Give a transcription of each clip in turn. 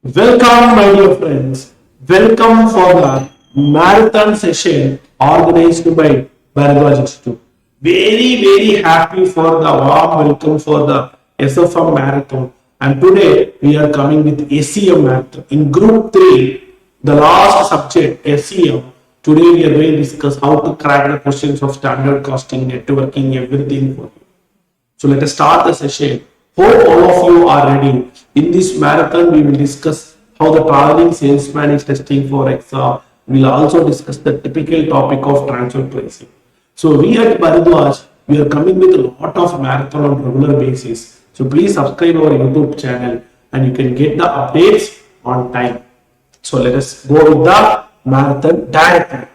Welcome, my dear friends. Welcome for the marathon session organized by Bharadwaj Institute. Very happy for the warm welcome for the SFM marathon. And today we are coming with SCM marathon. In group 3, the last subject, SCM. Today we are going to discuss how to crack the questions of standard costing, networking, everything for you. So let us start the session. Hope all of you are ready. In this marathon, we will discuss how the traveling salesman is testing for exam. We will also discuss the typical topic of transfer pricing. So we at Bharadwaj, we are coming with a lot of marathon on regular basis. So please subscribe our YouTube channel and you can get the updates on time. So let us go with the marathon directly.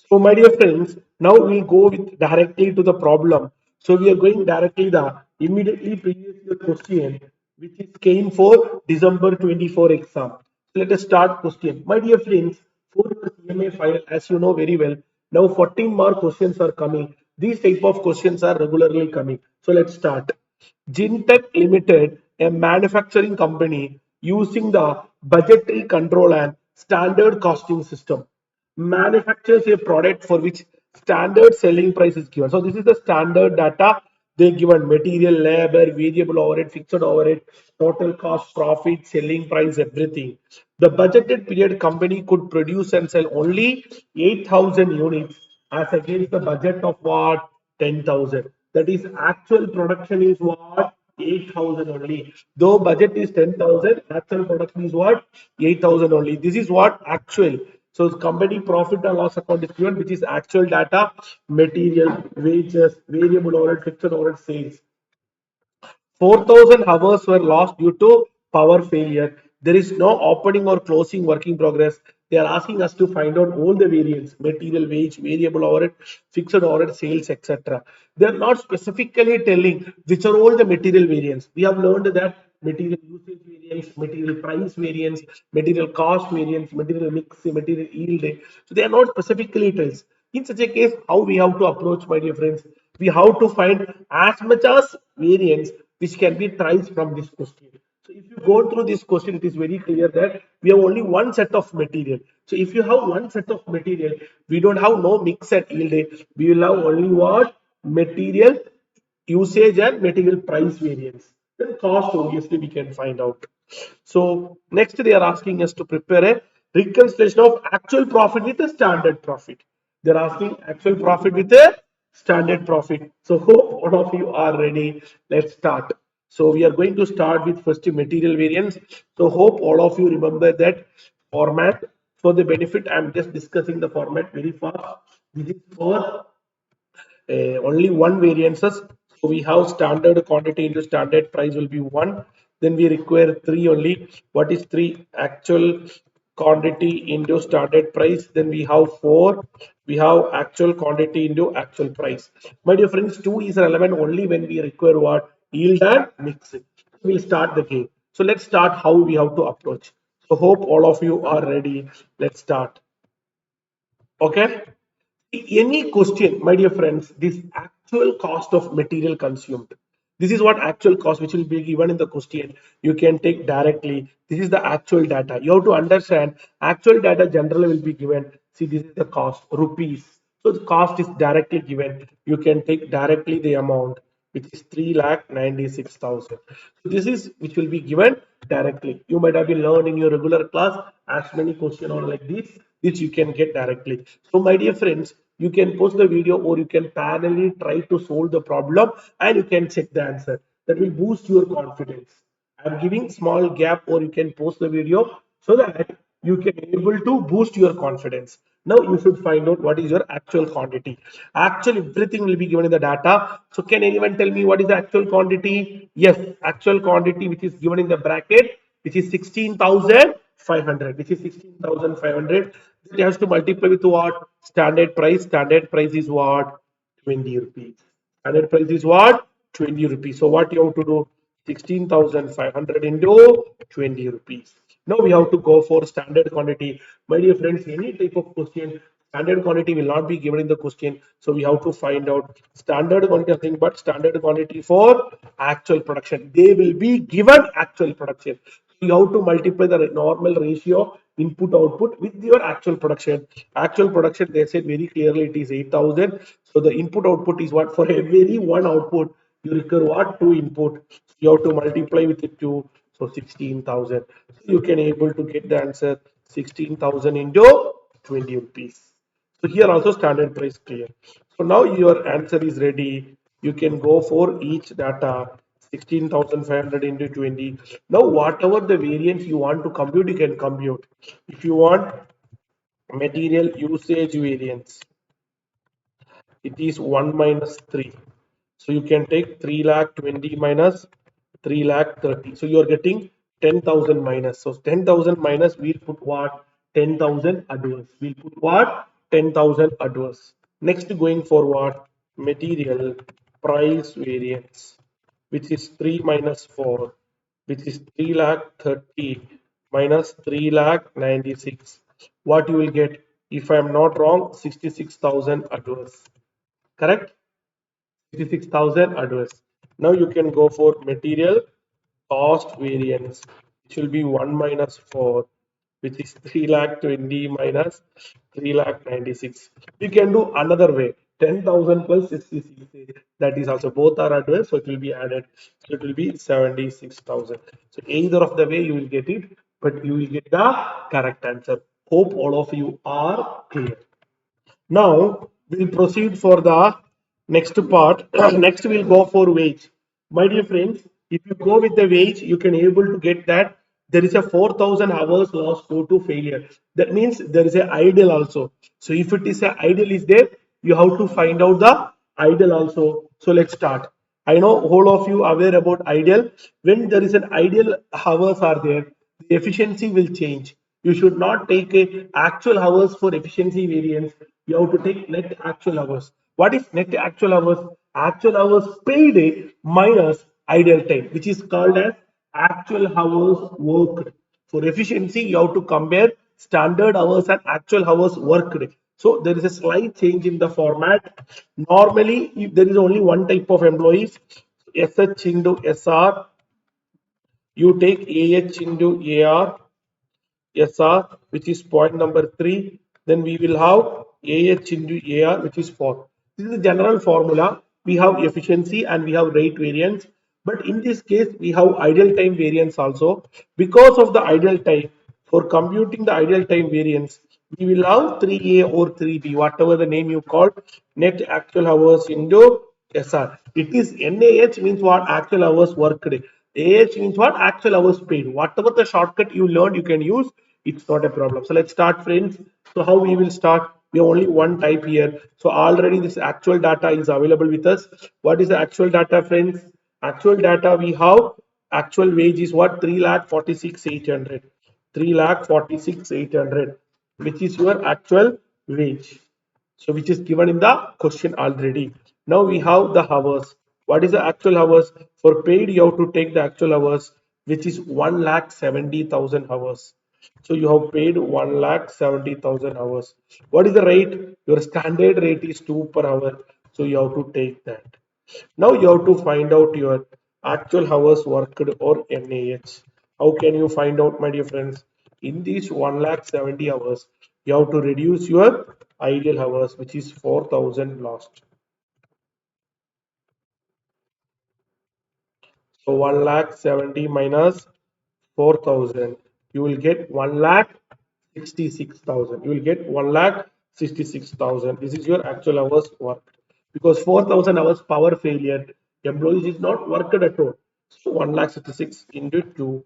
So, my dear friends, now we'll go with directly to the problem. So, we are going directly the immediately previous year question, which is came for December 24 exam. So, let us start question. My dear friends, for the CMA file, as you know very well, now 14 more questions are coming. These type of questions are regularly coming. So, let's start. Gintech Limited, a manufacturing company using the budgetary control and standard costing system manufactures a product for which standard selling price is given. So this is the standard data they given: material, labor, variable overhead, fixed overhead, total cost, profit, selling price, everything. The budgeted period company could produce and sell only 8,000 units as against the budget of what? 10,000. That is actual production is what? 8,000 only. Though budget is 10,000, actual production is what? 8,000 only. This is what actual. So company profit and loss account is given, which is actual data: material, wages, variable overhead, fixed overhead, sales. 4,000 hours were lost due to power failure. There is no opening or closing work in progress. They are asking us to find out all the variants: material, wage, variable overhead, fixed overhead, sales, etc. They are not specifically telling which are all the material variants. We have learned that material usage variance, material price variance, material cost variance, material mix, material yield. So they are not specifically tells. In such a case, how we have to approach, my dear friends? We have to find as much as variance which can be traced from this question. So if you go through this question, it is very clear that we have only one set of material. So if you have one set of material, we don't have no mix and yield. We will have only what? Material usage and material price variance. Then cost, obviously we can find out. So next they are asking us to prepare a reconciliation of actual profit with a standard profit. They're asking actual profit with a standard profit. So hope all of you are ready. Let's start. So we are going to start with first material variance. So hope all of you remember that format. For the benefit, I'm just discussing the format very fast. This is for only one variances. So we have standard quantity into standard price will be 1. Then we require 3 only. What is 3? Actual quantity into standard price. Then we have 4. We have actual quantity into actual price. My dear friends, 2 is relevant only when we require what? Yield and mix. We'll start the game. So let's start how we have to approach. So hope all of you are ready. Let's start. Okay. Any question, my dear friends, this actual cost of material consumed. This is what actual cost which will be given in the question. You can take directly. This is the actual data. You have to understand actual data generally will be given. See, this is the cost, rupees. So the cost is directly given. You can take directly the amount, which is 3,96,000. So this is which will be given directly. You might have been learned in your regular class as many questions are like this, which you can get directly. So my dear friends, you can post the video or you can parallelly try to solve the problem and you can check the answer. That will boost your confidence. I'm giving small gap or you can post the video so that you can able to boost your confidence. Now you should find out what is your actual quantity. Actually, everything will be given in the data. So can anyone tell me what is the actual quantity? Yes, actual quantity which is given in the bracket, which is 16,500, which is 16,500. It has to multiply with what? Standard price. Standard price is what? 20 rupees. Standard price is what? 20 rupees. So what you have to do? 16,500 into 20 rupees. Now we have to go for standard quantity. My dear friends, any type of question, standard quantity will not be given in the question. So we have to find out standard quantity, nothing but standard quantity for actual production. They will be given actual production. You have to multiply the normal ratio input output with your actual production. Actual production, they said very clearly it is 8,000. So the input output is what? For every one output, you require what? Two input. So you have to multiply with it two. So 16,000. So you can able to get the answer 16,000 into 20 rupees. So here also standard price clear. So now your answer is ready. You can go for each data 16,500 into 20. Now whatever the variance you want to compute, you can compute. If you want material usage variance, it is 1 minus 3. So you can take 3 lakh 20 minus 3 lakh 30. So you are getting 10,000 minus. So 10,000 minus, we'll put what? 10,000 adverse. We'll put what? 10,000 adverse. Next, going forward, material price variance, which is 3 minus 4, which is 3 lakh 30 minus 3 lakh 96. What you will get? If I am not wrong, 66,000 adverse. Correct? 66,000 adverse. Now you can go for material cost variance, which will be 1 minus 4, which is 3 lakh 20 minus 3 lakh 96. You can do another way, 10,000 plus 66. That is also both are adverse, so it will be added. So it will be 76,000. So either of the way you will get it, but you will get the correct answer. Hope all of you are clear. Now we'll proceed for the next part. Next we'll go for wage. My dear friends, if you go with the wage, you can able to get that there is a 4,000 hours loss due to failure. That means there is a idle also. So if it is a idle is there, you have to find out the idle also. So let's start. I know all of you aware about ideal. When there is an ideal hours are there, the efficiency will change. You should not take a actual hours for efficiency variance. You have to take net actual hours. What is net actual hours? Actual hours paid minus ideal time, which is called as actual hours worked. For efficiency, you have to compare standard hours and actual hours worked. So there is a slight change in the format. Normally, if there is only one type of employees, SH into SR, you take AH into AR, SR, which is point number 3. Then we will have AH into AR, which is 4. This is the general formula. We have efficiency and we have rate variance. But in this case, we have idle time variance also. Because of the idle time, for computing the idle time variance, we will have 3A or 3B, whatever the name you call, net actual hours into SR. It is NAH means what? Actual hours worked. AH means what? Actual hours paid. Whatever the shortcut you learned, you can use. It's not a problem. So let's start, friends. So how we will start? We have only one type here. So already this actual data is available with us. What is the actual data, friends? Actual data we have. Actual wage is what? 3,46,800. 3,46,800, which is your actual wage. So which is given in the question already. Now we have the hours. What is the actual hours? For paid, you have to take the actual hours, which is 1,70,000 hours. So you have paid 1,70,000 hours. What is the rate? Your standard rate is 2 per hour. So you have to take that. Now you have to find out your actual hours worked or NAH. How can you find out, my dear friends? In these 1,70,000 hours, you have to reduce your ideal hours, which is 4,000 lost. So 1,70,000 minus 4,000, you will get 1,66,000. You will get 1,66,000. This is your actual hours worked. Because 4,000 hours power failure, employees is not worked at all. So 1,66,000 into 2.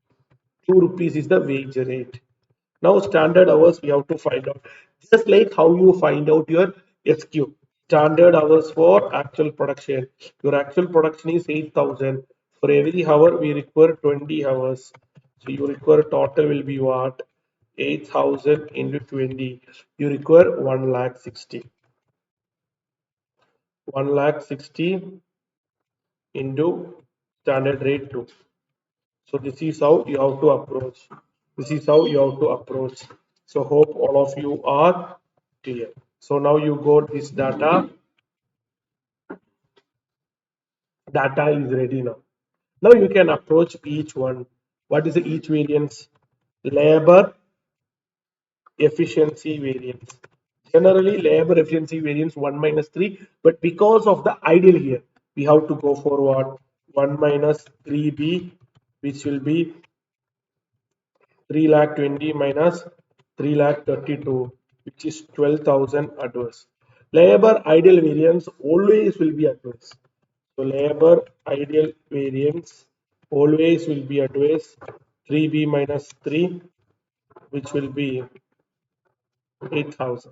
2 rupees is the wage rate. Now standard hours we have to find out. Just like how you find out your SQ. Standard hours for actual production. Your actual production is 8,000. For every hour we require 20 hours. So you require total will be what? 8,000 into 20. You require 1,60,000. 1,60,000 into standard rate 2. So this is how you have to approach. This is how you have to approach. So hope all of you are clear. So now you got this data. Data is ready now. Now you can approach each one. What is the each variance? Labor efficiency variance. Generally, labor efficiency variance 1 minus 3, but because of the ideal here, we have to go for what? 1 minus 3b, which will be 3 lakh 20 minus 3 lakh 32, which is 12,000 adverse. Labor ideal variance always will be adverse. So labor ideal variance always will be adverse. 3b minus 3, which will be 8,000.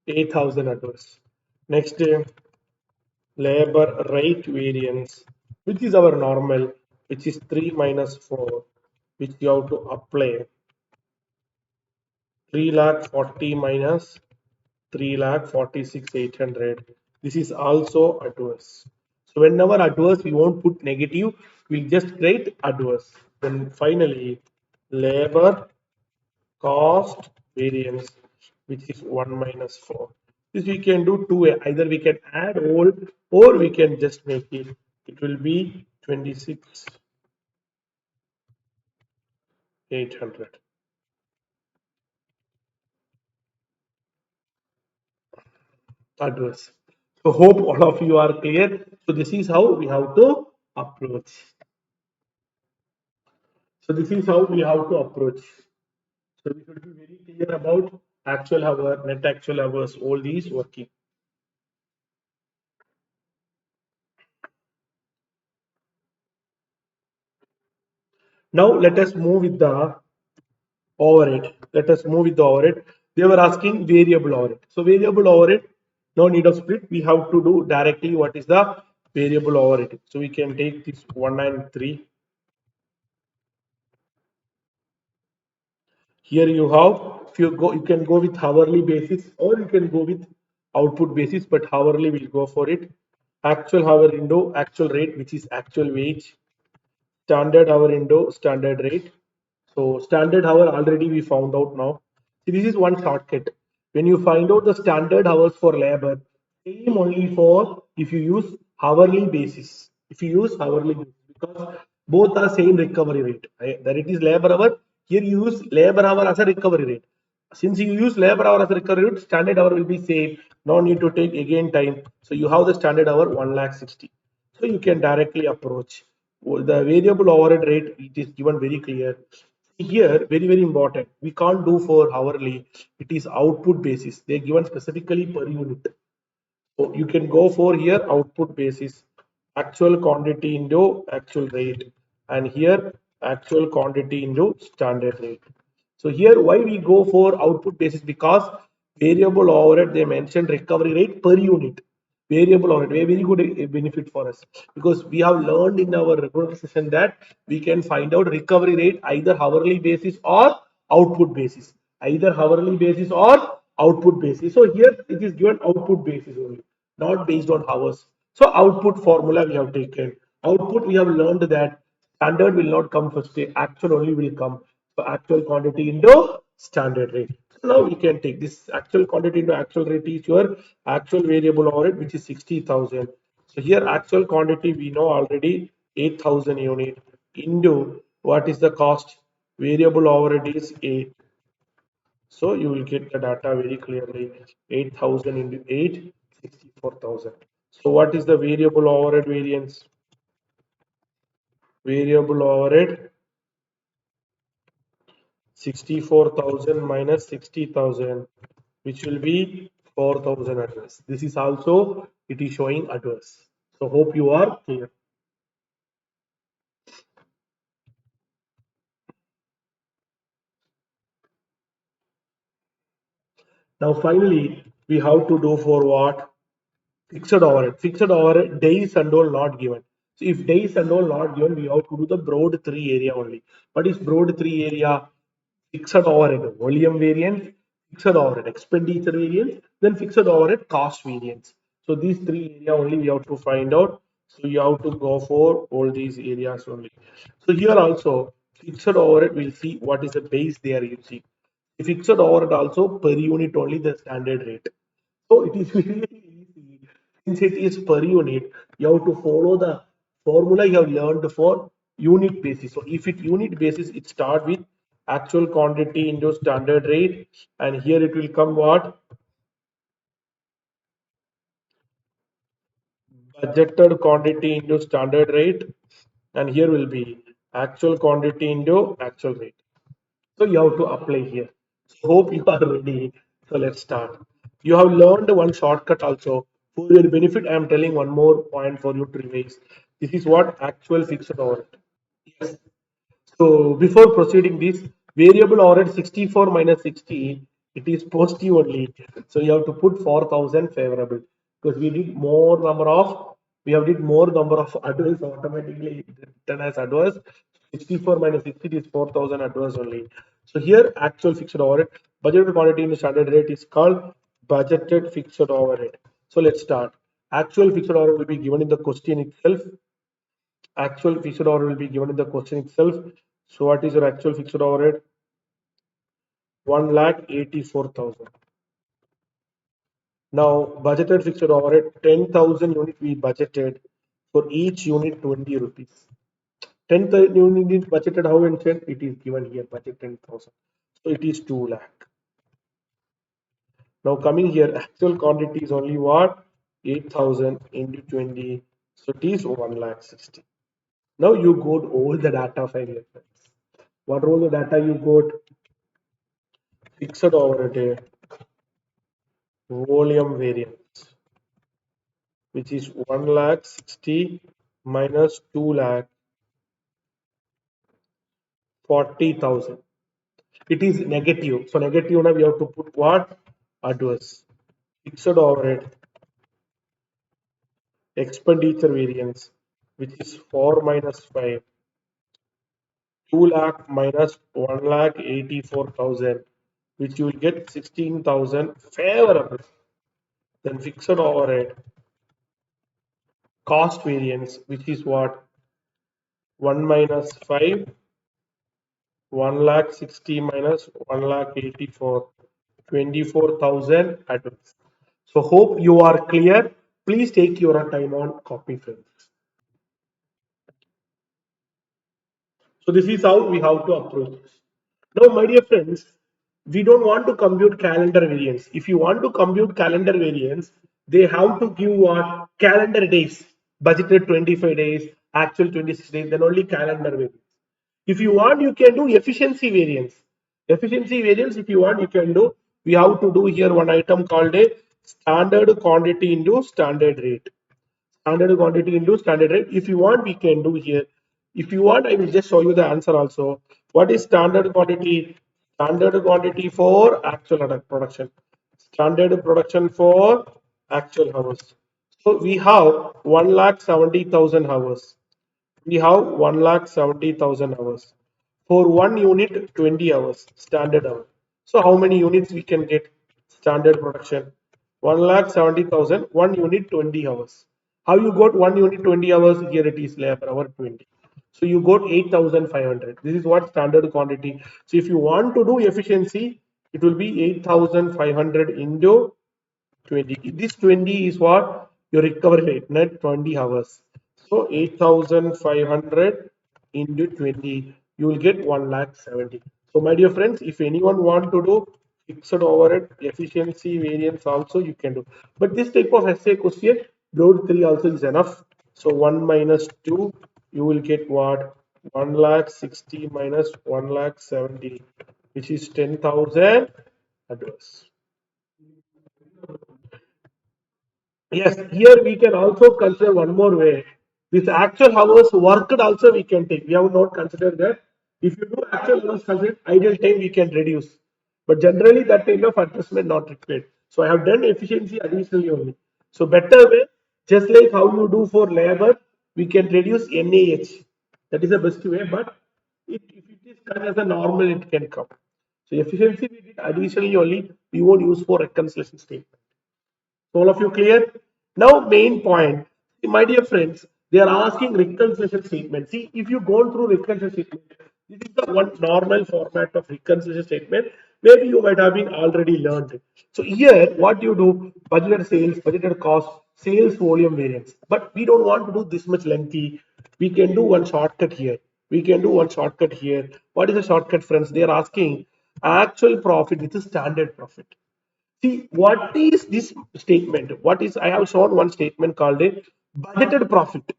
8,000 adverse. Next, labor rate variance, which is our normal, which is 3 minus 4, which you have to apply. 3 lakh 40 minus 3 lakh 46 800. This is also adverse. So whenever adverse, we won't put negative, we'll just write adverse. Then finally, labor cost variance, which is 1 minus 4. This we can do two way. Either we can add all or we can just make it. It will be 26 800. Adverse. So hope all of you are clear. So this is how we have to approach. So this is how we have to approach. So we should be very clear about actual hour, net actual hours, all these working. Now let us move with the overhead. Let us move with the overhead. They were asking variable overhead. So variable overhead, no need of split. We have to do directly what is the variable overhead. So we can take this 193. Here you have, if you go, you can go with hourly basis or you can go with output basis, but hourly will go for it. Actual hour window, actual rate, which is actual wage. Standard hour window, standard rate. So standard hour already we found out now. See, this is one shortcut. When you find out the standard hours for labor, same only for if you use hourly basis. If you use hourly basis, because both are same recovery rate. That it is labor hour. Here you use labor hour as a recovery rate. Since you use labor hour as a recovery rate, standard hour will be same. No need to take again time. So you have the standard hour 1 lakh 60. So you can directly approach. Well, the variable overhead rate, it is given very clear. Here, very, very important. We can't do for hourly. It is output basis. They given specifically per unit. So you can go for here output basis, actual quantity into actual rate, and here actual quantity into standard rate. So here why we go for output basis, because variable overhead they mentioned recovery rate per unit. Variable overhead, a very good benefit for us, because we have learned in our regular session that we can find out recovery rate either hourly basis or output basis, either hourly basis or output basis. So here it is given output basis only, not based on hours. So output formula we have taken. Output we have learned that standard will not come first, actual only will come. So actual quantity into standard rate. So now we can take this actual quantity into actual rate is your actual variable overhead, which is 60,000. So here actual quantity we know already 8,000 unit into what is the cost? Variable overhead is 8. So you will get the data very clearly. 8,000 into 8, 64,000. So what is the variable overhead variance? Variable overhead 64,000 minus 60,000, which will be 4,000 adverse. This is also, it is showing adverse. So hope you are clear. Now finally, we have to do for what? Fixed overhead. Fixed overhead days and all not given. So if days and all not given, we have to do the broad three area only. What is broad three area? Fixed overhead volume variance, fixed overhead expenditure variance, then fixed overhead cost variance. So these three area only we have to find out. So you have to go for all these areas only. So here also fixed overhead, we'll see what is the base they are using. Fixed overhead also per unit only the standard rate. So it is really easy. Since it is per unit, you have to follow the Formula you have learned for unit basis. So if it unit basis, it start with actual quantity into standard rate, and here it will come what? Budgeted quantity into standard rate, and here will be actual quantity into actual rate. So you have to apply here. So hope you are ready. So let's start. You have learned one shortcut also. For your benefit, I am telling one more point for you to revise. This is what actual fixed overhead. Yes. So before proceeding this, variable overhead 64 minus 60, it is positive only. So you have to put 4,000 favorable because we have did more number of adverse automatically written as adverse. 64 minus 60 is 4,000 adverse only. So here actual fixed overhead, budgeted quantity in the standard rate is called budgeted fixed overhead. So let's start. Actual fixed overhead will be given in the question itself. Actual fixed overhead will be given in the question itself. So what is your actual fixed overhead? 1,84,000. Now budgeted fixed overhead 10,000 unit we budgeted, for each unit 20 rupees. 10,000 unit is budgeted how mentioned? It is given here budget 10,000. So it is 2 lakh. Now coming here, actual quantity is only what? 8,000 into 20. So it is 1,60,000. Now you got all the data file here, friends. What all the data you got? Fixed overhead, volume variance, which is 1,60,000 minus 2,40,000. It is negative. So negative now we have to put what? Adverse. Fixed overhead, expenditure variance, which is 4 minus 5. 2 lakh minus 1,84,000, which you will get 16,000 favorable. Then fixed overhead, cost variance, which is what? 1 minus 5, 1,60,000 minus 1,84,000, 24,000 advance. So hope you are clear. Please take your time on copy friends. So this is how we have to approach this. Now, my dear friends, we don't want to compute calendar variance. If you want to compute calendar variance, they have to give what? Calendar days. Budgeted 25 days, actual 26 days, then only calendar variance. If you want, you can do efficiency variance. Efficiency variance, if you want, you can do. We have to do here one item called a standard quantity into standard rate. Standard quantity into standard rate. If you want, we can do here. If you want, I will just show you the answer also. What is standard quantity? Standard quantity for actual production. Standard production for actual hours. So we have 1,70,000 hours. We have 1,70,000 hours. For one unit, 20 hours, standard hour. So how many units we can get standard production? 1,70,000, one unit, 20 hours. How you got one unit, 20 hours? Here it is labor hour 20. So you got 8,500. This is what standard quantity. So if you want to do efficiency, it will be 8,500 into 20. This 20 is what? Your recovery rate, net 20 hours. So 8,500 into 20, you will get 1,70,000. So my dear friends, if anyone want to do fixed overhead efficiency variance also, you can do. But this type of essay question, load 3 also is enough. So 1 minus 2, you will get what? 1,60,000 minus 1,70,000, which is 10,000 adverse. Yes, here we can also consider one more way. This actual hours worked also we can take. We have not considered that. If you do actual hours considered, ideal time we can reduce. But generally that kind of adjustment not required. So I have done efficiency additionally only. So better way, just like how you do for labor, we can reduce NAH. That is the best way, but if it is done as a normal, it can come. So efficiency we did additionally only, we won't use for reconciliation statement. All of you clear? Now, main point. See, my dear friends, they are asking reconciliation statement. See, if you go through reconciliation statement, this is the one normal format of reconciliation statement. Maybe you might have been already learned. So here, what you do, budgeted sales, budgeted cost, sales volume variance. But we don't want to do this much lengthy. We can do one shortcut here. We can do one shortcut here. What is the shortcut, friends? They are asking actual profit with a standard profit. See, what is this statement? What is, I have shown one statement called a budgeted profit.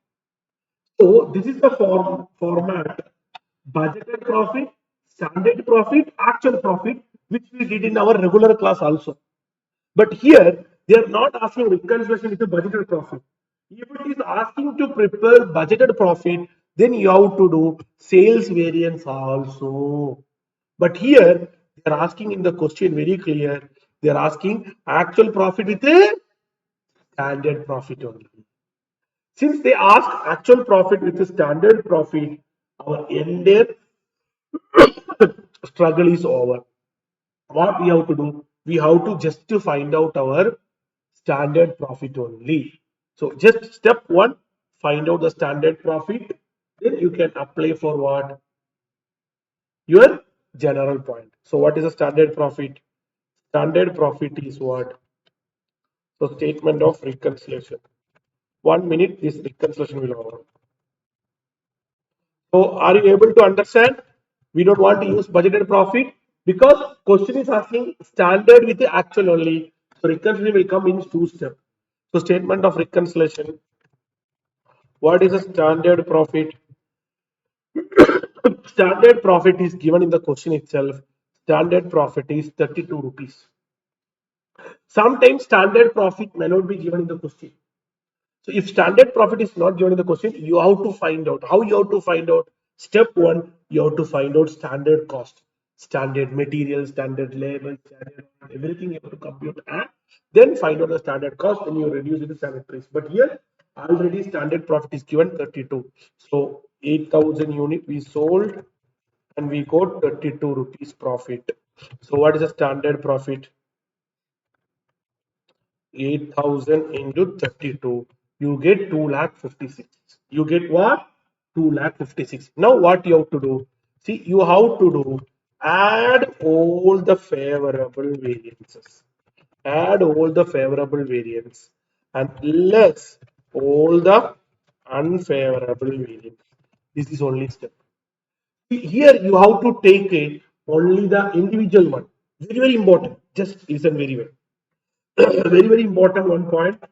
So this is the format budgeted profit, standard profit, actual profit, which we did in our regular class also. But here they are not asking reconciliation with the budgeted profit. If it is asking to prepare budgeted profit, then you have to do sales variance also. But here they are asking in the question very clear. They are asking actual profit with a standard profit only. Since they ask actual profit with a standard profit, our entire struggle is over. What we have to do? We have to just to find out our standard profit only. So just step one, find out the standard profit. Then you can apply for what? Your general point. So what is the standard profit? Standard profit is what? So statement of reconciliation. 1 minute, this reconciliation will over. So are you able to understand? We don't want to use budgeted profit because question is asking standard with the actual only. So reconciliation will come in two steps. So statement of reconciliation. What is a standard profit? Standard profit is given in the question itself. Standard profit is 32 rupees. Sometimes standard profit may not be given in the question. So if standard profit is not given in the question, you have to find out. How you have to find out? Step one, you have to find out standard cost, standard material, standard labor, standard everything you have to compute and then find out the standard cost. Then you reduce it to standard price. But here already standard profit is given 32. So 8,000 unit we sold and we got 32 rupees profit. So what is the standard profit? 8,000 into 32, you get 2,56,000. You get what? 2,56,000. Now what you have to do? See, you have to do add all the favorable variances. Add all the favorable variance and less all the unfavorable variance. This is only step. Here you have to take it only the individual one. Very, very important. Just listen very well. Very, very important one point.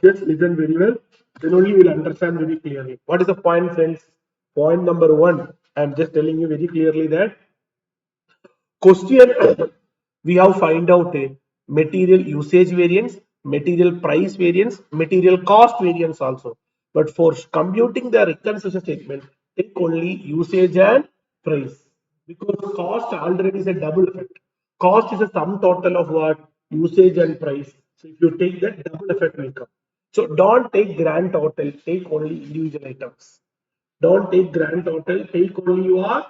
Just listen very well. Then only you will understand very clearly. What is the point, friends? Point number one. I am just telling you very clearly that question we have find out a material usage variance, material price variance, material cost variance also. But for computing the reconciliation statement, take only usage and price because cost already is a double effect. Cost is a sum total of what? Usage and price. So if you take that, double effect will come. So don't take grand total, take only individual items. Don't take grand total, take only your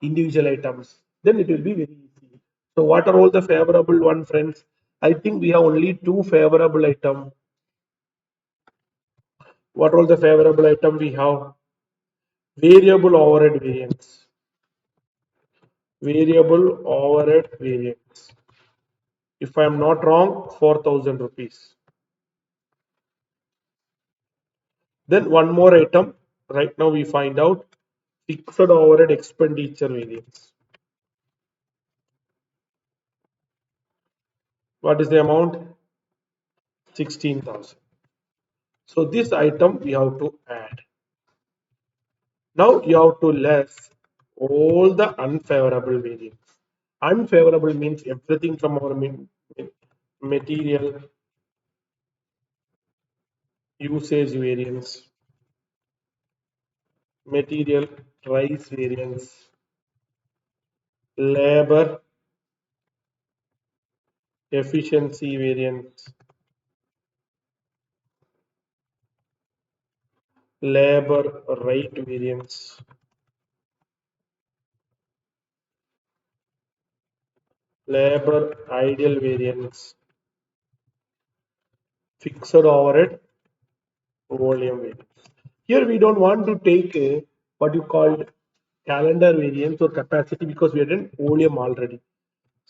individual items. Then it will be very easy. So what are all the favorable one, friends? I think we have only two favorable item. What all the favorable item we have? Variable overhead variance. Variable overhead variance. If I am not wrong, 4,000 rupees. Then one more item. Right now we find out fixed overhead expenditure variance. What is the amount? 16,000. So this item we have to add. Now you have to less all the unfavorable variance. Unfavorable means everything from our material usage variance, material price variance, labor efficiency variance, labor rate variance, labor ideal variance, fixed overhead volume variance. Here we don't want to take a what you called calendar variance or capacity because we had an volume already.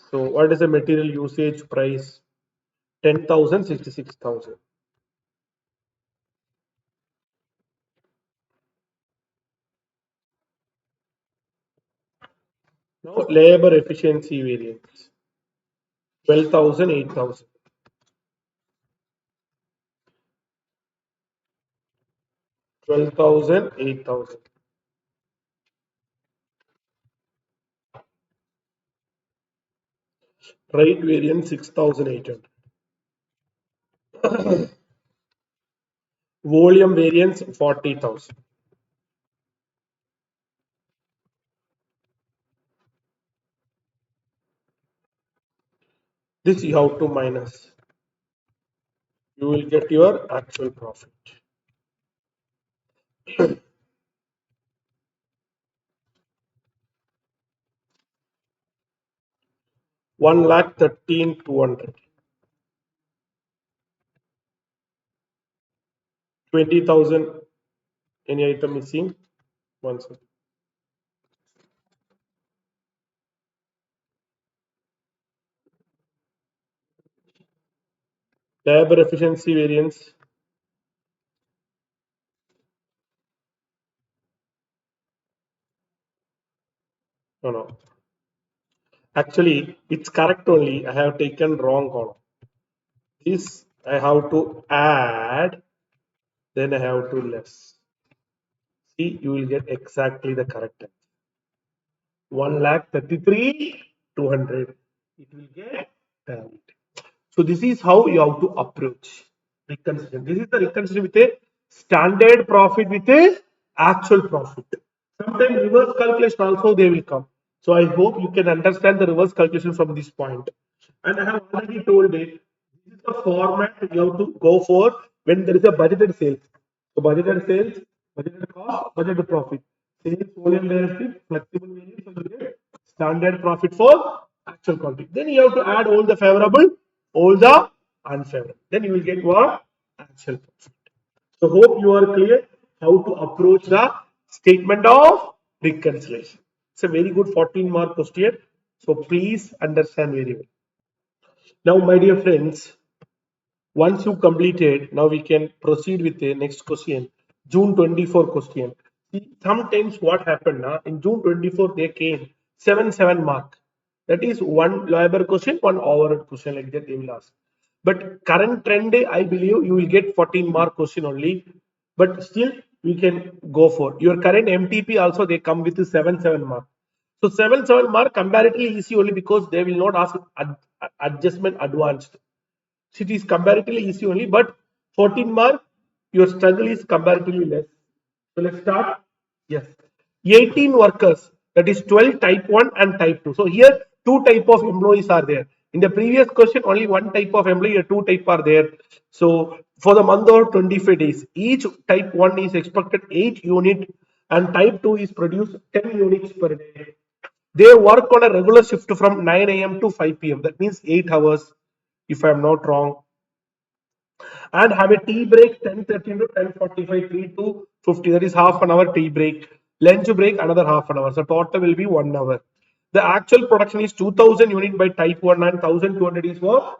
So what is the material usage price? 10,000, 66,000. Now labor efficiency variance. 12,000, 8,000. 12,000, 8,000. Right variance 6,800. Volume variance 40,000. This you have to minus. You will get your actual profit. 1,13,200. 20,000. Any item missing? One second. Labor efficiency variance. No, no. Actually, it's correct only. I have taken wrong column. This I have to add, then I have to less. See, you will get exactly the correct answer. 1,33,200. It will get tallied. So this is how you have to approach reconciliation. This is the reconciliation with a standard profit with a actual profit. Sometimes reverse calculation also they will come. So I hope you can understand the reverse calculation from this point. And I have already told it. This is the format you have to go for when there is a budgeted sales. So budgeted sales, budgeted cost, budgeted profit. Sales volume benefit, flexible variance, and you get standard profit for actual quantity. Then you have to add all the favorable, all the unfavorable. Then you will get what? Actual profit. So hope you are clear how to approach the statement of reconciliation. It's a very good 14-mark question. So please understand very well. Now, my dear friends, once you completed, now we can proceed with the next question. June 24 question. See, sometimes what happened in June 24 they came 7 mark. That is one labor question, one overhead question like that they will ask. But current trend, I believe you will get 14-mark question only. But still we can go for your current MTP also they come with 7 mark. So 7 mark comparatively easy only because they will not ask adjustment advanced. So it is comparatively easy only, but 14 mark, your struggle is comparatively less. So let's start. Yes. 18 workers, that is 12 type 1 and type 2. So here two type of employees are there. In the previous question, only one type of employee, here two type are there. So for the month of 25 days, each type 1 is expected 8 unit and type 2 is produced 10 units per day. They work on a regular shift from 9 a.m. to 5 p.m. That means 8 hours, if I'm not wrong, and have a tea break 10:30 to 10:45, 3 to 50. That is half an hour tea break. Lunch break another half an hour. So total will be 1 hour. The actual production is 2000 unit by type 1 and 1200 is for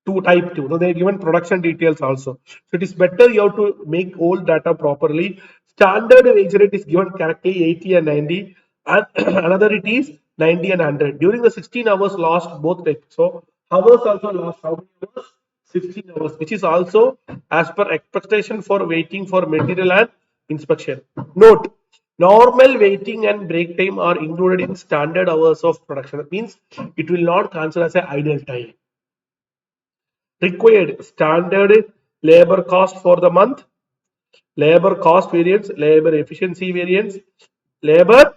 to type 2. So they are given production details also. So it is better you have to make all data properly. Standard wage rate is given correctly 80 and 90, and another it is 90 and 100. During the 16 hours lost both types. So hours also lost. How many hours? 16 hours, which is also as per expectation for waiting for material and inspection. Note, normal waiting and break time are included in standard hours of production. That means it will not consider as an idle time. Required standard labor cost for the month, labor cost variance, labor efficiency variance, labor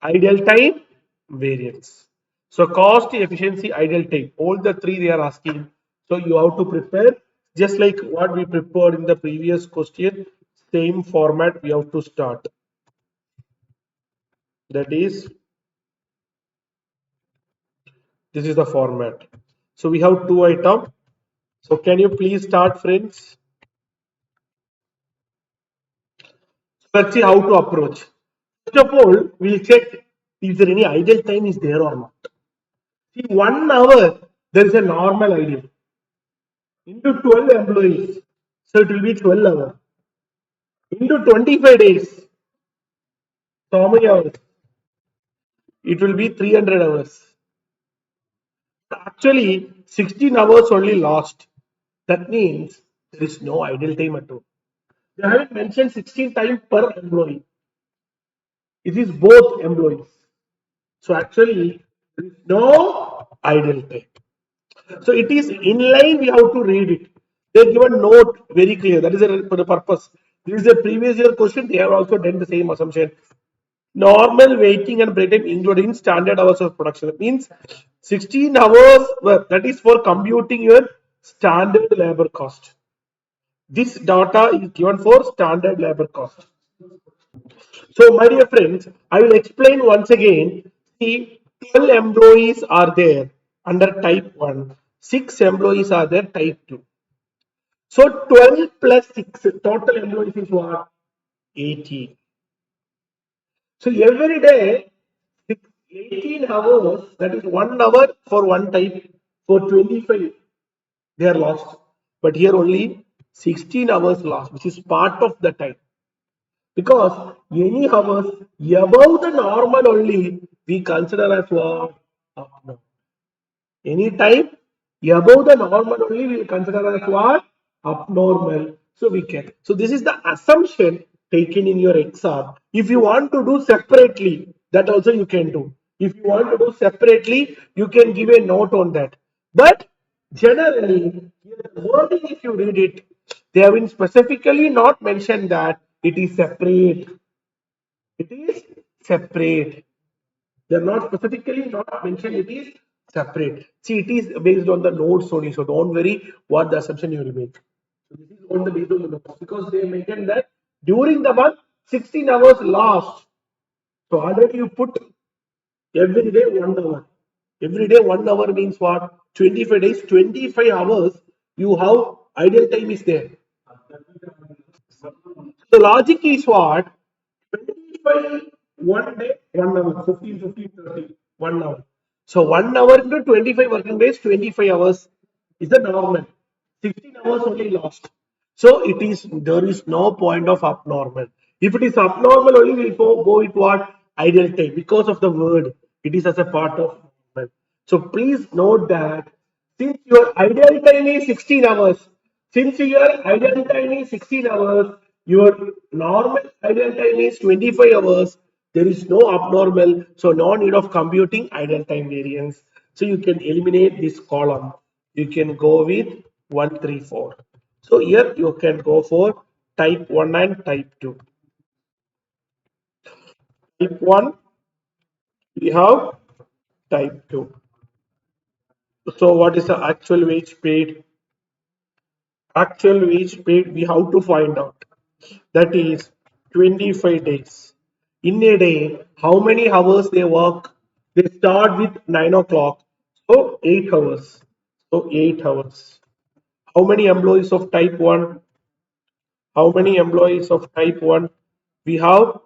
idle time variance. So cost, efficiency, idle time, all the three they are asking. So you have to prepare just like what we prepared in the previous question, same format we have to start. That is, this is the format. So we have two items. So can you please start, friends? Let's see how to approach. First of all, we'll check is there any idle time is there or not. See, 1 hour, there is a normal ideal into 12 employees. So it will be 12 hours. Into 25 days, so how many hours? It will be 300 hours. Actually, 16 hours only lost. That means there is no idle time at all. They haven't mentioned 16 times per employee. It is both employees. So actually, there is no idle time. So it is in line, we have to read it. They give a note very clear. That is for the purpose. This is a previous year question. They have also done the same assumption. Normal waiting and break time including standard hours of production. That means 16 hours, well, that is for computing your standard labor cost. This data is given for standard labor cost. So, my dear friends, I will explain once again. See, 12 employees are there under type 1, 6 employees are there type 2. So, 12 plus 6, total employees is what? 18. So, every day, 18 hours, that is 1 hour for one type, for 25, they are lost. But here only 16 hours lost, which is part of the time. Because any hours above the normal only we consider as what? Abnormal. Any time above the normal only we will consider as what? Abnormal. So we can. So this is the assumption taken in your exam. If you want to do separately, that also you can do. If you want to do separately, you can give a note on that. But generally, the wording, if you read it, they have been specifically not mentioned that it is separate. It is separate. They are not specifically not mentioned. It is separate. See, it is based on the nodes only. So don't worry what the assumption you will make. So this is on the based on the nodes because they mentioned that during the month 16 hours lost. So already you put every day 1 hour. Every day 1 hour means what? 25 days, 25 hours. You have ideal time is there. The logic is what? 25 1 day, 1 hour, 15, 15, 30, 1 hour. So 1 hour into 25 working days, 25 hours is the normal. 16 hours only lost. So it is there is no point of abnormal. If it is abnormal, only we'll go with what? Ideal time because of the word. It is as a part of normal. So please note that since your ideal time is 16 hours, since your ideal time is 16 hours, your normal ideal time is 25 hours. There is no abnormal, so no need of computing ideal time variance. So you can eliminate this column. You can go with 1, 3, 4. So here you can go for type 1 and type 2. Type 1, we have type 2. So what is the actual wage paid? Actual wage paid we have to find out. That is 25 days. In a day, how many hours they work? They start with 9 o'clock. So 8 hours. So 8 hours. How many employees of type 1? How many employees of type 1? We have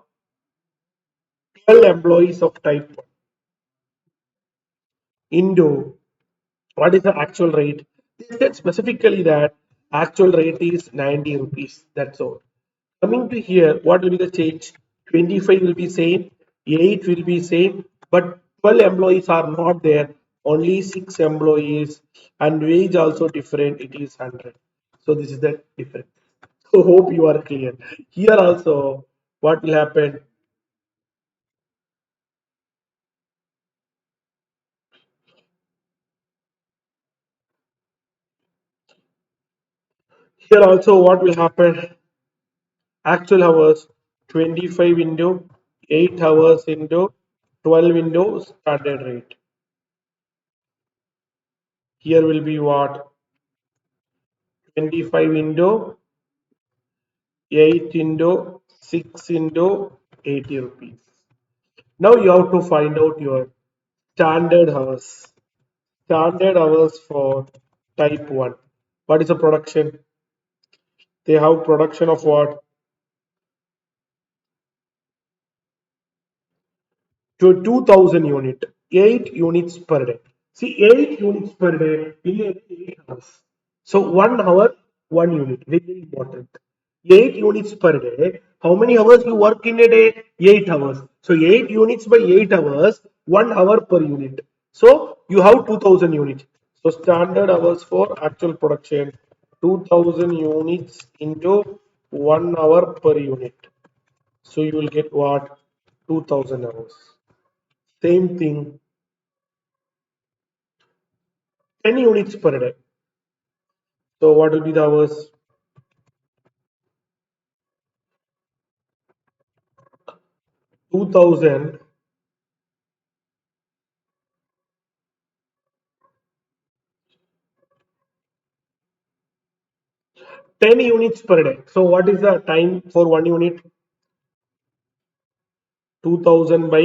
12 employees of type 1 into what is the actual rate? They said specifically that actual rate is 90 rupees. That's all. Coming to here, what will be the change? 25 will be same, 8 will be same, but 12 employees are not there. Only 6 employees and wage also different. It is 100. So this is the difference. So hope you are clear. Here also, what will happen? Here also, what will happen? Actual hours 25 into 8 hours into 12 into standard rate. Here will be what? 25 into 8 into 6 into 80 rupees. Now you have to find out your standard hours. Standard hours for type 1. What is the production? They have production of what? To 2000 unit. 8 units per day. See, 8 units per day in a day, 8 hours. So 1 hour, 1 unit. Very, very important. 8 units per day. How many hours you work in a day? 8 hours. So 8 units by 8 hours, 1 hour per unit. So you have 2000 units. So standard hours for actual production, 2000 units into 1 hour per unit. So you will get what? 2000 hours. Same thing, 10 units per day. So what will be the hours? 2000, 10 units per day. So what is the time for 1 unit? 2000 by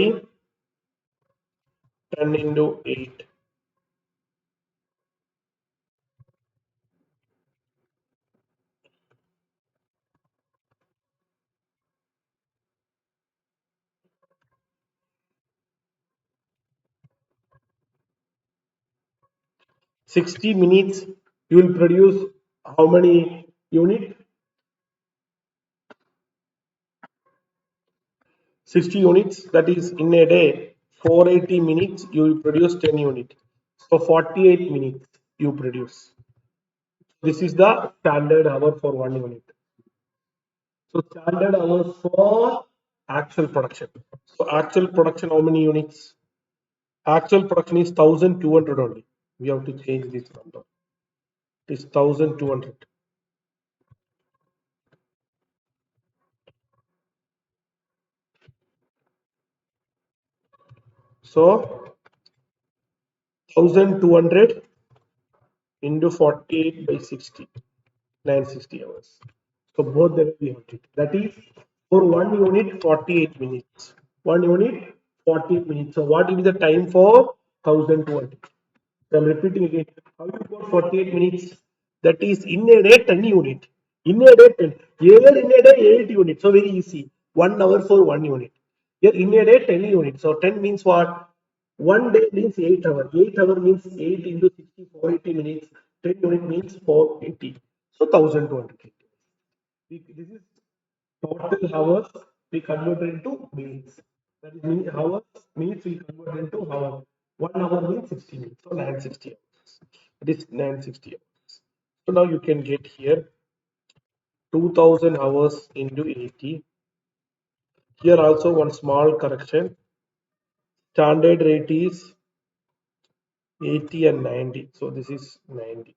10 into 8. 60 minutes you will produce how many unit? 60 units, that is in a day 480 minutes you will produce 10 unit. So 48 minutes you produce. This is the standard hour for 1 unit. So standard hours for actual production. So actual production, how many units? Actual production is 1200 only. We have to change this number. It is 1200. So 1200 into 48 by 60, 960 hours. So both the way we have to. That is for 1 unit 48 minutes. 1 unit 48 minutes. So what will be the time for 1200? So I'm repeating again. How you got 48 minutes? That is in a day 10 unit. In a day 10. Here in a day 8 units. So very easy. 1 hour for 1 unit. Here in a day 10 units. So 10 means what? 1 day means 8 hours. 8 hour means 8 into 60, 480 minutes. 10 unit means 480. So 1200. This is total hours we converted into minutes. That is hours, minutes we convert into hour. 1 hour means 60 minutes. So 960 hours. It is 960 hours. So now you can get here 2000 hours into 80. Here also one small correction. Standard rate is 80 and 90. So this is 90.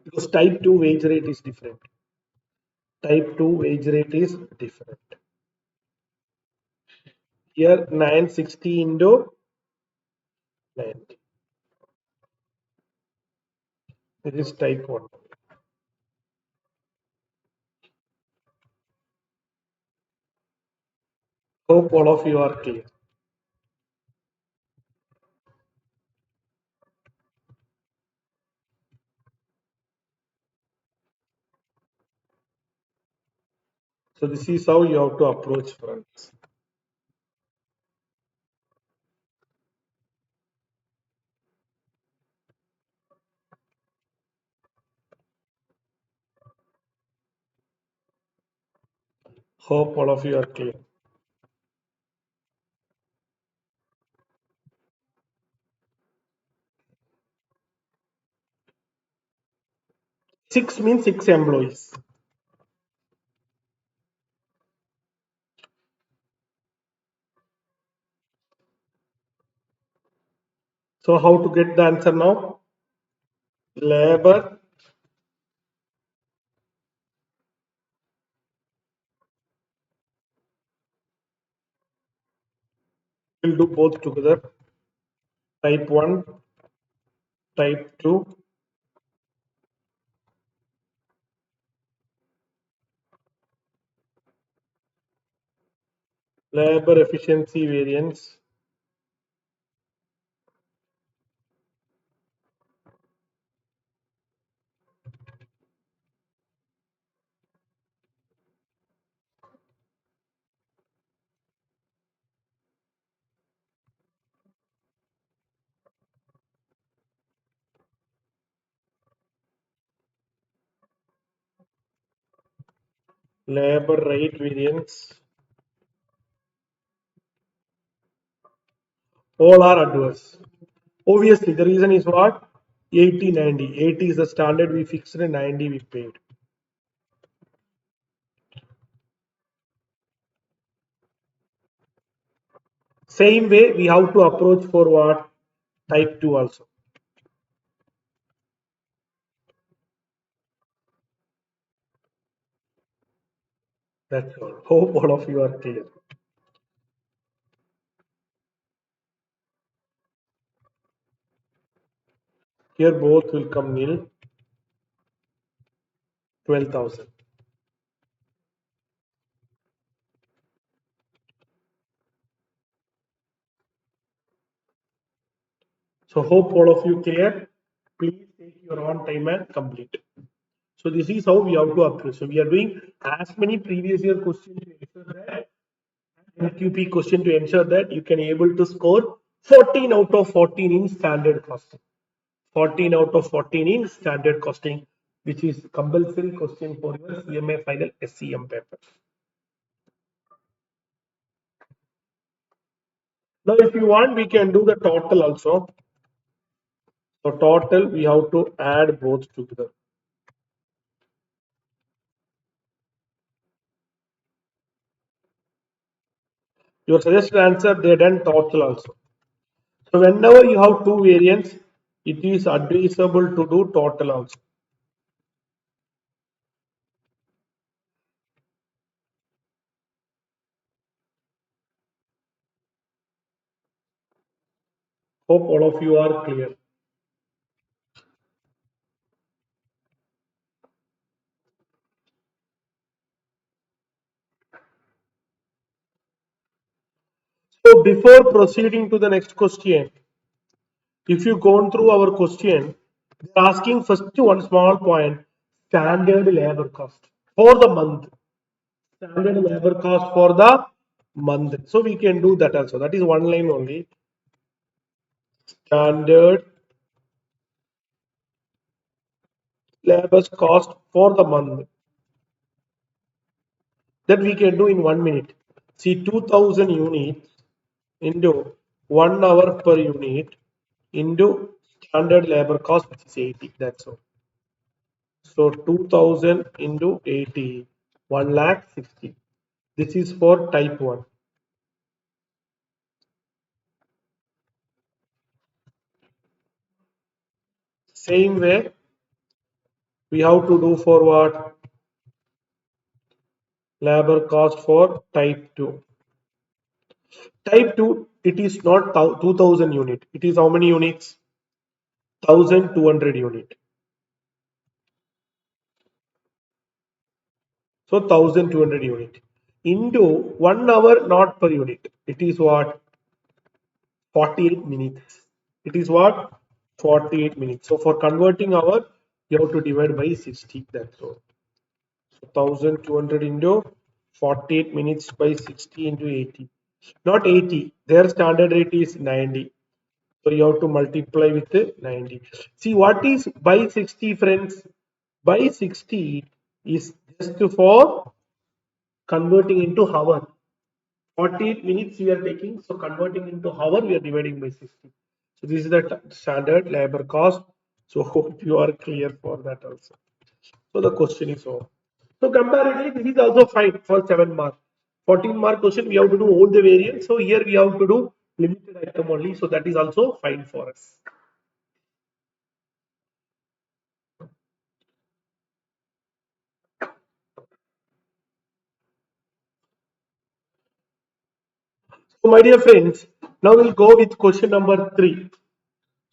Because type 2 wage rate is different. Type 2 wage rate is different. Here 960 into 90. This is type 1. Hope all of you are clear. So this is how you have to approach friends. Hope all of you are clear. Six means 6 employees. So how to get the answer now? Labor will do both together. Type 1, type 2. Labor efficiency variance. labor rate variance, all are adverse. Obviously, the reason is what? 80, 90. 80 is the standard we fixed and 90 we paid. Same way we have to approach for what? Type 2 also. That's all. Hope all of you are clear. Here both will come nil, 12,000. So hope all of you clear. Please take your own time and complete. So this is how we have to approach. So we are doing as many previous year questions to ensure that MQP question to ensure that you can able to score 14 out of 14 in standard costing. 14 out of 14 in standard costing, which is compulsory question for your CMA final SCM paper. Now, if you want, we can do the total also. So total, we have to add both together. Your suggested answer, they done total also. So whenever you have two variants, it is advisable to do total also. Hope all of you are clear. So before proceeding to the next question, if you go through our question, they're asking first one small point, standard labor cost for the month. Standard labor cost for the month. So we can do that also. That is one line only. Standard labor cost for the month. That we can do in 1 minute. See, 2000 units into 1 hour per unit into standard labor cost, which is 80. That's all. So 2000 into 80, 1 lakh 60. This is for type 1. Same way we have to do for what? Labor cost for type 2. Type 2, it is not 2000 unit. It is how many units? 1200 unit. So 1200 unit into 1 hour not per unit. It is what? 48 minutes. It is what? 48 minutes. So for converting hour, you have to divide by 60. That's all. So 1200 into 48 minutes by 60 into 80. Not 80. Their standard rate is 90. So you have to multiply with 90. See what is by 60, friends? By 60 is just for converting into hour. 48 minutes we are taking, so converting into hour we are dividing by 60. So this is the standard labor cost. So hope you are clear for that also. So the question is over. So comparatively, this is also fine for 7 mark. 14 mark question we have to do all the variants. So here we have to do limited item only. So that is also fine for us. So my dear friends, now we'll go with question number 3.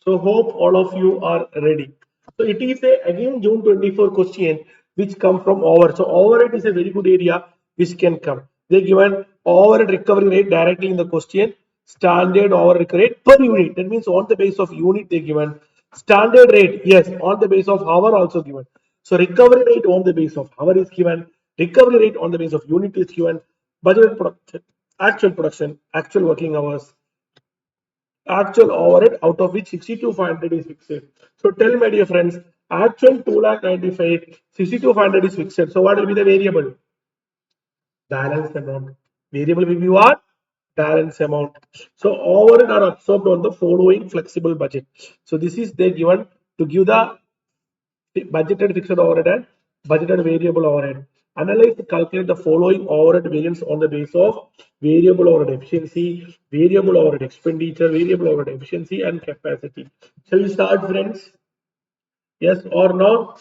So hope all of you are ready. So it is a again June 24 question which come from over. So overhead is a very good area which can come. They given overhead recovery rate directly in the question. Standard overhead rate per unit. That means on the base of unit they given. Standard rate, yes, on the base of hour also given. So recovery rate on the base of hour is given. Recovery rate on the base of unit is given. Budget production, actual working hours, actual overhead out of which 62,500 is fixed. So tell my dear friends, actual 2,95,000, 62,500 is fixed. So what will be the variable? balance amount. Variable will be what? Balance amount. So overhead are absorbed on the following flexible budget. So this is they given to give the budgeted fixed overhead and budgeted variable overhead. Analyze to calculate the following overhead variance on the base of variable overhead efficiency, variable overhead expenditure, variable overhead efficiency, and capacity. Shall we start, friends? Yes or no?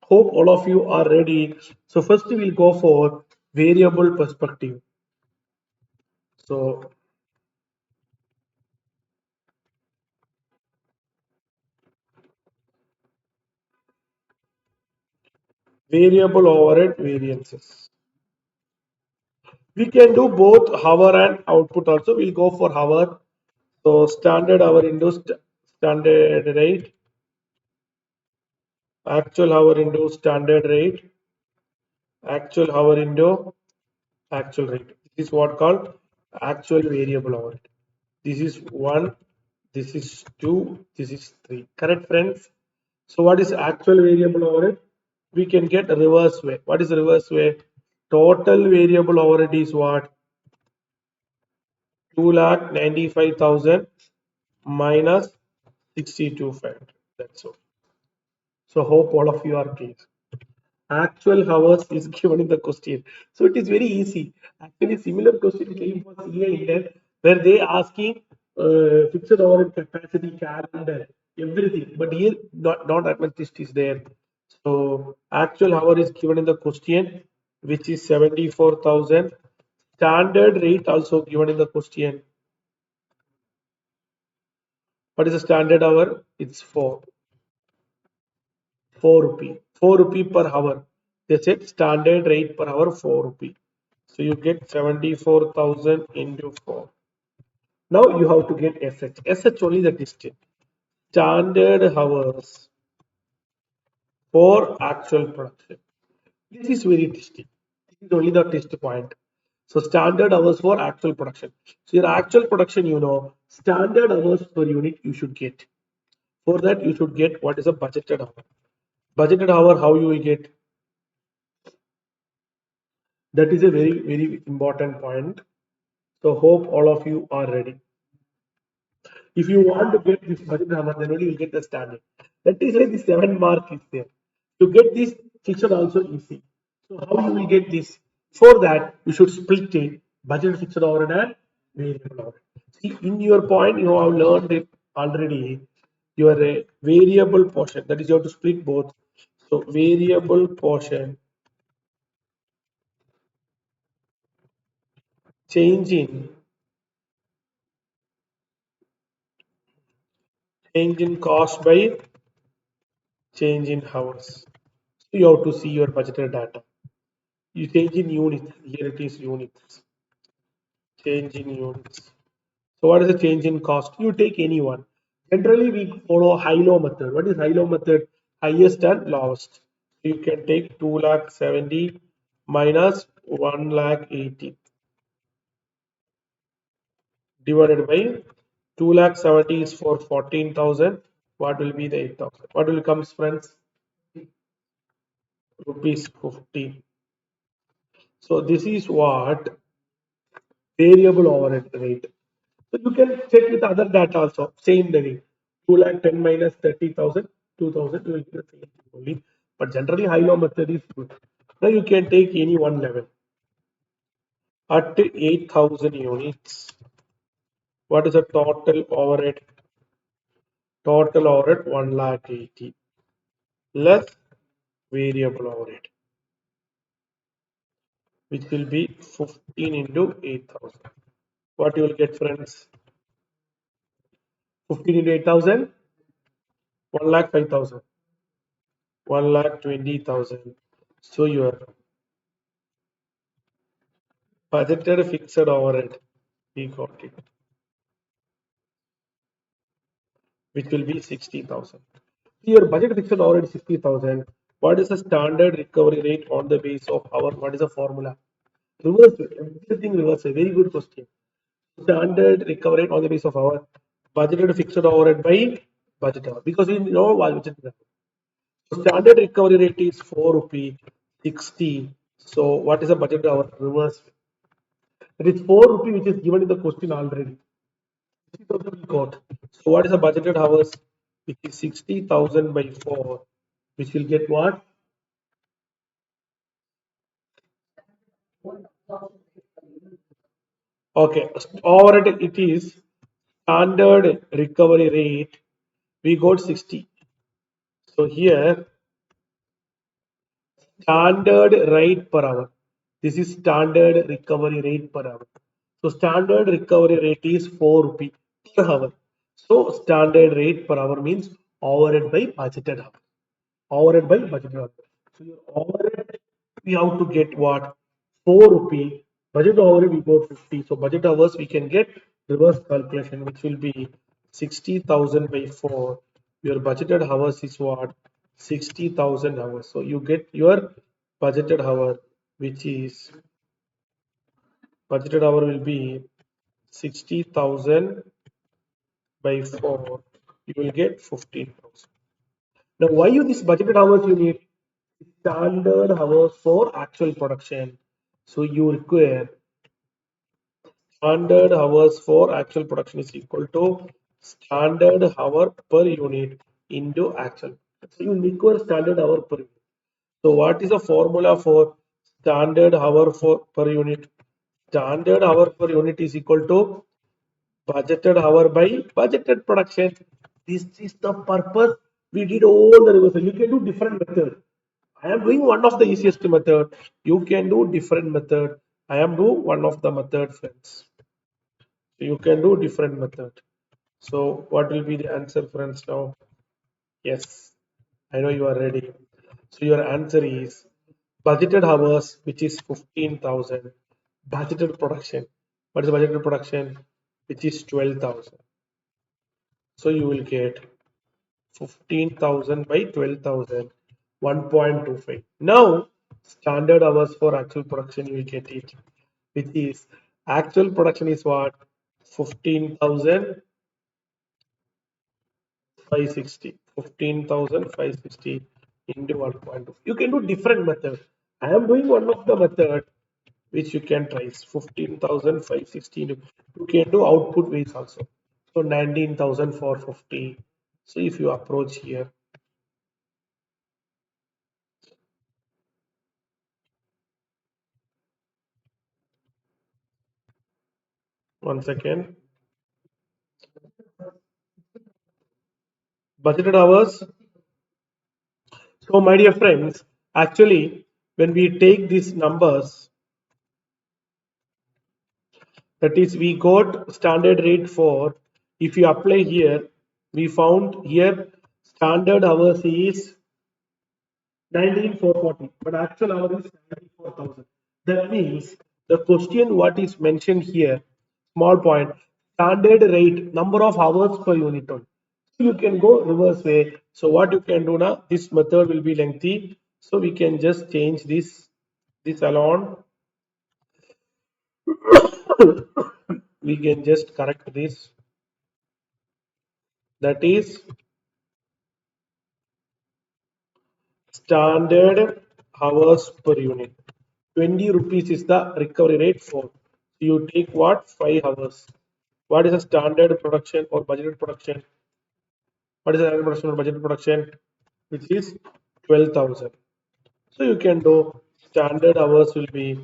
Hope all of you are ready. So first we'll go for variable perspective. So variable overhead variances. We can do both hour and output also. We'll go for hour. So standard hour into standard rate, actual hour into standard rate, actual hour into actual rate. This is what called actual variable hour. This is one, this is two, this is three. Correct, friends? So what is actual variable overhead? We can get a reverse way. What is the reverse way? Total variable overhead is what? 2,95,000 minus 62,500. That's all. So hope all of you are clear. Actual hours is given in the question. So it is very easy. Actually, similar question came for CA India where they asking fixed overhead capacity, calendar, everything. But here not that much list is there. So actual hour is given in the question, which is 74,000. Standard rate also given in the question. What is the standard hour? It's 4 rupee. 4 rupee per hour. They said standard rate per hour 4 rupee. So you get 74,000 into 4. Now you have to get SH. SH only the distance. Standard hours for actual production. This is very testing. This is only the test point. So standard hours for actual production. So your actual production, standard hours per unit you should get. For that, you should get what is a budgeted hour. Budgeted hour, how you will get? That is a very, very important point. So hope all of you are ready. If you want to get this budget number, then only you get the standard. That is why the 7 mark is there. To get this fixed also easy. So how you will get this? For that, you should split it budget fixed overhead and variable overhead. See, in your point, you have learned it already. Your variable portion, that is, you have to split both. So variable portion, change in change in cost by change in hours. So you have to see your budgeted data. You change in units. Here it is units. Change in units. So what is the change in cost? You take any one. Generally, we follow high-low method. What is high-low method? Highest and lowest. So you can take 2,70,000 minus 1,80,000 divided by 2,70,000 is for 14,000. What will be the 8,000? What will come, friends? Rupees 50. So this is what variable overhead rate. So you can check with other data also. Same thing. 2,10,000 minus 30,000, 2,000. You will get the same thing only. But generally, high-low method is good. Now you can take any one level at 8,000 units. What is the total overhead? Total overhead 1,80,000 less variable overhead, which will be 15 into 8,000. What you will get, friends? 15 into 8,000, 1,05,000, 1,20,000. So your budgeted fixed overhead, we got it, which will be 60,000. Your budget fixed overhead is 60,000. What is the standard recovery rate on the base of our? What is the formula? Reverse everything reverse. Very good question. Standard recovery rate on the base of our budgeted fixed overhead by budget hour, because we know what budget. So standard recovery rate is 4 rupee 60. So what is the budget hour reverse? It is 4 rupee which is given in the question already. 60,000 we got. So what is the budgeted hours? Which is 60,000 by 4, which will get what? Okay, overhead it is standard recovery rate. We got 60. So here standard rate per hour. This is standard recovery rate per hour. So standard recovery rate is 4 rupee per hour. So standard rate per hour means overhead by budgeted hour. Overhead by budgeted hour. So your overhead we have to get what? 4 rupee. Budget overhead we got 50. So budget hours we can get reverse calculation which will be 60,000 by 4. Your budgeted hours is what? 60,000 hours. So you get your budgeted hour which is budgeted hour will be 60,000 by 4. You will get 15,000. Now why you this budgeted hours you need? Standard hours for actual production. So you require standard hours for actual production is equal to standard hour per unit into actual. So you require standard hour per unit. So what is the formula for standard hour for per unit? Standard hour per unit is equal to budgeted hour by budgeted production. This is the purpose we did all the reversal. You can do different method. I am doing one of the easiest method. You can do different method. I am do one of the method, friends. So you can do different method. So what will be the answer, friends? Now, yes, I know you are ready. So your answer is budgeted hours, which is 15,000. Budgeted production. What is budgeted production? Which is 12,000. So you will get 15,000 by 12,000, 1.25. Now, standard hours for actual production, you will get it, which is actual production is what? 15,560. 15,560 into 1.2. You can do different method. I am doing one of the method which you can try. 15,560. You can do output ways also. So 19,450. So if you approach here, one second. Budgeted hours. So my dear friends, actually when we take these numbers, that is we got standard rate for, if you apply here, we found here standard hours is 19,440, but actual hour is 94,000. That means the question what is mentioned here, small point, standard rate, number of hours per unit only. So you can go reverse way. So what you can do now, this method will be lengthy. So we can just change this alone. We can just correct this. That is standard hours per unit. 20 rupees is the recovery rate for. You take what? 5 hours. What is the standard production or budgeted production? What is the standard production or budgeted production? Which is 12,000. So you can do standard hours will be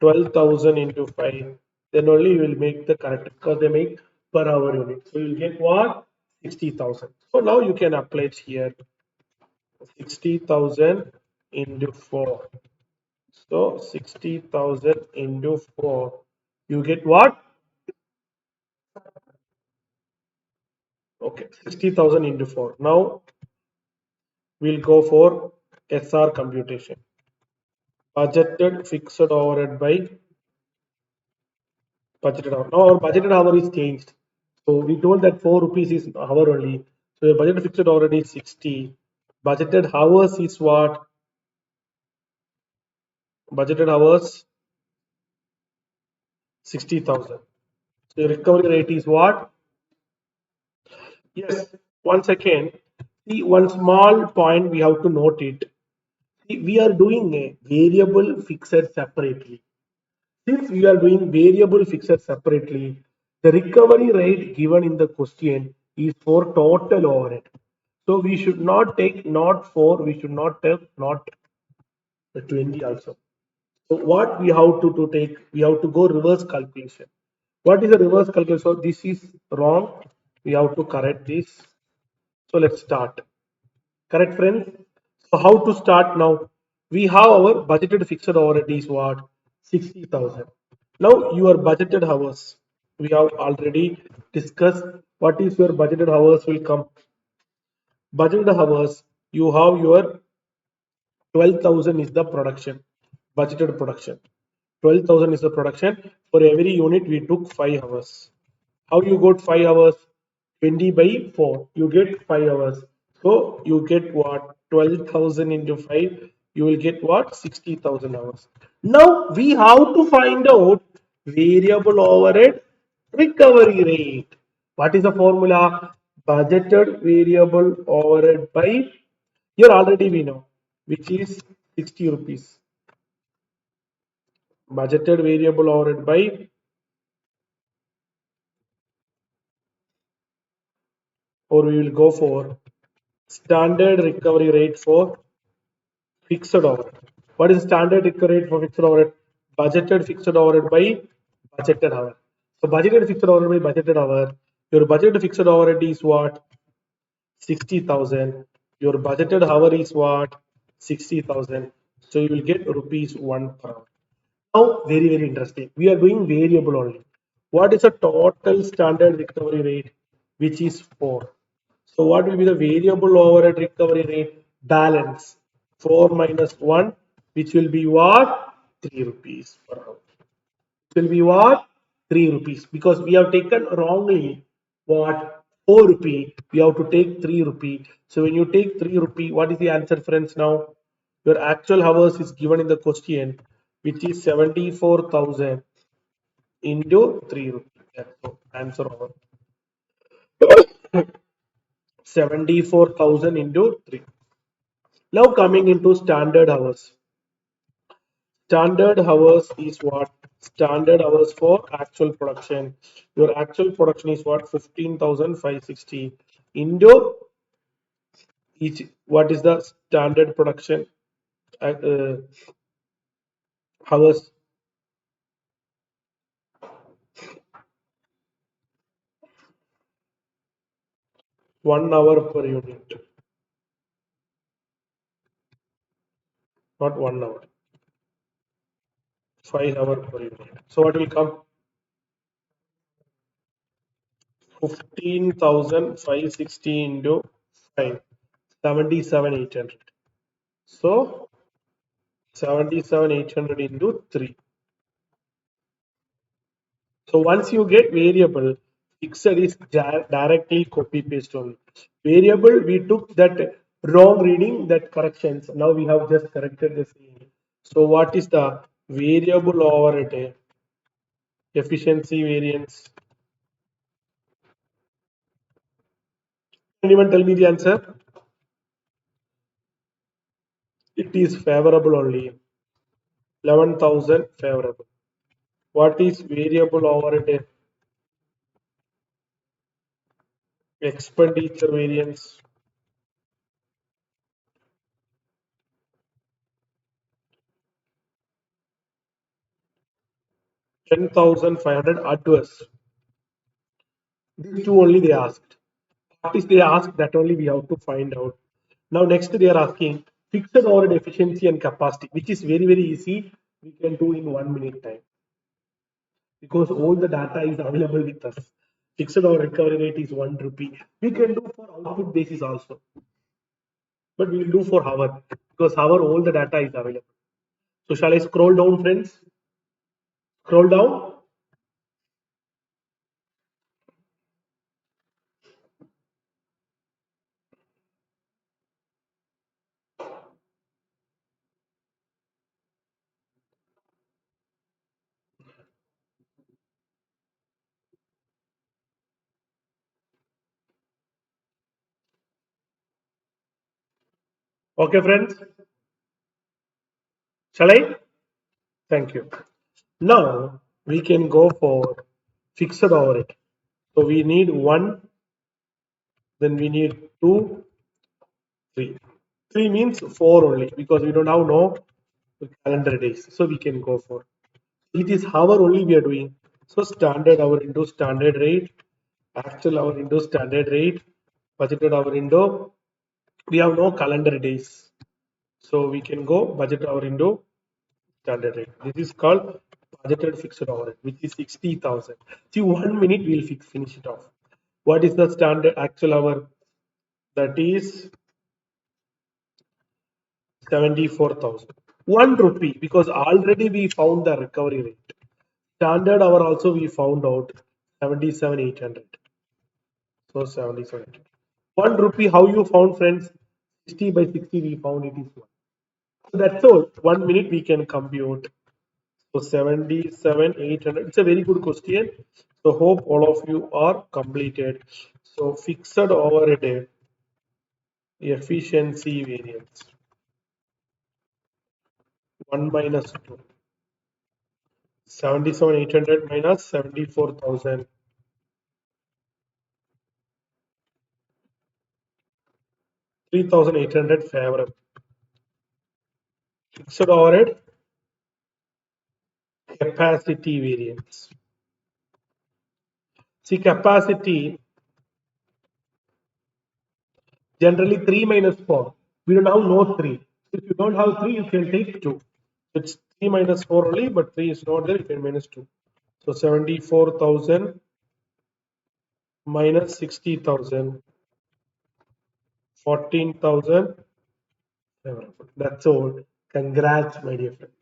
12,000 into 5. Then only you will make the correct because they make per hour unit. So you will get what? 60,000. So now you can apply it here. 60,000 into 4. So 60,000 into 4. You get what? Okay, 60,000 into 4. Now we'll go for SR computation. Budgeted fixed overhead by budgeted hour. Now our budgeted hour is changed. So we told that 4 rupees is hour only. So your budgeted fixed overhead is 60. Budgeted hours is what? Budgeted hours 60,000. So your recovery rate is what? Yes. Once again, see one small point we have to note it. We are doing a variable fixed separately. Since we are doing variable fixed separately, the recovery rate given in the question is for total overhead. So we should not take not 4, we should not take not the 20 also. So what we have to take, we have to go reverse calculation. What is the reverse calculation? So this is wrong. We have to correct this. So let's start. Correct, friends? So how to start now? We have our budgeted fixed overhead is what? 60,000. Now your budgeted hours. We have already discussed what is your budgeted hours will come. Budgeted hours, you have your 12,000 is the production, budgeted production. 12,000 is the production. For every unit, we took 5 hours. How you got 5 hours? 20 by 4. You get 5 hours. So you get what? 12,000 into 5. You will get what? 60,000 hours. Now we have to find out variable overhead recovery rate. What is the formula? Budgeted variable overhead by, here already we know, which is 60 rupees. Budgeted variable overhead by, or we will go for standard recovery rate for fixed overhead. What is standard recovery rate for fixed overhead? Budgeted fixed overhead by budgeted hour. So budgeted fixed overhead by budgeted hour. Your budgeted fixed overhead is what? 60,000. Your budgeted hour is what? 60,000. So you will get rupees 1 per hour. Now, very interesting. We are doing variable only. What is the total standard recovery rate? Which is 4. So what will be the variable overhead recovery rate? Balance. 4 minus 1, which will be what? 3 rupees per hour. It will be what? 3 rupees. Because we have taken wrongly what? 4 rupee. We have to take 3 rupee. So when you take 3 rupee, what is the answer, friends, now? Your actual hours is given in the question, which is 74,000 into 3 rupees. That's so answer over. 74,000 into 3. Now coming into standard hours. Standard hours is what? Standard hours for actual production. Your actual production is what? 15,560 into each. What is the standard production hours? 1 hour per unit, not 1 hour. 5 hour per unit. So what will come? 15,560 into 5. 77,800. So 77,800 into 3. So once you get variable, fixed is directly copy paste only. Variable, we took that wrong reading, that corrections. Now we have just corrected the same. So what is the variable overhead efficiency variance? Anyone tell me the answer? It is favorable only. 11,000 favorable. What is variable overhead expenditure variance? 10,500 adverse. These two only they asked. What is they asked, that only we have to find out. Now next they are asking fixed overhead efficiency and capacity, which is very easy. We can do in 1 minute time because all the data is available with us. Fixed overhead recovery rate is 1 rupee. We can do for output basis also, but we will do for hour because hour all the data is available. So shall I scroll down, friends? Scroll down. Okay, friends. Shall I? Thank you. Now we can go for fixed overhead. So we need one, then we need two, three. Three means four only because we don't have no calendar days. So we can go for it is hour only we are doing. So standard hour into standard rate, actual hour into standard rate, budgeted hour into we have no calendar days. So we can go budget hour into standard rate. This is called budgeted fixed hour, which is 60,000. See, 1 minute we'll finish it off. What is the standard actual hour? That is 74,000. 1 rupee because already we found the recovery rate. Standard hour also we found out 77,800. So 77,800. 1 rupee, how you found, friends? 60 by 60 we found it is 1. So that's all. 1 minute we can compute. So 77,800. It's a very good question. So hope all of you are completed. So fixed overhead efficiency variance 1 minus 2. 77,800 minus 74,000. 3,800 favorable. Fixed overhead capacity variance. See, capacity generally 3 minus 4. We don't have no 3. If you don't have 3, you can take 2. It's 3 minus 4 only, but 3 is not there, you can minus 2. So 74,000 minus 60,000, 14,000. That's all. Congrats, my dear friend.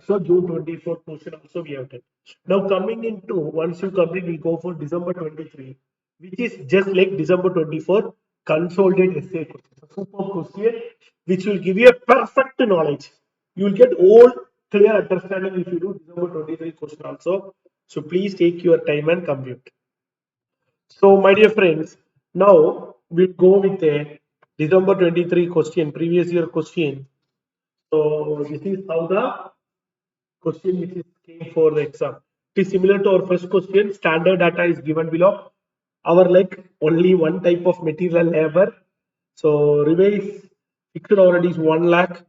So June 24th question also we have done. Now coming into once you complete, we go for December 23, which is just like December 24 consolidated essay question. A super question which will give you a perfect knowledge. You will get all clear understanding if you do December 23 question also. So please take your time and compute. So my dear friends, now we'll go with a December 23 question, previous year question. So this is how the question which is came for the exam. It is similar to our first question. Standard data is given below. Our like only one type of material labor. So revise fixed already is 1 lakh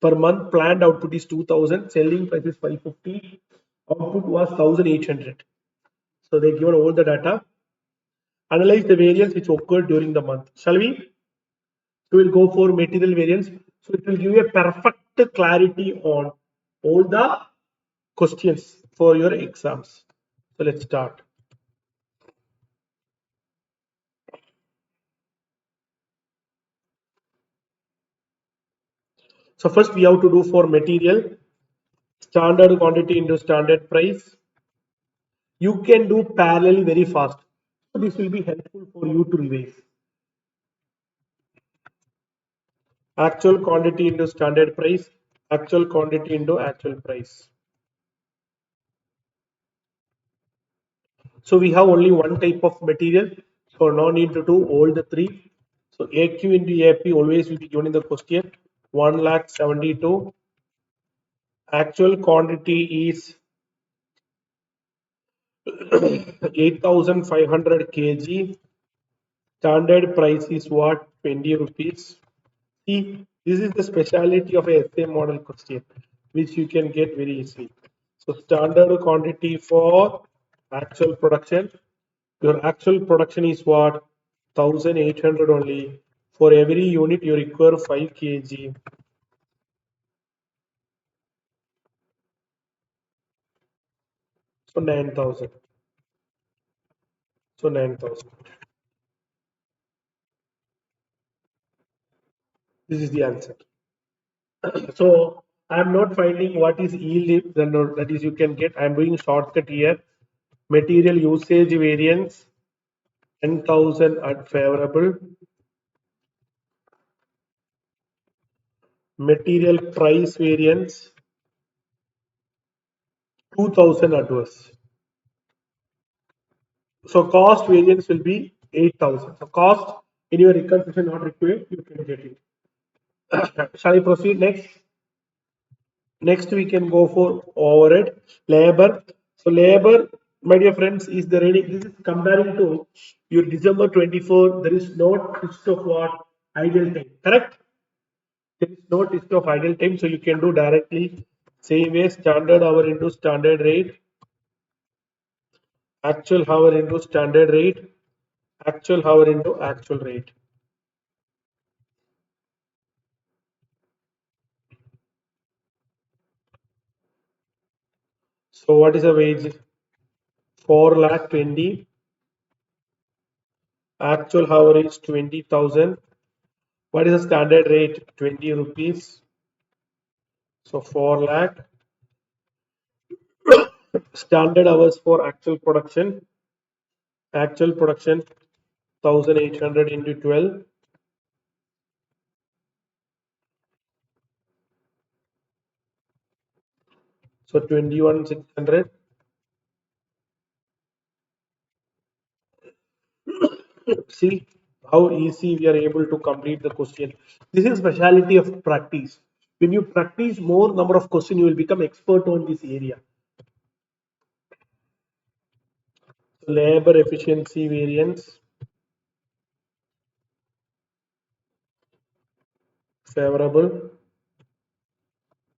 per month. Planned output is 2,000. Selling price is 550. Output was 1,800. So they given all the data. Analyze the variance which occurred during the month. Shall we? We will go for material variance. So it will give you a perfect clarity on all the questions for your exams. So let's start. So first we have to do for material standard quantity into standard price. You can do parallelly very fast. So this will be helpful for you to revise. Actual quantity into standard price, actual quantity into actual price. So we have only one type of material, so no need to do all the three. So AQ into AP always will be given in the question. 1,72,000. Actual quantity is 8,500 kg. Standard price is what? 20 rupees. See, this is the speciality of a essay model question, which you can get very easily. So standard quantity for actual production. Your actual production is what? 1,800 only. For every unit, you require 5 kg. So 9,000. So 9,000. This is the answer. So I'm not finding what is yield that is you can get. I'm doing shortcut here. Material usage variance 10,000 unfavorable. Material price variance 2,000 adverse. So cost variance will be 8,000. So cost in your reconciliation not required, you can get it. Shall I proceed next? Next we can go for overhead, labor. So labor, my dear friends, is the reading. This is comparing to your December 24. There is no twist of what idle time. Correct? There is no twist of idle time, so you can do directly same way standard hour into standard rate, actual hour into standard rate, actual hour into actual rate. So what is the wage? 4 lakh 20. Actual hour is 20,000. What is the standard rate? 20 rupees. So 4 lakh. Standard hours for actual production. Actual production 1800 into 12. So 21,600. See how easy we are able to complete the question. This is speciality of practice. When you practice more number of questions, you will become expert on this area. Labor efficiency variance favorable.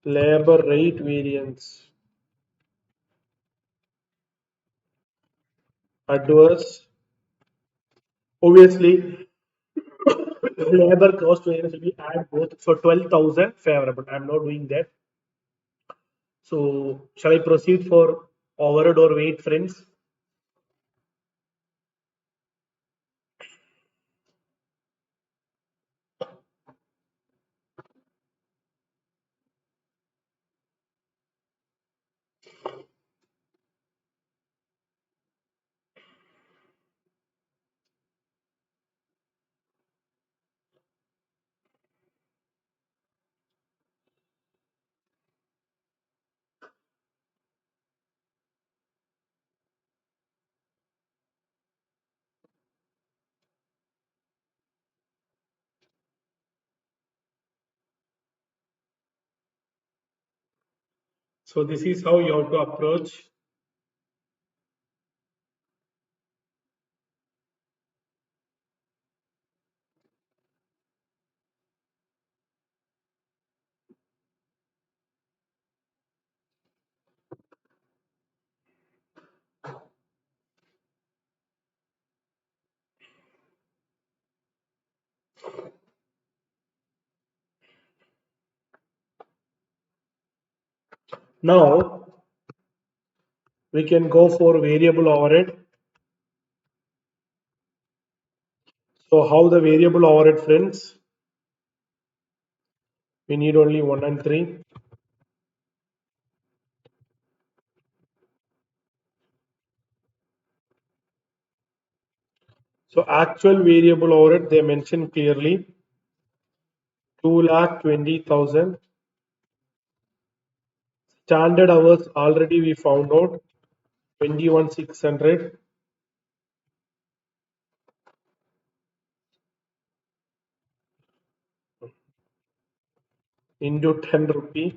Labor rate variance adverse. Obviously, labor cost variance will be add both. So 12,000 favorable. I'm not doing that. So shall I proceed for overhead or weight, friends? So this is how you have to approach. Now we can go for variable overhead. So how the variable overhead, friends? We need only 1 and 3. So actual variable overhead they mention clearly 2,20,000. Standard hours already we found out 21,600 into 10 rupee.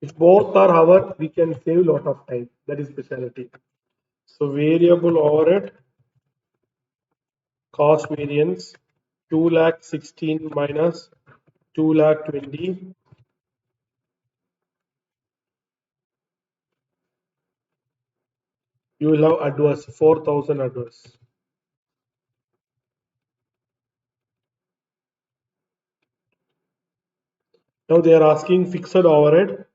If both are hour, we can save lot of time. That is specialty. So variable overhead cost variance 2 lakh 16 minus 2 lakh 20. You will have adverse 4,000 adverse. Now they are asking fixed overhead.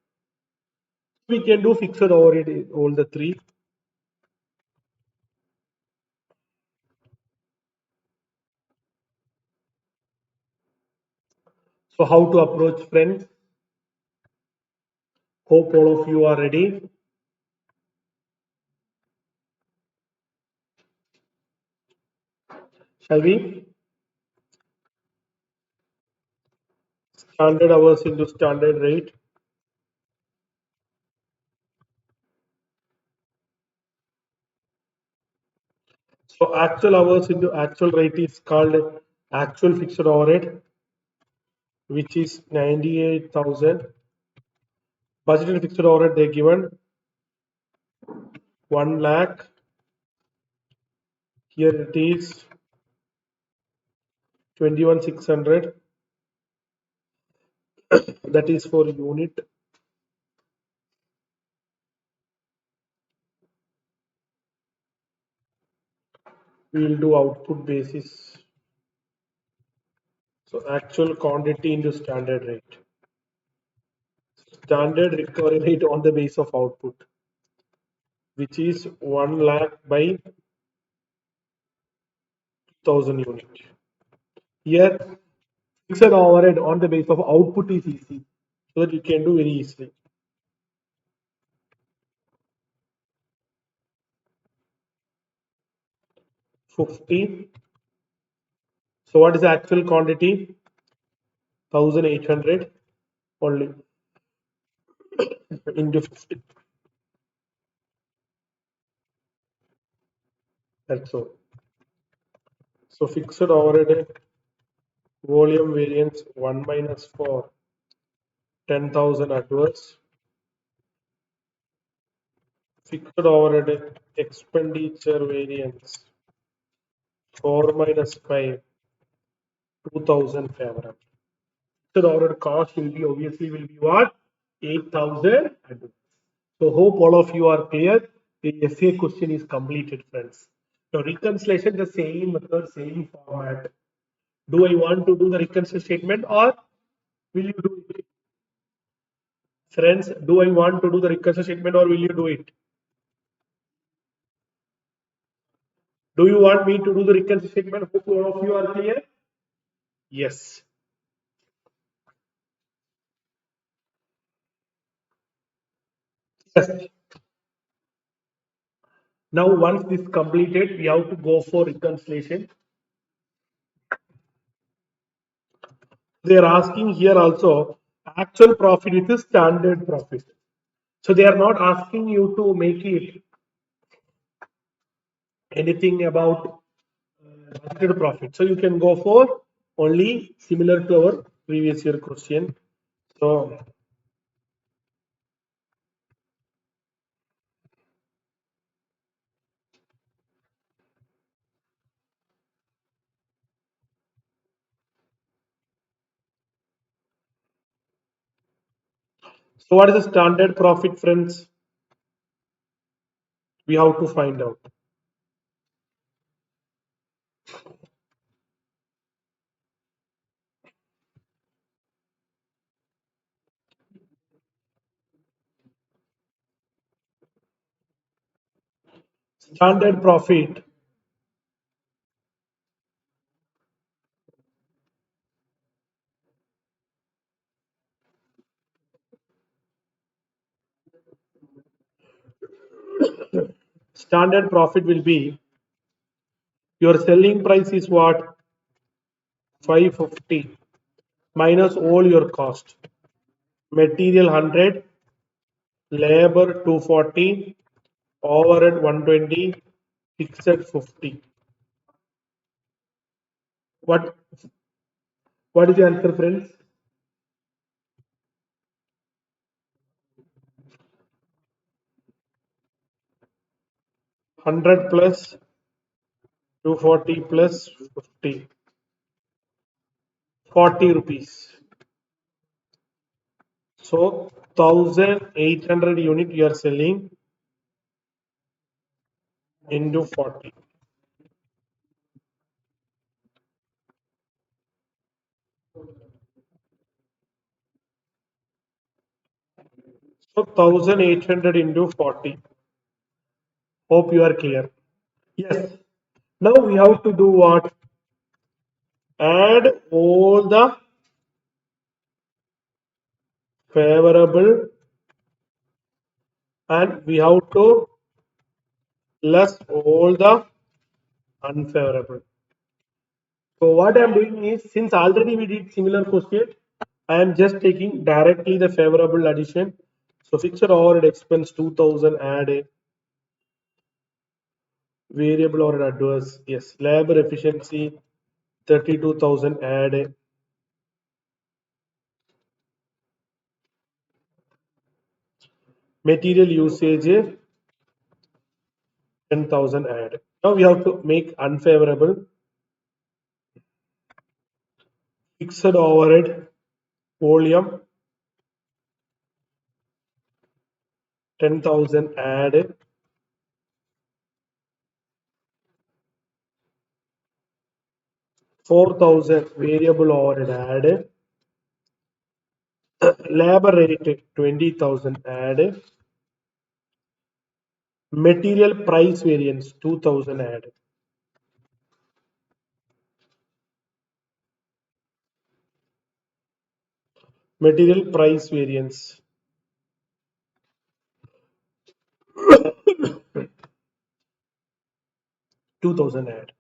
We can do fixed overhead in all the three. So how to approach, friends? Hope all of you are ready. Shall we? Standard hours into standard rate. So actual hours into actual rate is called actual fixed overhead, which is 98,000 Budgeted fixed overhead they given 1 lakh. Here it is 21,600. That is for unit. We will do output basis. So actual quantity into standard rate. Standard recovery rate on the base of output, which is 1 lakh by 1000 unit. Here, fixed overhead on the base of output is easy, so that you can do very easily. 50. So what is the actual quantity? 1800 only into 50. That's all. So fixed overhead volume variance 1 minus 4, 10,000 adverse. Fixed overhead expenditure variance 4 minus 5, 2000 favorable. Fixed overhead cost will be obviously will be what? 8,000 adverse. So hope all of you are clear. The essay question is completed, friends. So reconciliation, the same method, same format. Do I want to do the reconciliation statement or will you do it? Friends, do I want to do the reconciliation statement or will you do it? Do you want me to do the reconciliation statement? Hope all of you are clear. Yes. Yes. Now once this completed, we have to go for reconciliation. They are asking here also actual profit with standard profit. So they are not asking you to make it anything about budgeted profit. So you can go for only similar to our previous year question. So what is the standard profit, friends? We have to find out. Standard profit. Standard profit will be your selling price is what? 550 minus all your cost. Material 100, labor 240, overhead 120, fixed 50. What is the answer, friends? 100 plus 240 plus 50. 40 rupees. So 1800 unit you are selling into 40. So 1800 into 40. Hope you are clear. Yes. Now we have to do what? Add all the favorable and we have to less all the unfavorable. So what I am doing is, since already we did similar question, I am just taking directly the favorable addition. So fixed overhead expense 2000, add a variable or adverse. Yes, labor efficiency 32,000, add a Material usage 10,000 add. Now we have to make unfavorable fixed overhead volume 10,000 add 4,000 variable overhead add labor rate 20,000 add material price variance 2,000 add material price variance 2,000 add.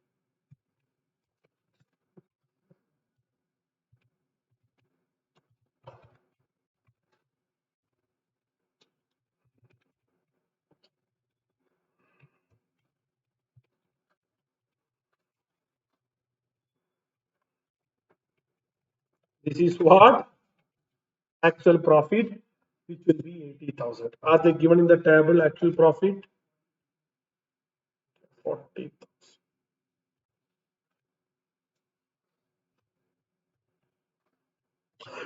This is what actual profit, which will be 80,000. Are they given in the table actual profit? 40,000.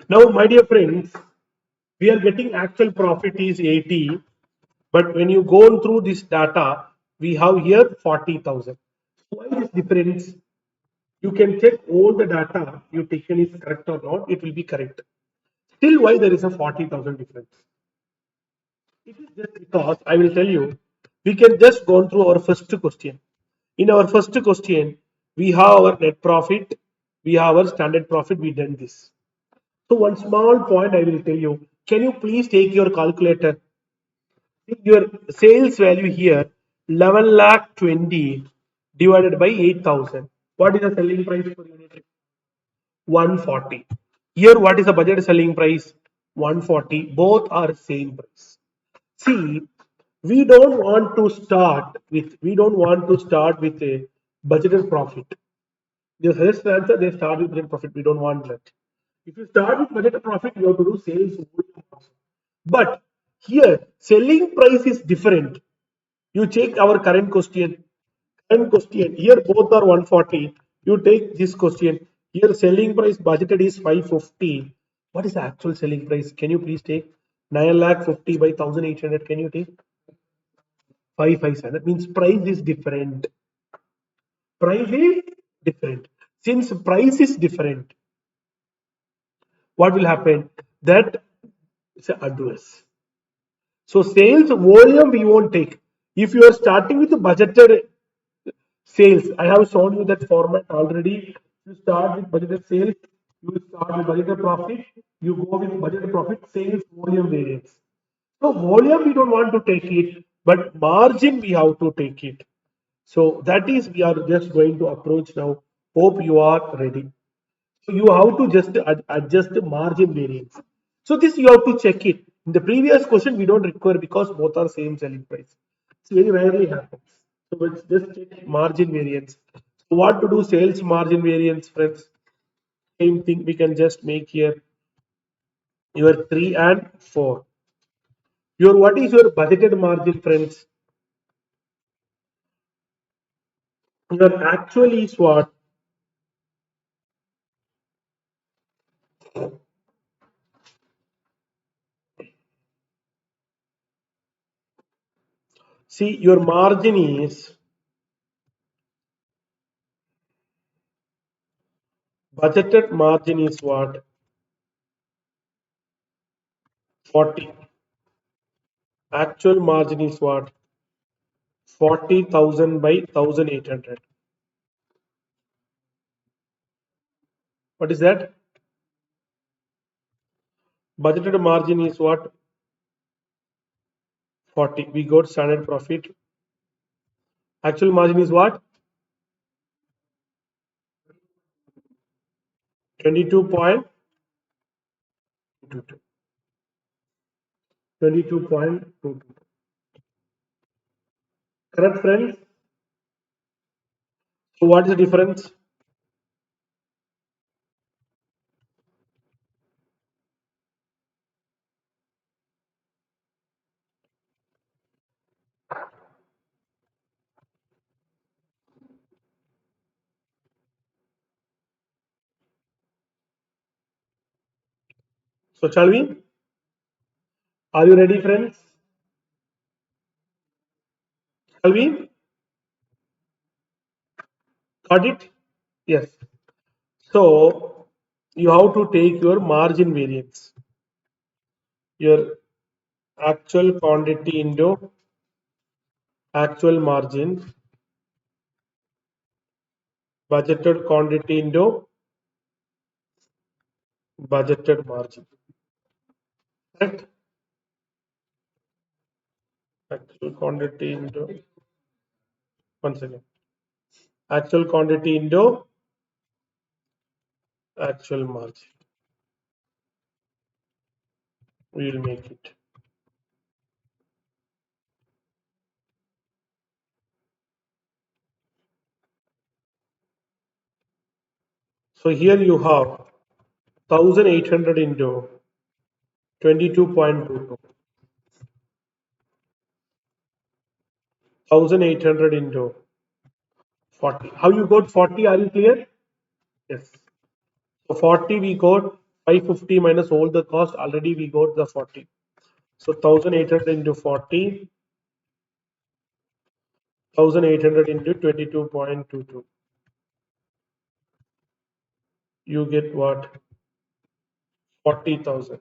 Now, my dear friends, we are getting actual profit is 80, but when you go through this data, we have here 40,000. Why this difference? You can check all the data you taken is correct or not, it will be correct. Still, why there is a 40,000 difference? It is just because I will tell you, we can just go through our first question. In our first question, we have our net profit, we have our standard profit, we done this. So one small point I will tell you, can you please take your calculator? Your sales value here, 11 lakh 20 divided by 8,000. What is the selling price per unit? 140. Here, what is the budget selling price? 140. Both are same price. See, we don't want to start with a budgeted profit. The first answer they start with budgeted profit. We don't want that. If you start with budgeted profit, you have to do sales volume also. But here, selling price is different. You check our current question. Current question. Here both are 140. You take this question. Here selling price budgeted is 550. What is the actual selling price? Can you please take 9 lakh 50 by 1,800? Can you take 557? That means price is different. Price is different. Since price is different, what will happen? That is adverse. So sales volume we won't take. If you are starting with the budgeted sales, I have shown you that format already. You start with budgeted sales, you start with budgeted profit, you go with budgeted profit, sales volume variance. So volume we don't want to take it, but margin we have to take it. So that is we are just going to approach now. Hope you are ready. So you have to just adjust the margin variance. So this you have to check it. In the previous question, we don't require because both are same selling price. It's very rarely happens. So let's just check margin variance. So what to do sales margin variance, friends? Same thing we can just make here. Your 3 and 4. Your what is your budgeted margin, friends? Your actual is what? See, your margin is budgeted margin is what? 40. Actual margin is what? 40,000 by 1,800. What is that? Budgeted margin is what? 40. We got standard profit. Actual margin is what? 22.22. 22.22. Correct, friends? So what is the difference? So shall we? Are you ready, friends? Shall we? Got it? Yes. So you have to take your margin variance, your actual quantity into actual margin, budgeted quantity into budgeted margin. Correct? Actual quantity into one second. Actual quantity into actual margin. We will make it. So here you have 1800 into 22.22. 1800 into 40. How you got 40? Are you clear? Yes. So 40 we got 550 minus all the cost. Already we got the 40. So 1800 into 40, 1800 into 22.22. You get what? 40,000.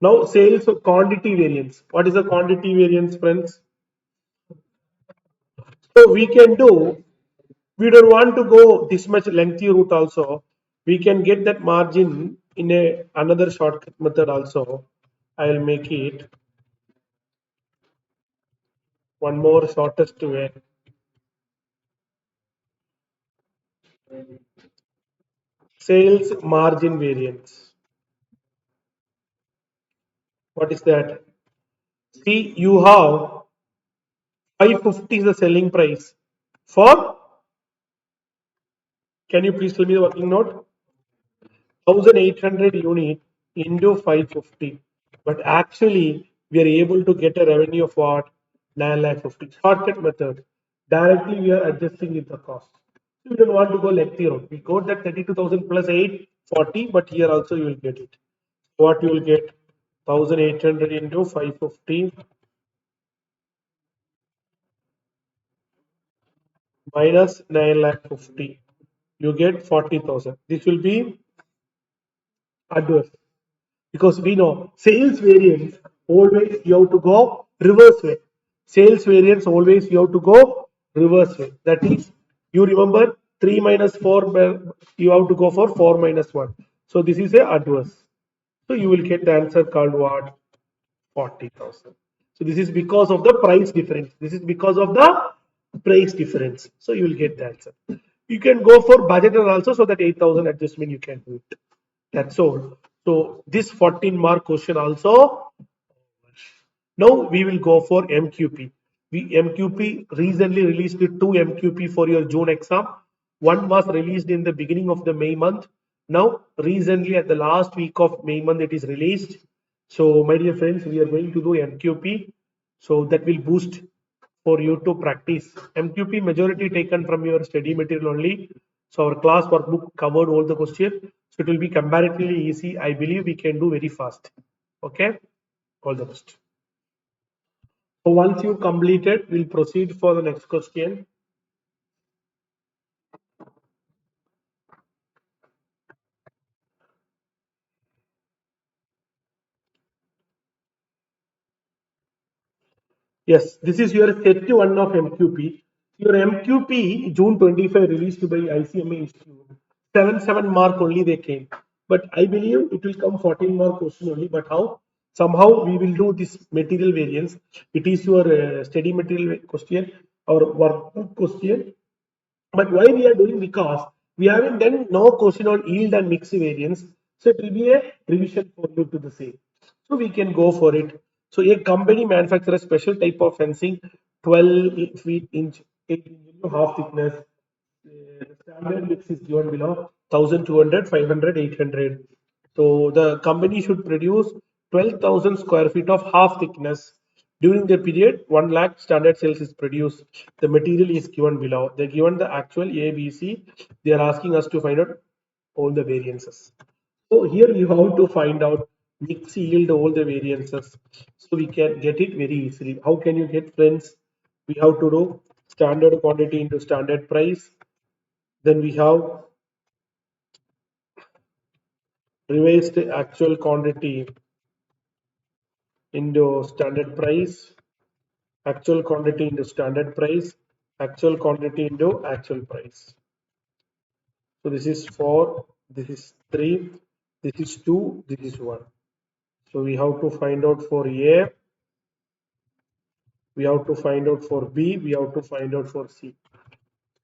Now sales quantity variance. What is the quantity variance, friends? So we can do, we don't want to go this much lengthy route also. We can get that margin in a another shortcut method also. I will make it one more shortest way. Sales margin variance. What is that? See, you have 550 is the selling price for, can you please tell me the working note? 1800 unit into 550. But actually, we are able to get a revenue of what? 9 lakh 50. Shortcut method. Directly, we are adjusting with the cost. So we don't want to go lengthy road. We got that 32,000 plus 840, but here also you will get it. What you will get? 1800 into 550 minus 9 lakh 50. You get 40,000. This will be adverse because we know sales variance always you have to go reverse way. Sales variance always you have to go reverse way. That is, you remember 3 minus 4, you have to go for 4 minus 1. So this is a adverse. So you will get the answer called what? 40,000. So this is because of the price difference. This is because of the price difference. So you will get the answer. You can go for budgeted also, so that 8,000 adjustment you can do it. That's all. So this 14 mark question also. Now we will go for MQP. MQP recently released two MQP for your June exam. One was released in the beginning of the May month. Now recently at the last week of May month it is released. So my dear friends, we are going to do MQP. So that will boost for you to practice. MQP majority taken from your study material only. So our class workbook covered all the questions. So it will be comparatively easy. I believe we can do very fast. Okay. All the best. So once you complete it, we'll proceed for the next question. Yes, this is your set 1 of MQP. Your MQP June 25 released by ICMA Institute. 7 mark only they came. But I believe it will come 14 mark question only. But how? Somehow we will do this material variance. It is your study material question or workbook question. But why we are doing? Because we haven't done no question on yield and mix variance. So it will be a revision for you to the same. So we can go for it. So a company manufactures a special type of fencing, 12 feet inch, 8 inch half thickness. The standard mix is given below 1200, 500, 800. So the company should produce 12,000 square feet of half thickness During the period, 1 lakh standard cells is produced. The material is given below. They given the actual A, B, C. They are asking us to find out all the variances. So here you have to find out mix yield all the variances. So we can get it very easily. How can you get, friends? We have to do standard quantity into standard price. Then we have revised actual quantity into standard price, actual quantity into standard price, actual quantity into actual price. So this is 4, this is 3, this is 2, this is 1. So we have to find out for A, we have to find out for B, we have to find out for C.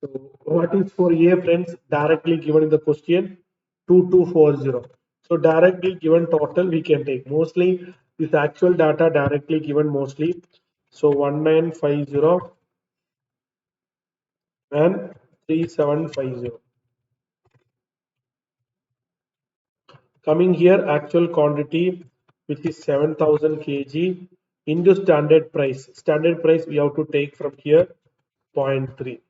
So what is for A, friends? Directly given in the question, 2240. So directly given total we can take. Mostly this actual data directly given mostly. So 1950 and 3750. Coming here, actual quantity, which is 7000 kg into standard price. Standard price we have to take from here 0.3.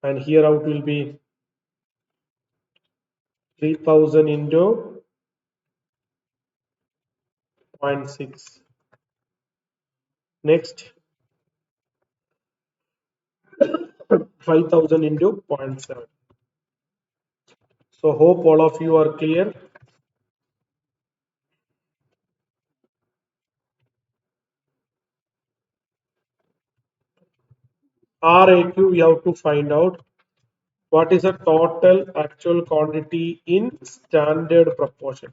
And here out will be 3000 into 0.6. Next, 5000 into 0.7. So hope all of you are clear. RAQ we have to find out what is the total actual quantity in standard proportion.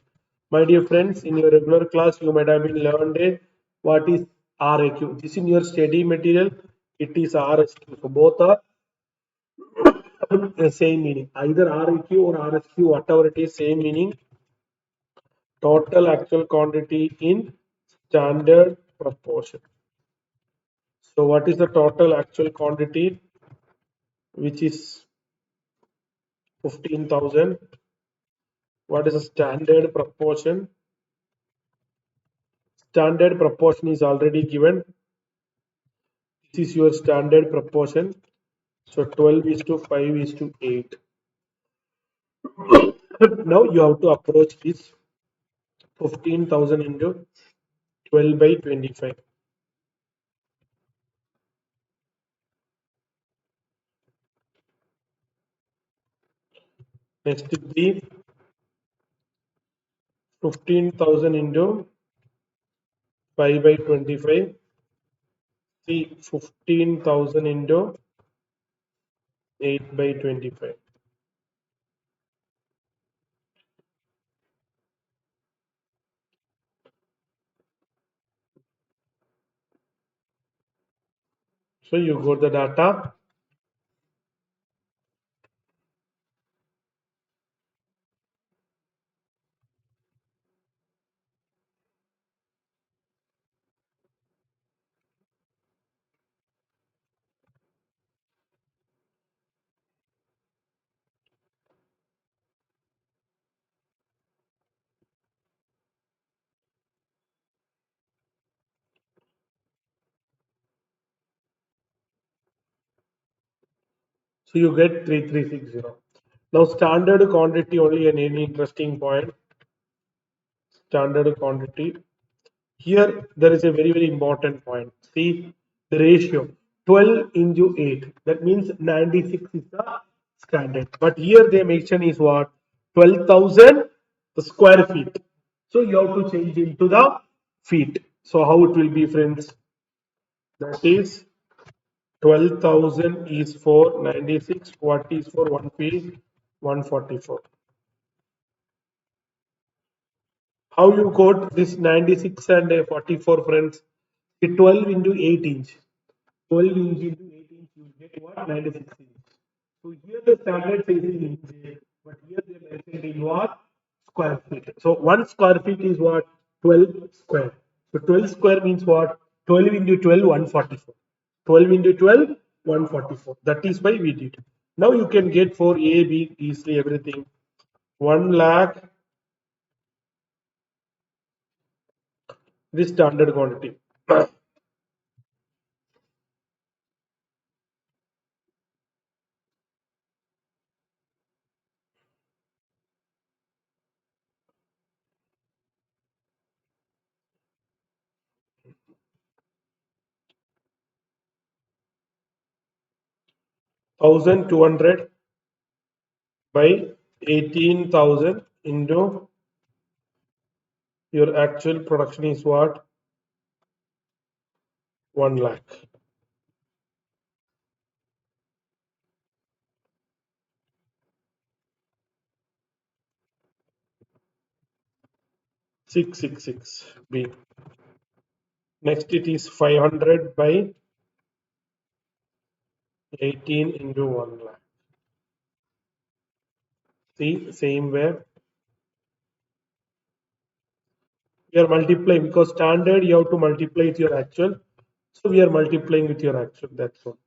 My dear friends, in your regular class you might have been learned what is RAQ. This in your study material, it is RSQ. So both are the same meaning. Either RAQ or RSQ, whatever it is, same meaning. Total actual quantity in standard proportion. So what is the total actual quantity, which is 15,000? What is the standard proportion? Standard proportion is already given. This is your standard proportion. So 12 is to 5 is to 8. Now you have to approach this 15,000 into 12 by 25. Next is the 15,000 into 5 by 25. See 15,000 into 8 by 25. So you got the data. So you get 3360. Now standard quantity only an any interesting point. Standard quantity. Here there is a very important point. See the ratio 12 into 8. That means 96 is the standard. But here they mention is what 12,000 square feet. So you have to change into the feet. So how it will be, friends? That is 12,000 is for 96. What is for 1 feet? 144. How you got this 96 and 44, friends? 12 into 8 inch. 12 inch into 8 inch, you get what? 96 inch. So here the standard size is inch, but here they mentioned in what? Square feet. So 1 square feet is what? 12 square. So 12 square means what? 12 into 12, 144. 12 into 12, 144. That is why we did. Now you can get for A, B easily everything. 1 lakh, this standard quantity. 1,200 by 18,000 into your actual production is what? 1 lakh. 666 B. Next it is 500 by 18 into 1 lakh. See, same way. We are multiplying because standard you have to multiply with your actual. So we are multiplying with your actual. That's all.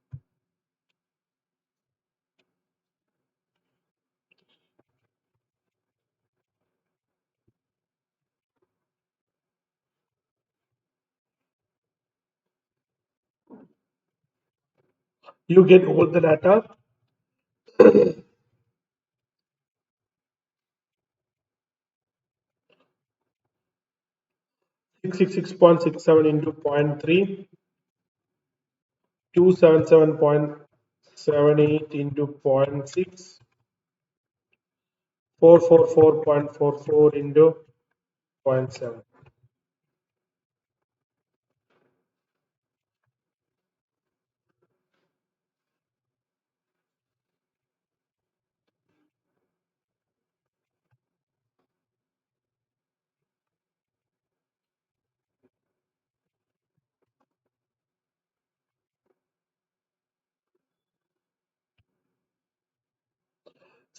You get all the data. 666.67 into zero point 0.3, 277.78 into zero point 0.6, 444.44 into zero point 0.7.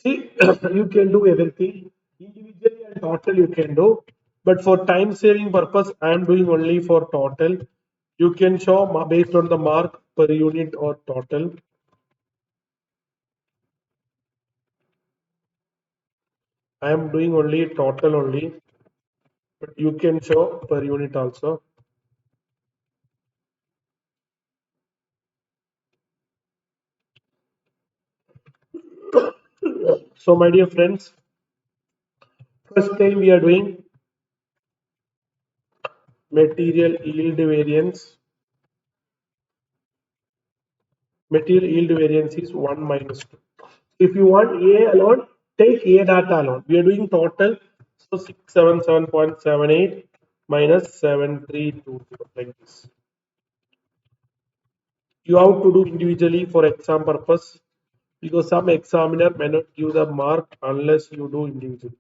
See, you can do everything individually and total you can do, but for time saving purpose, I am doing only for total. You can show based on the mark per unit or total. I am doing only total only, but you can show per unit also. So, my dear friends, first time we are doing material yield variance. Material yield variance is 1 minus 2. If you want A alone, take A data alone. We are doing total, so 677.78 minus 7320 like this. You have to do individually for exam purpose because some examiner may not give the mark unless you do individually.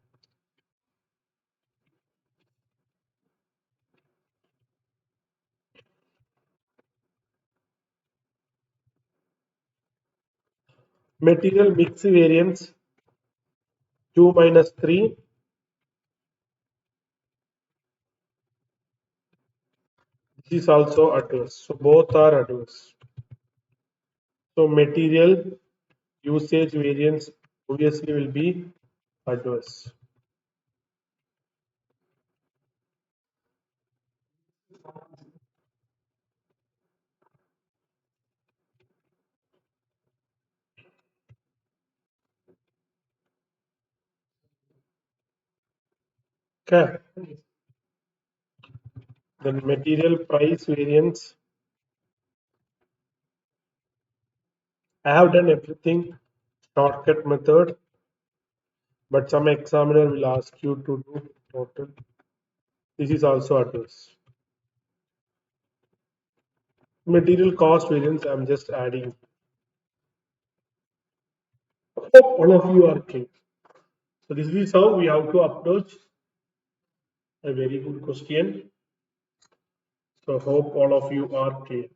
Material mix variance 2 minus 3. This is also adverse. So both are adverse. So material usage variance obviously will be adverse. Okay. Then material price variance. I have done everything shortcut method, but some examiner will ask you to do total. This is also adverse. Material cost variance, I'm just adding. Hope all of you are clear. So this is how we have to approach a very good question. So hope all of you are clear.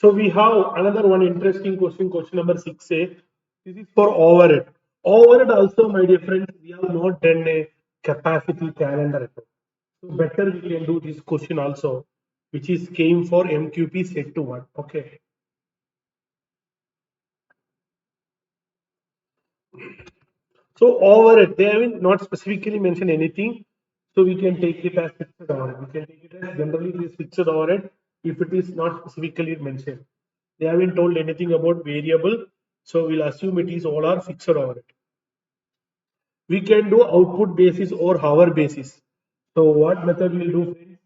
So we have another one interesting question, question number 6A. This is for overhead. Overhead also, my dear friends, we have not done a capacity calendar at all. So better we can do this question also, which is came for MQP set to 1. Okay. So overhead, they haven't not specifically mentioned anything. So we can take it as fixed overhead. We can take it as generally it is fixed overhead if it is not specifically mentioned. They haven't told anything about variable. So we'll assume it is all are fixed overhead. We can do output basis or hour basis. So what method we'll do, friends?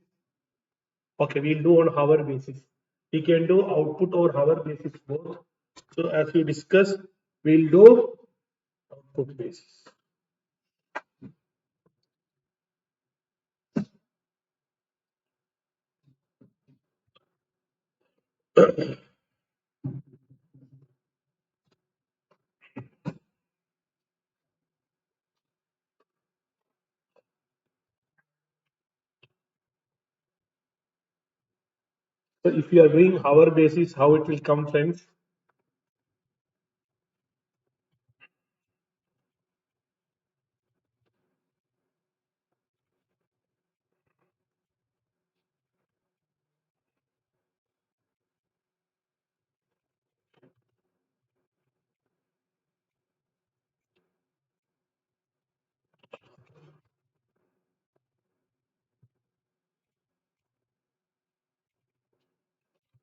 Okay, we'll do on hour basis. We can do output or hour basis both. So as we discussed, we'll do output basis. So if you are doing hour basis, how it will come, friends?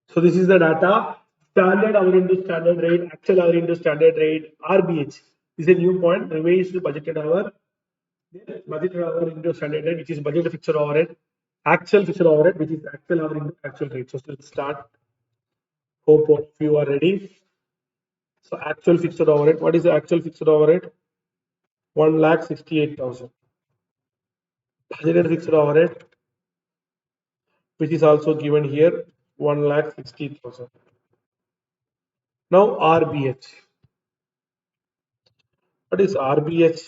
So this is the data. Standard hour into standard rate, actual hour into standard rate, RBH. This is a new point. Revised budgeted hour. Budgeted hour into standard rate, which is budgeted fixed overhead. Actual fixed overhead, which is actual hour into actual rate. So let's start. Hope all of you are ready. So actual fixed overhead. What is the actual fixed overhead? 1,68,000. Budgeted fixed overhead, which is also given here, 1,60,000. Now RBH. What is RBH?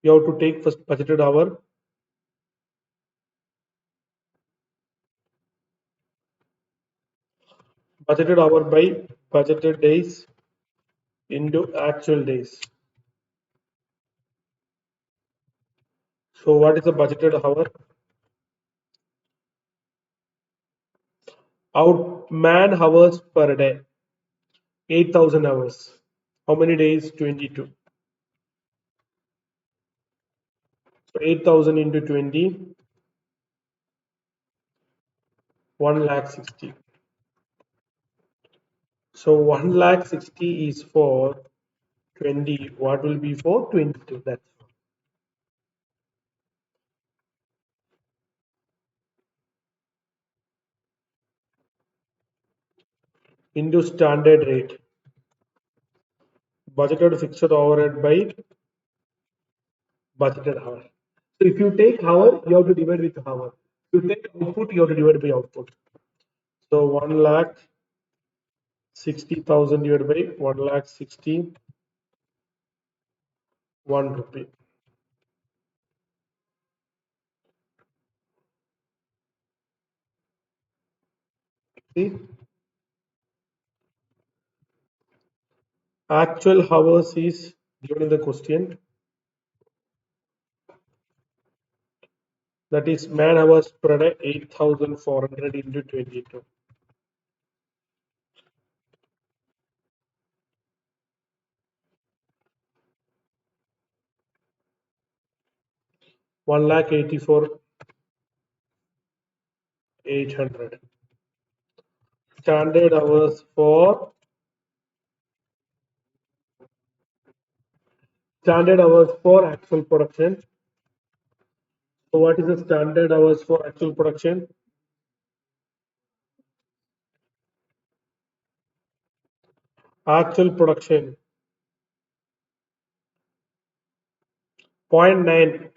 You have to take first budgeted hour. Budgeted hour by budgeted days into actual days. So what is the budgeted hour? Out man hours per day. 8,000 hours. How many days? 22. So 8,000 into 20, 1,60,000. So 1,60,000 is for 20. What will be for 22? That's into standard rate. Budgeted fixed overhead by budgeted hour. So if you take hour, you have to divide with hour. If you take output, you have to divide by output. So 1,60,000 divided by 1,60,000, 1 rupee. See, actual hours is given in the question. That is man hours per day 8,400 into 22. 1,84,800. Standard hours for actual production. So what is the standard hours for actual production? Actual production 0.9.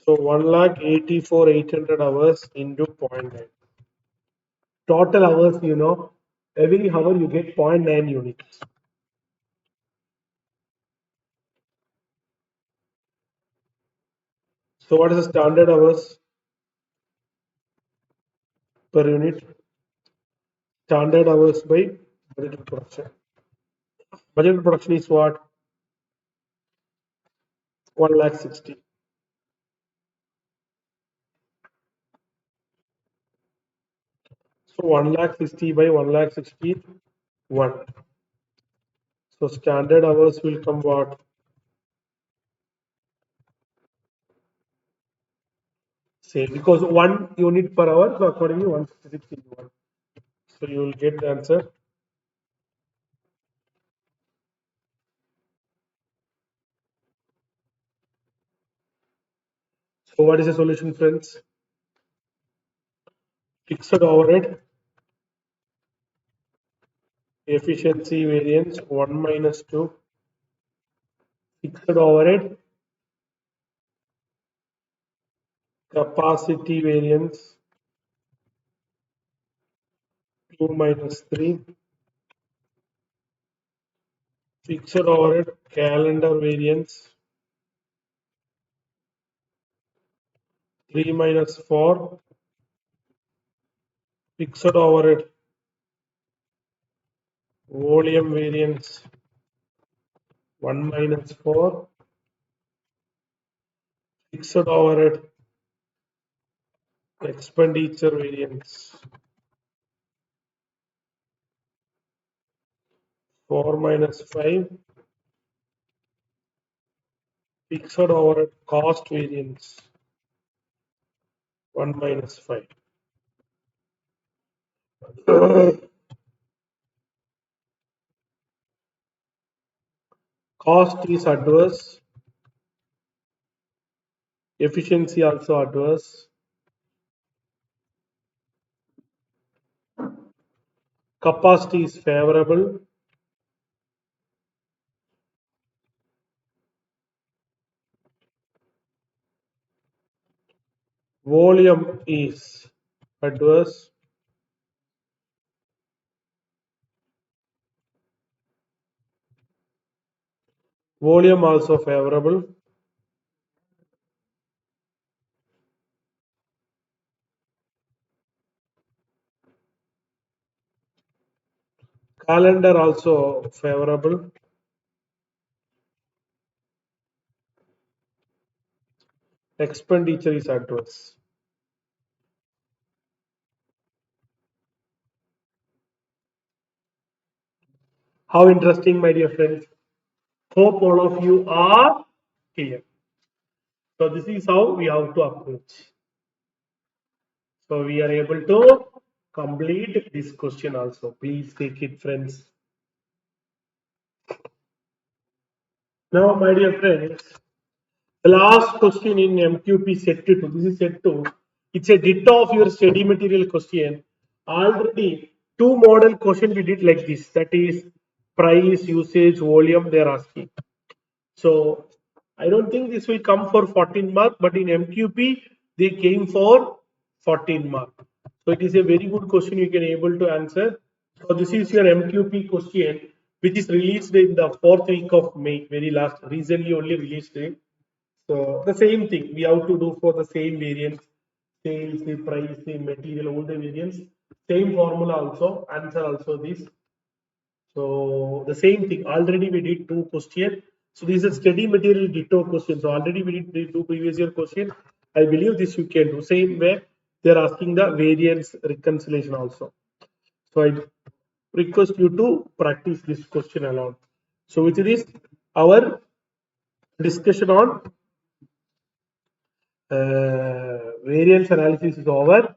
So 1,84,800 hours into 0.9. Total hours, every hour you get zero point 0.9 units. So what is the standard hours per unit? Standard hours by budgeted production. Budgeted production is what? 1,60,000. So 1,60,000 by 1,61,000. So standard hours will come what? Same, because 1 unit per hour, so accordingly 166 into 1. So you will get the answer. So what is the solution, friends? Fixed overhead, efficiency variance 1 minus 2, fixed overhead, capacity variance 2 minus 3, fixed overhead calendar variance 3 minus 4, fixed overhead volume variance 1 minus 4, fixed overhead expenditure variance 4 minus 5, fixed overhead cost variance 1 minus 5. Cost is adverse, efficiency also adverse, capacity is favorable, volume is adverse, volume also favorable, calendar also favorable, expenditure is adverse. How interesting, my dear friends. Hope all of you are clear. So this is how we have to approach. So we are able to complete this question also. Please take it, friends. Now, my dear friends, the last question in MQP set 2, this is set 2. It's a ditto of your study material question. Already two model question we did like this. That is price, usage, volume they are asking. So I don't think this will come for 14 mark, but in MQP they came for 14 mark. So it is a very good question you can able to answer. So this is your MQP question, which is released in the 4th week of May, very last, recently only released it. So the same thing we have to do for the same variance, sales, the price, the material, all the variance, same formula also, answer also this. So the same thing, already we did two question. So this is a study material ditto question. So already we did the two previous year question. I believe this you can do. Same way they are asking the variance reconciliation also. So I request you to practice this question alone. So with this, our discussion on variance analysis is over.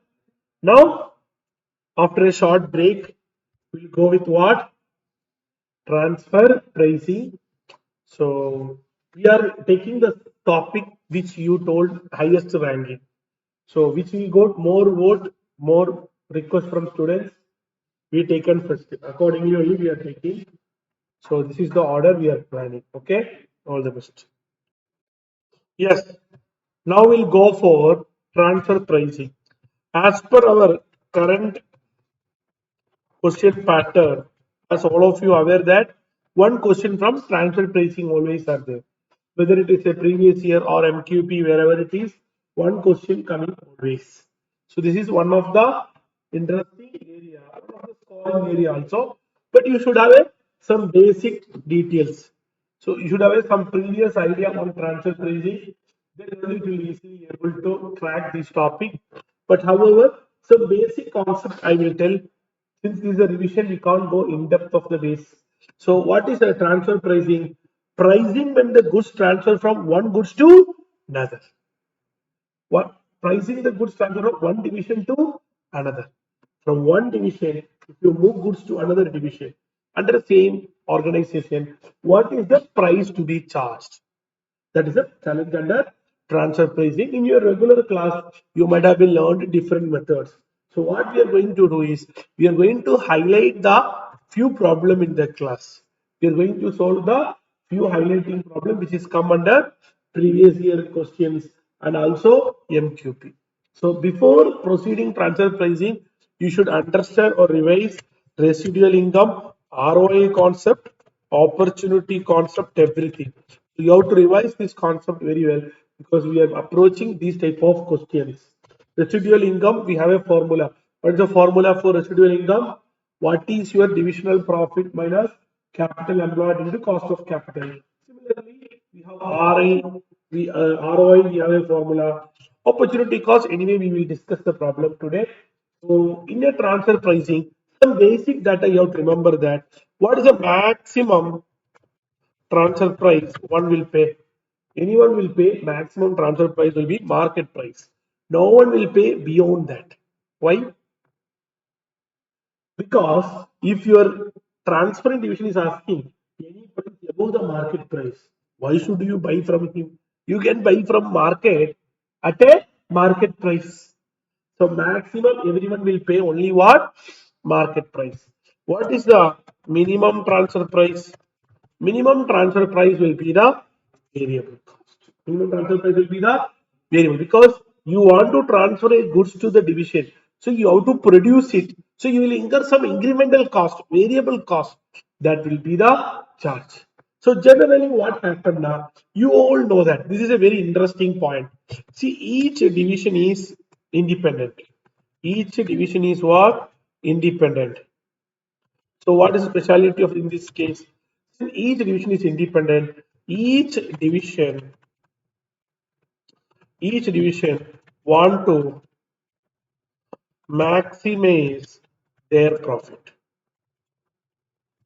Now, after a short break, we'll go with what? Transfer pricing. So we are taking the topic which you told highest ranking. So which we got more vote, more request from students, we taken first. Accordingly only we are taking. So this is the order we are planning. Okay, all the best. Yes. Now we'll go for transfer pricing. As per our current question pattern, as all of you are aware that one question from transfer pricing always are there. Whether it is a previous year or MQP, wherever it is, one question coming always. So this is one of the interesting area, one of the scoring area also. But you should have some basic details. So you should have some previous idea on transfer pricing. Then only you will easily able to track this topic. But however, some basic concept I will tell. Since this is a revision, we can't go in depth of the base. So what is a transfer pricing? Pricing when the goods transfer from one goods to another. What pricing the goods transfer from one division to another. From one division, if you move goods to another division under the same organization, what is the price to be charged? That is a challenge under transfer pricing. In your regular class, you might have been learned different methods. So what we are going to do is, we are going to highlight the few problem in the class. We are going to solve the few highlighting problem which is come under previous year questions and also MQP. So before proceeding transfer pricing, you should understand or revise residual income, ROI concept, opportunity concept, everything. So you have to revise this concept very well because we are approaching these type of questions. Residual income, we have a formula. What is the formula for residual income? What is your divisional profit minus capital employed into cost of capital? Similarly, we have ROI, we have a formula. Opportunity cost, anyway, we will discuss the problem today. So, in a transfer pricing, some basic data you have to remember that what is the maximum transfer price one will pay. Anyone will pay maximum transfer price will be market price. No one will pay beyond that. Why? Because if your transferring division is asking any price above the market price, why should you buy from him? You can buy from market at a market price. So maximum everyone will pay only what? Market price. What is the minimum transfer price? Minimum transfer price will be the variable cost. Minimum transfer price will be the variable because you want to transfer a goods to the division. So you have to produce it. So you will incur some incremental cost, variable cost. That will be the charge. So generally what happened now, you all know that this is a very interesting point. See, each division is independent. Each division is what? Independent. So what is the speciality of in this case? Since each division is independent, each division want to maximize their profit.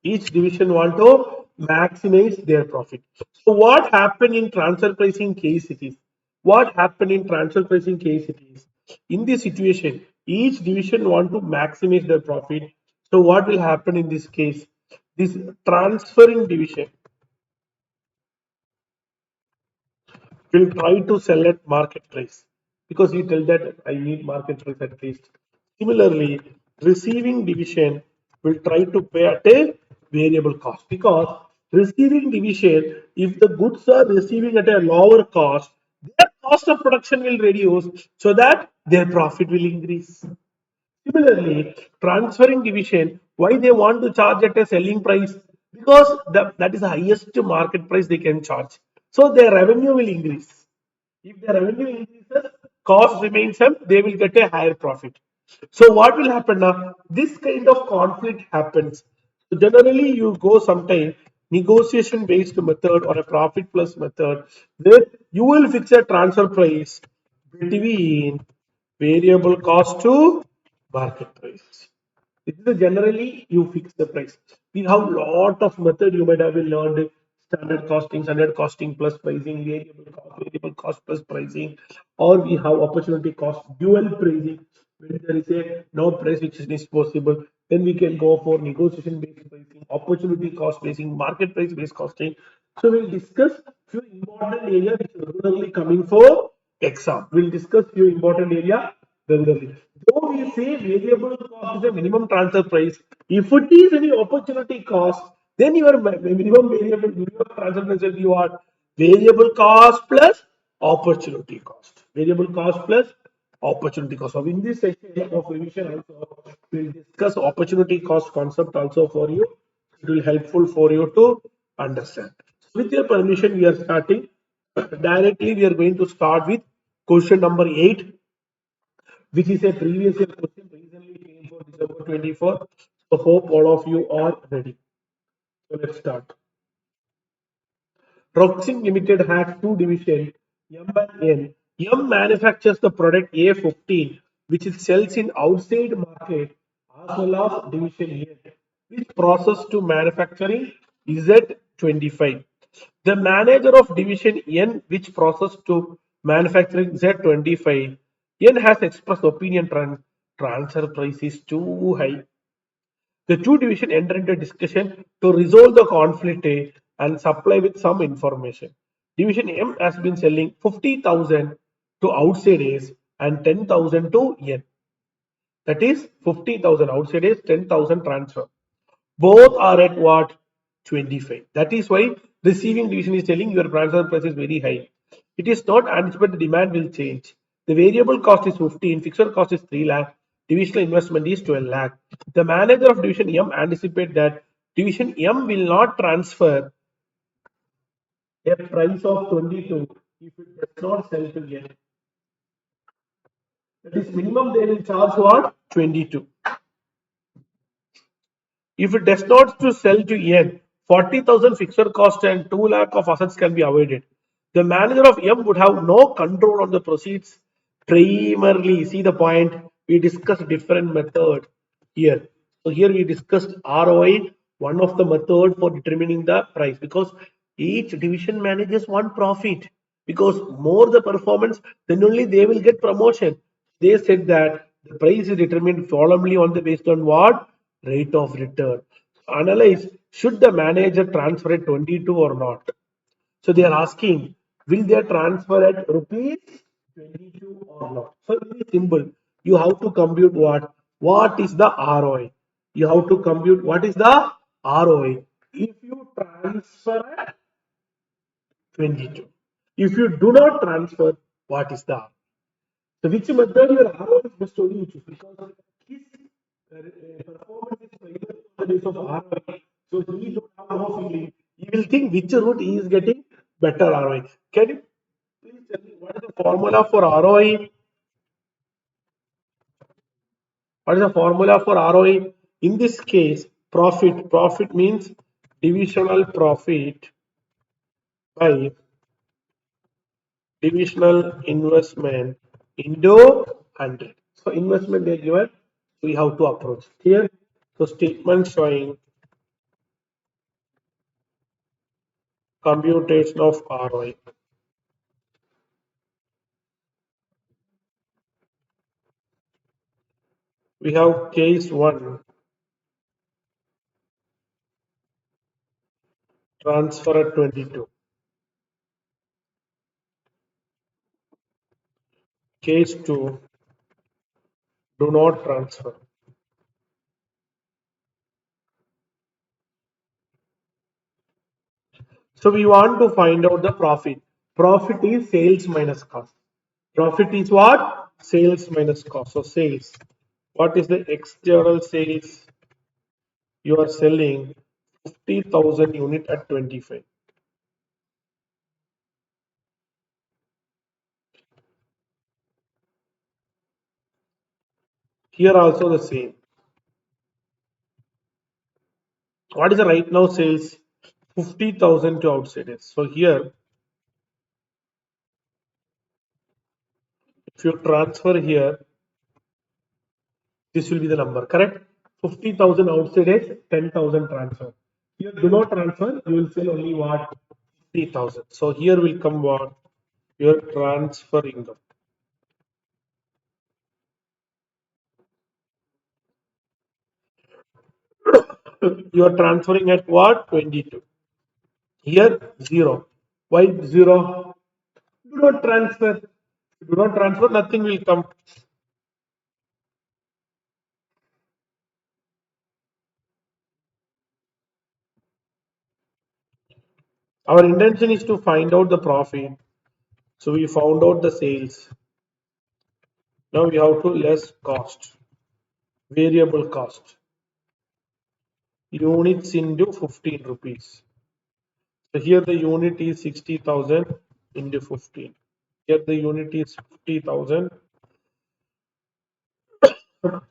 Each division want to maximize their profit. So what happened in transfer pricing case it is? What happened in transfer pricing case it is? In this situation, each division want to maximize their profit. So what will happen in this case? This transferring division will try to sell at market price because he tell that I need market price at least. Similarly, receiving division will try to pay at a variable cost because receiving division, if the goods are receiving at a lower cost, their cost of production will reduce so that their profit will increase. Similarly, transferring division, why they want to charge at a selling price? Because that is the highest market price they can charge. So their revenue will increase. If their revenue increases, cost remains same, they will get a higher profit. So what will happen now? This kind of conflict happens. So generally, you go sometime negotiation based method or a profit plus method where you will fix a transfer price between variable cost to market price. This is generally you fix the price. We have lot of method you might have learned standard costing plus pricing, variable cost plus pricing, or we have opportunity cost dual pricing. When there is a no price which is possible, then we can go for negotiation based pricing, opportunity cost pricing, market price based costing. So we'll discuss few important area which are regularly coming for exam. We'll discuss few important area regularly. Though we say variable cost is a minimum transfer price, if it is any opportunity cost, then your minimum transfer price will be what? Variable cost plus opportunity cost. Variable cost plus opportunity cost. So in this section of revision also, we'll discuss opportunity cost concept also for you. It will helpful for you to understand. With your permission, we are starting. Directly, we are going to start with question number 8, which is a previous year question recently came for December 24. So hope all of you are ready. So let's start. Roxing Limited has two divisions, M and N. M manufactures the product A15, which it sells in outside market, as well as division N, which process to manufacturing Z25. The manager of division N, which process to manufacturing Z25, N has expressed opinion transfer price is too high. The two divisions enter into discussion to resolve the conflict and supply with some information. Division M has been selling 50,000 to outside A's and 10,000 to N. That is 50,000 outside A's, 10,000 transfer. Both are at what? 25. That is why receiving division is telling your transfer price is very high. It is not anticipated the demand will change. The variable cost is 15, fixed cost is 3 lakh, divisional investment is 12 lakh. The manager of division M anticipate that division M will not transfer a price of 22 if it does not sell to N. That is minimum they will charge what? 22. If it does not to sell to N, 40,000 fixed cost and 2 lakh of assets can be avoided. The manager of M would have no control on the proceeds. Primarily, see the point, we discussed different method here. So here we discussed ROI, one of the method for determining the price, because each division manages one profit. Because more the performance, then only they will get promotion. They said that the price is determined solemnly on the based on what? Rate of return. Analyze, should the manager transfer at 22 or not? So they are asking, will they transfer at rupees 22 or not? So very simple. You have to compute what? What is the ROI? You have to compute what is the ROI. If you transfer at 22. If you do not transfer, what is the ROI? So which method your ROI is best only you choose, because his performance is measured on the basis of ROI. So he don't have no feeling. He will think which route he is getting better ROI. Can you please tell me what is the formula for ROI? What is the formula for ROI? In this case, profit. Profit means divisional profit by divisional investment into 100. So investment they given, we have to approach here. So statement showing computation of ROI. We have case 1, transfer at 22. Case 2, do not transfer. So we want to find out the profit. Profit is sales minus cost. Profit is what? Sales minus cost. So sales. What is the external sales? You are selling 50,000 unit at 25. Here also the same. What is the right now sales? 50,000 to outsiders. So here, if you transfer here, this will be the number, correct? 50,000 outsiders, 10,000 transfer. Here, do not transfer, you will sell only what? 50,000. So here will come what? Your transfer income. You are transferring at what? 22. Here 0. Why 0? Do not transfer. Do not transfer, nothing will come. Our intention is to find out the profit. So we found out the sales. Now we have to less cost, variable cost, units into 15 rupees. So here the unit is 60,000 into 15. Here the unit is 50,000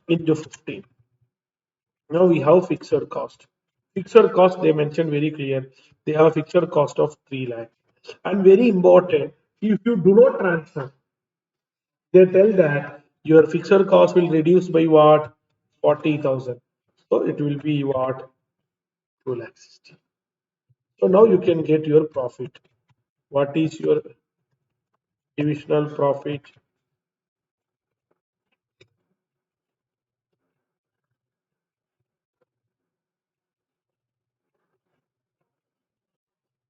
into 15. Now we have fixed cost. Fixed cost they mentioned very clear. They have a fixed cost of 3 lakh. And very important, if you do not transfer, they tell that your fixed cost will reduce by what? 40,000. So it will be what? 2 lakh 60. So now you can get your profit. What is your divisional profit?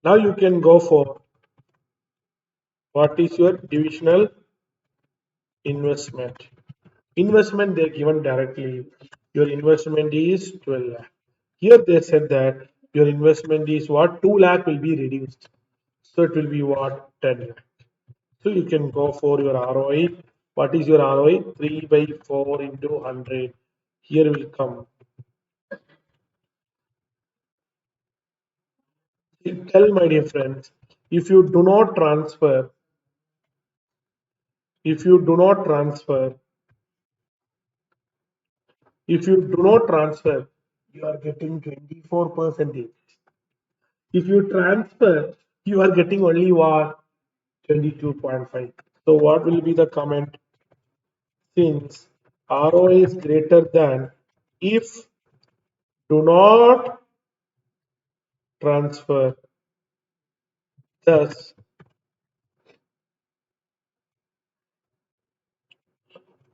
Now you can go for what is your divisional investment. Investment they given directly. Your investment is 12 lakh. Here they said that your investment is what? 2 lakh will be reduced. So it will be what? 10 lakh. So you can go for your ROI. What is your ROI? 3 by 4 into 100. Here will come. Tell my dear friends, if you do not transfer, if you do not transfer, if you do not transfer, you are getting 24%. If you transfer, you are getting only what? 22.5. So what will be the comment? Since ROI is greater than if do not transfer, thus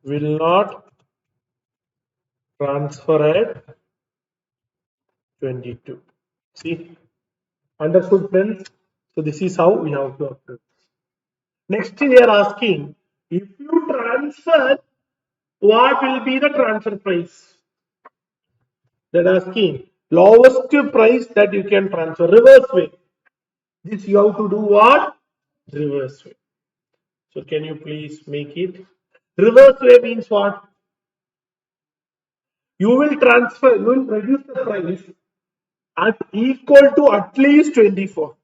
will not transfer at 22. See, understood friends? So this is how we have to approach. Next we are asking, if you transfer, what will be the transfer price? They're asking lowest price that you can transfer, reverse way. This you have to do what? Reverse way. So can you please make it? Reverse way means what? You will transfer, you will reduce the price at equal to at least 24.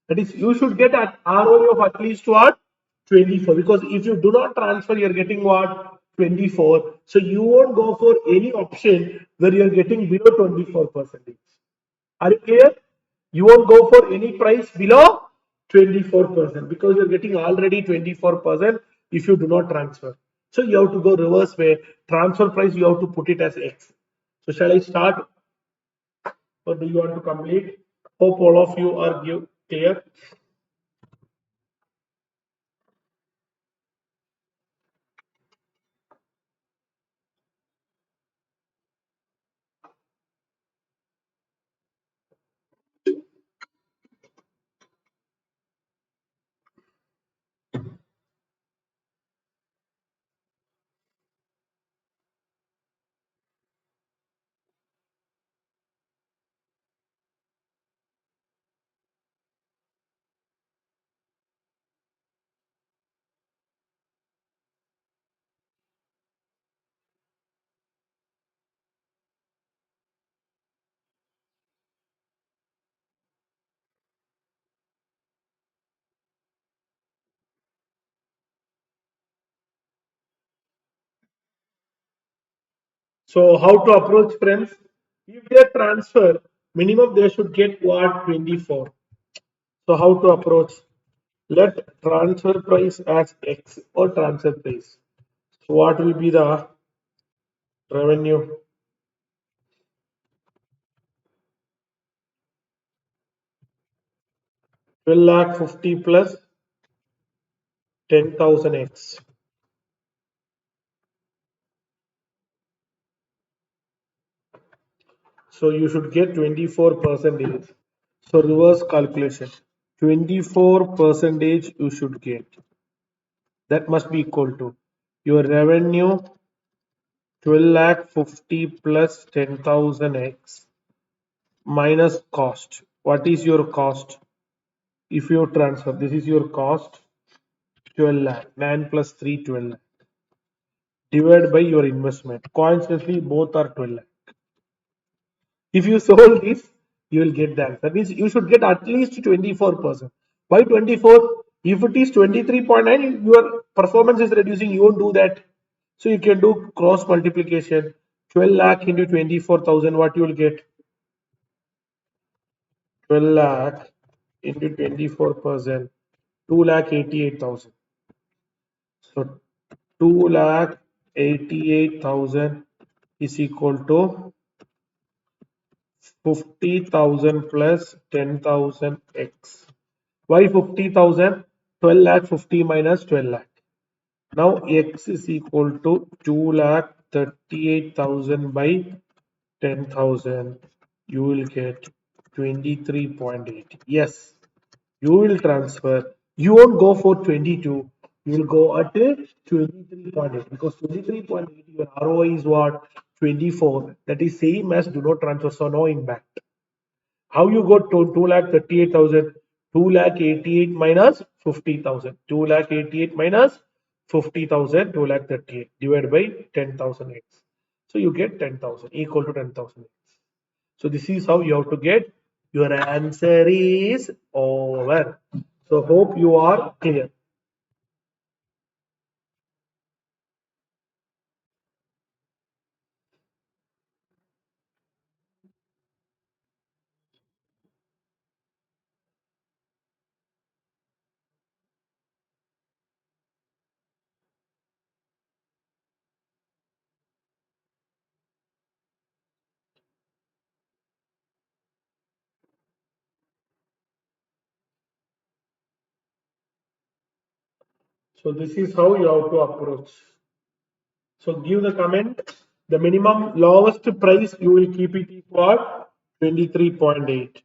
That is, you should get an ROE of at least what? 24. Because if you do not transfer, you're getting what? 24. So you won't go for any option where you're getting below 24%. Are you clear? You won't go for any price below 24% because you're getting already 24% if you do not transfer. So you have to go reverse way. Transfer price, you have to put it as X. So shall I start or do you want to complete? Hope all of you are clear. So how to approach friends? If they transfer, minimum they should get what? 24. So how to approach? Let transfer price as X or transfer price. So what will be the revenue? 12 lakh 50 plus 10,000 X. So you should get 24%. So reverse calculation. 24 percentage you should get. That must be equal to your revenue 12 lakh 50 plus 10,000 x minus cost. What is your cost? If you transfer, this is your cost 12 lakh 9 plus 3 12 lakh divided by your investment. Coincidentally, both are 12 lakh. If you sold this, you will get that. That means you should get at least 24%. Why 24? If it is 23.9, your performance is reducing. You won't do that. So you can do cross multiplication. 12 lakh into 24,000. What you will get? 12 lakh into 24%. 2 lakh 88,000. So 2 lakh 88,000 is equal to 50,000 plus 10,000 x. Why 50,000? 12 lakh 50 minus 12 lakh. Now x is equal to 2 lakh 38,000 by 10,000. You will get 23.8. Yes, you will transfer. You won't go for 22. You will go at 23.8 because 23.8 your ROI is what? 24. That is same as do not transfer, so no impact. How you got to 2 lakh 38,000? 2 lakh 88 minus 50,000. 2 lakh 88 minus 50,000. 2 lakh 38 divided by 10,000 x. So you get 10,000 equal to 10,000 x. So this is how you have to get. Your answer is over. So hope you are clear. So this is how you have to approach. So give the comment. The minimum lowest price you will keep it is what? 23.8.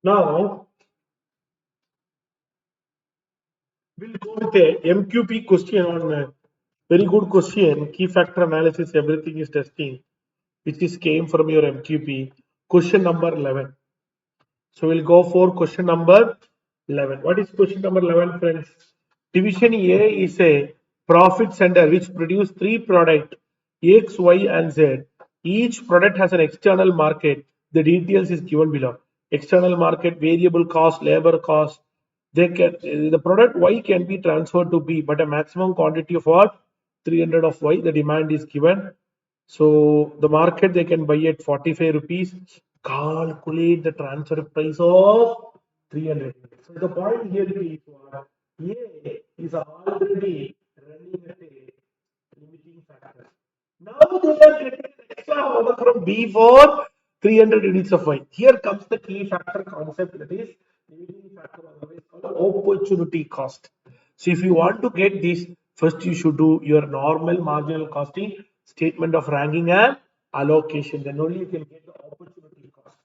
Now we'll go with a MQP question on very good question. Key factor analysis, everything is testing, which is came from your MQP. Question number 11. So we'll go for question number 11. What is question number 11, friends? Division A is a profit center which produce three products X, Y, and Z. Each product has an external market. The details is given below. External market, variable cost, labor cost. They can the product Y can be transferred to B, but a maximum quantity of what? 300 of Y. The demand is given. So the market they can buy at 45 rupees. Calculate the transfer price of 300. So the point here is what? A is already running at a limiting factor. Now they are getting an extra order from B for 300 units of wine. Here comes the key factor concept, that is limiting factor, otherwise called opportunity cost. So if you want to get this, first you should do your normal marginal costing, statement of ranking and allocation. Then only you can get the opportunity cost.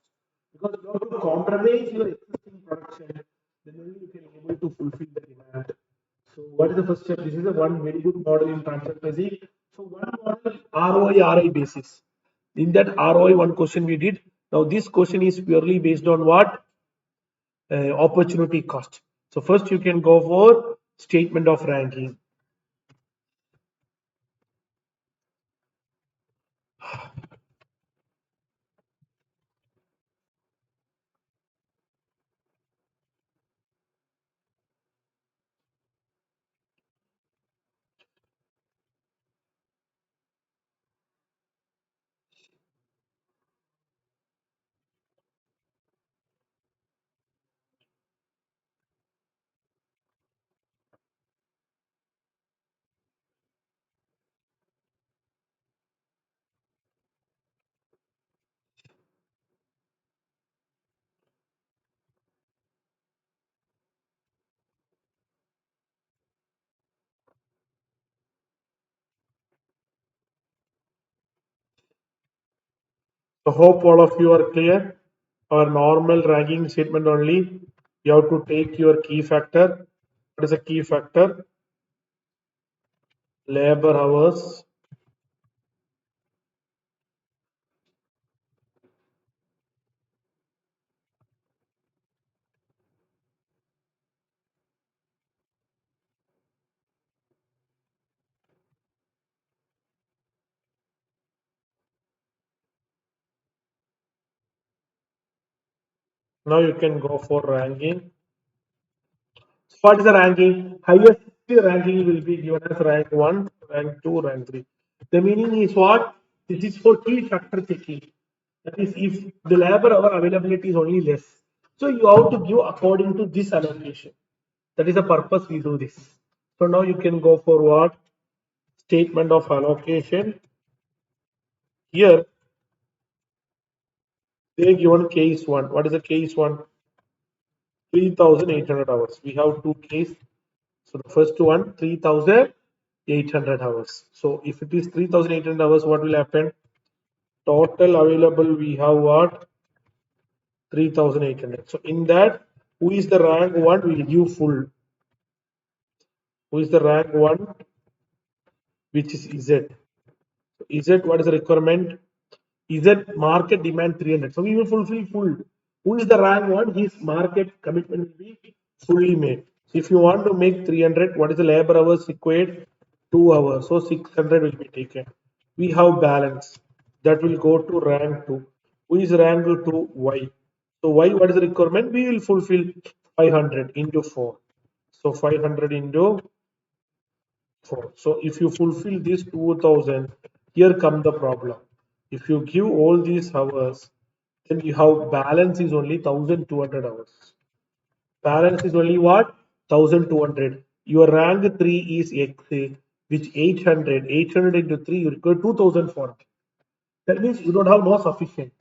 Because you have to compromise your existing production, then only you can able to fulfill the demand. So what is the first step? This is a one very good model in transfer pricing. So one model ROI RI basis. In that ROI one question we did. Now this question is purely based on what? Opportunity cost. So first you can go for statement of ranking. So hope all of you are clear. Our normal ranking statement only. You have to take your key factor. What is a key factor? Labor hours. Now you can go for ranking. So what is the ranking? Highest ranking will be given as rank 1, rank 2, rank 3. The meaning is what? This is for key factor checking. That is, if the labor hour availability is only less, so you have to give according to this allocation. That is the purpose we do this. So now you can go for what? Statement of allocation. Here they given case 1. What is the case 1? 3,800 hours. We have two case. So the first one, 3,800 hours. So if it is 3,800 hours, what will happen? Total available we have what? 3,800. So in that, who is the rank 1 will give full. Who is the rank 1? Which is Z. So Z, what is the requirement? Z market demand 300. So we will fulfill full. Who is the rank 1? His market commitment will be fully made. So if you want to make 300, what is the labor hours required? 2 hours. So 600 will be taken. We have balance. That will go to rank 2. Who is rank 2? Y. So Y, what is the requirement? We will fulfill 500 into 4. So 500 into 4. So if you fulfill this 2000, here come the problem. If you give all these hours, then you have balance is only 1200 hours. Balance is only what? 1200. Your rank 3 is X, which 800. 800 into 3, you require 2400. That means you don't have no sufficient.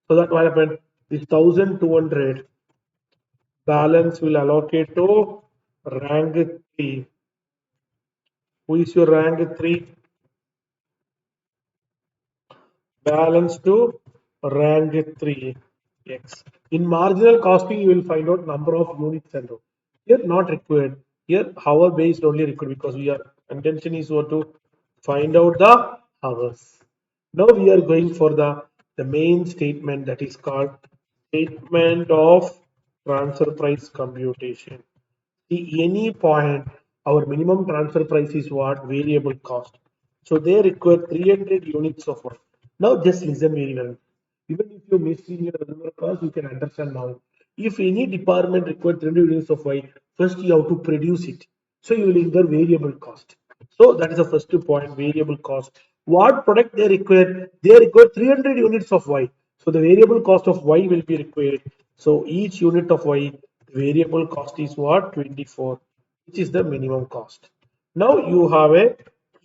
So that what happened? This 1200 balance will allocate to rank 3. Who is your rank 3? Balance to rank 3x. In marginal costing, you will find out number of units and all. Here not required. Here hour based only required because we are intention is what to find out the hours. Now we are going for the main statement that is called statement of transfer price computation. See, any point, our minimum transfer price is what? Variable cost. So they require 300 units of work. Now just listen very well. Even if you miss in your regular class, you can understand now. If any department requires 300 units of Y, first you have to produce it. So you will incur variable cost. So that is the first point, variable cost. What product they require? They require 300 units of Y. So the variable cost of Y will be required. So each unit of Y, variable cost is what? 24, which is the minimum cost. Now you have a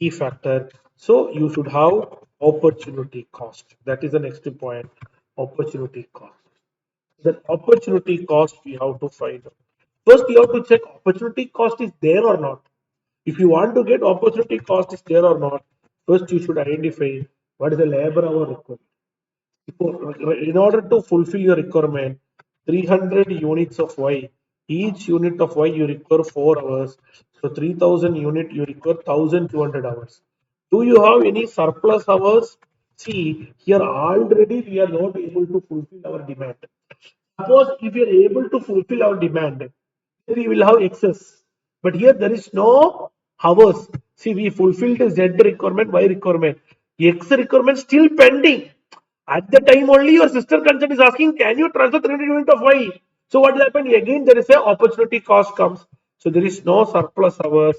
key factor. So you should have opportunity cost. That is the next point, opportunity cost. The opportunity cost we have to find out. First, you have to check opportunity cost is there or not. If you want to get opportunity cost is there or not, first you should identify what is the labor hour required. In order to fulfill your requirement, 300 units of Y, each unit of Y you require 4 hours. So 3000 unit you require 1200 hours. Do you have any surplus hours? See, here already we are not able to fulfill our demand. Suppose if we are able to fulfill our demand, then we will have excess. But here there is no hours. See, we fulfilled the Z requirement, Y requirement. X requirement still pending. At the time only your sister concern is asking, can you transfer 300 unit of Y? So what will happen? Again, there is a opportunity cost comes. So there is no surplus hours.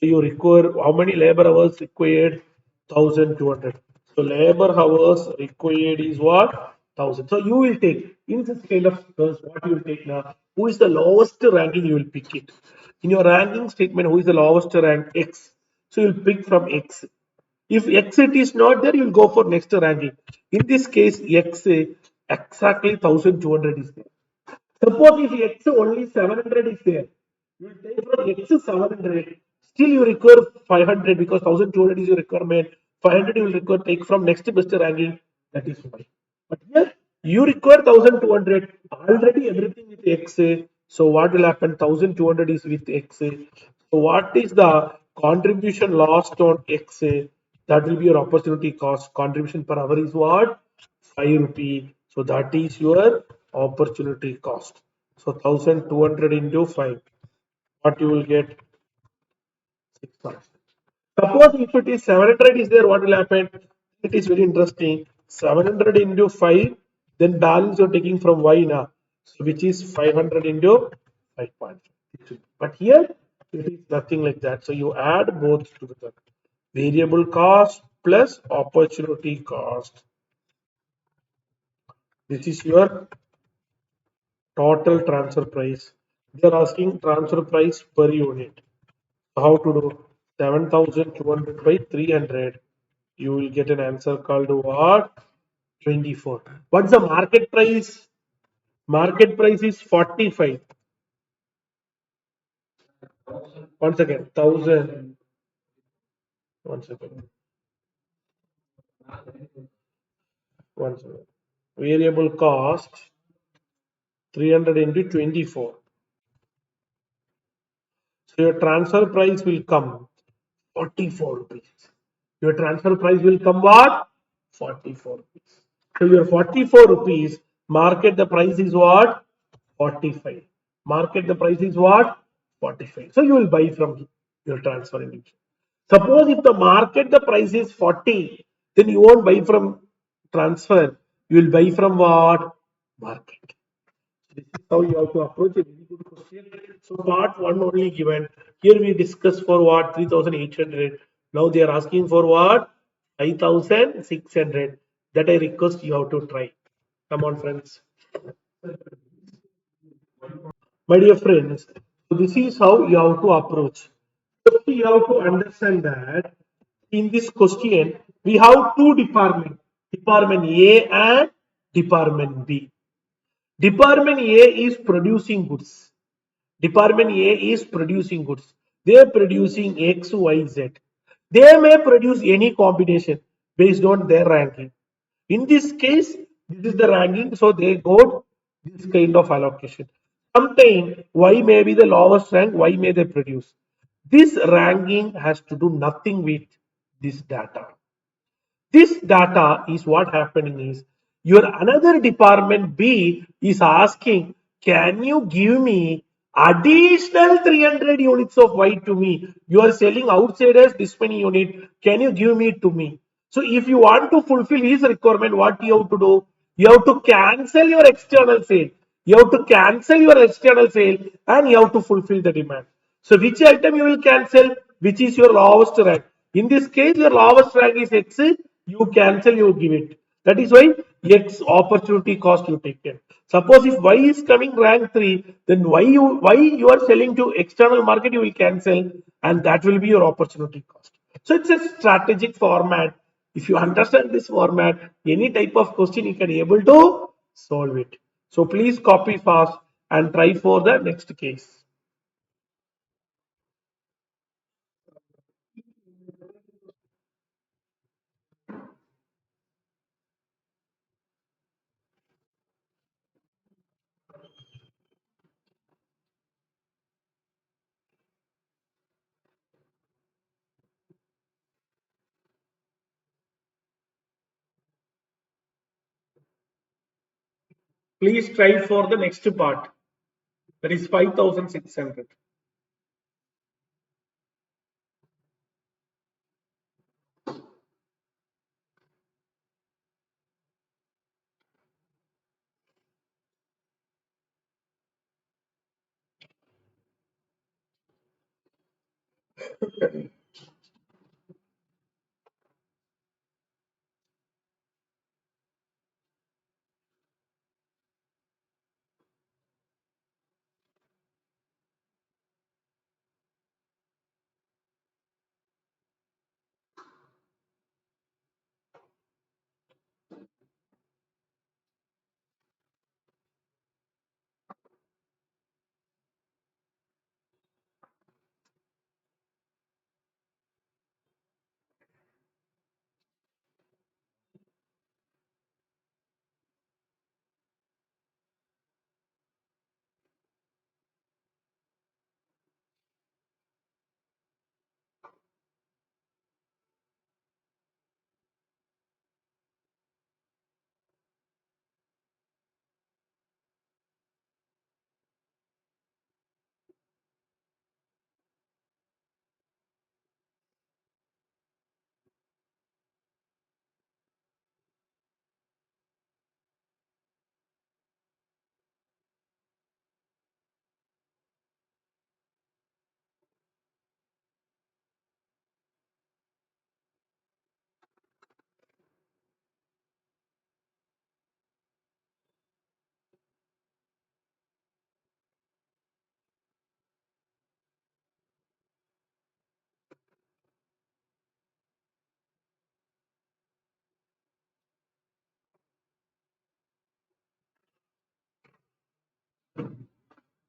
So you require how many labor hours required? 1200. So labor hours required is what? 1000. So you will take in this kind of terms, what you will take now? Who is the lowest ranking? You will pick it. In your ranking statement, who is the lowest rank? X. So you will pick from X. If X it is not there, you will go for next ranking. In this case, X exactly 1200 is there. Suppose if X only 700 is there, you will take from X 700. Still you require 500 because 1200 is your requirement. 500 you will require take from next best ranking, that is Y. But here you require 1200. Already everything with X. So what will happen? 1200 is with X. So what is the contribution lost on X? That will be your opportunity cost. Contribution per hour is what? 5 rupee. So that is your opportunity cost. So 1200 into 5. What you will get? 6,000. Suppose if it is 700 is there, what will happen? It is very interesting. 700 into 5, then balance you're taking from y now, so which is 500 into 5.5. But here it is nothing like that. So you add both together. Variable cost plus opportunity cost. This is your total transfer price. They are asking transfer price per unit. How to do? 7,200 by 300. You will get an answer called what? 24. What's the market price? Market price is 45. Once again, 1,000. One second. One second. Variable cost 300 into 24. So your transfer price will come 44 rupees. Your transfer price will come what? 44 rupees. So your 44 rupees, market the price is what? 45. Market the price is what? 45. So you will buy from your transfer individual. Suppose if the market the price is 40, then you won't buy from transfer. You will buy from what? Market. This is how you have to approach a very good question. So part one only given. Here we discuss for what 3,800. Now they are asking for what 5,600. That I request you have to try. Come on, friends. My dear friends, so this is how you have to approach. First, you have to understand that in this question we have two departments, Department A and Department B. Department A is producing goods. Department A is producing goods. They are producing X, Y, Z. They may produce any combination based on their ranking. In this case, this is the ranking, so they got this kind of allocation. Sometimes Y may be the lowest rank, Y may they produce. This ranking has to do nothing with this data. This data is what happening is your another department B is asking, can you give me additional 300 units of Y to me? You are selling outsiders this many unit. Can you give me to me? So if you want to fulfill his requirement, what you have to do? You have to cancel your external sale. You have to cancel your external sale and you have to fulfill the demand. So which item you will cancel? Which is your lowest rank? In this case, your lowest rank is X. You cancel, you give it. That is why X opportunity cost you take care. Suppose if Y is coming rank 3, then Y you are selling to external market, you will cancel, and that will be your opportunity cost. So it's a strategic format. If you understand this format, any type of question you can able to solve it. So please copy fast and try for the next case. Please try for the next part. That is 5,600.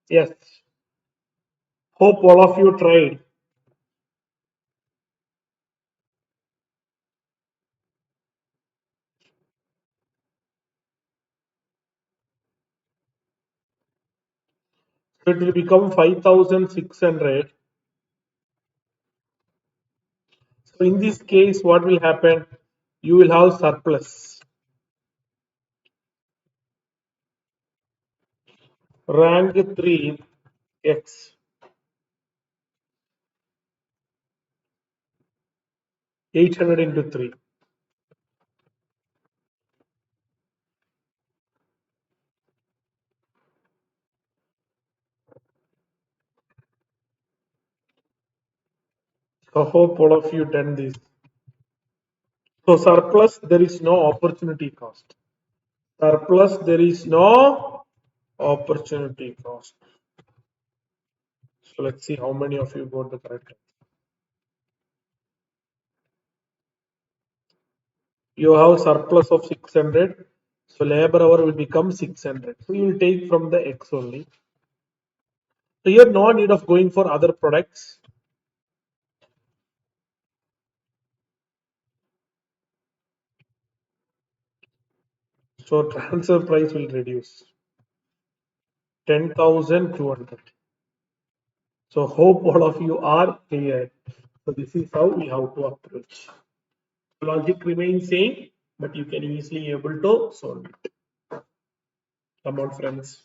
Yes. Hope all of you tried. So it will become 5,600. So in this case, what will happen? You will have surplus. Rank 3 x 800 into 3. So hope all of you done this. So surplus, there is no opportunity cost. Surplus, there is no opportunity cost. So let's see how many of you got the correct answer. You have surplus of 600. So labor hour will become 600. So you will take from the X only. So here no need of going for other products. So transfer price will reduce 10,200. So hope all of you are clear. So this is how we have to approach. Logic remains same, but you can easily able to solve it. Come on, friends.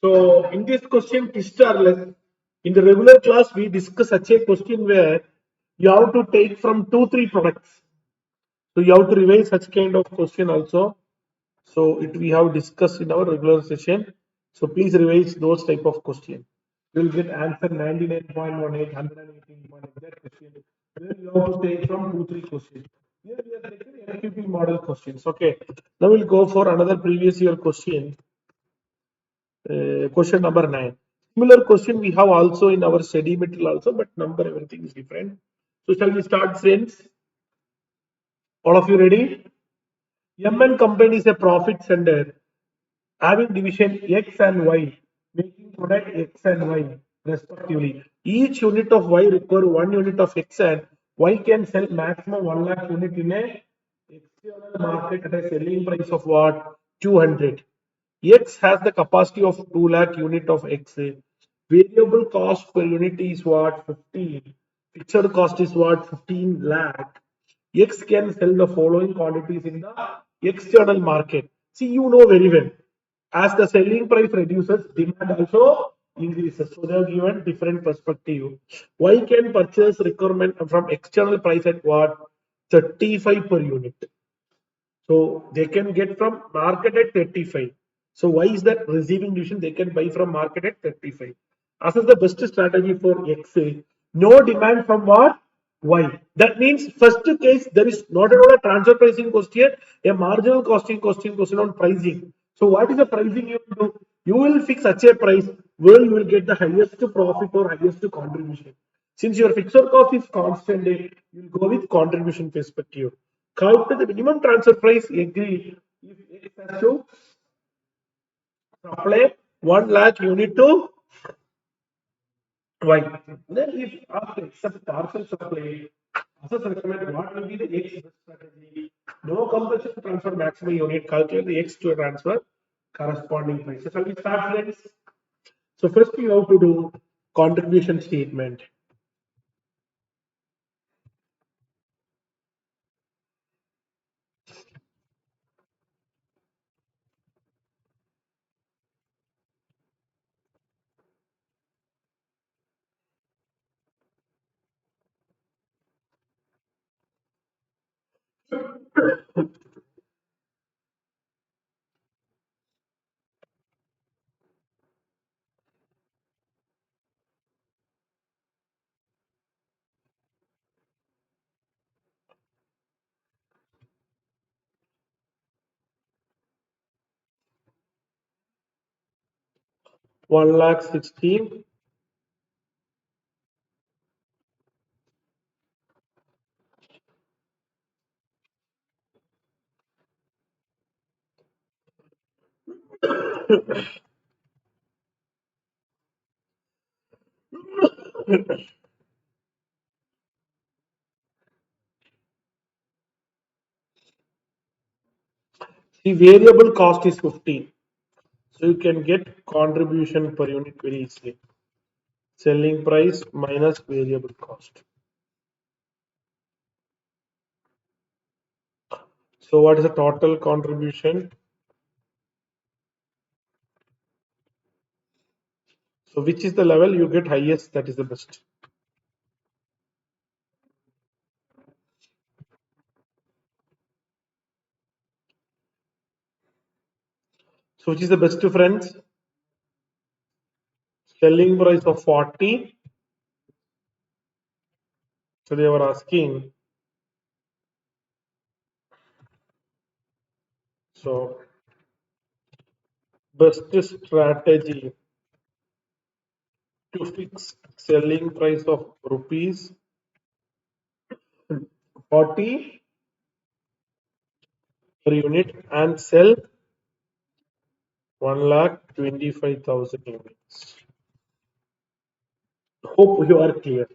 So in this question, twist or less, in the regular class, we discuss such a question where you have to take from 2, 3 products. So you have to revise such kind of question also. So it we have discussed in our regular session. So please revise those type of question. You will get answer 99.18, 118 that question. Then you have to take from 2, 3 questions. Here we are taking LQP model questions. Okay. Now we'll go for another previous year question. Question number 9. Similar question we have also in our study material also, but number everything is different. So shall we start, friends? All of you ready? MN company is a profit center having division X and Y, making product X and Y respectively. Each unit of Y require 1 unit of X and Y can sell maximum 1 lakh unit in a external market at a selling price of what? 200. X has the capacity of 2 lakh unit of X. Variable cost per unit is what? 15. Fixed cost is what? 15 lakh. X can sell the following quantities in the external market. See, you know very well. As the selling price reduces, demand also increases. So they are given different perspective. Y can purchase requirement from external price at what? 35 per unit. So they can get from market at 35. So why is that receiving division they can buy from market at 35? As is the best strategy for X, no demand from what? Y. That means first case there is not at all a transfer pricing question, a marginal costing question on pricing. So what is the pricing you will do? You will fix such a price where you will get the highest profit or highest contribution. Since your fixed cost is constant, you will go with contribution perspective. Count the minimum transfer price agree if X has to supply 1 lakh unit to Y. Then if after accept partial supply, assess recommend what will be the X strategy. No compulsion to transfer maximum unit, calculate the X to transfer corresponding price. So shall we start, friends? So first you have to do contribution statement. 1 lakh 16. The variable cost is 15. So you can get contribution per unit very easily. Selling price minus variable cost. So what is the total contribution? So which is the level you get highest, that is the best. So which is the best friends? Selling price of 40. So they were asking. So best strategy to fix selling price of rupees 40 per unit and sell 1,25,000 units. Hope you are clear.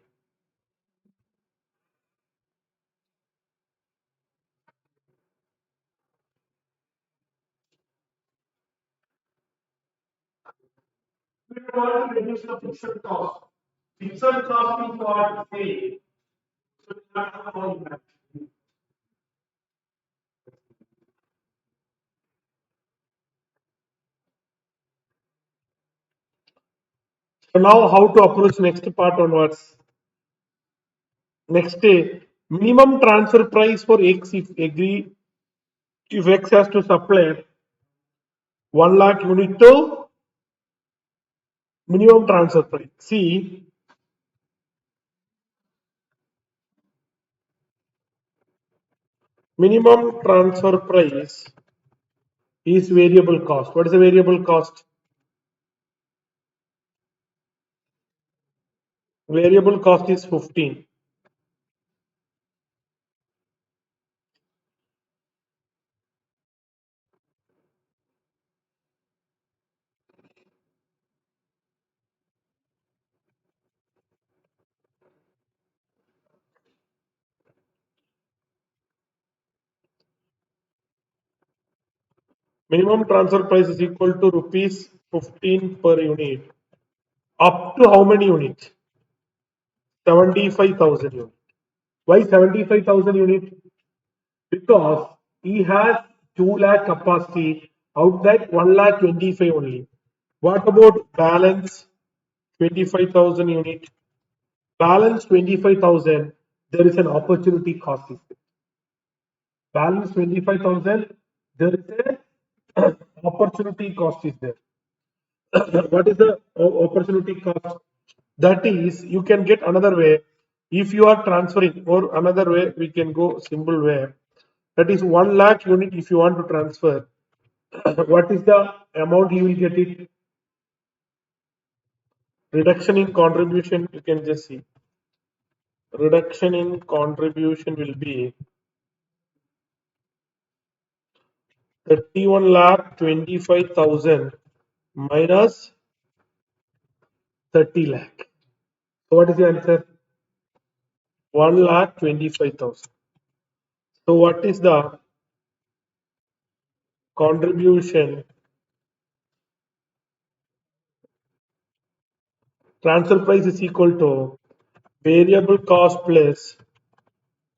We want to reduce the fixed cost. Fixed cost is what say. So we have to know that. So now how to approach next part onwards. Next day, minimum transfer price for X if agree if X has to supply 1 lakh unit to minimum transfer price. See, minimum transfer price is variable cost. What is the variable cost? Variable cost is 15. Minimum transfer price is equal to rupees 15 per unit. Up to how many units? 75,000 units. Why 75,000 units? Because he has 2 lakh capacity, out that 1 lakh 25 only. What about balance 25,000 unit? Balance 25,000, there is an opportunity cost. Balance 25,000, there is a opportunity cost is there. What is the opportunity cost? That is, you can get another way. If you are transferring, or another way, we can go simple way. That is 1 lakh unit if you want to transfer. What is the amount you will get it? Reduction in contribution, you can just see. Reduction in contribution will be 31 lakh 25,000 minus 30 lakh. So what is the answer? 1 lakh 25,000. So what is the contribution? Transfer price is equal to variable cost plus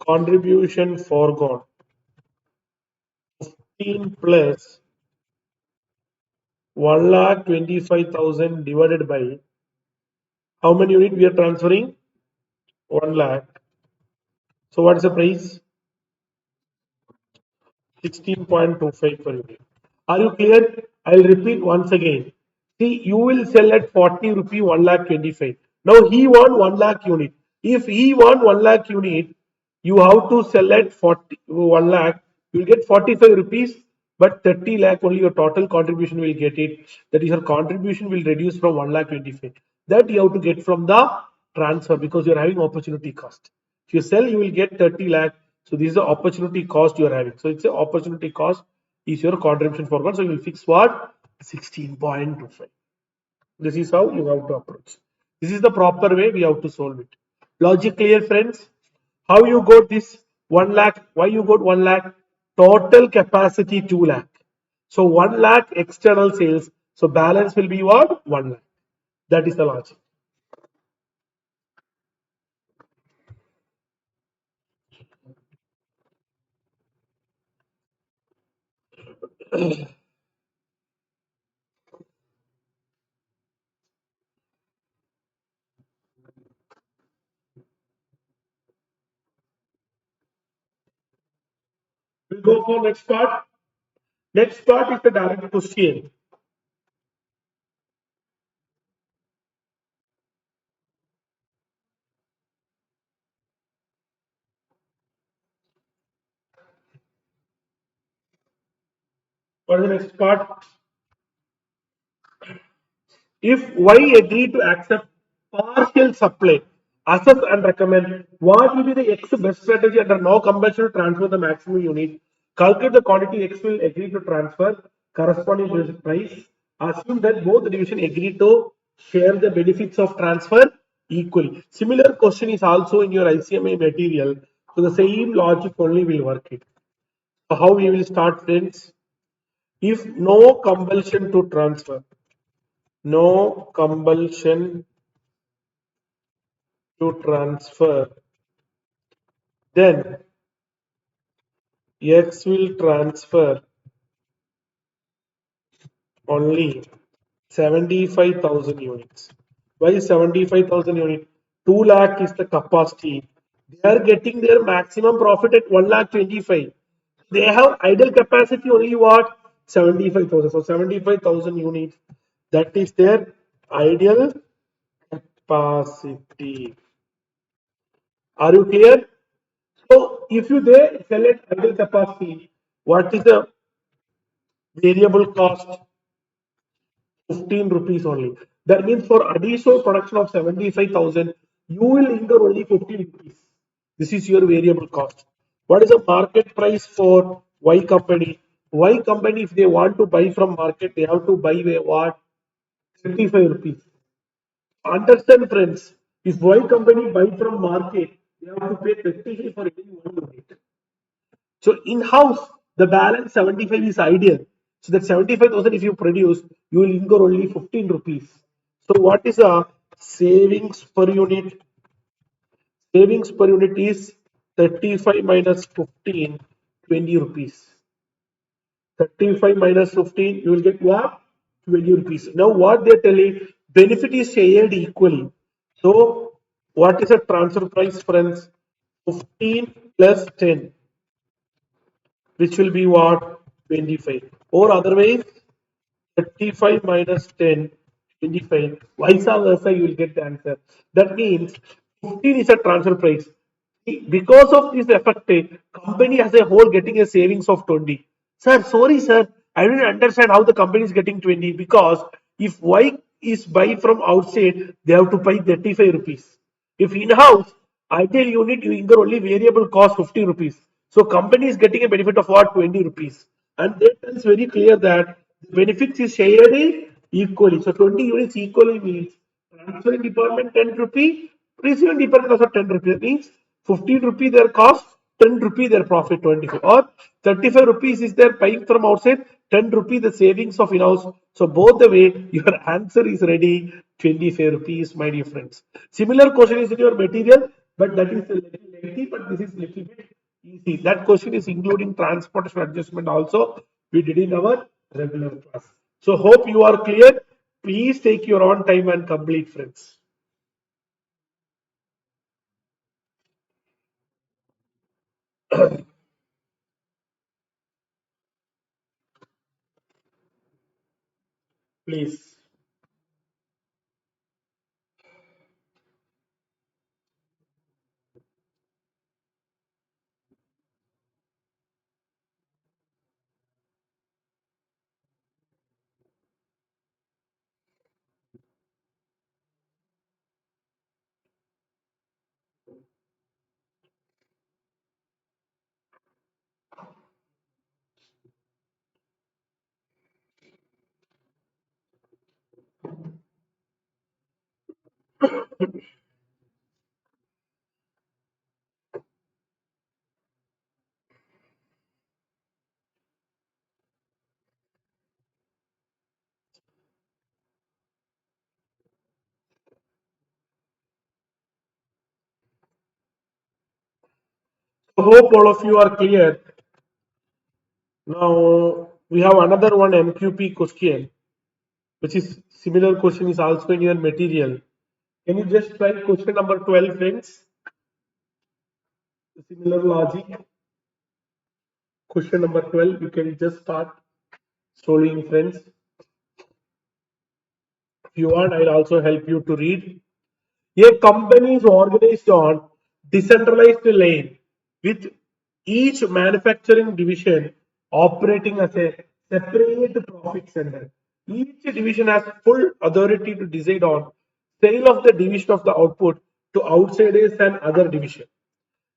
contribution foregone. 15 plus 1 lakh 25,000 divided by how many unit we are transferring? 1 lakh. So what is the price? 16.25 per unit. Are you clear? I'll repeat once again. See, you will sell at 40 rupee 1 lakh 25. Now he want 1 lakh unit. If he want 1 lakh unit, you have to sell at 1 lakh. You will get 45 rupees, but 30 lakh only your total contribution will get it. That is, your contribution will reduce from 1 lakh 25. That you have to get from the transfer because you are having opportunity cost. If you sell, you will get 30 lakh. So this is the opportunity cost you are having. So it's an opportunity cost is your contribution forgone. So you will fix what? 16.25. This is how you have to approach. This is the proper way we have to solve it. Logic clear, friends? How you got this 1 lakh? Why you got 1 lakh? Total capacity 2 lakh. So 1 lakh external sales. So balance will be what? 1 lakh. That is the logic. We'll go for next part. Next part is the direct question. What is the next part? If Y agree to accept partial supply, assess and recommend what will be the X best strategy under no compulsion to transfer the maximum unit. Calculate the quantity X will agree to transfer corresponding price. Assume that both division agree to share the benefits of transfer equally. Similar question is also in your ICMA material. So the same logic only will work it. So how we will start, friends? If no compulsion to transfer, no compulsion to transfer, then X will transfer only 75,000 units. Why 75,000 units? 2 lakh is the capacity. They are getting their maximum profit at 1 lakh 25. They have idle capacity only what? 75,000. So 75,000 units. That is their ideal capacity. Are you clear? So if you there select idle capacity, what is the variable cost? 15 rupees only. That means for additional production of 75,000, you will incur only 15 rupees. This is your variable cost. What is the market price for Y company? Y company, if they want to buy from market, they have to buy what? 35 rupees. Understand, friends, if Y company buy from market, they have to pay 35 for every one unit. So in-house, the balance 75 is ideal. So that 75,000 if you produce, you will incur only 15 rupees. So what is the savings per unit? Savings per unit is 35 minus 15, 20 rupees. 35 minus 15, you will get what? 20 rupees. Now what they're telling, benefit is shared equally. So what is the transfer price, friends? 15 plus 10, which will be what? 25. Or otherwise, 35 minus 10, 25. Vice versa, you will get the answer. That means 15 is a transfer price. Because of this effect, company as a whole getting a savings of 20. Sir, sorry, sir. I don't understand how the company is getting 20 because if Y is buy from outside, they have to pay 35 rupees. If in-house, ideal unit, you incur only variable cost 50 rupees. So company is getting a benefit of what? 20 rupees. And that is very clear that the benefits is shared equally. So 20 units equally means transferring department 10 rupee, receiving department also 10 rupee. That means 15 rupee their cost, 10 rupee their profit 25. Or 35 rupees is their buying from outside, 10 rupee the savings of in-house. So both the way your answer is ready, 25 rupees, my dear friends. Similar question is in your material, but that is a little lengthy, but this is little bit easy. That question is including transportation adjustment also we did in our regular class. So hope you are clear. Please take your own time and complete, friends. Please. Hope all of you are clear. Now we have another one MQP question, which is similar question is also in your material. Can you just try question number 12, friends? Similar logic. Question number 12, you can just start solving, friends. If you want, I'll also help you to read. A company is organized on decentralized lane with each manufacturing division operating as a separate profit center. Each division has full authority to decide on sale of the division of the output to outsiders and other division.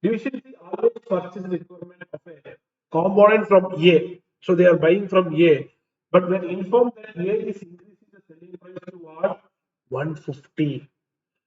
Division C always purchase requirement of a component from A. So they are buying from A. But when informed that A is increasing the selling price to what? 150.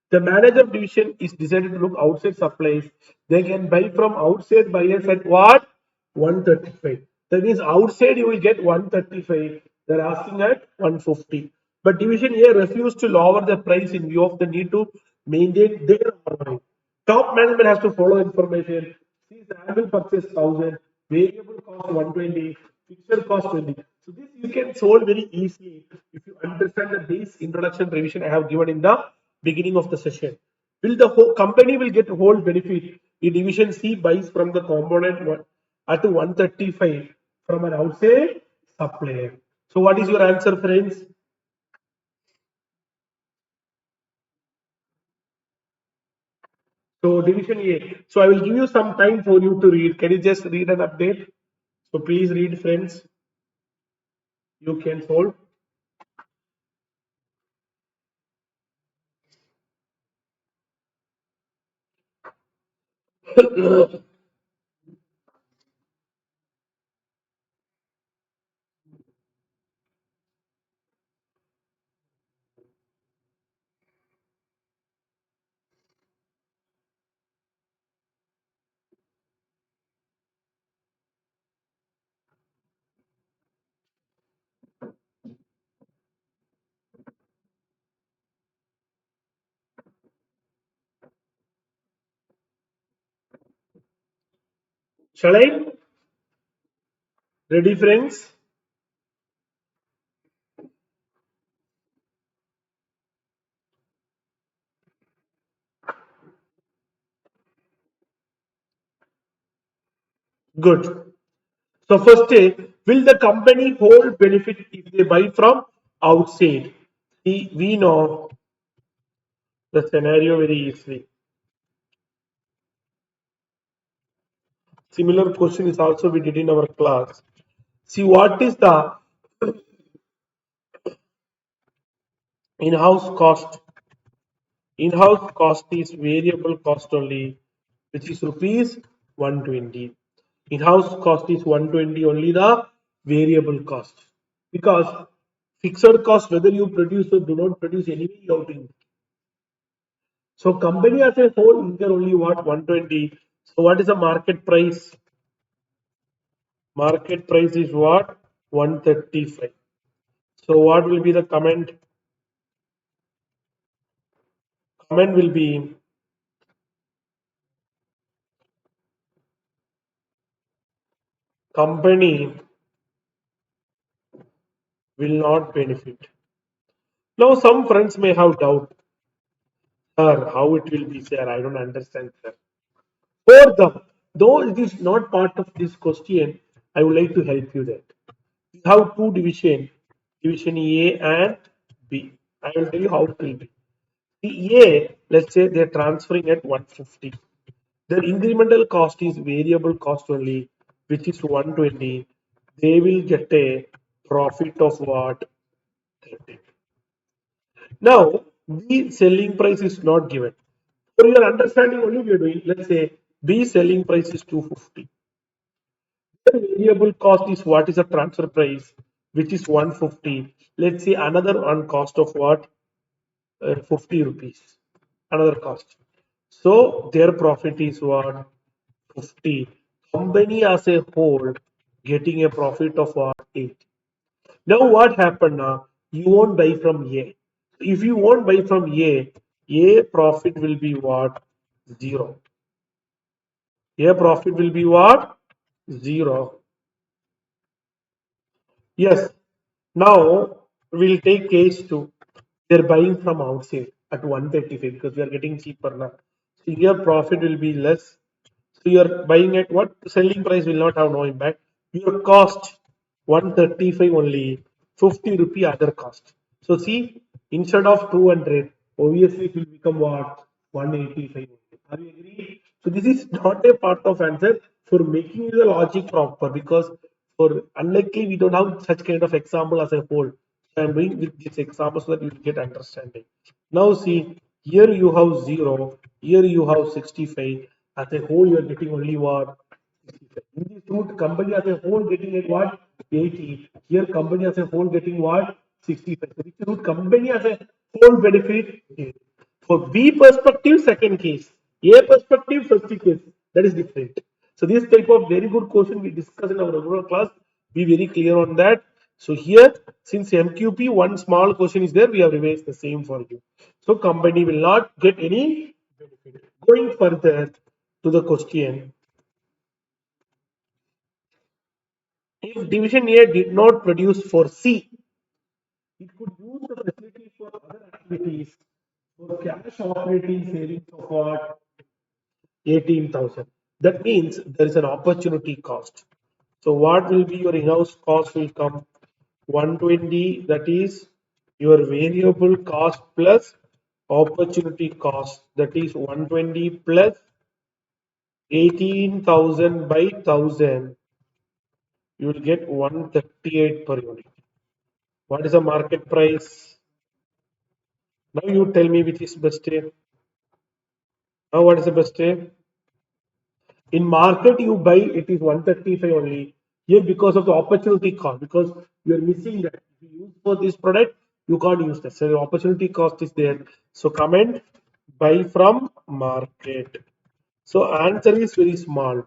The manager division is decided to look outside supplies. They can buy from outside buyers at what? 135. That means outside you will get 135. They're asking at 150. But division A refused to lower the price in view of the need to maintain their margin. Top management has to follow information. See, the annual purchase 1000, variable cost 120, fixed cost 20. So this you can solve very easily if you understand the base introduction revision I have given in the beginning of the session. Will the whole company will get whole benefit? The division C buys from the component one at 135 from an outside supplier. So what is your answer, friends? So division A. So I will give you some time for you to read. Can you just read an update? So please read, friends. You can solve. Shall I? Ready, friends? Good. So first, will the company hold benefit if they buy from outside? We know the scenario very easily. Similar question is also we did in our class. See what is the in-house cost? In-house cost is variable cost only, which is rupees 120. In-house cost is 120 only the variable cost. Because fixed cost, whether you produce or do not produce anyway, you have to incur. So company as a whole incur only what 120. So what is the market price? Market price is what? 135. So what will be the comment? Comment will be company will not benefit. Now some friends may have doubt, sir, how it will be, sir. I don't understand, sir. For them, though it is not part of this question, I would like to help you that. We have two division A and B. I will tell you how it will be. The A, let's say they're transferring at 150. Their incremental cost is variable cost only, which is 120. They will get a profit of what? 30. Now, B selling price is not given. For your understanding only we are doing, let's say B selling price is 250. The variable cost is what is the transfer price, which is 150. Let's say another on cost of what? 50 rupees. another cost. So their profit is what? 50. Company as a whole getting a profit of what? 8. Now what happened now? You won't buy from A. If you won't buy from A profit will be what? 0. A profit will be what? 0. Yes. Now we'll take case 2. They're buying from outside at 135 because we are getting cheaper now. So your profit will be less. So you're buying at what? Selling price will not have no impact. Your cost 135 only, 50 rupee other cost. So see, instead of 200, obviously it will become what? 185 only. Are you agree? So this is not a part of answer for making the logic proper because for unlikely we don't have such kind of example as a whole. So I'm doing with this example so that you get understanding. Now see, here you have 0, here you have 65. As a whole, you are getting only what? 65. In this route, company as a whole getting at what? 80. Here, company as a whole getting what? 65. So, this route, company as a whole benefit. For B perspective, second case. A perspective, first case. That is different. So this type of very good question we discussed in our regular class. Be very clear on that. So here, since MQP, one small question is there, we have revised the same for you. So company will not get any benefit. Going further to the question, if division A did not produce for C, it could use the facility for other activities for cash operating savings of what? 18,000. That means there is an opportunity cost. So what will be your in-house cost will come 120, that is your variable cost plus opportunity cost, that is 120 plus 18,000 by 1000, you will get 138 per unit. What is the market price? Now you tell me which is best day. Now what is the best day? In market you buy it is 135 only. Here because of the opportunity cost, because you are missing that. If you use for this product, you can't use that. So the opportunity cost is there. So comment buy from market. So answer is very small.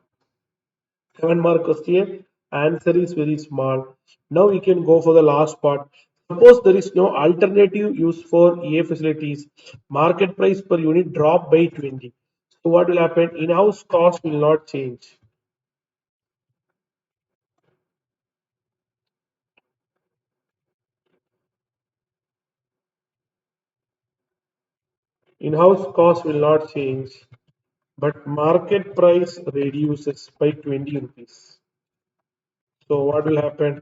7 mark question. Answer is very small. Now we can go for the last part. Suppose there is no alternative use for A facilities. Market price per unit drop by 20. So what will happen? In-house cost will not change. In-house cost will not change, but market price reduces by 20 rupees. So what will happen?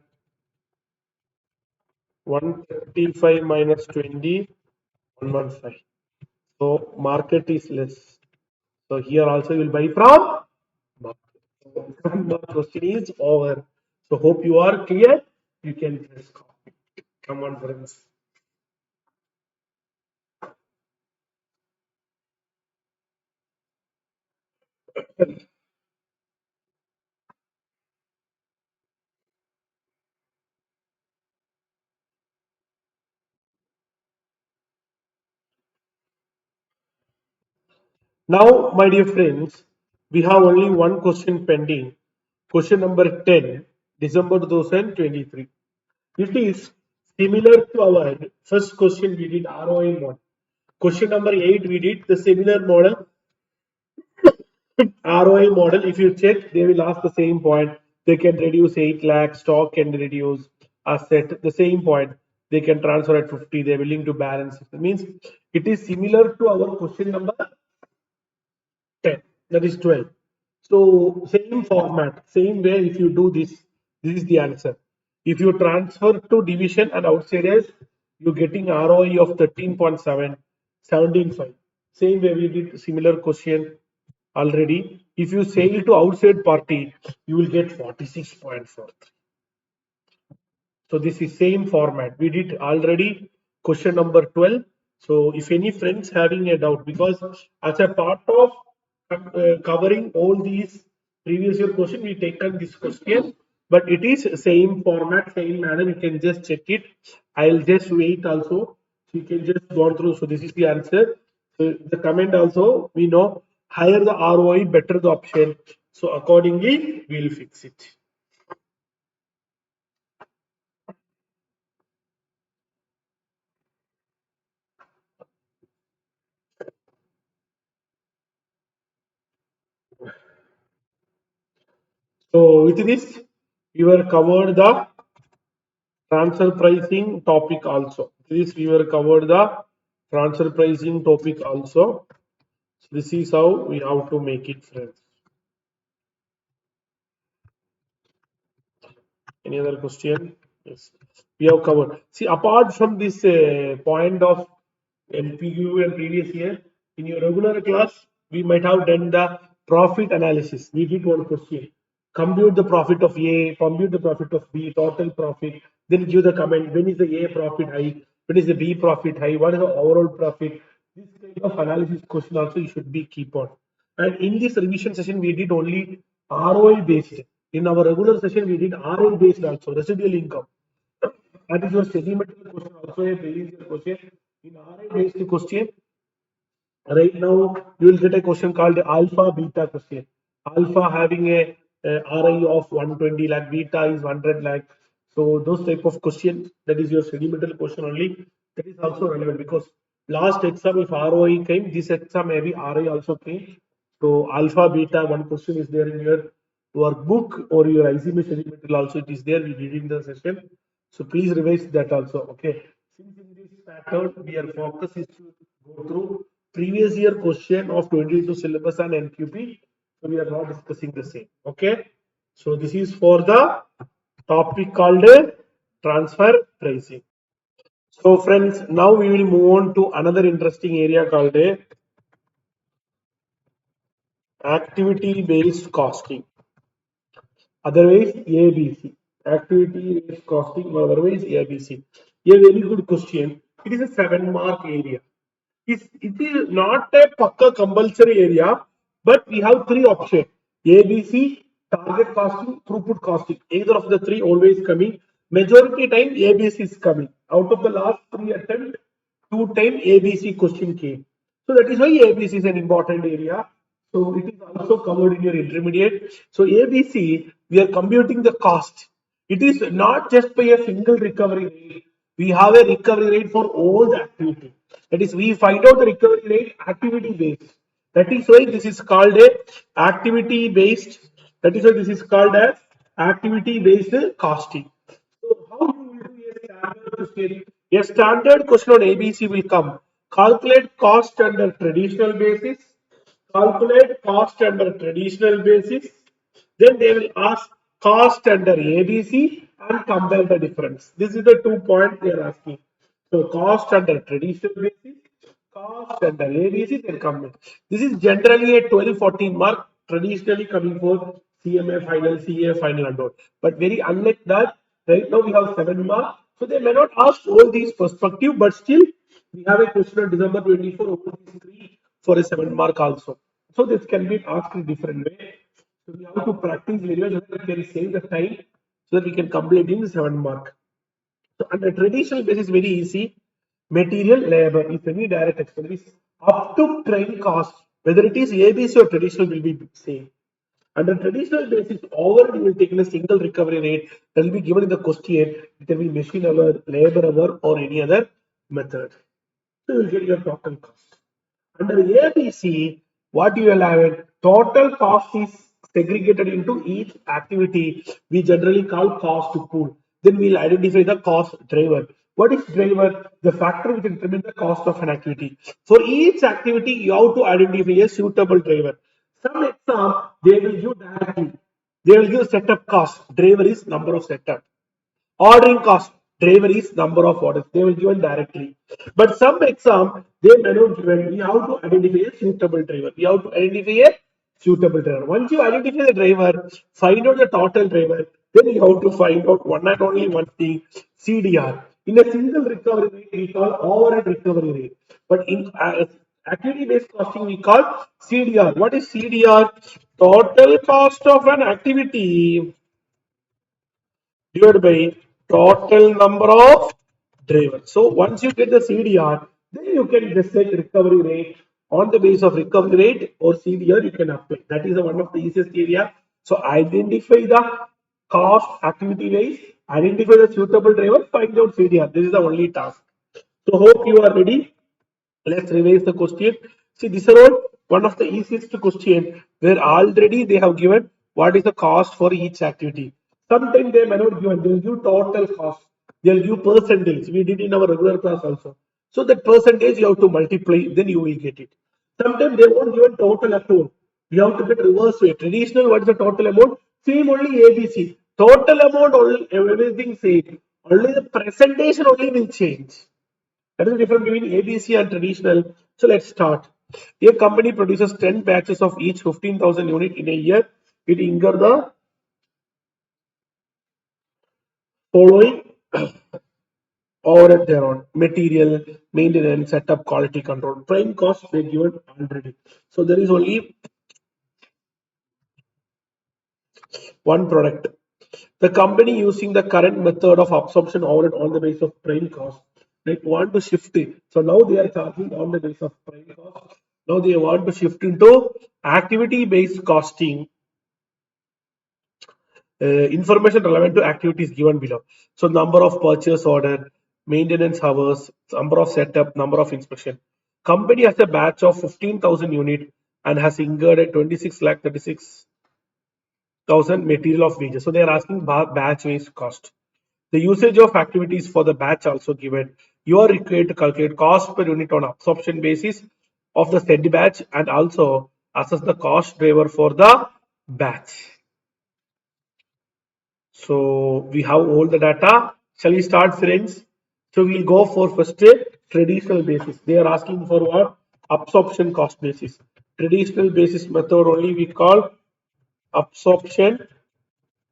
135 minus 20, 115. So market is less. So here also you will buy from market. So the question is over. So hope you are clear. You can just copy. Come on, friends. Now, my dear friends, we have only one question pending. Question number 10, December 2023. It is similar to our first question we did ROI model. Question number 8, we did the similar model, ROI model. If you check, they will ask the same point. They can reduce 8 lakh, stock can reduce, asset, the same point. They can transfer at 50, they're willing to balance. It means it is similar to our question number 10, that is 12. So same format, same way if you do this, this is the answer. If you transfer to division and outsiders, you're getting ROE of 13.7, 17.5. Same way we did similar question already. If you sell to outside party, you will get 46.4. So this is same format. We did already question number 12. So if any friends having a doubt, because as a part of covering all these previous year question, we taken this question, but it is same format, same manner. You can just check it. I'll just wait also. So you can just go through. So this is the answer. So the comment also, we know higher the ROI, better the option. So accordingly, we'll fix it. So with this, we were covered the transfer pricing topic also. This we were covered the transfer pricing topic also. So this is how we have to make it, friends. Any other question? Yes, we have covered. See, apart from this point of MPQ and previous year, in your regular class, we might have done the profit analysis. We did one question. Compute the profit of A, compute the profit of B, total profit, then give the comment when is the A profit high, when is the B profit high, what is the overall profit. This kind of analysis question also you should be keep on. And in this revision session, we did only ROI based. In our regular session, we did RA based also, residual income. That is your segmental question, also a previous year question. In RA based question, right now you will get a question called alpha beta question. Alpha having a RI of 120 lakh, beta is 100 lakh. So those type of question, that is your sedimental question only. That is also relevant because last exam if ROI came, this exam maybe RI also came. So alpha beta one question is there in your workbook or your ICMA sedimental also it is there. We did in the session. So please revise that also. Okay. Since in this pattern we are focus is to go through previous year question of 22 syllabus and NQP. So we are not discussing the same. Okay. So this is for the topic called transfer pricing. So friends, now we will move on to another interesting area called activity based costing. Otherwise ABC. Activity based costing or otherwise ABC. A very good question. It is a 7 mark area. It is not a pakka compulsory area, but we have three options. ABC, target costing, throughput costing. Either of the three always coming. Majority time ABC is coming. Out of the last 3 attempts, 2 times ABC question came. So that is why ABC is an important area. So it is also covered in your intermediate. So ABC, we are computing the cost. It is not just by a single recovery rate. We have a recovery rate for all the activity. That is, we find out the recovery rate activity based. That is why this is called a activity based. That is why this is called as activity based costing. So how you will do a standard question? A standard question on ABC will come. Calculate cost under traditional basis. Calculate cost under traditional basis. Then they will ask cost under ABC and compare the difference. This is the 2 points they are asking. So cost under traditional basis, cost under ABC, then compare. This is generally a 12-14 mark, traditionally coming for CMA final, CA final and all. But very unlike that, right now we have 7 mark. So they may not ask all these perspective, but still we have a question on December 24 over these three for a 7 mark also. So this can be asked in different way. So we have to practice very well so that we can save the time so that we can complete in 7 mark. So on a traditional basis, very easy. Material, labor, if any direct expense, up to train cost, whether it is ABC or traditional will be same. Under traditional basis, over you will take a single recovery rate that will be given in the question. It can be machine hour, labor hour, or any other method. So you will get your total cost. Under ABC, what you will have total cost is segregated into each activity. We generally call cost pool. Then we'll identify the cost driver. What is driver? The factor which determines the cost of an activity. For each activity, you have to identify a suitable driver. Some exam they will give directly. They will give setup cost. Driver is number of setup. Ordering cost, driver is number of orders. They will given directly. But some exam, they may not given. We have to identify a suitable driver. We have to identify a suitable driver. Once you identify the driver, find out the total driver, then you have to find out one and only one thing, CDR. In a single recovery rate, we call overhead recovery rate. But in activity-based costing, we call CDR. What is CDR? Total cost of an activity divided by total number of drivers. So once you get the CDR, then you can decide recovery rate On the basis of recovery rate or CDR, you can apply. That is one of the easiest area. So identify the cost activity wise, identify the suitable driver, find out CDR. This is the only task. So hope you are ready. Let's revise the question. See, this is all one of the easiest question where already they have given what is the cost for each activity. Sometimes they may not give, they will give total cost. They will give percentage. We did in our regular class also. So that percentage you have to multiply, then you will get it. Sometimes they won't give a total amount. You have to get reverse way. Traditional, what is the total amount? Same only ABC. Total amount, only everything same. Only the presentation only will change. That is the difference between ABC and traditional. So let's start. A company produces 10 batches of each 15,000 unit in a year. It incur the following overhead thereon: material, maintenance, setup, quality control. Prime cost they given already. So there is only one product. The company using the current method of absorption overhead on the basis of prime cost, they want to shift it. So now they are charging on the basis of prime cost. Now they want to shift into activity based costing. Information relevant to activities given below. So number of purchase order, maintenance hours, number of setup, number of inspection. Company has a batch of 15,000 unit and has incurred a 26 lakh 36,000 material of wages. So they are asking batch wise cost. The usage of activities for the batch also given. You are required to calculate cost per unit on absorption basis of the said batch and also assess the cost driver for the batch. So we have all the data. Shall we start, friends? So we'll go for first traditional basis. They are asking for what? Absorption cost basis. Traditional basis method only we call absorption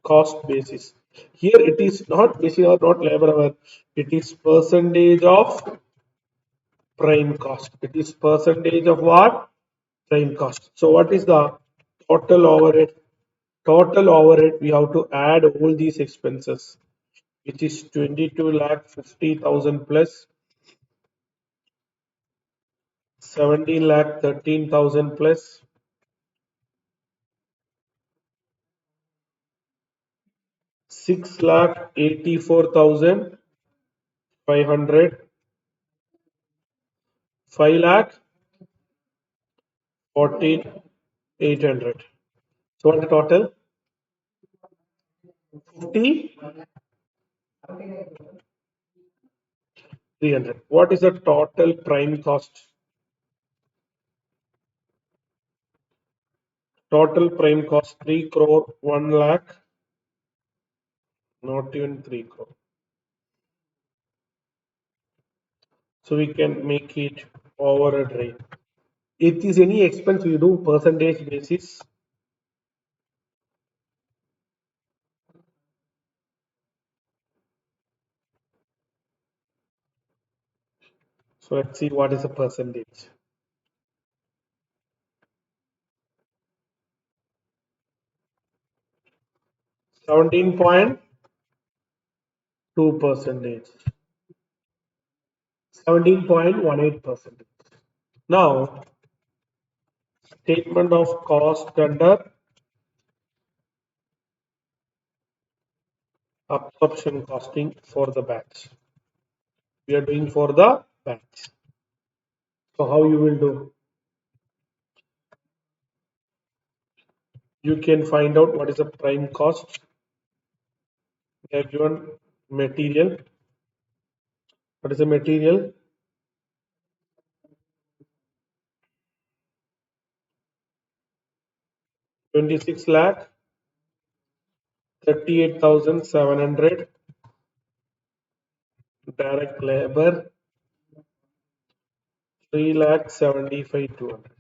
cost basis. Here it is not basis or not labor hour. It is percentage of prime cost. It is percentage of what? Prime cost. So what is the total overhead? Total overhead, we have to add all these expenses, which is 22 lakh 50,000 plus 17 lakh 13,000 plus 6 lakh 84,500 5 lakh 14,800. So what the total? 50 300. What is the total prime cost? Total prime cost 3 crore 1 lakh, not even 3 crore. So we can make it overhead rate. It is any expense we do percentage basis. So let's see what is the percentage. 17.2 percentage. 17.18 percentage. Now, statement of cost under absorption costing for the batch. We are doing for the batch. So how you will do? You can find out what is the prime cost. They have given material. What is the material? 26 lakh 38,700. Direct labor 3 lakh 75,200.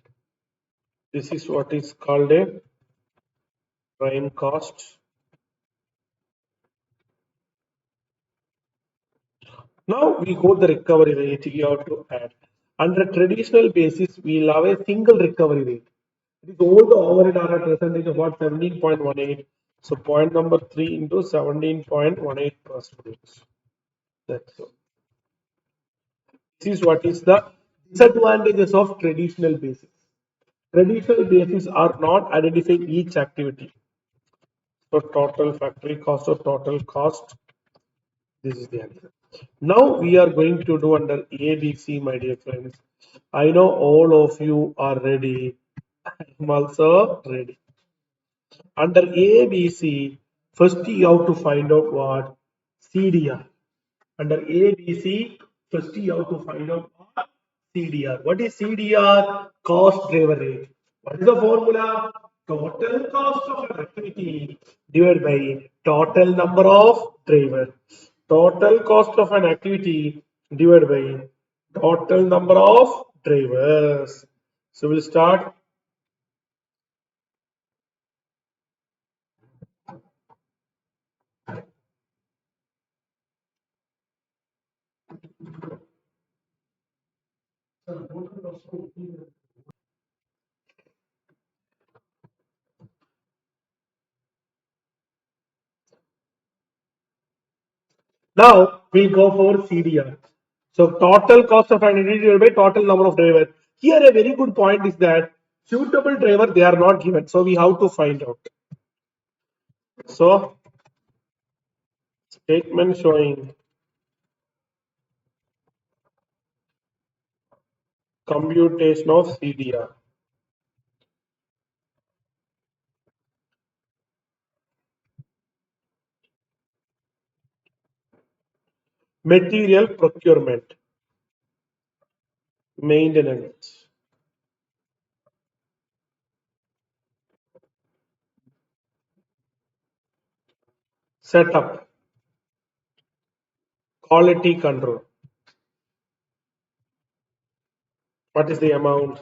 This is what is called a prime cost. Now we go the recovery rate you have to add. Under a traditional basis, we will have a single recovery rate. It is all the overhead are a percentage of what 17.18. So point number 3 into 17.18%. That's all. This is what is the Disadvantages of traditional basis. Traditional basis are not identifying each activity. So total factory cost or total cost, this is the answer. Now we are going to do under ABC, my dear friends. I know all of you are ready. I'm also ready. Under ABC, first you have to find out what CDR. Under ABC, first you have to find out what CDR. What is CDR? Cost driver rate. What is the formula? Total cost of an activity divided by total number of driver. Total cost of an activity divided by total number of drivers. So we'll start. Now we'll go for CDR. So total cost of an entity divided by total number of driver. Here a very good point is that suitable driver they are not given. So we have to find out. So statement showing computation of CDR. Material procurement, maintenance, setup, quality control. What is the amount?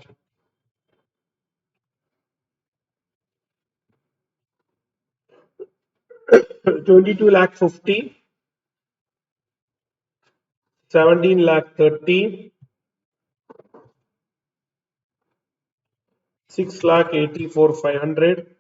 22 lakh 50, 17 lakh 30, 6 lakh 84 500,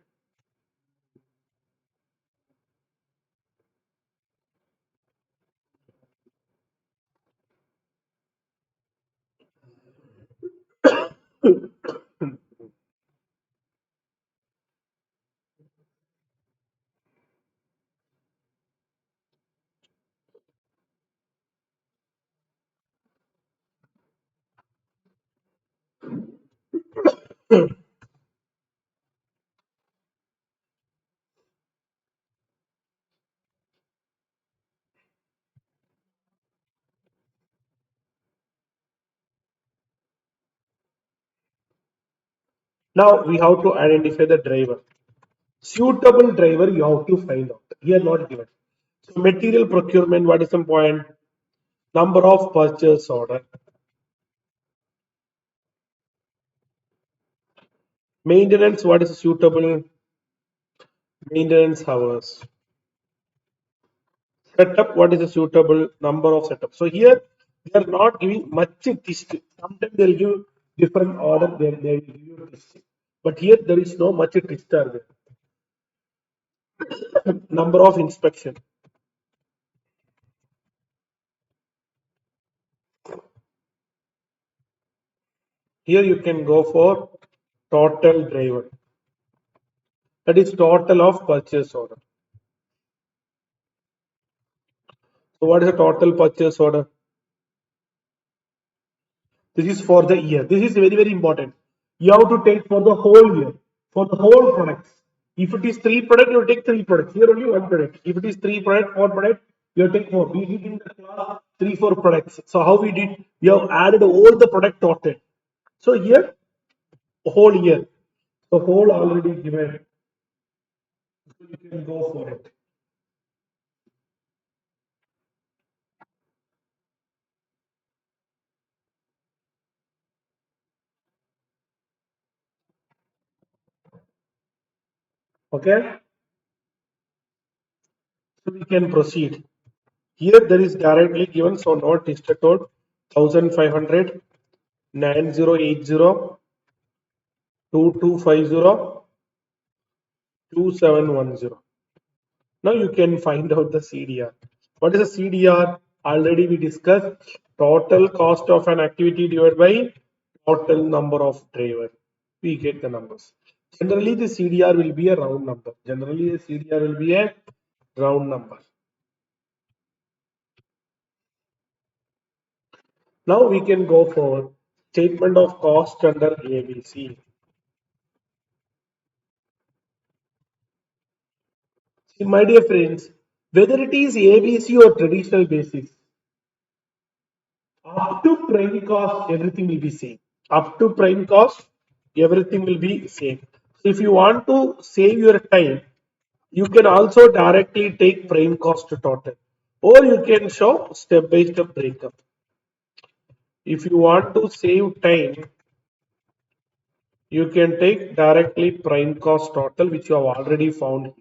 Now we have to identify the driver. Suitable driver you have to find out. Here not given. So material procurement, what is the point? Number of purchase order. Maintenance, what is suitable? Maintenance hours. Setup, what is a suitable number of setup? So here they are not giving much twist. Sometimes they'll give different order, they will give you a twist. But here there is no much twist are there. Number of inspection. Here you can go for total driver. That is total of purchase order. So what is the total purchase order? This is for the year. This is very, very important. You have to take for the whole year, for the whole products. If it is three products, you take three products. Here only one product. If it is three product, four product, you take four. We did in the class three, four products. So how we did? We have added all the product total. So here, whole year. So whole already given. So you can go for it. Okay. So we can proceed. Here there is directly given, so not listed code 1500 9080 2250 2710. Now you can find out the CDR. What is a CDR? Already we discussed. Total cost of an activity divided by total number of driver. We get the numbers. Generally, the CDR will be a round number. Generally, the CDR will be a round number. Now we can go for statement of cost under ABC. See, my dear friends, whether it is ABC or traditional basis, up to prime cost, everything will be same. Up to prime cost, everything will be same. So if you want to save your time, you can also directly take prime cost to total, or you can show step by step breakup. If you want to save time, you can take directly prime cost total, which you have already found,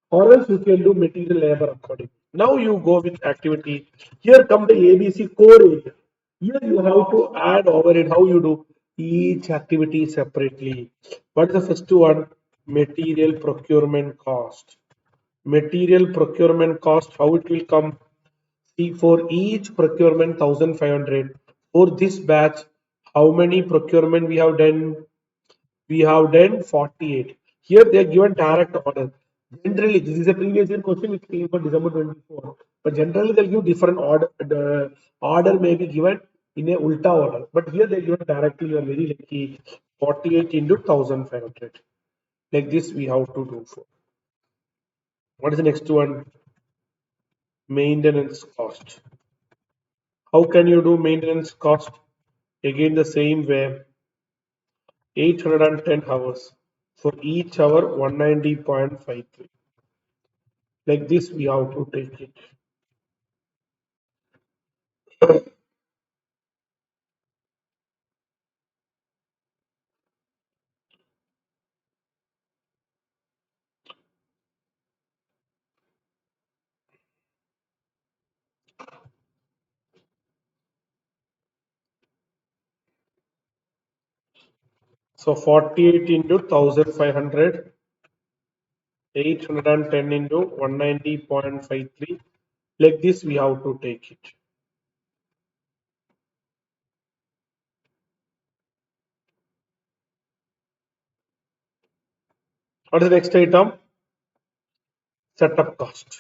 or else you can do material labor according. Now you go with activity. Here come the ABC core area. Here you have to add overhead. How you do each activity separately? What is the first one? Material procurement cost. Material procurement cost. How it will come? See, for each procurement 1500. For this batch, how many procurement we have done? We have done 48. Here they are given direct order. Generally, this is a previous year question which came for December 24. But generally, they'll give different order. The order may be given in a ulta order. But here they are given directly. You are very lucky. 48 into 1500. Like this, we have to do for. What is the next one? Maintenance cost. How can you do maintenance cost? Again, the same way. 810 hours. For each hour, 190.53. Like this, we have to take it. So 48 into 1500, 810 into 190.53. Like this, we have to take it. What is the next item? Setup cost.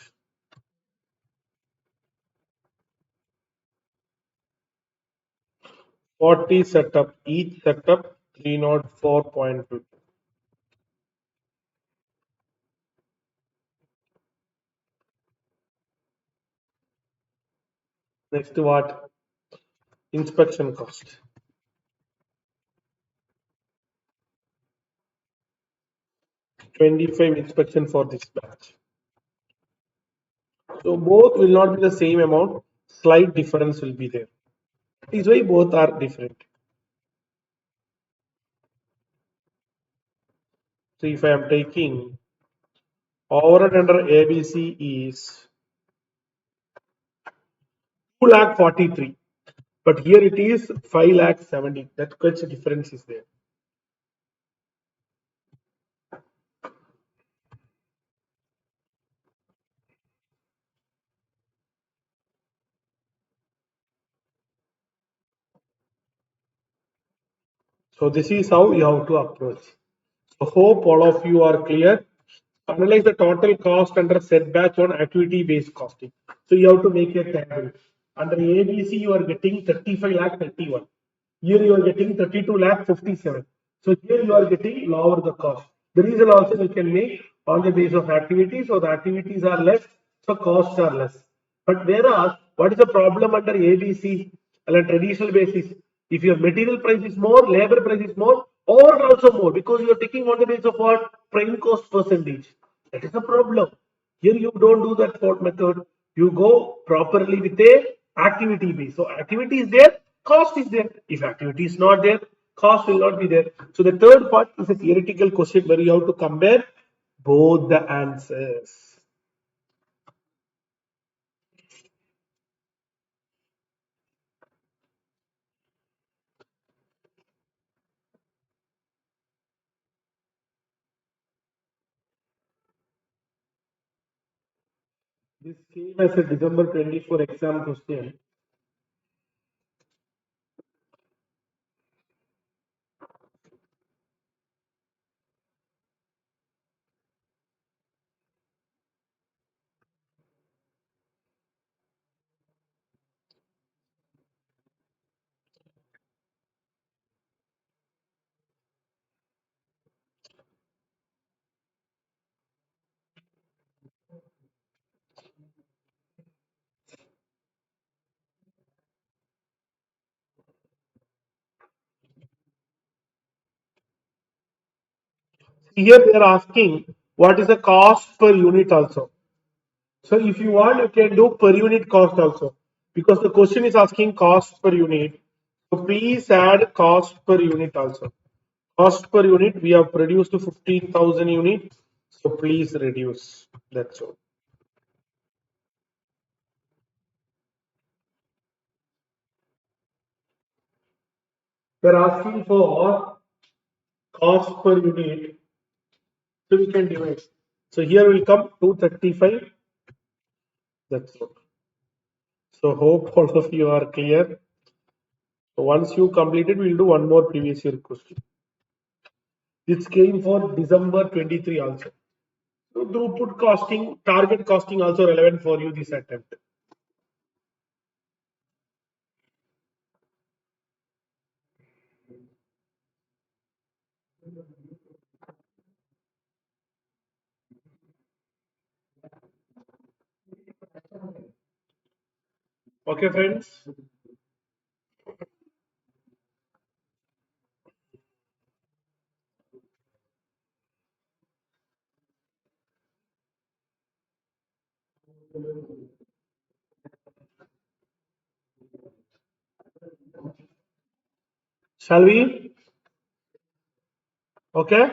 40 setup, each setup 304.2. Next what? Inspection cost. 25 inspection for this batch. So both will not be the same amount. Slight difference will be there. That is why both are different. So if I am taking overhead under ABC is 2 lakh 43, but here it is 5 lakh 70. That quite a difference is there. So this is how you have to approach. So hope all of you are clear. Analyze the total cost under set batch on activity based costing. So you have to make a table. Under ABC, you are getting 35 lakh 31. Here you are getting 32 lakh 57. So here you are getting lower the cost. The reason also you can make on the base of activities, so the activities are less, so costs are less. But whereas, what is the problem under ABC on a traditional basis? If your material price is more, labor price is more, or also more, because you are taking on the base of what? Prime cost percentage. That is the problem. Here you don't do that for method. You go properly with a activity base. So activity is there, cost is there. If activity is not there, cost will not be there. So the third part is a theoretical question where you have to compare both the answers. This came as a December 24 exam question. Here they are asking what is the cost per unit also. So if you want, you can do per unit cost also because the question is asking cost per unit. So please add cost per unit also. Cost per unit, we have produced 15,000 units. So please reduce. That's all. We're asking for cost per unit. So we can divide. So here will come 235. That's all. So hope all of you are clear. So once you complete it, we'll do one more previous year question. This came for December 23 also. So throughput costing, target costing also relevant for you this attempt. Okay, friends. Shall we? Okay.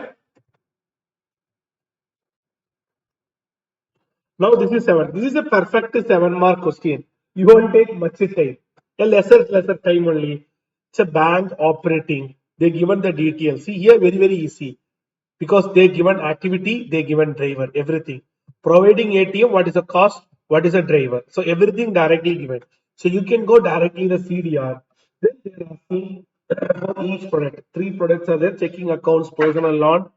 Now this is 7. This is a perfect 7 mark question. You won't take much time. A lesser time only. It's a bank operating. They given the details. See here very easy. Because they given activity, they given driver, everything. Providing ATM, what is the cost, what is the driver. So everything directly given. So you can go directly the CDR. Then they are asking for each product. 3 products are there: checking accounts, personal loan,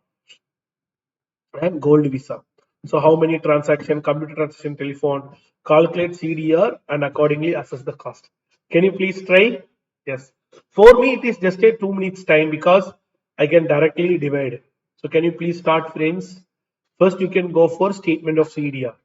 and gold visa. So how many transaction, computer transaction, telephone, calculate CDR and accordingly assess the cost. Can you please try? Yes. For me, it is just a 2 minutes time because I can directly divide. So can you please start, friends? First, you can go for statement of CDR.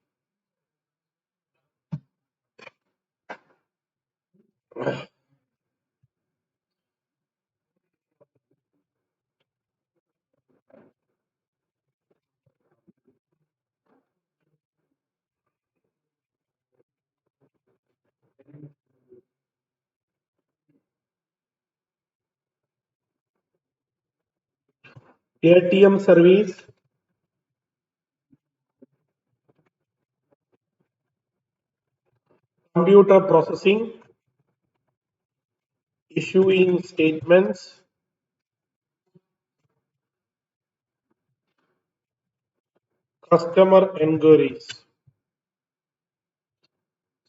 ATM service, computer processing, issuing statements, customer inquiries.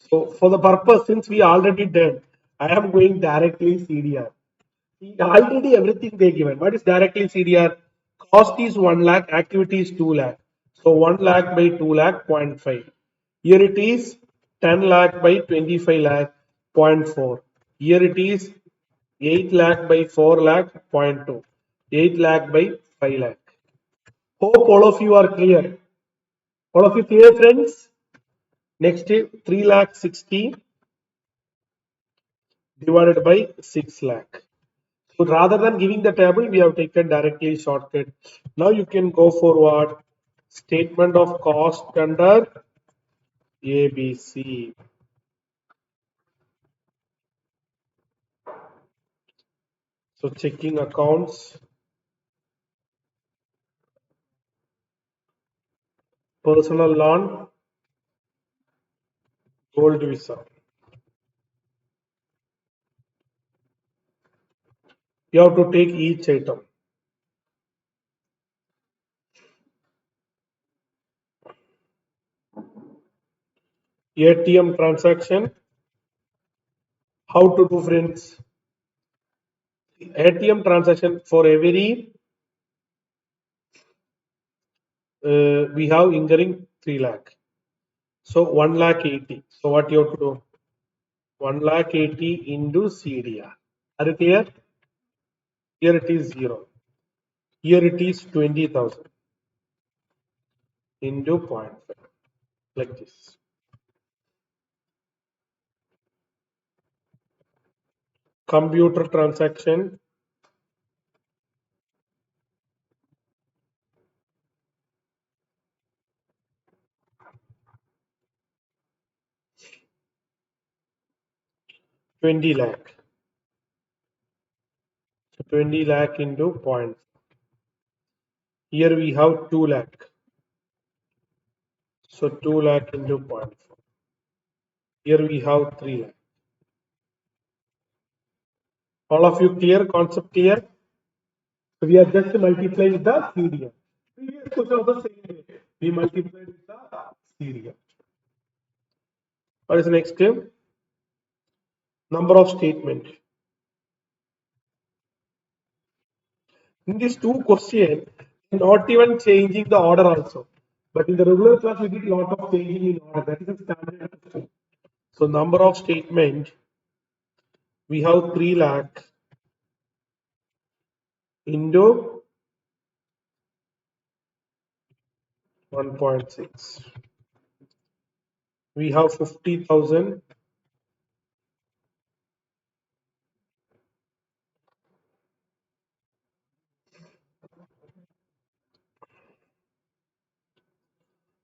So for the purpose, since we already did, I am going directly CDR. Already everything they given. What is directly CDR? Cost is 1 lakh, activity is 2 lakh. So 1 lakh by 2 lakh, zero point 0.5. Here it is 10 lakh by 25 lakh, zero point 4. Here it is 8 lakh by 4 lakh, zero point 2. 8 lakh by 5 lakh. Hope all of you are clear. All of you clear, friends? Next, 3 lakh 60 divided by 6 lakh. So rather than giving the table, we have taken directly shortcut. Now you can go forward. Statement of cost under ABC. So checking accounts, personal loan, gold visa. You have to take each item. ATM transaction. How to do, friends? ATM transaction for every we have incurring 3 lakh. So 1 lakh 80. So what you have to do? 1 lakh 80 into CDR. Are you clear? Here it is 0. Here it is 20,000 into zero point 0.5 like this. Computer transaction 20 lakh. So 20 lakh into points. Here we have 2 lakh. So 2 lakh into 0.4. Here we have 3 lakh. All of you clear? Concept clear? So we are just multiplying the CDM. Previous question also same way. We multiplied with the CDM. What is the next step? Number of statement. In these two questions, not even changing the order also. But in the regular class, we did a lot of changing in order. That is a standard question. So number of statement, we have 3 lakh into 1.6. We have 50,000.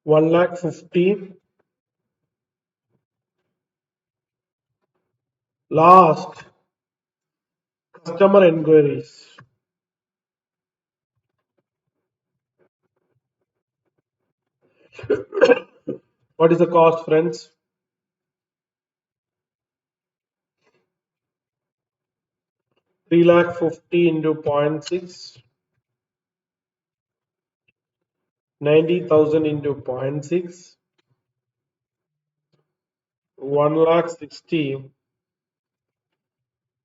1,50,000. Last, customer enquiries. What is the cost, friends? 3,50,000 into 0.6. 90,000 into 0.6. 1,60,000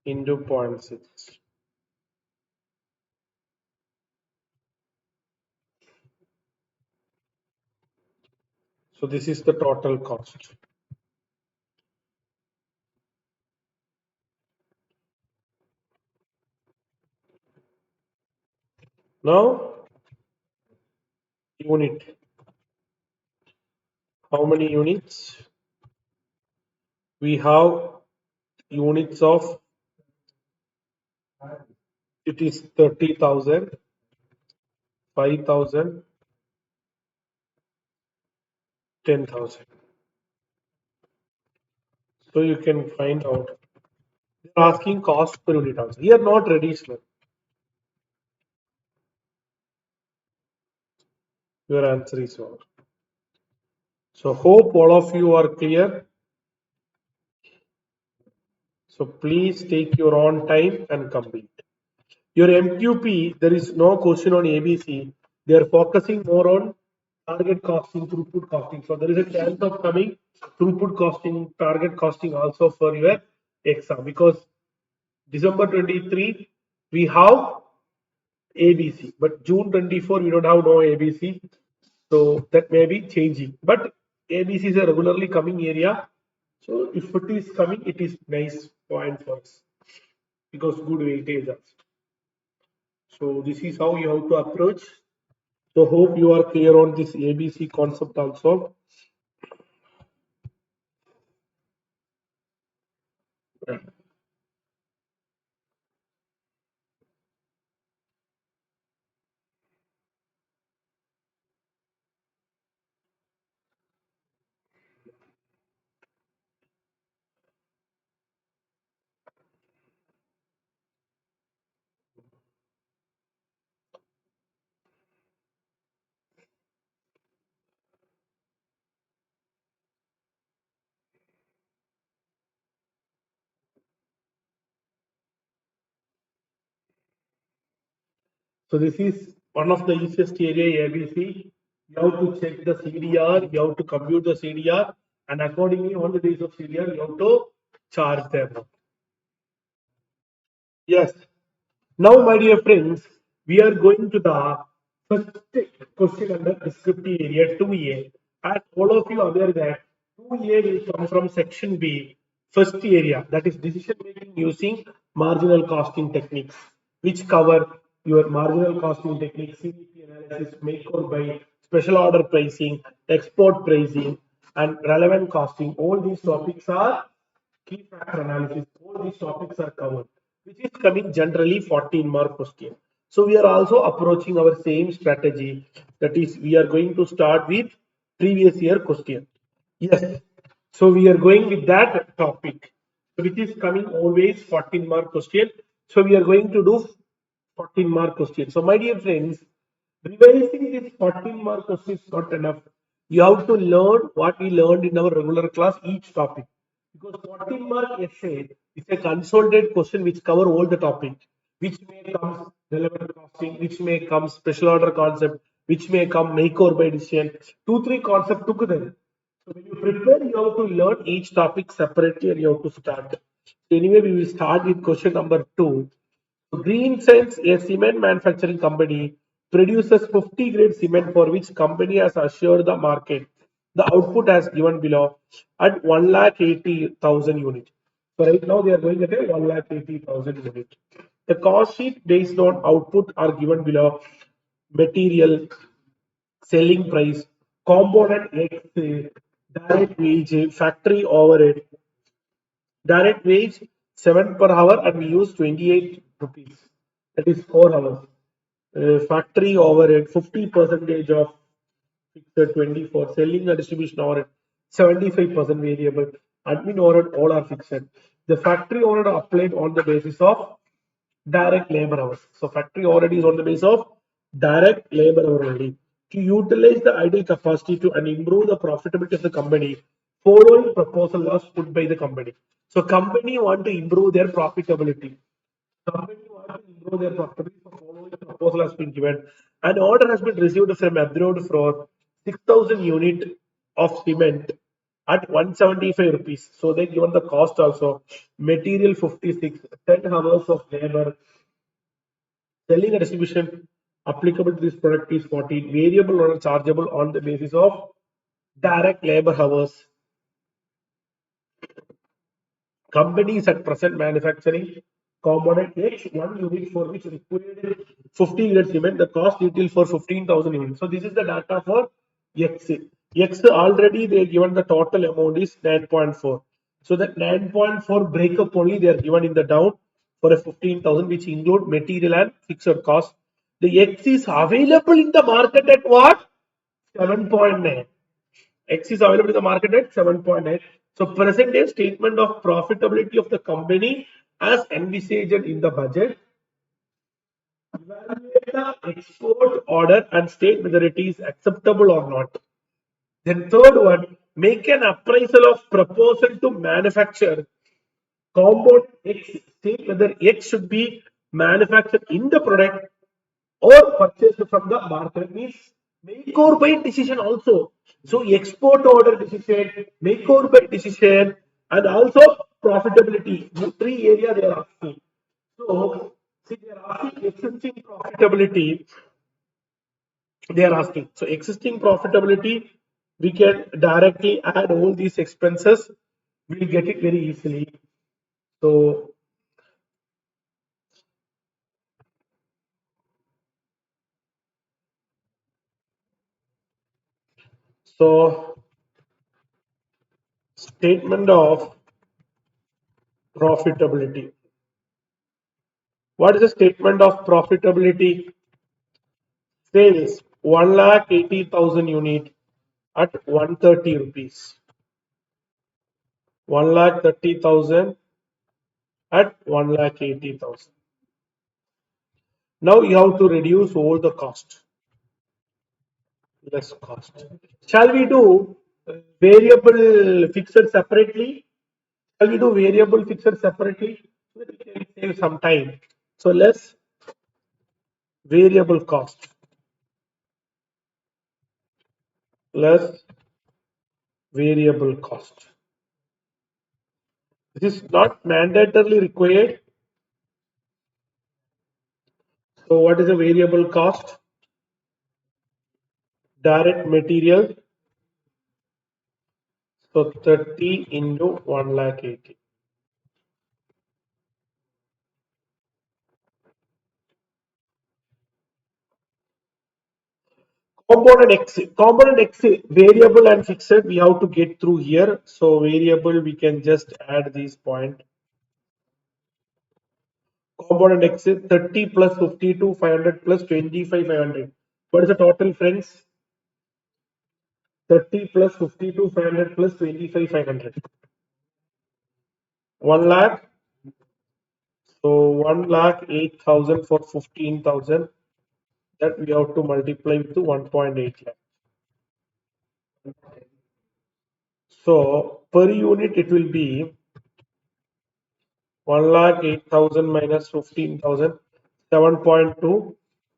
into 0.6. So this is the total cost. Now, unit. How many units? We have units of, it is 30,000, 5,000, 10,000. So you can find out. They're asking cost per unit also. Here not additional. Your answer is wrong. So hope all of you are clear. So please take your own time and complete. Your MQP, there is no question on ABC. They are focusing more on target costing, throughput costing. So there is a chance of coming throughput costing, target costing also for your exam, because December 23 we have ABC, but June 24 we don't have no ABC. So that may be changing. But ABC is a regularly coming area. So if it is coming, it is nice point for us because good weightage also. So this is how you have to approach. So hope you are clear on this ABC concept also. So this is one of the easiest area ABC. You have to check the CDR, you have to compute the CDR, and accordingly on the days of CDR, you have to charge them. Yes. Now, my dear friends, we are going to the first question under descriptive area 2A. As all of you are aware that 2A will come from section B, first area, that is decision making using marginal costing techniques, which cover your marginal costing techniques, CVP analysis, make or buy, special order pricing, export pricing, and relevant costing. All these topics are key factor analysis. All these topics are covered, which is coming generally 14-mark question. So we are also approaching our same strategy. That is, we are going to start with previous year question. Yes. So we are going with that topic. which is coming always 14 mark question. So we are going to do 14 mark question. So my dear friends, revising this 14 mark question is not enough. You have to learn what we learned in our regular class, each topic. Because 14 mark essay is a consolidated question which cover all the topic, which may come relevant costing, which may come special order concept, which may come make or buy decision. Two, three concept together. So when you prepare, you have to learn each topic separately and you have to start. So anyway, we will start with question number 2. Green Sense, a cement manufacturing company, produces 50 grade cement for which company has assured the market. The output as given below at 1,80,000 units. So right now they are going at a 1,80,000 units. The cost sheet based on output are given below. Material, selling price, component X, direct wage, factory overhead, direct wage 7 per hour and we use 28 rupees. That is 4 hours. Factory overhead 50 percentage of fixed 24. Selling and distribution overhead 75% variable. Admin overhead all are fixed. The factory overhead are applied on the basis of direct labor hours. So factory already is on the basis of direct labor hour only. To utilize the idle capacity to and improve the profitability of the company, following proposal was put by the company. So company want to improve their profitability. Company want to improve their profitability. So following proposal has been given. An order has been received from abroad for 6,000 unit of cement at 175 rupees. So they given the cost also. Material 56, 10 hours of labor. Selling and distribution applicable to this product is 14. Variable or chargeable on the basis of direct labor hours. Companies at present manufacturing component X, one unit for which required 50 units cement, the cost detail for 15,000 units. So this is the data for X. X already they given the total amount is 9.4. So that 9.4 breakup only they are given in the down for a 15,000 which include material and fixed cost. The X is available in the market at what? 7.9. X is available in the market at 7.8. So present day statement of profitability of the company as envisaged in the budget. Evaluate the export order and state whether it is acceptable or not. Then third one, make an appraisal of proposal to manufacture compound X, state whether X should be manufactured in the product or purchased from the market, means make or buy decision also. So export order decision, make or buy decision, and also profitability. Three area they are asking. So see they are asking existing profitability. They are asking. So existing profitability, we can directly add all these expenses. We'll get it very easily. So so statement of profitability. What is the statement of profitability? Sales 1,80,000 unit at 130 rupees. 1,30,000 at 1,80,000. Now you have to reduce all the cost, less cost. Shall we do variable fixed separately? Shall we do variable fixed separately? So that we can save some time. So less variable cost, less variable cost. This is not mandatorily required. So what is the variable cost? Direct material. So 30 into 1,80,000. Component X variable and fixed we have to get through here. So variable we can just add these point. Component X 30 plus 52 500 plus 25 500. What is the total, friends? 30 plus 52 500 plus 25 500. 1 lakh. So 1 lakh 8,000 for 15,000. That we have to multiply with 1.8 lakh. So per unit it will be 1 lakh 8,000 minus 15,000, 7.2.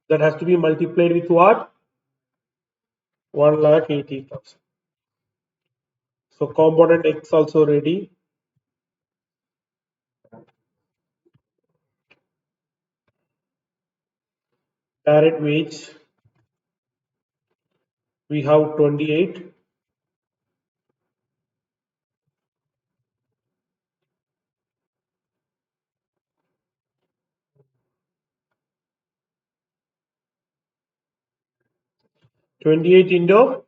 That has to be multiplied with what? 1 lakh 80,000. So component X also ready. Direct wage we have 28. 28 into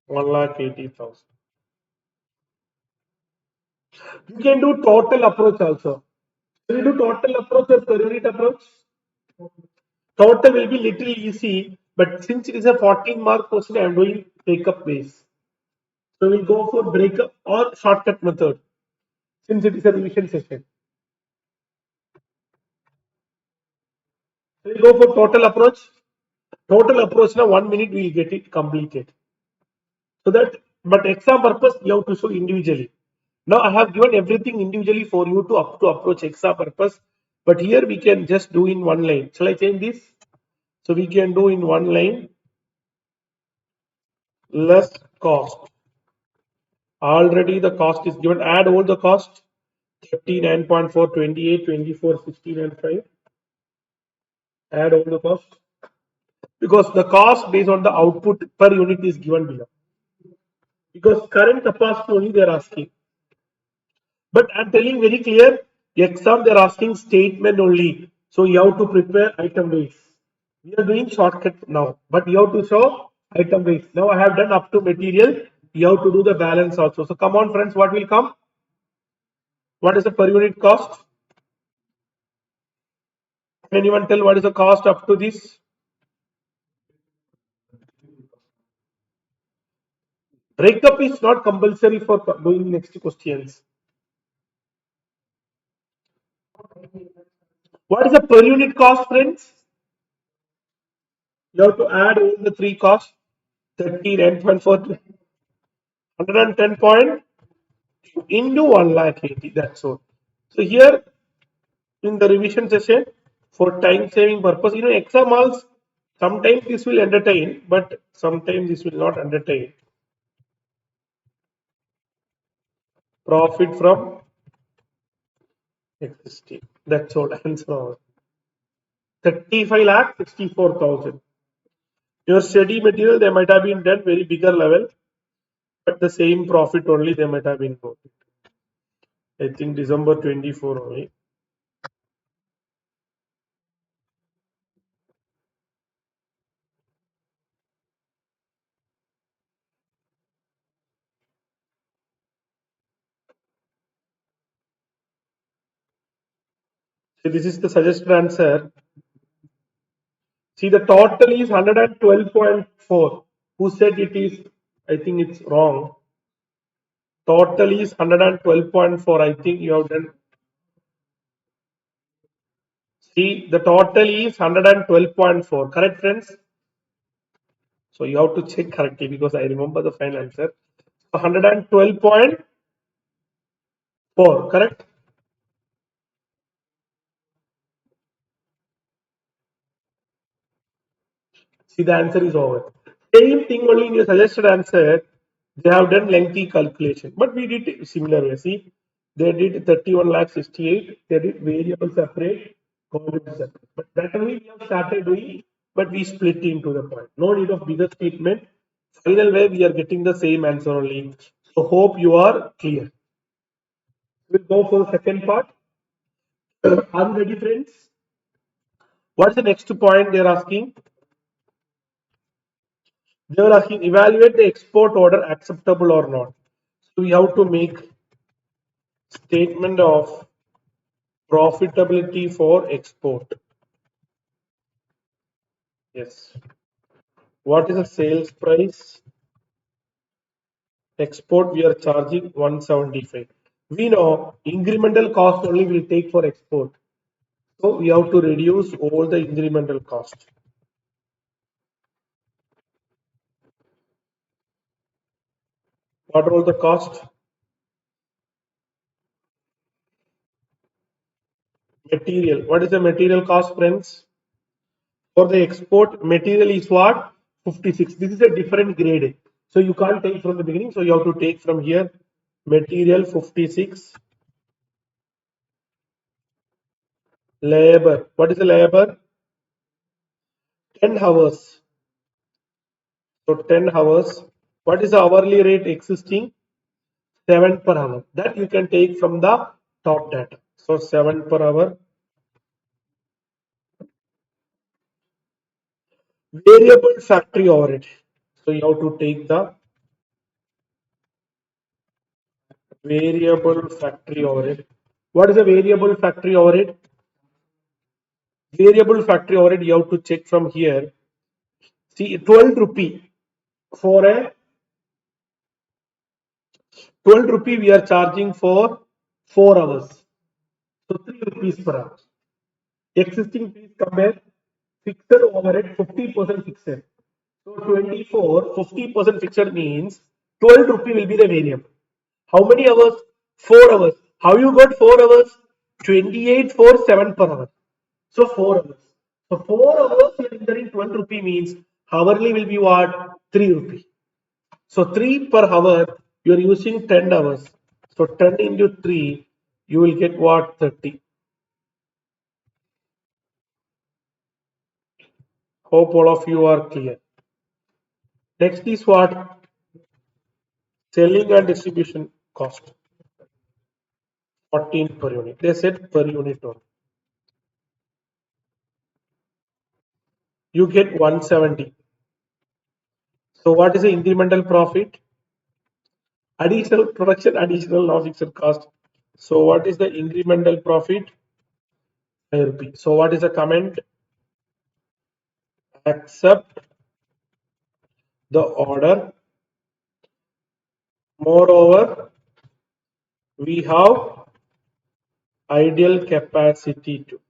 1 lakh 80,000. You can do total approach also. Can you do total approach or per unit approach? Total will be little easy, but since it is a 14 mark question, I am doing breakup base. So we'll go for breakup or shortcut method since it is a revision session. So we'll go for total approach. Total approach now 1 minute we'll get it completed. So that, but exam purpose you have to show individually. Now I have given everything individually for you to approach exam purpose, but here we can just do in one line. Shall I change this? So we can do in one line less cost. Already the cost is given. Add all the cost 39.4, 28, 24, 16 and 5. Add all the cost because the cost based on the output per unit is given below. Because current capacity only they are asking. But I'm telling very clear, exam they're asking statement only. So you have to prepare item base. We are doing shortcut now, but you have to show item base. Now I have done up to material. You have to do the balance also. So come on, friends, what will come? What is the per unit cost? Can anyone tell what is the cost up to this? Breakup is not compulsory for doing next questions. What is the per unit cost, friends? You have to add all the three costs 39.4 110 into 1 lakh 80. That's all. So here in the revision session for time saving purpose, exam halls sometimes this will entertain, but sometimes this will not entertain. Profit from existing. That's all. Answer 35 lakh 64,000. Your study material they might have been done very bigger level, but the same profit only they might have been quoted. I think December 24 only. So this is the suggested answer. See, the total is 112.4. Who said it is? I think it's wrong. Total is 112.4. I think you have done. See, the total is 112.4. Correct, friends? So you have to check correctly because I remember the final answer. 112.4. Correct? See, the answer is over. Same thing only in your suggested answer. They have done lengthy calculation, but we did similar way. See, they did 31 lakh 68. They did variable separate, component separate. But that only we have started doing, but we split into the point. No need of bigger statement. Final way we are getting the same answer only. So hope you are clear. We'll go for the second part. Are you ready, friends? What's the next point they're asking? They are asking evaluate the export order acceptable or not. So we have to make statement of profitability for export. Yes. What is the sales price Export we are charging 175. We know incremental cost only will take for export. So we have to reduce all the incremental cost. What are all the cost? Material. What is the material cost, friends? For the export, material is what? 56. This is a different grade. So you can't take from the beginning. So you have to take from here. Material 56. Labor. What is the labor? 10 hours. So 10 hours. What is the hourly rate existing? 7 per hour. That you can take from the top data. So 7 per hour. Variable factory overhead. So you have to take the variable factory overhead. What is a variable factory overhead? Variable factory overhead you have to check from here. See 12 rupee for a 12 rupee we are charging for 4 hours. So 3 rupees per hour. Existing fees compare fixed overhead 50% fixed. So 24, 50% fixed means 12 rupee will be the variable. How many hours? 4 hours. How you got 4 hours? 28 for 7 per hour. So 4 hours. So 4 hours you are entering 12 rupee means hourly will be what? 3 rupee. So 3 per hour you are using 10 hours. So 10 into 3 you will get what? 30. Hope all of you are clear. Next is what? Selling and distribution cost. 14 per unit. They said per unit only. You get 170. So what is the incremental profit? Additional production, additional non-fixed cost. So what is the incremental profit? 5 rupees. So what is the comment? Accept the order. Moreover, we have ideal capacity too.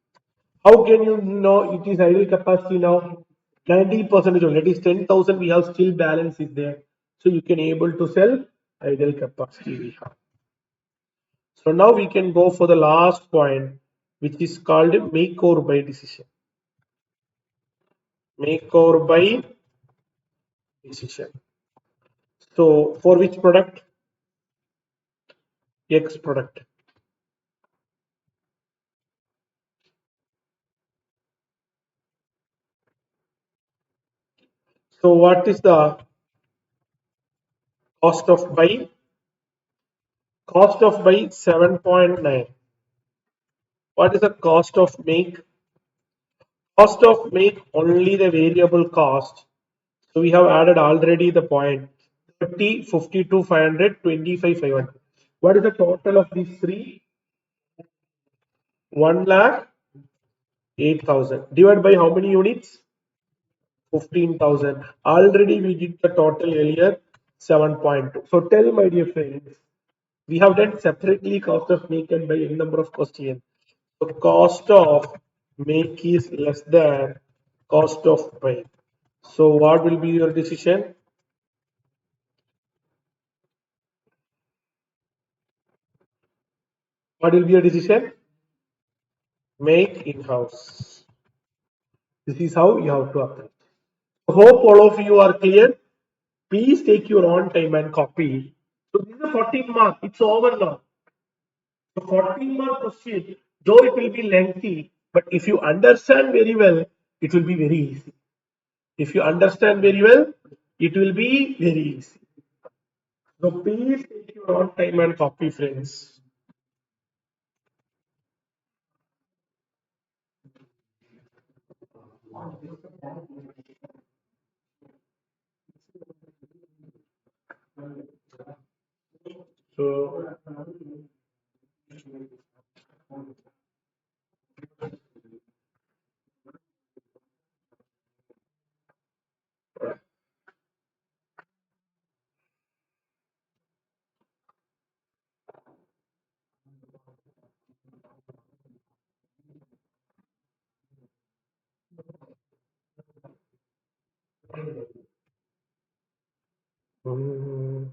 How can you know it is ideal capacity now? 90% only. That is 10,000 we have still balance is there. So you can able to sell ideal capacity we have. So now we can go for the last point, which is called make or buy decision. Make or buy decision. So for which product? X product. So what is the cost of buy? Cost of buy 7.9. What is the cost of make? Cost of make only the variable cost. So we have added already the point 30, 52, 500, 25, 500. What is the total of these three? 1 lakh 8,000. Divided by how many units? 15,000. Already we did the total earlier 7.2. So tell my dear friends, we have done separately cost of make and by n number of questions. So cost of make is less than cost of buy. So what will be your decision? What will be your decision? Make in-house. This is how you have to apply. Hope all of you are clear. Please take your own time and copy. So this is a 14 mark. It's over now. The 14 mark question, though it will be lengthy, but if you understand very well, it will be very easy. If you understand very well, it will be very easy. So please take your own time and copy, friends. So Mm.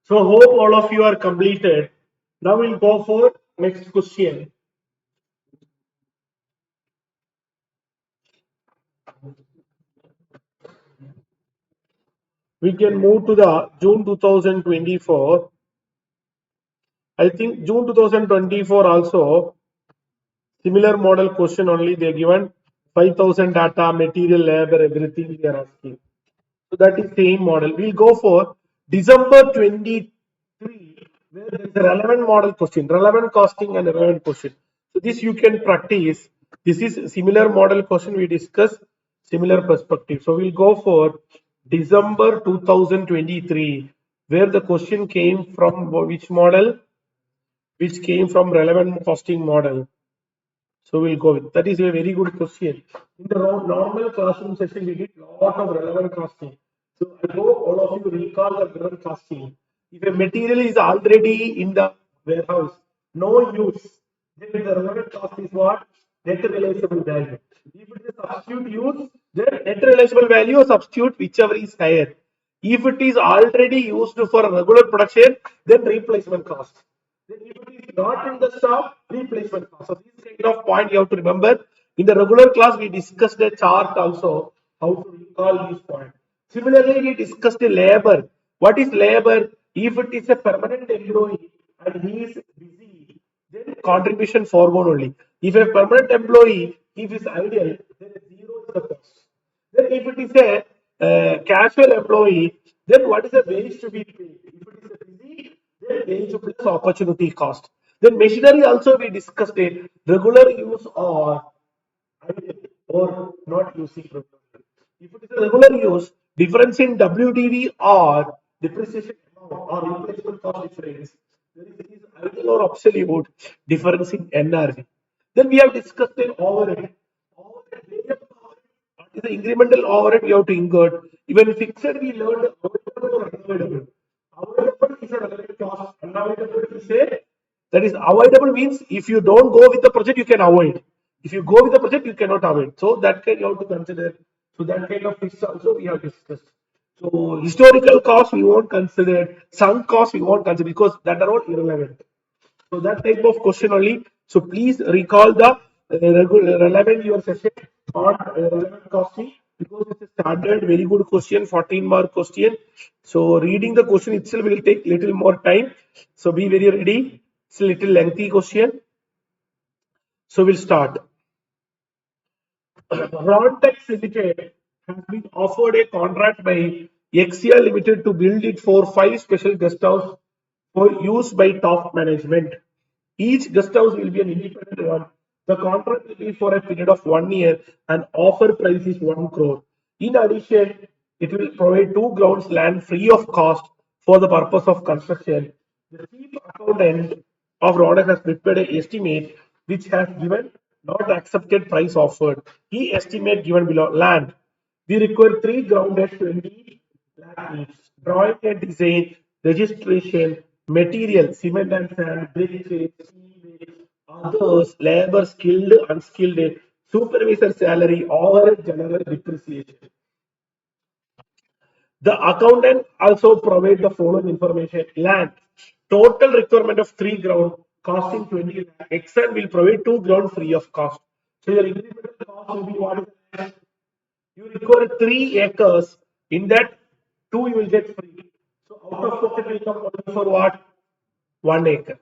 So hope all of you are completed. Now we'll go for next question. We can move to the June 2024. I think June 2024 also similar model question only they given 5,000 data, material, labor, everything they are asking. So that is same model. We'll go for December 23, where there is a relevant model question, relevant costing and relevant question. So this you can practice. This is similar model question we discuss, similar perspective. So we'll go for December 2023, where the question came from which model? Which came from relevant costing model. So we'll go with that is a very good question. In the normal classroom session, we did lot of relevant costing. So I hope all of you recall the relevant costing. If a material is already in the warehouse, no use, then the relevant cost is what? Net realizable value. If it is substitute use, then net realizable value or substitute whichever is higher. If it is already used for regular production, then replacement cost. Then if it is not in the stock, replacement cost. So this kind of point you have to remember. In the regular class, we discussed a chart also, how to recall this point. Similarly, we discussed a labor. What is labor? If it is a permanent employee and he is busy, then contribution forgone only. If a permanent employee, if is ideal, then zero is the cost. Then if it is a casual employee, then what is the wage to be paid? If it is a busy, then wage plus opportunity cost. Then machinery also we discussed a regular use or idle or not using regularly. If it is a regular use, difference in WDV or depreciation amount or replacement cost difference, there is idle or absolute difference in NRV. Then we have discussed an overhead. Overhead, what is the incremental overhead we have to incur? Even fixed, we learned avoidable or unavoidable. Avoidable is a relevant cost. Unavoidable is a that is avoidable means if you don't go with the project, you can avoid. If you go with the project, you cannot avoid. So that kind you have to consider. So that kind of things also we have discussed. So historical cost we won't consider, sunk cost we won't consider because that are all irrelevant. So that type of question only. So please recall the relevant your session on relevant costing because it's a standard very good question, 14-mark question. So reading the question itself will take little more time. So be very ready. It's a little lengthy question. So we'll start. Rontex Limited has been offered a contract by XCL Limited to build it for 5 special guest house for use by top management. Each guest house will be an independent one. The contract will be for a period of 1 year and offer price is 1 crore. In addition, it will provide 2 grounds land free of cost for the purpose of construction. The chief accountant of Rolex has prepared an estimate which has given not accepted price offered. He estimate given below land. We require three grounded 20 lakh each. Drawing and design, registration, material, cement and sand, brick, steel, others, labor, skilled, unskilled, supervisor salary, or general depreciation. The accountant also provide the following information. Land. Total requirement of 3 ground costing 20 lakh. Exxon will provide 2 ground free of cost. So your incremental cost will be what? You require 3 acres. In that, 2 you will get free. So out of pocket will come only for what? 1 acre.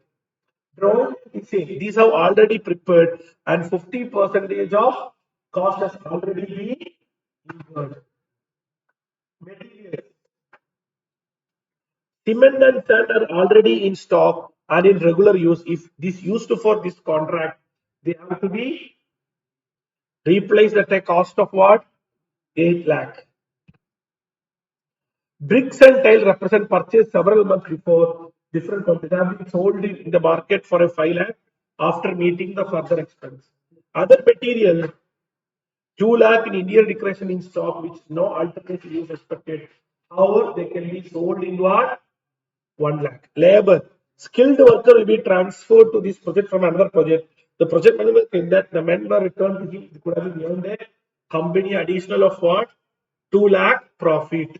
Drawing these have already prepared and 50 percentage of cost has already been incurred. Material. Cement and sand are already in stock and in regular use. If this used for this contract, they have to be replaced at a cost of what? 8 lakh. Bricks and tile represent purchase several months before different quantities have been sold in the market for a 5 lakh after meeting the further expense. Other material 2 lakh in Indian decoration in stock, which no alternate use expected. However, they can be sold in what? 1 lakh. Labor. Skilled worker will be transferred to this project from another project. The project manager said that the men were returned to him. Could have been given the company additional of what? 2 lakh profit.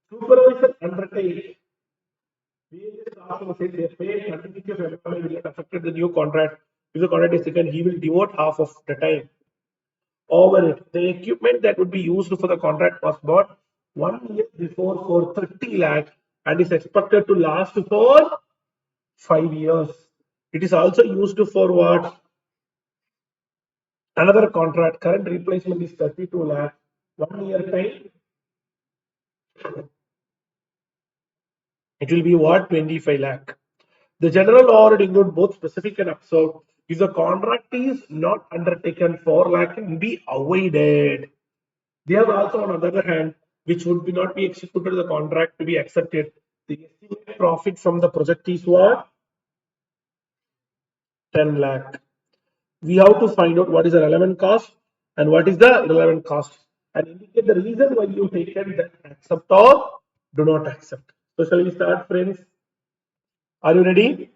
Supervisor undertake. Various customers said they pay certificate of employment will not affected the new contract. If the contract is taken, he will devote half of the time over it. The equipment that would be used for the contract was bought 1 year before for 30 lakh and is expected to last for 5 years. It is also used for what? Another contract. Current replacement is 32 lakh. 1 year time, it will be what? 25 lakh. The general order include both specific and absurd. If the contract is not undertaken, 4 lakh can be avoided. They have also, on the other hand, which would be not be executed the contract to be accepted. The estimated profit from the project is what? 10 lakh. We have to find out what is the relevant cost and what is the irrelevant cost and indicate the reason why you taken that accept or do not accept. So shall we start, friends? Are you ready?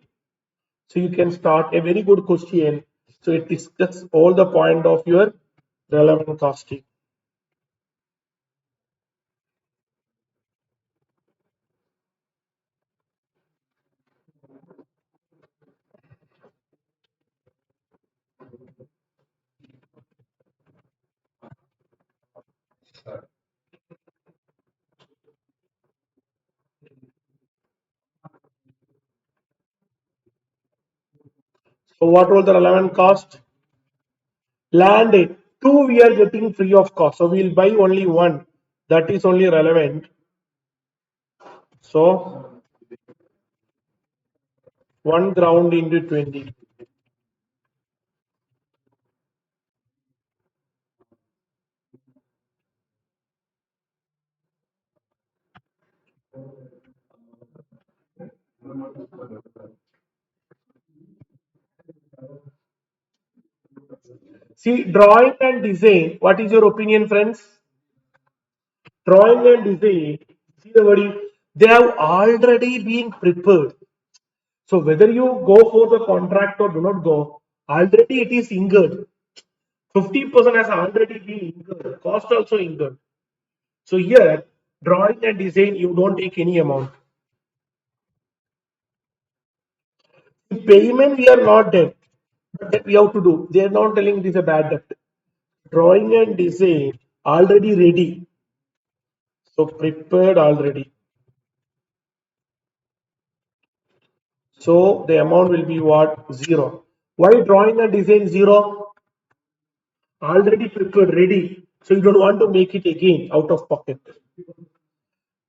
So you can start a very good question. So it discusses all the point of your relevant costing. So what was the relevant cost? Land, two we are getting free of cost. So we'll buy only one. That is only relevant. So 1 ground into 20. See, drawing and design. What is your opinion, friends? Drawing and design. See the wording. They have already been prepared. So whether you go for the contract or do not go, already it is incurred. 50% has already been incurred. Cost also incurred. So here, drawing and design, you don't take any amount. Payment, we are not debt. But that we have to do. They are not telling it is a bad debt. Drawing and design already ready. So prepared already. So the amount will be what? 0. Why drawing and design 0? Already prepared, ready. So you don't want to make it again out of pocket.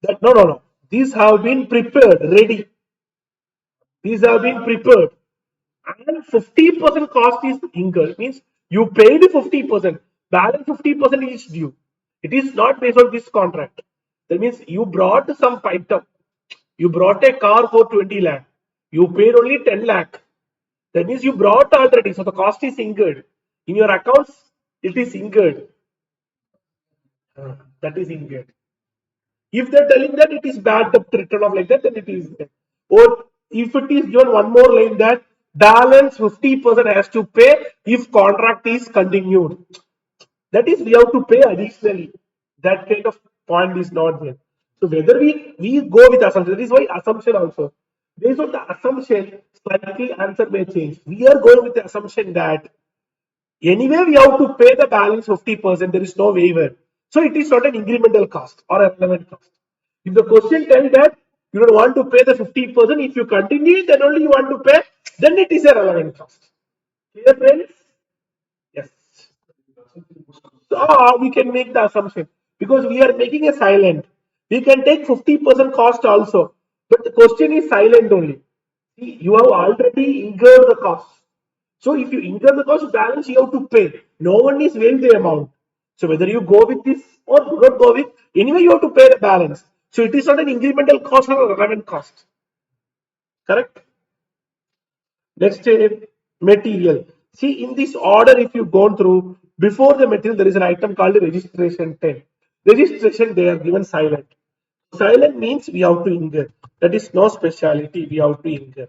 That no. These have been prepared, ready. These have been prepared. And 50% cost is incurred. Means you paid 50%. Balance 50% is due. It is not based on this contract. That means you brought some item. You brought a car for 20 lakh. You paid only 10 lakh. That means you brought already. So the cost is incurred. In your accounts, it is incurred. That is incurred. If they're telling that it is bad debt written off like that, then it is. Or if it is given one more line that balance 50% has to pay if contract is continued. That is, we have to pay additionally. That kind of point is not there. So whether we go with assumption, that is why assumption also. Based on the assumption, slightly answer may change. We are going with the assumption that anyway we have to pay the balance 50%. There is no waiver. So it is not an incremental cost or a relevant cost. If the question tells that you don't want to pay the 50%, if you continue, then only you want to pay, then it is a relevant cost. Clear, friends? Yes. So we can make the assumption because we are making a silent. We can take 50% cost also, but the question is silent only. See, you have already incurred the cost. So if you incur the cost, balance you have to pay. No one is weighing the amount. So whether you go with this or do not go with, anyway you have to pay the balance. So it is not an incremental cost or a relevant cost. Correct? Next, material. See, in this order, if you go through, before the material, there is an item called registration 10. Registration, they are given silent. Silent means we have to incur. That is no speciality, we have to incur.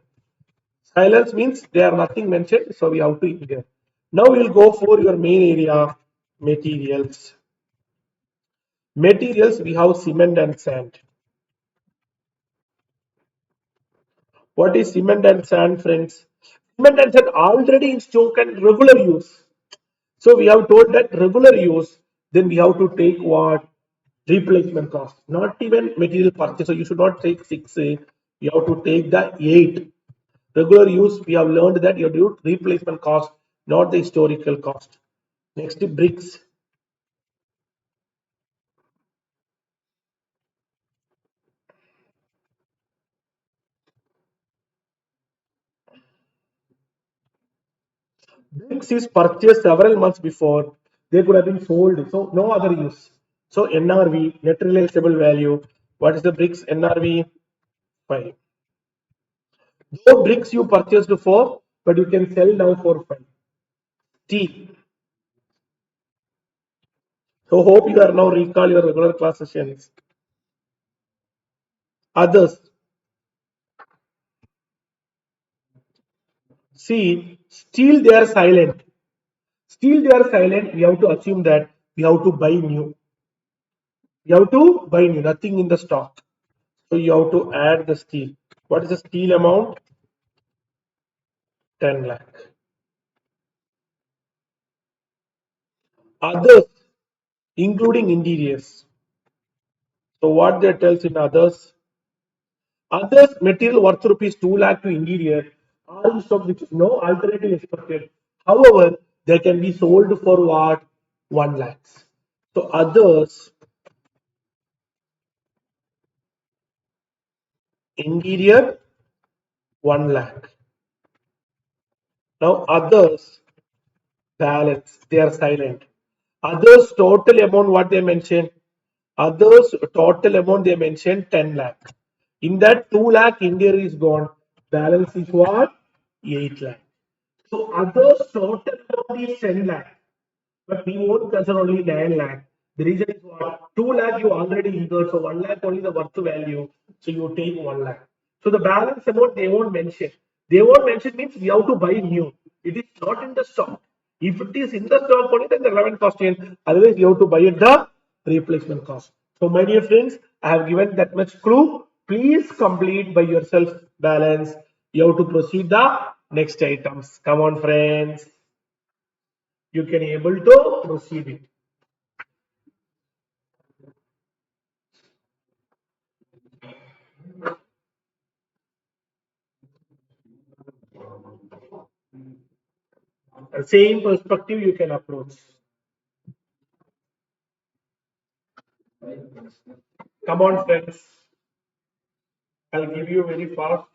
Silence means they are nothing mentioned, so we have to incur. Now we will go for your main area, materials. Materials, we have cement and sand. What is cement and sand, friends? Cement and sand already in stock and regular use. So we have told that regular use, then we have to take what? Replacement cost, not even material purchase. So you should not take 6. You have to take the 8. Regular use, we have learned that you do replacement cost, not the historical cost. Next, bricks. Bricks is purchased several months before. They could have been sold, so no other use. So NRV, net realizable value. What is the bricks NRV? 5. No bricks you purchased for, but you can sell now for 5. Steel. So hope you are now recall your regular class sessions. Others. See, steel they are silent. Steel they are silent. We have to assume that we have to buy new. You have to buy new, nothing in the stock. So you have to add the steel. What is the steel amount? 10 lakh. Others, including interiors. So what they tells in others? Others material worth rupees 2 lakh to interior are in stock which is no alternative expected. However, they can be sold for what? 1 lakhs. So others, interior 1 lakh. Now others, balance, they are silent. Others total amount what they mentioned. Others total amount they mentioned 10 lakh. In that 2 lakh India is gone. Balance is what? 8 lakh. So others total amount is 10 lakh. But we won't consider only 9 lakh. The reason is what? 2 lakh you already incurred, so 1 lakh only the worth value. So you take 1 lakh. So the balance amount they won't mention. They won't mention means we have to buy new. It is not in the stock. If it is in the stock only, then the relevant cost in. Otherwise, you have to buy it the replacement cost. So, my dear friends, I have given that much clue. Please complete by yourself balance. You have to proceed the next items. Come on, friends. You can able to proceed it. Same perspective you can approach. Come on, friends. I'll give you very fast.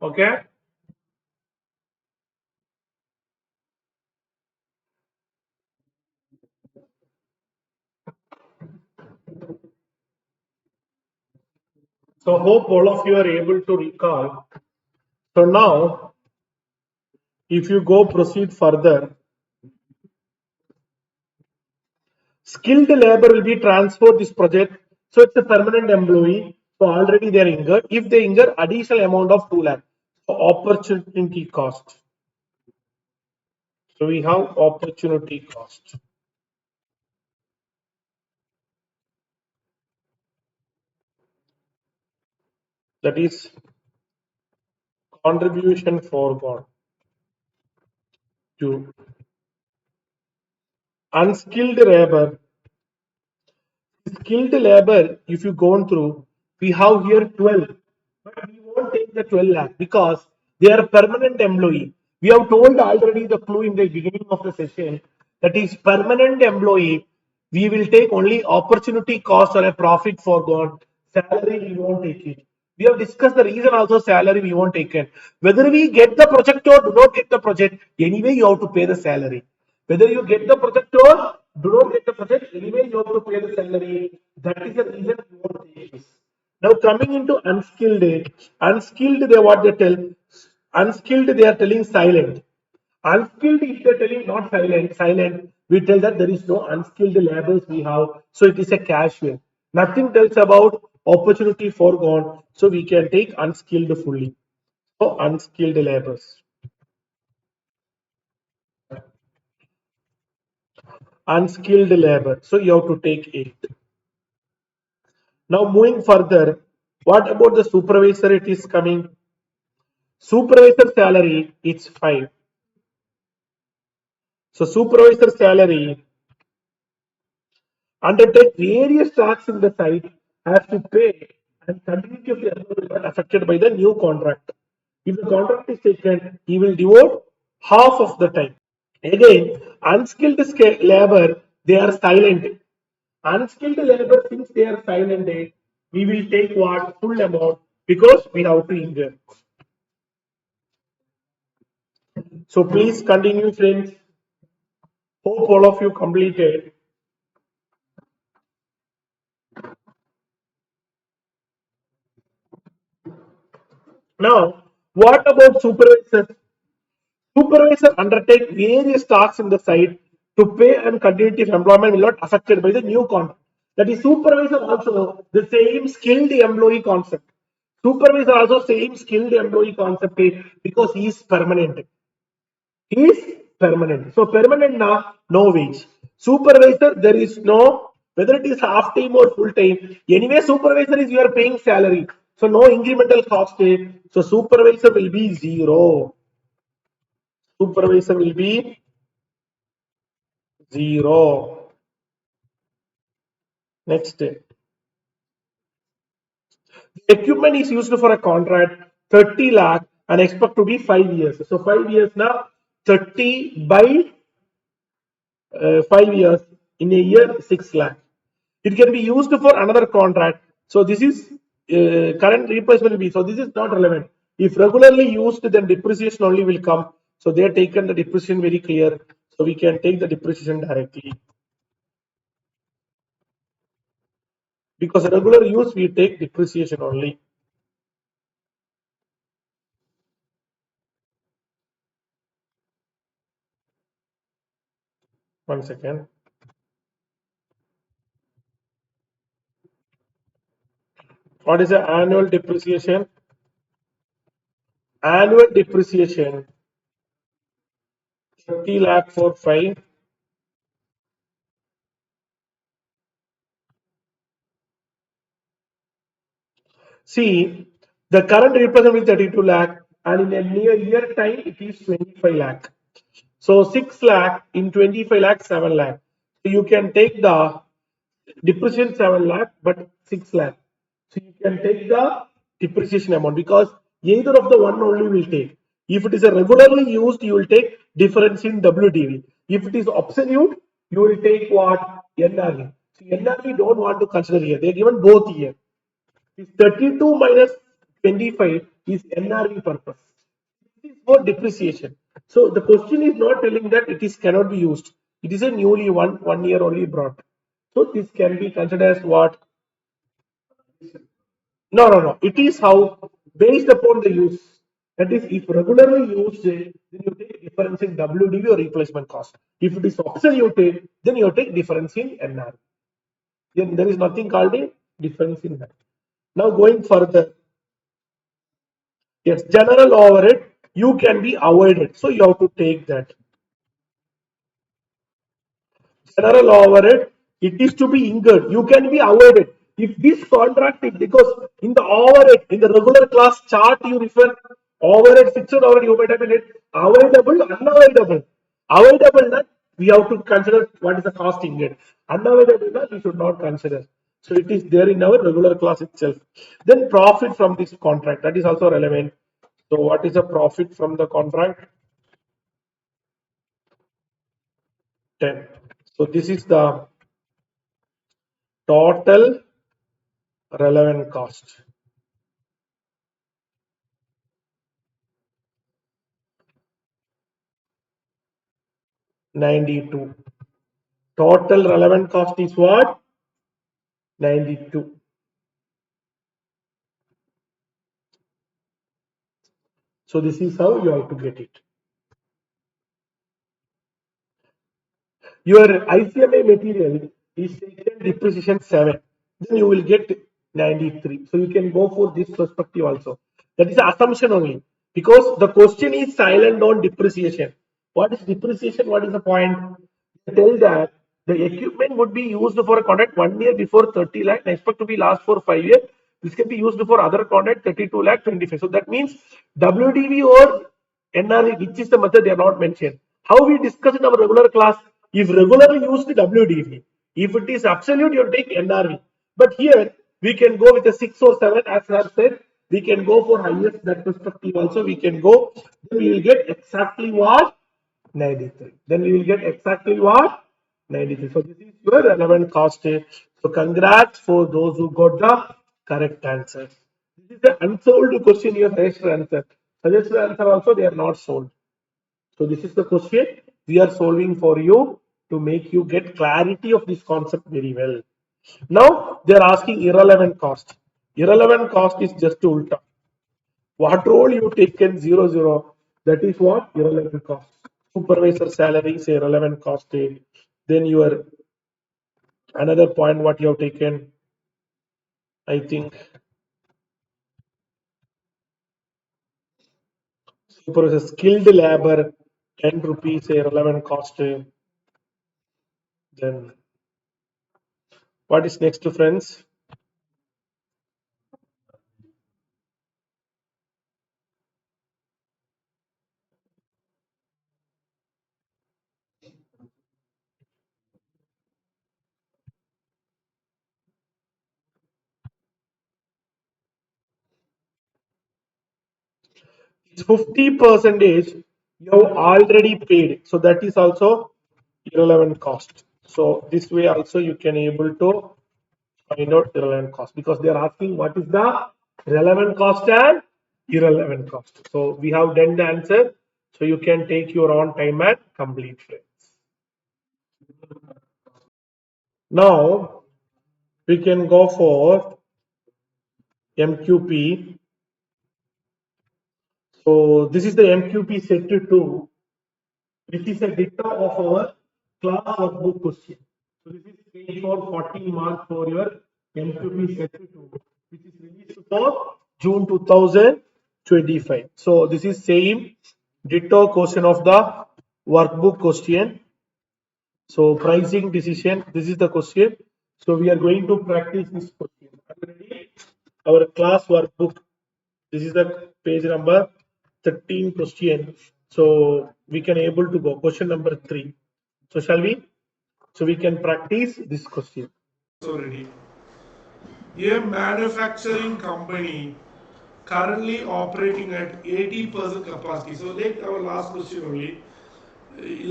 Okay. So hope all of you are able to recall. So now, if you go proceed further, skilled labor will be transferred this project. So it's a permanent employee. So already they are injured. If they injure, additional amount of 2 lakh. So opportunity cost. So we have opportunity cost. That is contribution foregone to unskilled labor. Skilled labor, if you go through, we have here 12, but we won't take the 12 lakh because they are permanent employee. We have told already the clue in the beginning of the session that is permanent employee. We will take only opportunity cost or a profit foregone. Salary we won't take it. We have discussed the reason also salary we won't take it. Whether we get the project or do not get the project, anyway you have to pay the salary. Whether you get the project or do not get the project, anyway you have to pay the salary. That is the reason you won't take this. Now coming into unskilled, unskilled they what they tell, unskilled they are telling silent. Unskilled if they are telling not silent, silent we tell that there is no unskilled labors we have, so it is a casual. Nothing tells about opportunity foregone, so we can take unskilled fully. So unskilled labors, unskilled labor. So you have to take 8. Now moving further, what about the supervisor? It is coming. Supervisor salary, it's 5. So supervisor salary undertake various tasks in the site, has to pay and continuity of the employee is not affected by the new contract. If the contract is taken, he will devote half of the time. Again, unskilled labor, they are silent. Unskilled labor, since they are silent, we will take what full amount because we have to incur. So please continue, friends. Hope all of you completed. Now, what about supervisor? Supervisor undertake various tasks in the site to pay and continuity of employment will not affected by the new contract. That is supervisor also the same skilled employee concept. Supervisor also same skilled employee concept because he is permanent. He is permanent. So permanent now no wage. Supervisor there is no whether it is half time or full time. Anyway supervisor is you are paying salary. So no incremental cost. So supervisor will be 0. Supervisor will be 0. Next, equipment is used for a contract 30 lakh and expect to be 5 years. So 5 years now 30 by 5 years in a year 6 lakh. It can be used for another contract. So this is current replacement will be. So this is not relevant. If regularly used, then depreciation only will come. So they are taken the depreciation very clear. So we can take the depreciation directly. Because regular use we take depreciation only. One second. What is the annual depreciation? Annual depreciation 30 lakh for 5 See, the current represent with 32 lakh and in a near year time it is 25 lakh. So 6 lakh in 25 lakh, 7 lakh. So you can take the depreciation 7 lakh but 6 lakh. So you can take the depreciation amount because either of the one only will take. If it is a regularly used, you will take difference in WDV. If it is absolute, you will take what? NRV. So NRV don't want to consider here. They are given both here. This 32 minus 25 is NRV purpose. This is for depreciation. So the question is not telling that it is cannot be used. It is a newly one year only brought. So this can be considered as what? No. It is how based upon the use. That is, if regularly used, then you take difference in WDV or replacement cost. If it is absolute, then you take difference in NR. Then there is nothing called a difference in that. Now going further, yes, general overhead, you can be avoided. So you have to take that. General overhead, it is to be incurred. You can be avoided. If this contract is because in the overhead, in the regular class chart you refer overhead, fixed overhead, you might have been avoidable, unavoidable. Avoidable that we have to consider what is the cost incurred. Unavoidable that we should not consider. So it is there in our regular class itself. Then profit from this contract, that is also relevant. So what is the profit from the contract? 10. So this is the total relevant cost. 92. Total relevant cost is what? 92. So this is how you have to get it. Your ICMA material is taken depreciation 7. Then you will get 93. So you can go for this perspective also. That is the assumption only. Because the question is silent on depreciation. What is depreciation? What is the point? Tell that the equipment would be used for a contract 1 year before 30 lakh and expect to be last for 5 years. This can be used for other contract 32 lakh 25. So that means WDV or NRE, which is the method they are not mentioned. How we discuss in our regular class, if regularly used WDV, if it is absolute, you take NRV. But here we can go with a 6 or 7, as I have said, we can go for highest that perspective also. We can go, then we will get exactly what? 93. Then we will get exactly what? 93. So this is your relevant cost. So congrats for those who got the correct answer. This is the unsolved question you have suggested answer. Suggested answer also they are not solved. So this is the question we are solving for you to make you get clarity of this concept very well. Now they are asking irrelevant cost. Irrelevant cost is just ulta. What role you taken 00? That is what irrelevant cost. Supervisor salary is a relevant cost. Then your another point what you have taken, I think supervisor skilled labor 10 rupees a relevant cost. Then what is next, friends? It's 50 percentage you have already paid. So that is also irrelevant cost. So this way also you can able to find out irrelevant cost because they are asking what is the relevant cost and irrelevant cost. So we have done the answer. So you can take your own time and complete, friends. Now we can go for MQP. So this is the MQP set to 2, which is a data of our class workbook question. So this is page for 40 marks for your MQP set to 2, which is released for June 2025. So this is same ditto question of the workbook question. So pricing decision, this is the question. So we are going to practice this question. Are you ready? our class workbook. This is the page number 13 question. So we can able to go question number 3. So shall we? So we can practice this question. Already. A manufacturing company currently operating at 80% capacity. So like our last question only.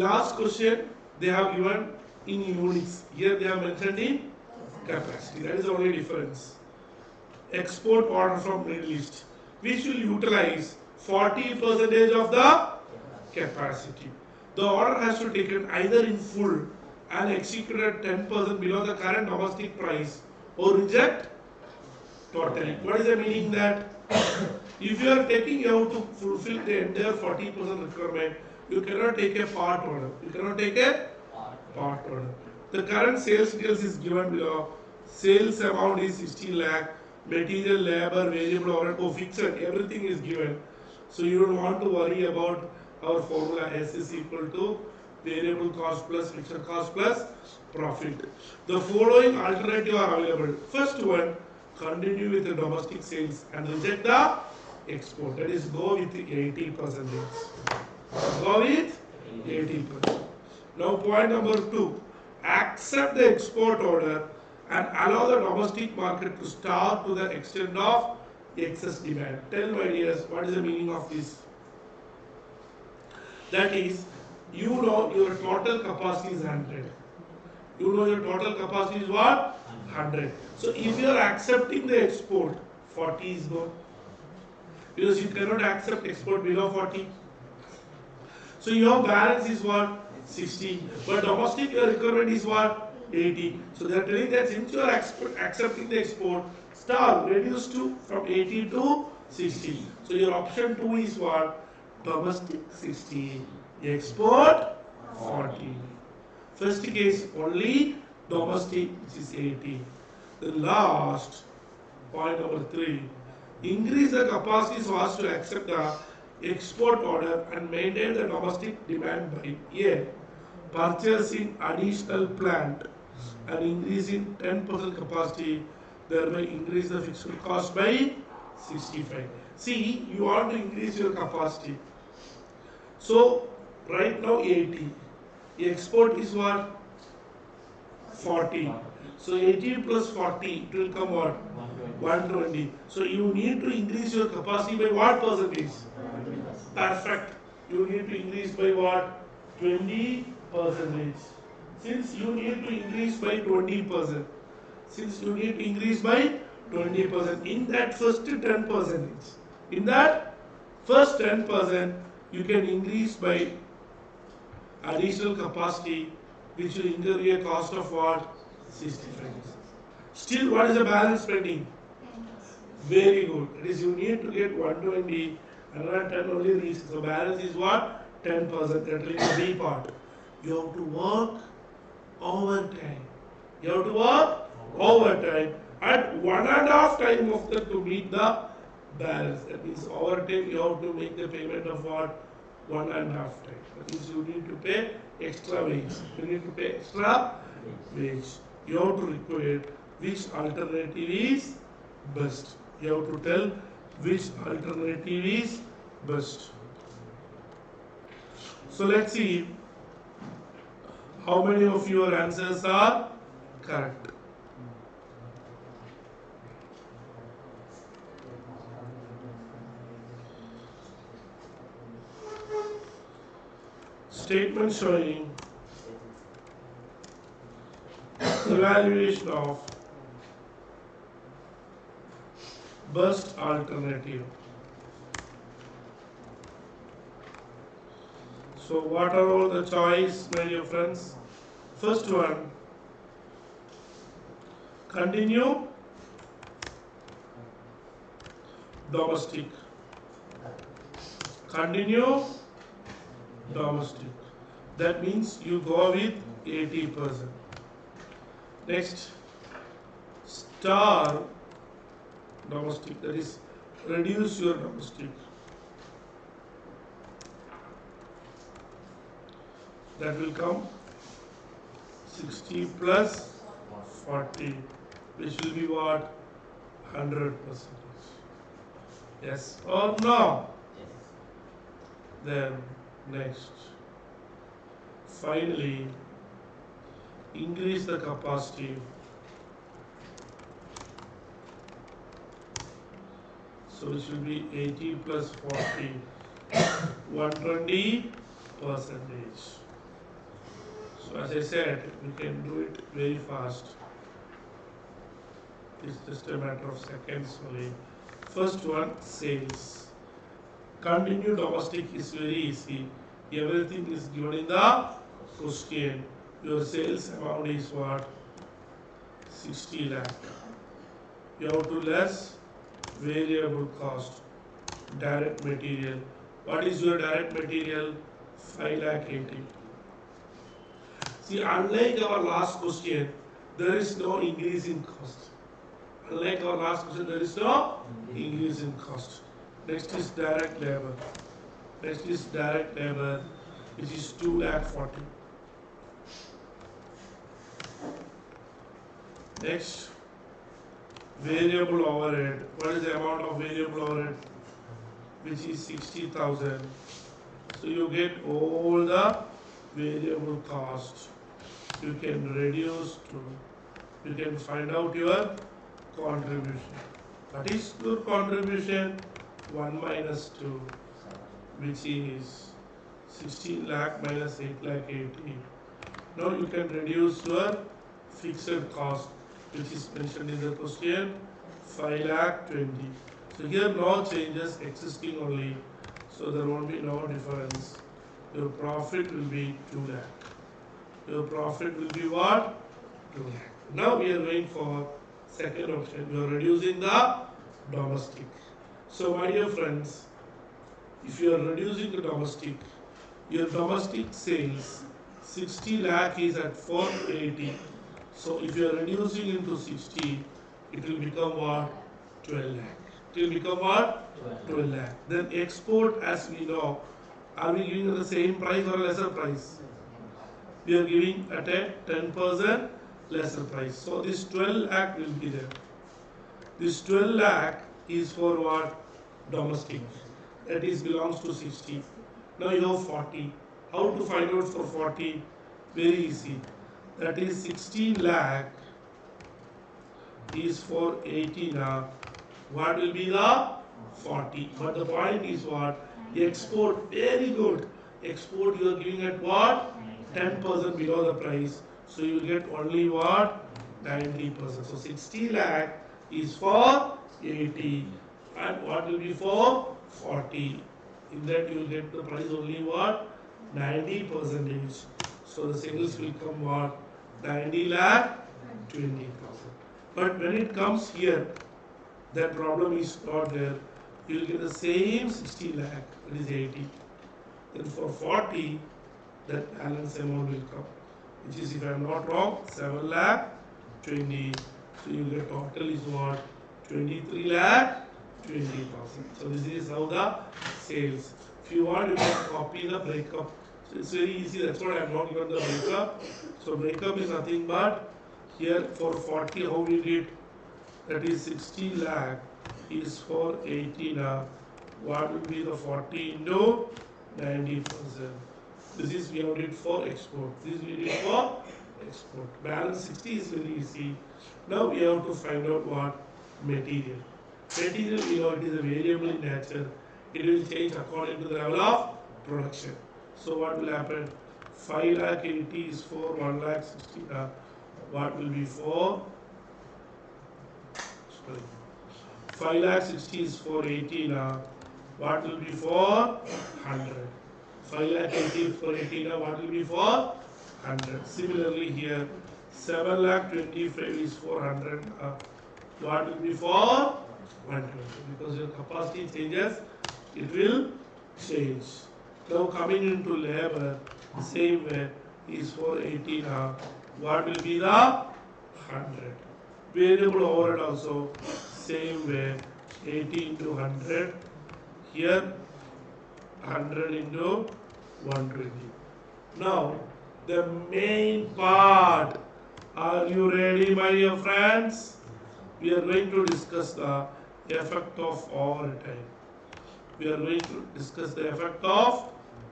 Last question they have given in units. Here they have mentioned in capacity. That is the only difference. Export order from Middle East, which will utilize 40% of the capacity. The order has to be taken either in full and executed 10% below the current domestic price or reject totally. What is the meaning that if you are taking out to fulfill the entire 40% requirement, you cannot take a part order. You cannot take a part order. The current sales details is given below. Sales amount is 60 lakh. Material, labor, variable overhead, fixed, everything is given. So you don't want to worry about our formula. S is equal to variable cost plus fixed cost plus profit. The following alternative are available. First one, continue with the domestic sales and reject the export. That is, go with 80%. Go with 80%. Now point number 2, accept the export order and allow the domestic market to starve to the extent of excess demand. Tell my dears, what is the meaning of this? That is, you know your total capacity is 100. You know your total capacity is what? 100. So if you are accepting the export, 40 is gone. Because you cannot accept export below 40. So your balance is what? 60. But domestic your requirement is what? 80. So they are telling that since you are accepting the export, star reduce to from 80 to 60. So your option 2 is what? Domestic 60. Export 40. First case only domestic, which is 80. The last point number 3, increase the capacity so as to accept the export order and maintain the domestic demand by A, purchasing additional plant and increasing 10% capacity, thereby increase the fixed cost by 65. See, you want to increase your capacity. So right now 80. Export is what? 40. So 80 plus 40, it will come what? 120. So you need to increase your capacity by what percentage? Perfect. You need to increase by what? 20%. Since you need to increase by 20%. Since you need to increase by 20%. In that first 10%. In that first 10%, you can increase by additional capacity, which will incur a cost of what? 65. Still, what is the balance spending? Very good. That is, you need to get 120, another 10 only reaches. So balance is what? 10%. That is the B part. You have to work overtime. You have to work overtime at 1.5 times of that to meet the balance. That means overtime you have to make the payment of what? 1.5 times. That means you need to pay extra wage. You need to pay extra wage. You have to require which alternative is best. You have to tell which alternative is best. So let's see how many of your answers are correct. Statement showing evaluation of best alternative. So what are all the choice, my dear friends? First one, continue domestic. Continue domestic. That means you go with 80%. Next, star domestic, that is reduce your domestic. That will come 60 plus 40, which will be what? 100%. Yes or no? Then next. Finally, increase the capacity. So it should be 80 plus 40, 120 percentage. So as I said, we can do it very fast. It's just a matter of seconds only. First one, sales. Continue domestic is very easy. Everything is given in the question. Your sales amount is what? 60 lakh. You have to less variable cost, direct material. What is your direct material? 5 lakh 80. See, unlike our last question, there is no increase in cost. Unlike our last question, there is no increase in cost. Next is direct labor. Next is direct labor, which is 2 lakh 40. Next, variable overhead. What is the amount of variable overhead? Which is 60,000. So you get all the variable cost. You can reduce to, you can find out your contribution. What is your contribution? 1 minus 2, which is 16 lakh minus 8 lakh 80. Now you can reduce your fixed cost, which is mentioned in the question, 5 lakh 20. So here no changes, existing only. So there won't be no difference. Your profit will be 2 lakh. Your profit will be what? 2 lakh. Now we are going for second option. You are reducing the domestic. So my dear friends, if you are reducing the domestic, your domestic sales 60 lakh is at 480. So if you are reducing into 60, it will become what? 12 lakh. It will become what? 12 lakh. Then export, as we know, are we giving the same price or lesser price? We are giving at a 10% lesser price. So this 12 lakh will be there. This 12 lakh is for what? Domestic. That is belongs to 60. Now you have 40. How to find out for 40? Very easy. That is 16 lakh is for 80 now. What will be the 40? But the point is what? Export, very good. Export you are giving at what? 10% below the price. So you will get only what? 90%. So 60 lakh is for 80. And what will be for 40? In that you will get the price only what? 90%. So the sales will come what? 90 lakh 20,000. But when it comes here, that problem is not there. You will get the same 60 lakh, that is 80. Then for 40, that balance amount will come, which is, if I am not wrong, 7 lakh 20. So you get total is what? 23 lakh 20,000. So this is how the sales. If you want, you can copy the breakup. So it's very easy. That's what I have not given the breakup. So breakup is nothing but here for 40, how we did? That is 60 lakh is for 80 lakh. What will be the 40 into 90%? This is we have did for export. This we did for export. Balance 60 is very easy. Now we have to find out what? Material. Material, we know it is a variable in nature. It will change according to the level of production. So what will happen? 5 lakh 80 is for 1 lakh 60 lakh. What will be for? Sorry. 5 lakh 60 is for 80 lakh. What will be for? 100. 5 lakh 80 is for 80 lakh. What will be for? 100. Similarly here, 7 lakh 25 is for 100. What will be for? 120. Because your capacity changes, it will change. Now coming into labor, same way is for 80 now. What will be the 100? Variable overhead also same way, 80 into 100. Here 100 into 120. Now the main part. Are you ready, my dear friends? we are going to discuss the effect of overtime. We are going to discuss the effect of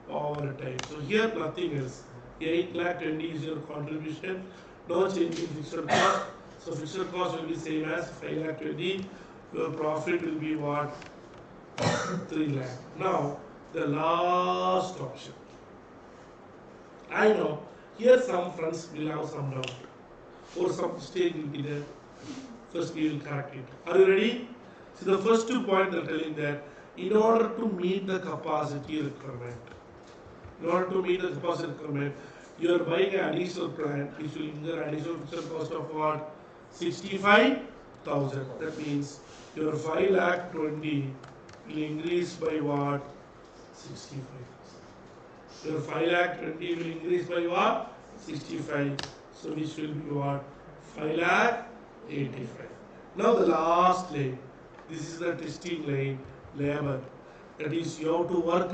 overtime. So here nothing else. 8 lakh 20 is your contribution. No change in fixed cost. So fixed cost will be same as 5 lakh 20. Your profit will be what? 3 lakh. Now the last option. I know here some friends will have some doubt or some mistake will be there. First we will correct it. Are you ready? So the first 2 points they're telling that in order to meet the capacity requirement, in order to meet the capacity requirement, you are buying an additional plant which will incur additional fixed cost of what? 65,000. That means your 5 lakh 20 will increase by what? 65. Your 5 lakh 20 will increase by what? 65. So which will be what? 5 lakh 85. Now the last line. This is the testing line, labor. That is, you have to work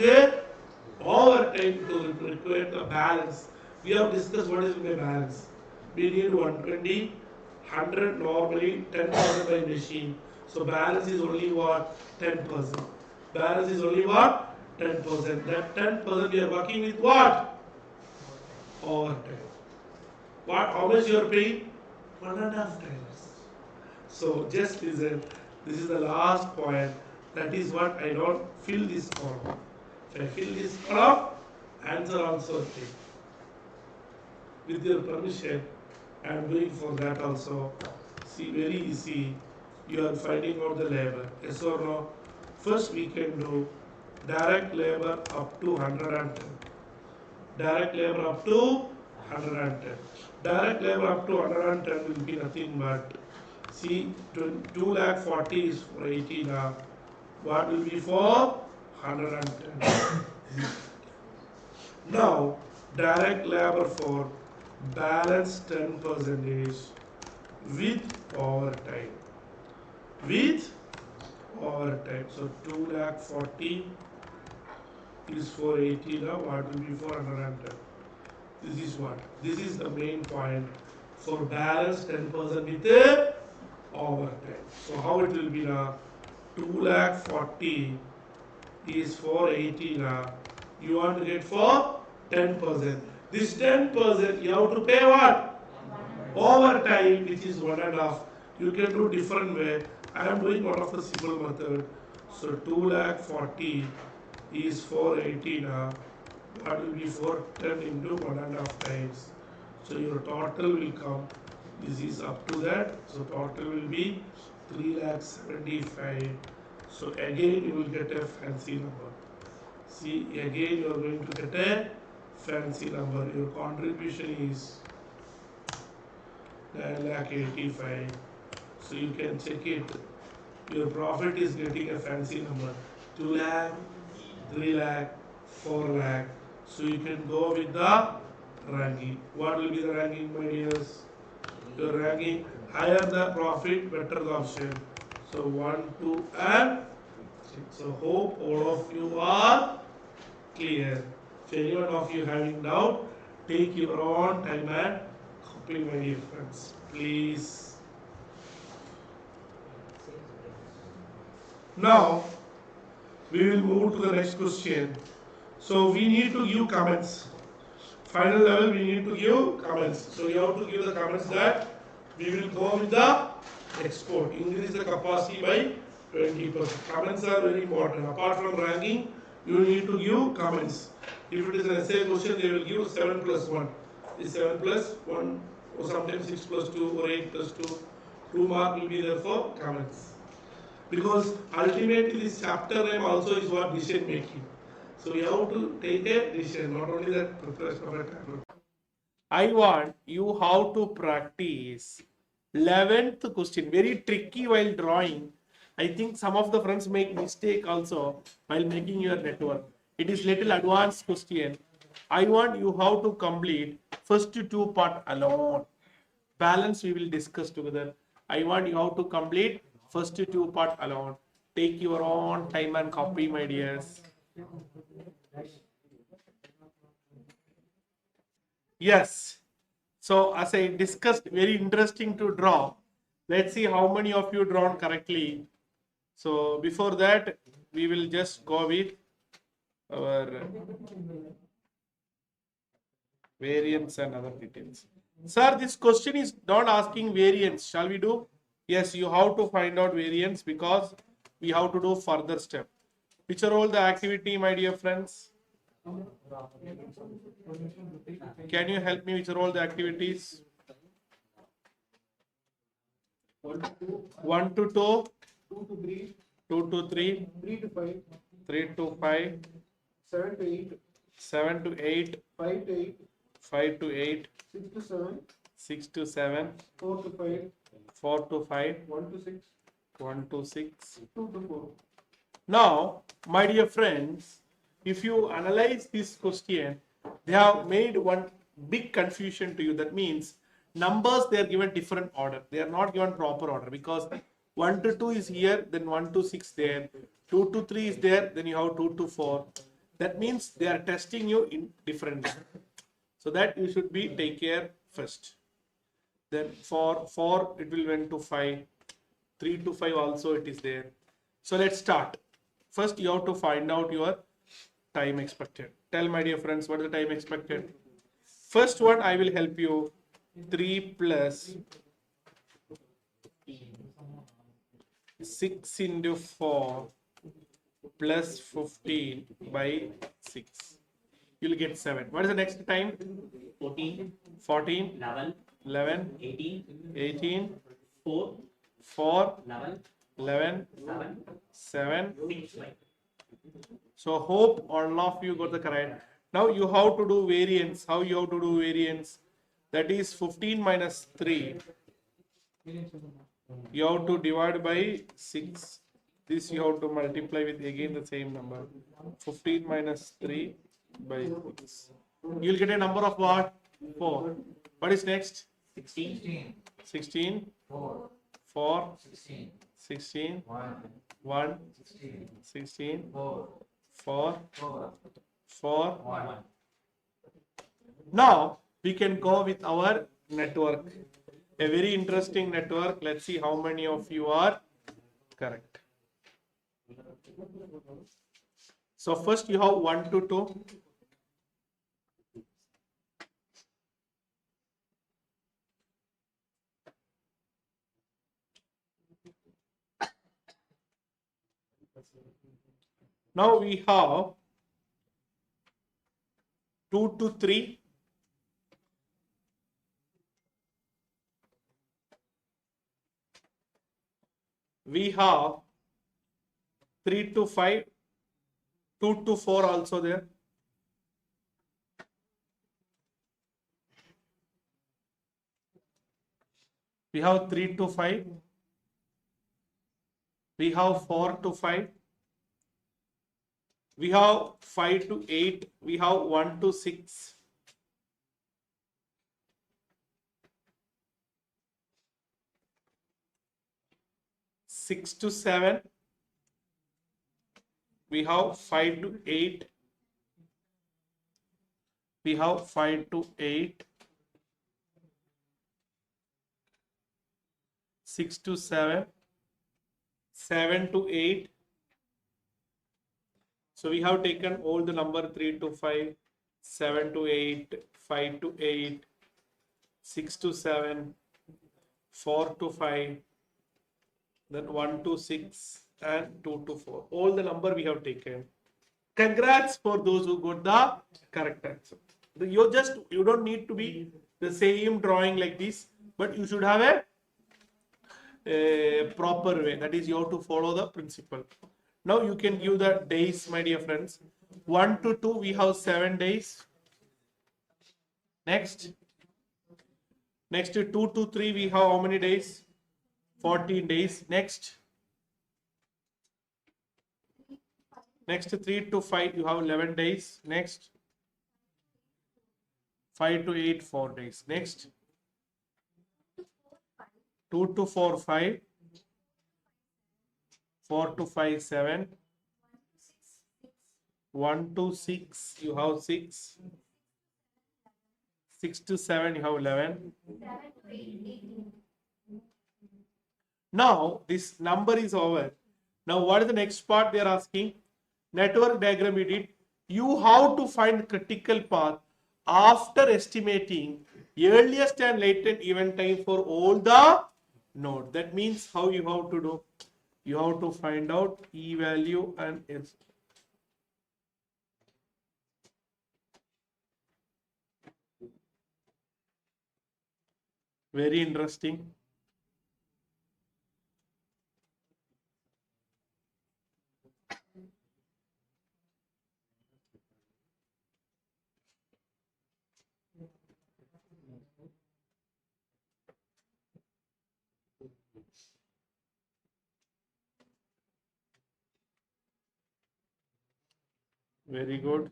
overtime to require the balance. We have discussed what is my balance. We need 120, 100 normally, 10% by machine. So balance is only what? 10%. Balance is only what? 10%. That 10% we are working with what? Overtime. What? How much you are paying? 1.5 times. So just listen. This is the last point. That is what I don't fill this column. If I fill this column, answer also take. With your permission, I am doing for that also. See, very easy. You are finding out the labor. Yes or no? First we can do direct labor up to 110. Direct labor up to 110. Direct labor up to 110 will be nothing but, see, 2 lakh 40 is for 80 lakh. What will be for 110? Now, direct labor for balance 10 percentage with overtime. With overtime. So 2 lakh 40 is for 80 now. What will be for 110? This is what? This is the main point for balance 10% with the overtime. So how it will be now? 2 lakh 40 is for 80 now. You want to get for 10%. This 10% you have to pay what? Overtime, which is 1.5. You can do different way. I am doing one of the simple method. So 2 lakh 40 is for 80 now. What will be for 10 into 1.5 times. So your total will come. This is up to that. So total will be 3 lakh 75. So again you will get a fancy number. See, again you are going to get a fancy number. Your contribution is 9 lakh 85. So you can check it. Your profit is getting a fancy number. 2 lakh, 3 lakh, 4 lakh. So you can go with the ranking. What will be the ranking, my dears? Your ranking, higher the profit, better the option. So 1, 2 and 3. So hope all of you are clear. If anyone of you having doubt, take your own time and copy, my dear friends. Please. Now we will move to the next question. So we need to give comments. Final level we need to give comments. So you have to give the comments that we will go with the export, increase the capacity by 20%. Comments are very important. Apart from ranking, you need to give comments. If it is an essay question, they will give 7 plus 1. Is 7 plus 1 or sometimes 6 plus 2 or 8 plus 2. 2 mark will be there for comments. Because ultimately this chapter name also is what decision making. So you have to take a decision, not only that preparation of a tablet. I want you how to practice 11th question. Very tricky while drawing. I think some of the friends make mistake also while making your network. It is little advanced question. I want you how to complete first 2 part alone. Balance we will discuss together. I want you how to complete first 2 part alone. Take your own time and copy, my dears. Yes. So as I discussed, very interesting to draw. Let's see how many of you drawn correctly. So before that, we will just go with our variance and other details. Sir, this question is not asking variance. Shall we do? Yes, you have to find out variance because we have to do further step. Which are all the activity, my dear friends? Can you help me? Which are all the activities? 1 to 2, 2 to 3, 3 to 5, 3 to 5, 7 to 8, 7 to 8, 5 to 8, 5 to 8, 6 to 7, 6 to 7, 4 to 5, 4 to 5, 1 to 6, 1 to 6. 2 to 4. Now, my dear friends, if you analyze this question, they have made one big confusion to you. That means numbers, they are given different order. They are not given proper order because 1 to 2 is here, then 1 to 6 there, 2 to 3 is there, then you have 2 to 4. That means they are testing you in different. So that you should be take care first. Then for 4 it will went to 5, 3 to 5 also it is there. So let's start. First you have to find out your time expected. Tell my dear friends what is the time expected. First one I will help you. 3 plus 6 into 4 plus 15 by 6. You will get 7. What is the next time? 14, 14, 11, 11, 18, 18, 4, 4, 11, 11, 7, 7. 6, 5. So hope all of you got the correct. Now you have to do variance. How you have to do variance? That is 15 minus 3. You have to divide by 6. This you have to multiply with again the same number. 15 minus 3 by 6. You will get a number of what? 4. What is next? 16, 16, 4, 4, 16, 16, 1, 1, 16, 16, 4, 4, 4, 4. 1. Now we can go with our network. A very interesting network. Let's see how many of you are correct. So first you have 1 to 2. Now we have 2 to 3. We have 3 to 5, 2 to 4 also there. We have 3 to 5. We have 4 to 5. We have 5 to 8. We have 1 to 6. Six to 7. We have 5 to 8. We have 5 to 8. 6 to 7. 7 to 8. So we have taken all the number 3 to 5, 7 to 8, 5 to 8, 6 to 7, 4 to 5, then 1 to 6 and 2 to 4. All the number we have taken. Congrats for those who got the correct answer. You don't need to be the same drawing like this, but you should have a proper way. That is, you have to follow the principle. Now you can give the days, my dear friends. 1 to 2 we have 7 days. Next to 2 to 3 we have how many days? 14 days. Next to 3 to 5 you have 11 days. Next 5 to 8 4 days. Next 2 to 4 5, 4 to 5 7, 1 to 6 you have 6, 6 to 7 you have 11, Now this number is over. Now what is the next part they are asking? Network diagram we did. You have to find critical path after estimating earliest and latent event time for all the node. That means how you have to do? You have to find out E value and S. Very interesting. Very good.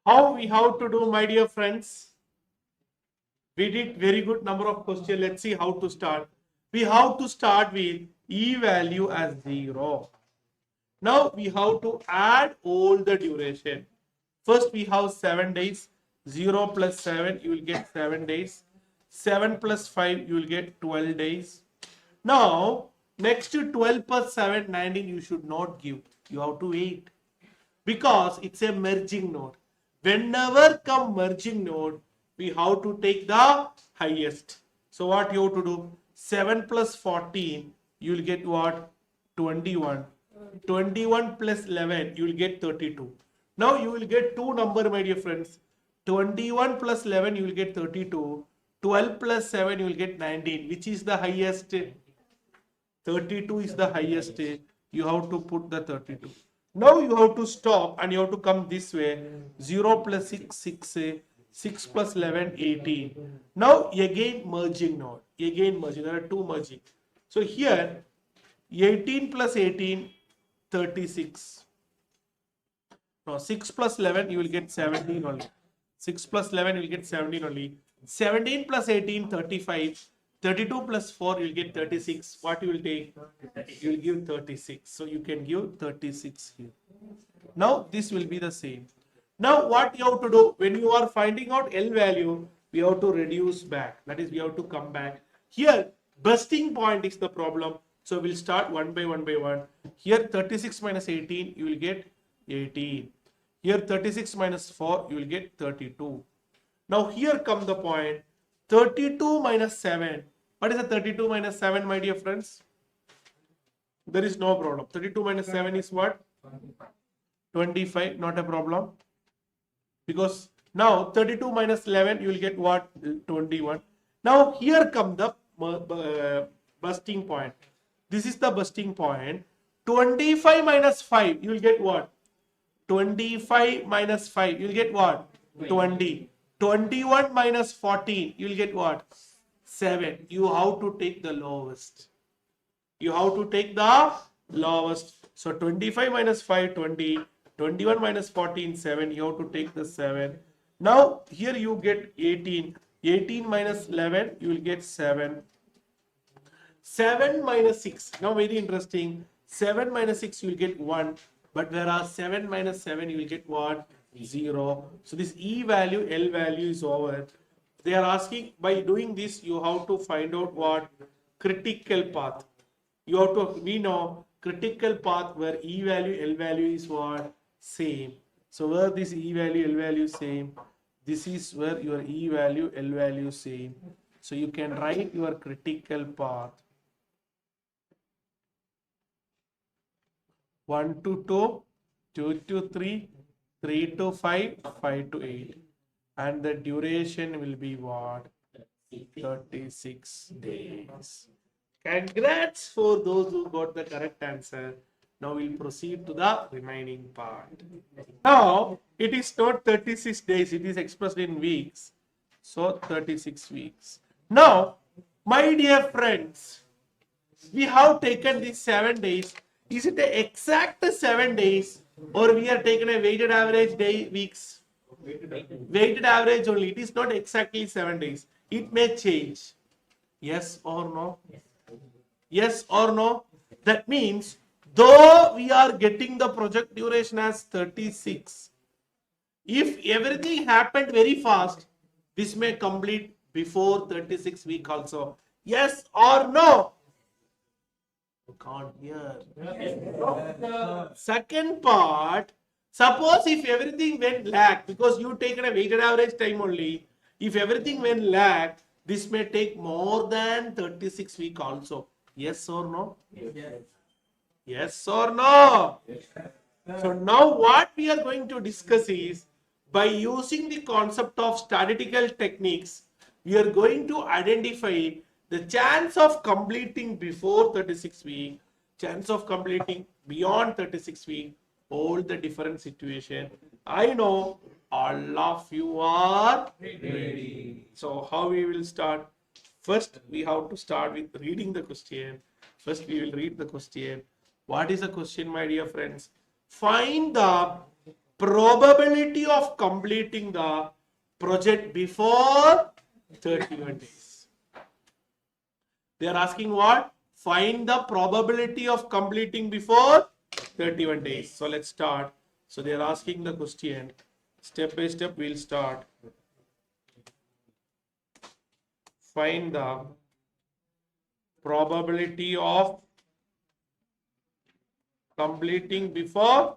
How we have to do, my dear friends? We did very good number of questions. Let's see how to start. We have to start with E value as 0. Now we have to add all the duration. First we have 7 days. 0 plus 7, you will get 7 days. 7 plus 5, you will get 12 days. Now, next to 12 plus 7, 19, you should not give. You have to wait. Because it's a merging node. Whenever come merging node, we have to take the highest. So what you have to do? 7 plus 14, you will get what? 21. 21 plus 11, you will get 32. Now you will get two number, my dear friends. 21 plus 11, you will get 32. 12 plus 7, you will get 19. Which is the highest? 32 is the highest. You have to put the 32. Now you have to stop and you have to come this way. 0 plus 6, 6. 6 plus 11, 18. Now again merging node. Again merging. There are two merging. So here 18 plus 18, 36. Now 6 plus 11, you will get 17 only. 6 plus 11, you will get 17 only. 17 plus 18, 35. 32 plus 4, you will get 36. What you will take? You will give 36. So you can give 36 here. Now this will be the same. Now what you have to do? When you are finding out L value, we have to reduce back. That is, we have to come back. Here, bursting point is the problem. So we'll start one by one by one. Here 36 minus 18, you will get 18. Here 36 minus 4, you will get 32. Now here come the point. 32 minus 7. What is the 32 minus 7, my dear friends? There is no problem. 32 minus 7 is what? 25. Not a problem. Because now 32 minus 11, you will get what? 21. Now here come the bursting point. This is the bursting point. 25 minus 5, you will get what? 25 minus 5, you will get what? 20. 21 minus 14, you will get what? 7. You have to take the lowest. You have to take the lowest. So 25 minus 5, 20. 21 minus 14, 7. You have to take the 7. Now here you get 18. 18 minus 11, you will get 7. 7 minus 6. Now very interesting. 7 minus 6, you will get 1. But there are 7 minus 7, you will get what? 0. So this E value, L value is over. They are asking, by doing this, you have to find out what? Critical path. You have to, we know, critical path where E value, L value is what? Same. So where this E value, L value same, this is where your E value, L value same. So you can write your critical path. 1 to 2, 2 to 3, 3 to 5, 5 to 8. And the duration will be what? 36 days. Congrats for those who got the correct answer. Now we'll proceed to the remaining part. Now it is not 36 days, it is expressed in weeks. So 36 weeks. Now, my dear friends, we have taken these 7 days. Is it the exact 7 days or we are taking a weighted average day weeks? Weighted average only. It is not exactly 7 days. It may change. Yes or no? Yes or no? That means, though we are getting the project duration as 36, if everything happened very fast, this may complete before 36 week also. Yes or no? You can't hear. Second part, suppose if everything went lag, because you taken a weighted average time only, if everything went lag, this may take more than 36 week also. Yes or no? Yes or no? So now what we are going to discuss is, by using the concept of statistical techniques, we are going to identify the chance of completing before 36 week, chance of completing beyond 36 week, all the different situation. I know all of you are ready. So how we will start? First, we have to start with reading the question. First, we will read the question. What is the question, my dear friends? Find the probability of completing the project before 31 days. They are asking what? Find the probability of completing before 31 days. So let's start. So they are asking the question. Step by step, we'll start. Find the probability of completing before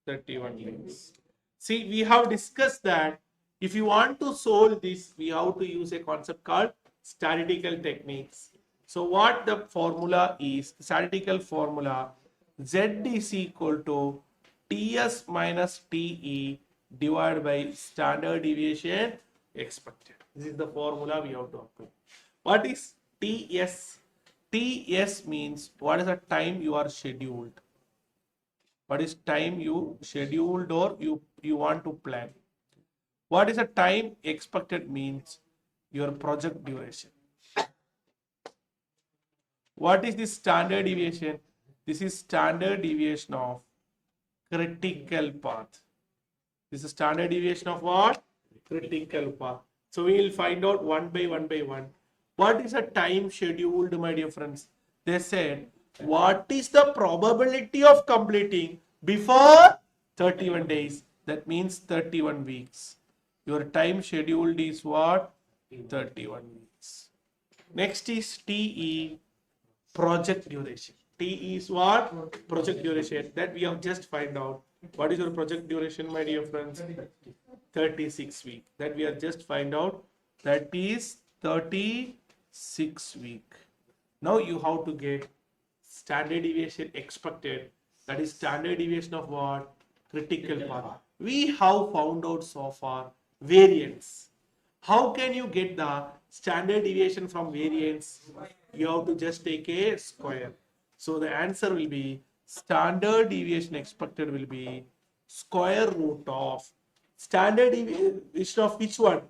31 days. See, we have discussed that if you want to solve this, we have to use a concept called statistical techniques. So what the formula is, statistical formula, Z is equal to TS minus TE divided by standard deviation expected. This is the formula we have to apply. What is TS? TS means what is the time you are scheduled. What is time you scheduled or you want to plan. What is the time expected means your project duration. What is the standard deviation? This is standard deviation of critical path. This is standard deviation of what? Critical path. So we will find out one by one. What is a time scheduled, my dear friends? They said, what is the probability of completing before 31 days? That means 31 weeks. Your time scheduled is what? 31 weeks. Next is TE, project duration. T is what? Project duration. That we have just find out. What is your project duration, my dear friends? 36 week. That we have just find out. That is 36 week. Now you have to get standard deviation expected. That is standard deviation of what? Critical path. We have found out so far variance. How can you get the standard deviation from variance? You have to just take a square. So the answer will be standard deviation expected will be square root of standard deviation of which one?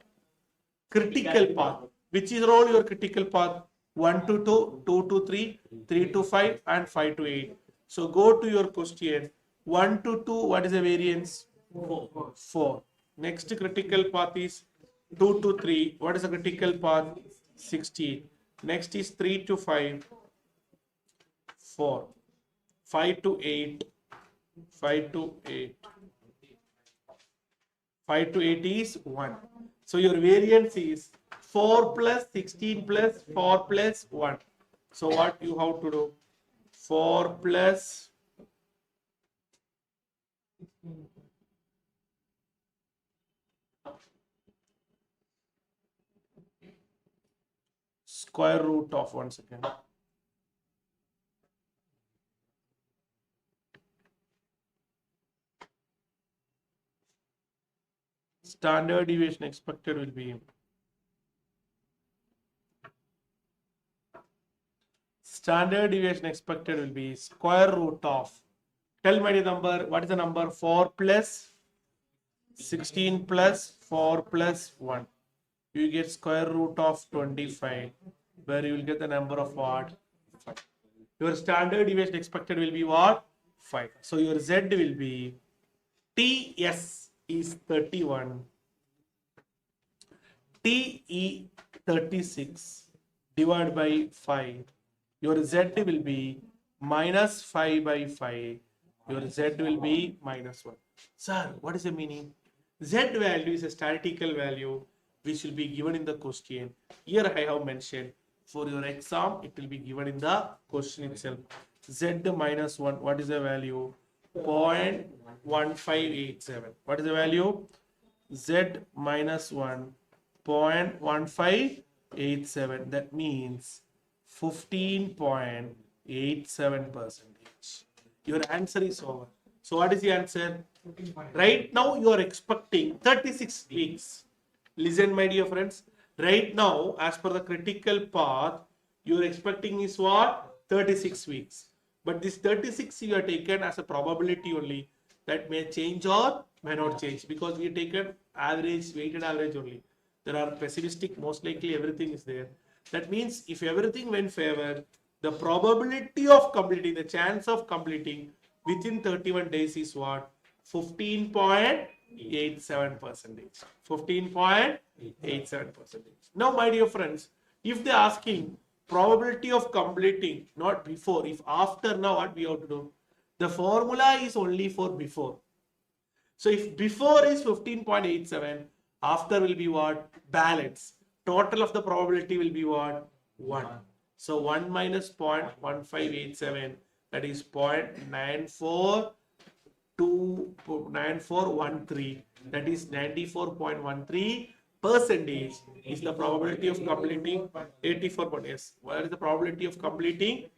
Critical path. Which is all your critical path? 1 to 2, 2 to 3, 3 to 5 and 5 to 8. So go to your question. 1 to 2, what is the variance? 4. Next critical path is 2 to 3. What is the critical path? 16. Next is 3 to 5. 4. 5 to 8. 5 to 8. 5 to 8 is 1. So your variance is 4 plus 16 plus 4 plus 1. So what you have to do? 4 plus square root of 1 second. Standard deviation expected will be square root of, tell me the number, what is the number? 4 plus 16 plus 4 plus 1. You get square root of 25, where you will get the number of what? 5. Your standard deviation expected will be what? 5. So your Z will be TS is 31. TE36 divided by 5. Your Z will be minus 5 by 5. Your Z will be minus 1. Sir, what is the meaning? Z value is a statistical value which will be given in the question. Here I have mentioned for your exam, it will be given in the question itself. Z minus 1, what is the value? 0.1587. What is the value? Z minus 1, 0.1587. That means 15.87 percentage. Your answer is over. So what is the answer? Right now you are expecting 36 weeks. Listen, my dear friends. Right now, as per the critical path, you are expecting is what? 36 weeks. But this 36 you are taken as a probability only. That may change or may not change because we taken average, weighted average only. There are pessimistic, most likely everything is there. That means if everything went favor, the probability of completing, the chance of completing within 31 days is what? 15.87 percentage. 15.87 percentage. Now, my dear friends, if they are asking probability of completing, not before, if after, now what we have to do? The formula is only for before. So if before is 15.87, after will be what? Balance. Total of the probability will be what? 1. So 1 minus 0.1587, that is 0.9413, that is 94.13 percentage is the probability of completing 84. Yes, what is the probability of completing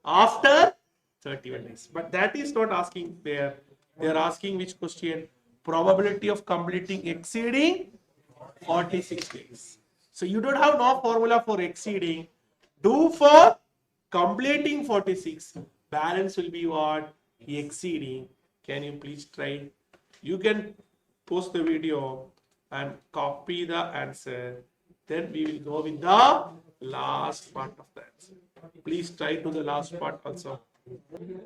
after 31 days? But that is not asking there. They are asking which question? Probability of completing exceeding 46 days. So you don't have no formula for exceeding. Do for completing 46. Balance will be what? Exceeding. Can you please try? You can post the video and copy the answer. Then we will go with the last part of the answer. Please try to the last part also.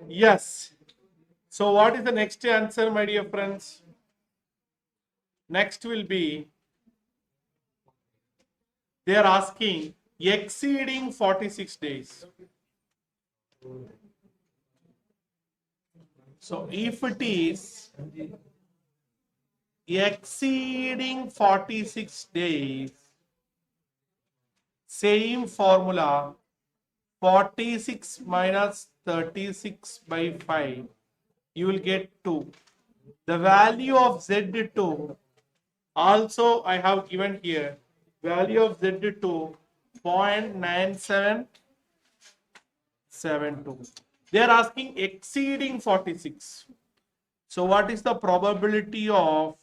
Yes. So what is the next answer, my dear friends? Next will be, they are asking exceeding 46 days. So if it is exceeding 46 days, same formula, 46 minus 36 by 5, you will get 2. The value of Z2 also I have given here, value of Z2 0.9772. They are asking exceeding 46. So what is the probability of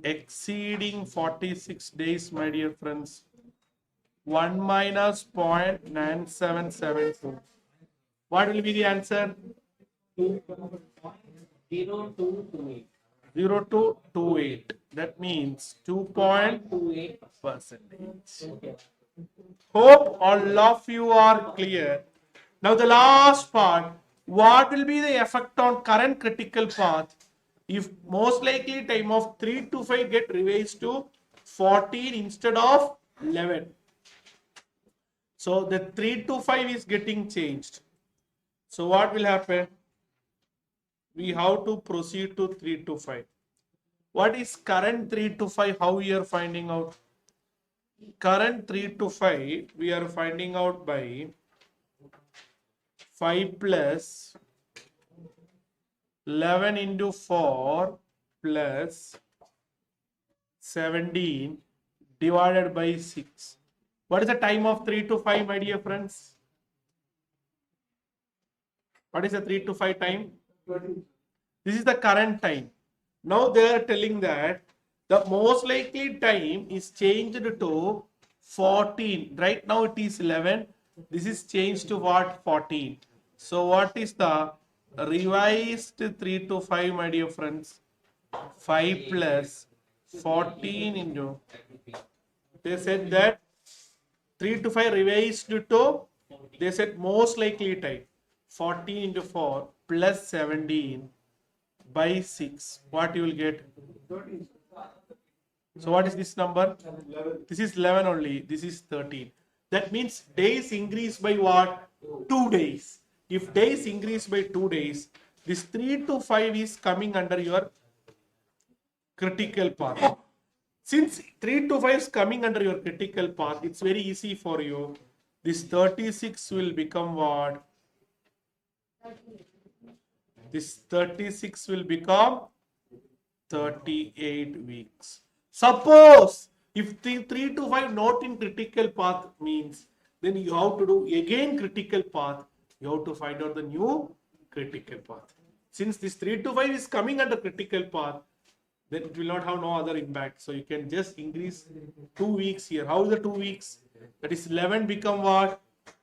exceeding 46 days, my dear friends? 1 minus 0.9772. What will be the answer? 0228. 0228. That means 2.28 percentage. Hope all of you are clear. Now the last part, what will be the effect on current critical path if most likely time of 3 to 5 get revised to 14 instead of 11. So the 3 to 5 is getting changed. So what will happen? We have to proceed to 3 to 5. What is current 3 to 5? How we are finding out? Current 3 to 5 we are finding out by 5 plus 11 into 4 plus 17 divided by 6. What is the time of 3 to 5, my dear friends? What is the 3 to 5 time? This is the current time. Now they are telling that the most likely time is changed to 14. Right now it is 11. This is changed to what? 14. So what is the revised 3 to 5, my dear friends? 5 plus 14 into, they said that 3 to 5 revised to, they said most likely time, 14 into 4 plus 17 by 6. What you will get? 13. So what is this number? 11. This is 11 only. This is 13. That means days increase by what? 2 days. If days increase by 2 days, this 3 to 5 is coming under your critical path. Since 3 to 5 is coming under your critical path, it's very easy for you. This 36 will become what? This 36 will become 38 weeks. Suppose if the 3 to 5 not in critical path means, then you have to do again critical path. You have to find out the new critical path. Since this 3 to 5 is coming under critical path, then it will not have no other impact. So you can just increase 2 weeks here. How is the 2 weeks? That is 11 become what?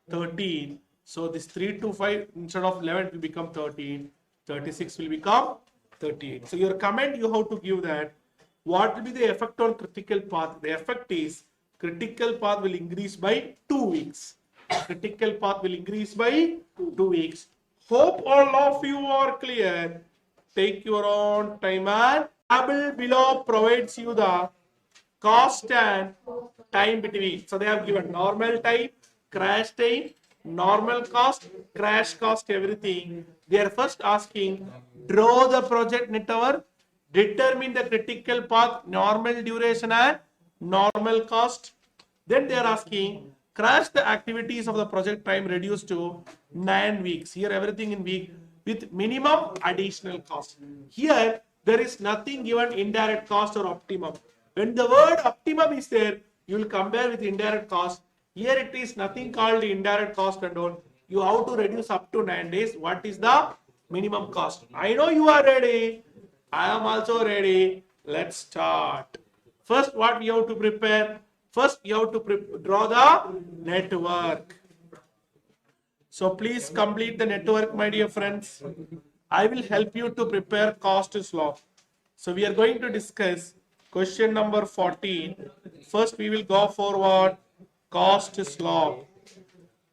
13. So this 3 to 5 instead of 11 will become 13. 36 will become 38. So your comment you have to give that what will be the effect on critical path? The effect is critical path will increase by 2 weeks. Critical path will increase by 2 weeks. Hope all of you are clear. Take your own time, and table below provides you the cost and time between. So they have given normal time, crash time, normal cost, crash cost, everything. They are first asking, draw the project network, determine the critical path, normal duration and normal cost. Then they are asking, crash the activities of the project time reduced to 9 weeks. Here everything in week with minimum additional cost. Here there is nothing given indirect cost or optimum. When the word optimum is there, you will compare with indirect cost. Here it is nothing called the indirect cost and all. You have to reduce up to 9 days. What is the minimum cost? I know you are ready. I am also ready. Let's start. First, what we have to prepare? First, you have to draw the network. So please complete the network, my dear friends. I will help you to prepare cost law. So we are going to discuss question number 14. First, we will go forward cost law.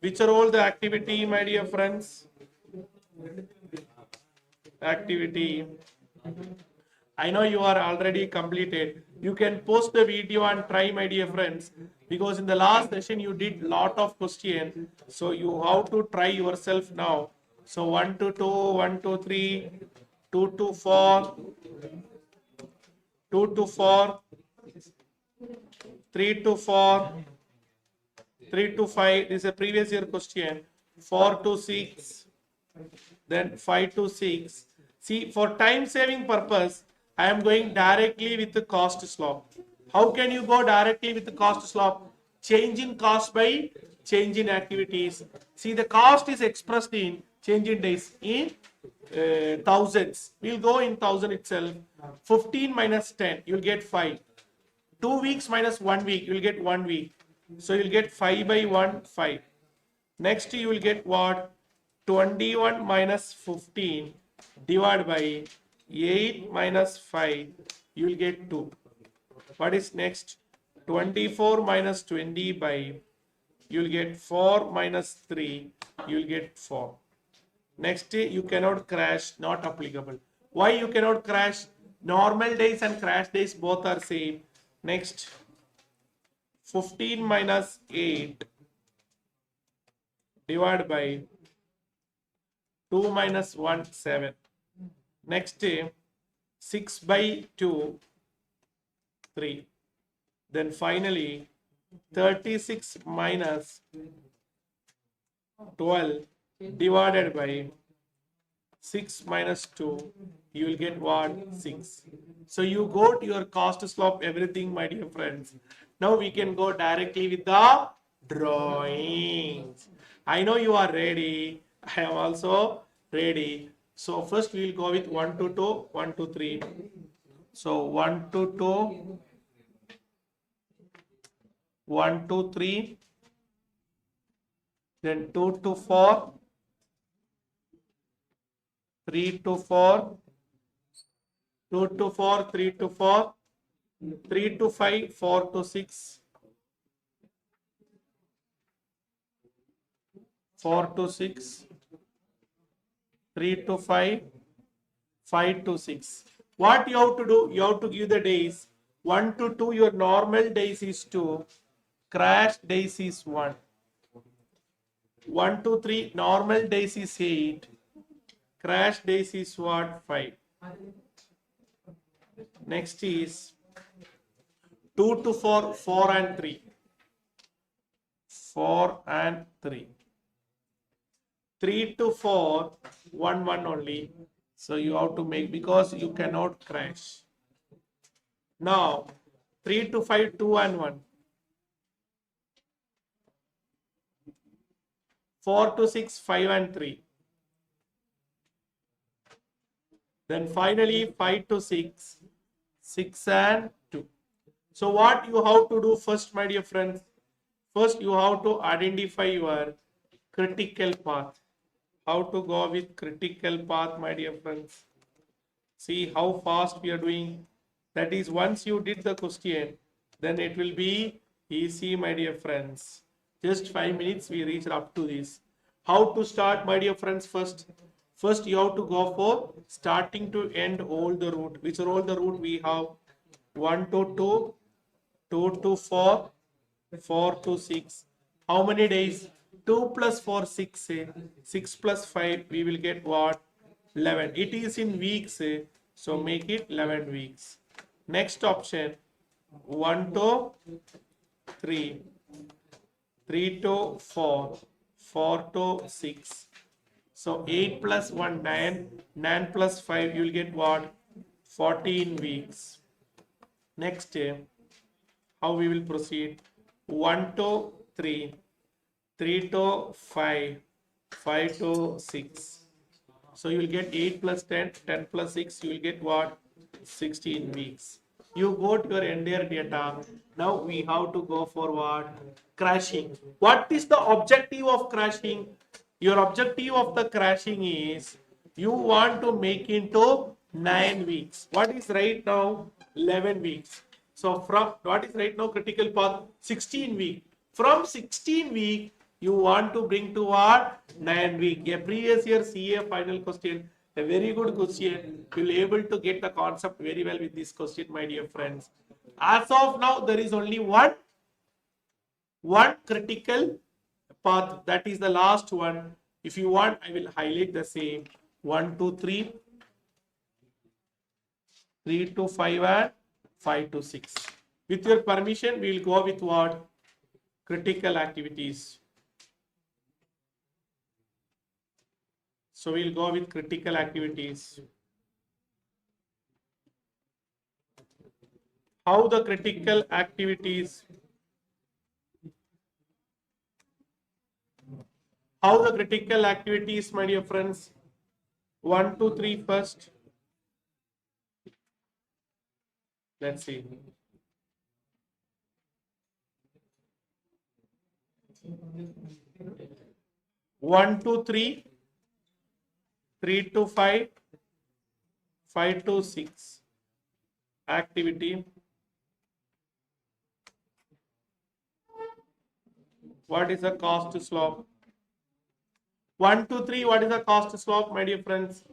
Which are all the activity, my dear friends? Activity. I know you are already completed. You can post the video and try, my dear friends, because in the last session you did lot of questions. So you have to try yourself now. So 1 to 2, 1 to 3, 2 to 4, 2 to 4, 3 to 4, 3 to 5. This is a previous year question. 4 to 6, then 5 to 6. See, for time saving purpose, I am going directly with the cost slope. How can you go directly with the cost slope? Change in cost by change in activities. See, the cost is expressed in change in days in thousands. We'll go in thousand itself. 15 minus 10, you'll get 5. 2 weeks minus 1 week, you'll get 1 week. So you'll get 5 by 1, 5. Next, you will get what? 21 minus 15 divided by 8 minus 5, you will get 2. What is next? 24 minus 20 by, you will get 4 minus 3, you will get 4. Next, you cannot crash, not applicable. Why you cannot crash? Normal days and crash days both are same. Next, 15 minus 8 divided by 2 minus 1, 7. Next, 6 by 2, 3. Then finally, 36 minus 12 divided by 6 minus 2, you will get what? 6. So you go to your cost slope, everything, my dear friends. Now we can go directly with the drawings. I know you are ready. I am also ready. So first we will go with 1 to 2, 1 to 3. So 1 to 2, 1 to 3, then 2 to 4, 3 to 4, 2 to 4, 3 to 4, 3 to 5, 4 to 6, 4 to 6, 3 to 5, 5 to 6. What you have to do? You have to give the days. 1 to 2, your normal days is 2. Crash days is 1. 1 to 3, normal days is 8. Crash days is what? 5. Next is 2 to 4, 4 and 3. 4 and 3. 3 to 4, 1, 1 only. So you have to make, because you cannot crash. Now, 3 to 5, 2 and 1. 4 to 6, 5 and 3. Then finally 5 to 6, 6 and 2. So what you have to do first, my dear friends? First you have to identify your critical path. How to go with critical path, my dear friends? See how fast we are doing. That is, once you did the question, then it will be easy, my dear friends. Just 5 minutes we reached up to this. How to start, my dear friends? First you have to go for starting to end all the route. Which are all the route we have? 1 to 2, 2 to 4, 4 to 6. How many days? 2 plus 4, 6. 6 plus 5, we will get what? 11. It is in weeks, so make it 11 weeks. Next option, 1 to 3, 3 to 4, 4 to 6. So 8 plus 1, 9, 9 plus 5, you will get what? 14 weeks. Next, how we will proceed? 1 to 3, 3 to 5, 5 to 6. So you will get 8 plus 10, 10 plus 6, you will get what? 16 weeks. You go to your entire data. Now we have to go for what? Crashing. What is the objective of crashing? Your objective of the crashing is you want to make into 9 weeks. What is right now? 11 weeks. So from what is right now critical path? 16 week. From 16 week, you want to bring to what? 9 week. A previous year CA final question, a very good question. You will able to get the concept very well with this question, my dear friends. As of now, there is only one critical path. That is the last one. If you want, I will highlight the same. 1 to 3, 3 to 5 and 5 to 6. With your permission, we will go with what? Critical activities. So we'll go with critical activities. How the critical activities? How the critical activities, my dear friends? 1, 2, 3 first. Let's see. One, 2, 3, 3 to 5, 5 to 6. Activity. What is the cost slope? 1 to 3, what is the cost slope, my dear friends?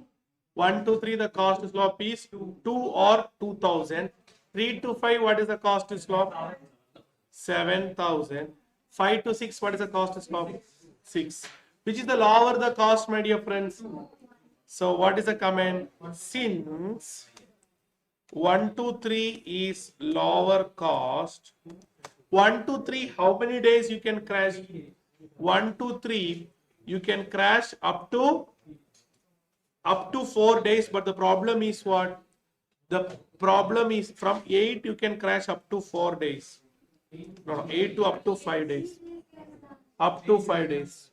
1 to 3, the cost slope is 2 or 2000. 3 to 5, what is the cost slope? 7,000. 5 to 6, what is the cost slope? 6. Which is the lower the cost, my dear friends? So what is the comment? Since 1 to 3 is lower cost, 1 to 3, how many days you can crash? 1 to 3, you can crash up to 4 days, but the problem is what? The problem is from 8 you can crash up to 4 days. No, 8 to up to 5 days. Up to 5 days.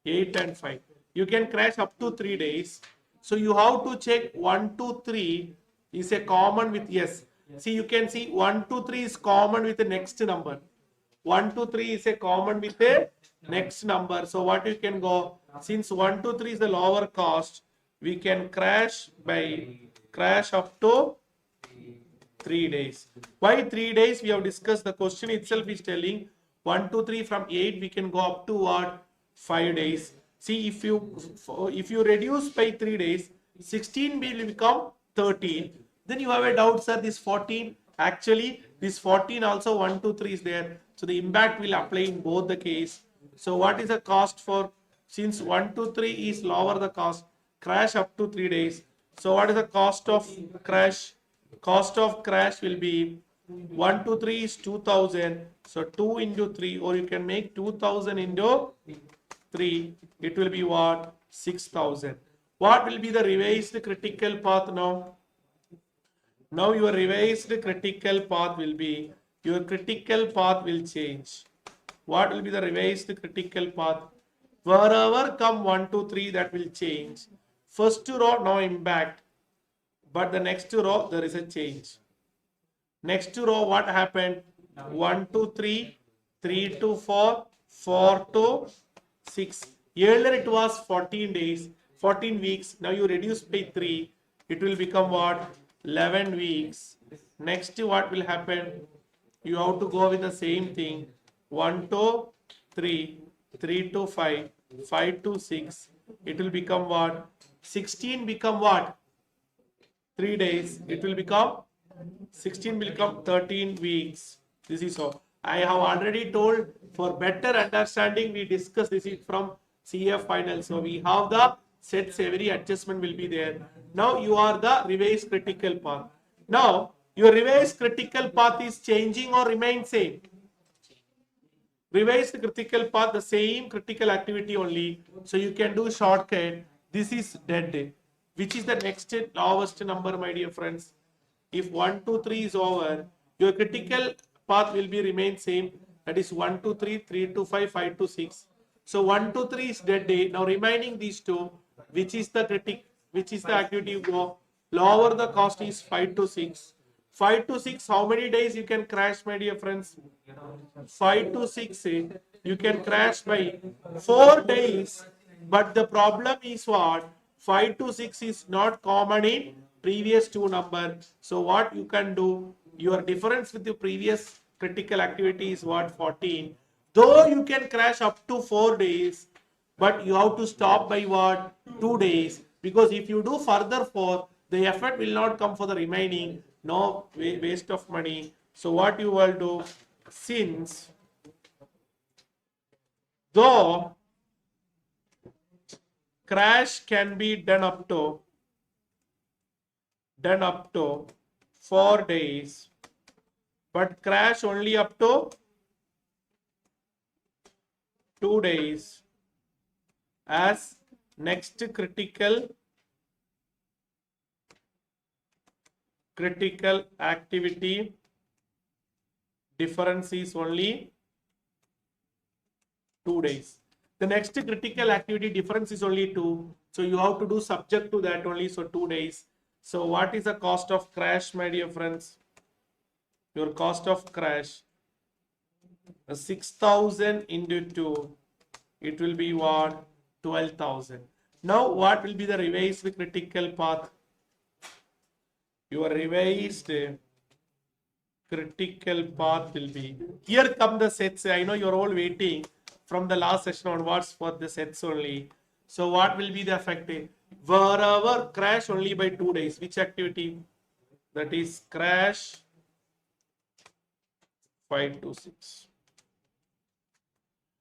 8 and 5. You can crash up to 3 days. So you have to check 1 to 3 is a common with yes. See, you can see 1 to 3 is common with the next number. 1 to 3 is a common with the next number. So what you can go, since 1 to 3 is the lower cost, we can crash up to 3 days. Why 3 days? We have discussed. The question itself is telling 1 to 3 from 8 we can go up to what? 5 days. See, if you reduce by 3 days, 16 will become 13. Then you have a doubt, sir, this 14, actually this 14 also 1, 2, 3 is there. So the impact will apply in both the case. So what is the cost for, since 1, 2, 3 is lower the cost, crash up to 3 days. So what is the cost of crash? Cost of crash will be 1, 2, 3 is 2000. So 2 into 3, or you can make 2000 into 3, it will be what? 6000. What will be the revised critical path now? Now your revised critical path will be, your critical path will change. What will be the revised critical path? Wherever come 1, 2, 3, that will change. First row no impact, but the next row there is a change. Next row what happened? 1 to 3, 3 to 4, 4 to 6. Earlier it was 14 days, 14 weeks. Now you reduce by 3. It will become what? 11 weeks. Next what will happen? You have to go with the same thing. 1 to 3, 3 to 5, 5 to 6. It will become what? 16 become what? 3 days. It will become 16 will become 13 weeks. This is all. I have already told, for better understanding, we discussed this is from CF final. So we have the sets, every adjustment will be there. Now you are the revised critical path. Now your revised critical path is changing or remain same? Revised critical path, the same critical activity only. So you can do shortcut. This is dead. Which is the next lowest number, my dear friends? If 1, 2, 3 is over, your critical path will be remain same. That is 1, 2, 3, 3 to 5, 5 to 6. So 1, 2, 3 is dead day. Now remaining these two, which is the which is the activity you go? Lower the cost is 5 to 6. 5 to 6, how many days you can crash, my dear friends? 5 to 6, you can crash by 4 days. But the problem is what? 5 to 6 is not common in previous two numbers. So what you can do, your difference with the previous critical activity is what? 14. Though you can crash up to 4 days, but you have to stop by what? 2 days. Because if you do further 4, the effort will not come for the remaining. No waste of money. So what you will do, since though crash can be done up to 4 days, but crash only up to 2 days as next critical activity difference is only 2 days. The next critical activity difference is only 2. So you have to do subject to that only. So 2 days. So what is the cost of crash, my dear friends? Your cost of crash, 6,000 into 2. It will be what? 12,000. Now what will be the revised critical path? Your revised critical path will be, here come the sets. I know you're all waiting from the last session onwards for the sets only. So what will be the effect? Wherever crash only by 2 days, which activity? That is crash 5 to 6.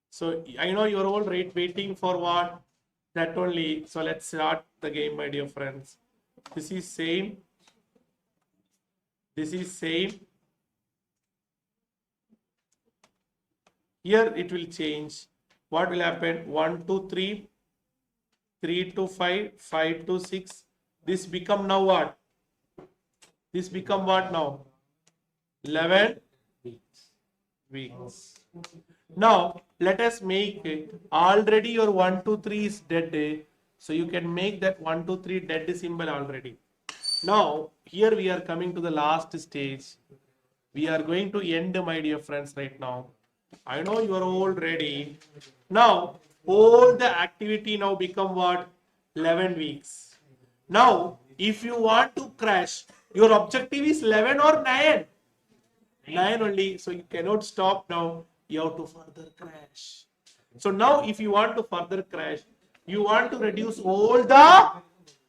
So I know you're all waiting for what? That only. So let's start the game, my dear friends. This is same. This is same. Here it will change. What will happen? 1 to 3, 3 to 5, 5 to 6. This become now what? This become what now? 11 weeks. Now let us make it. Already your 1, 2, 3 is dead. So you can make that 1, 2, 3 dead symbol already. Now here we are coming to the last stage. We are going to end, my dear friends, right now. I know you are all ready. Now all the activity now become what? 11 weeks. Now if you want to crash, your objective is 11 or 9? 9 only. So you cannot stop now. You have to further crash. So now if you want to further crash, you want to reduce all the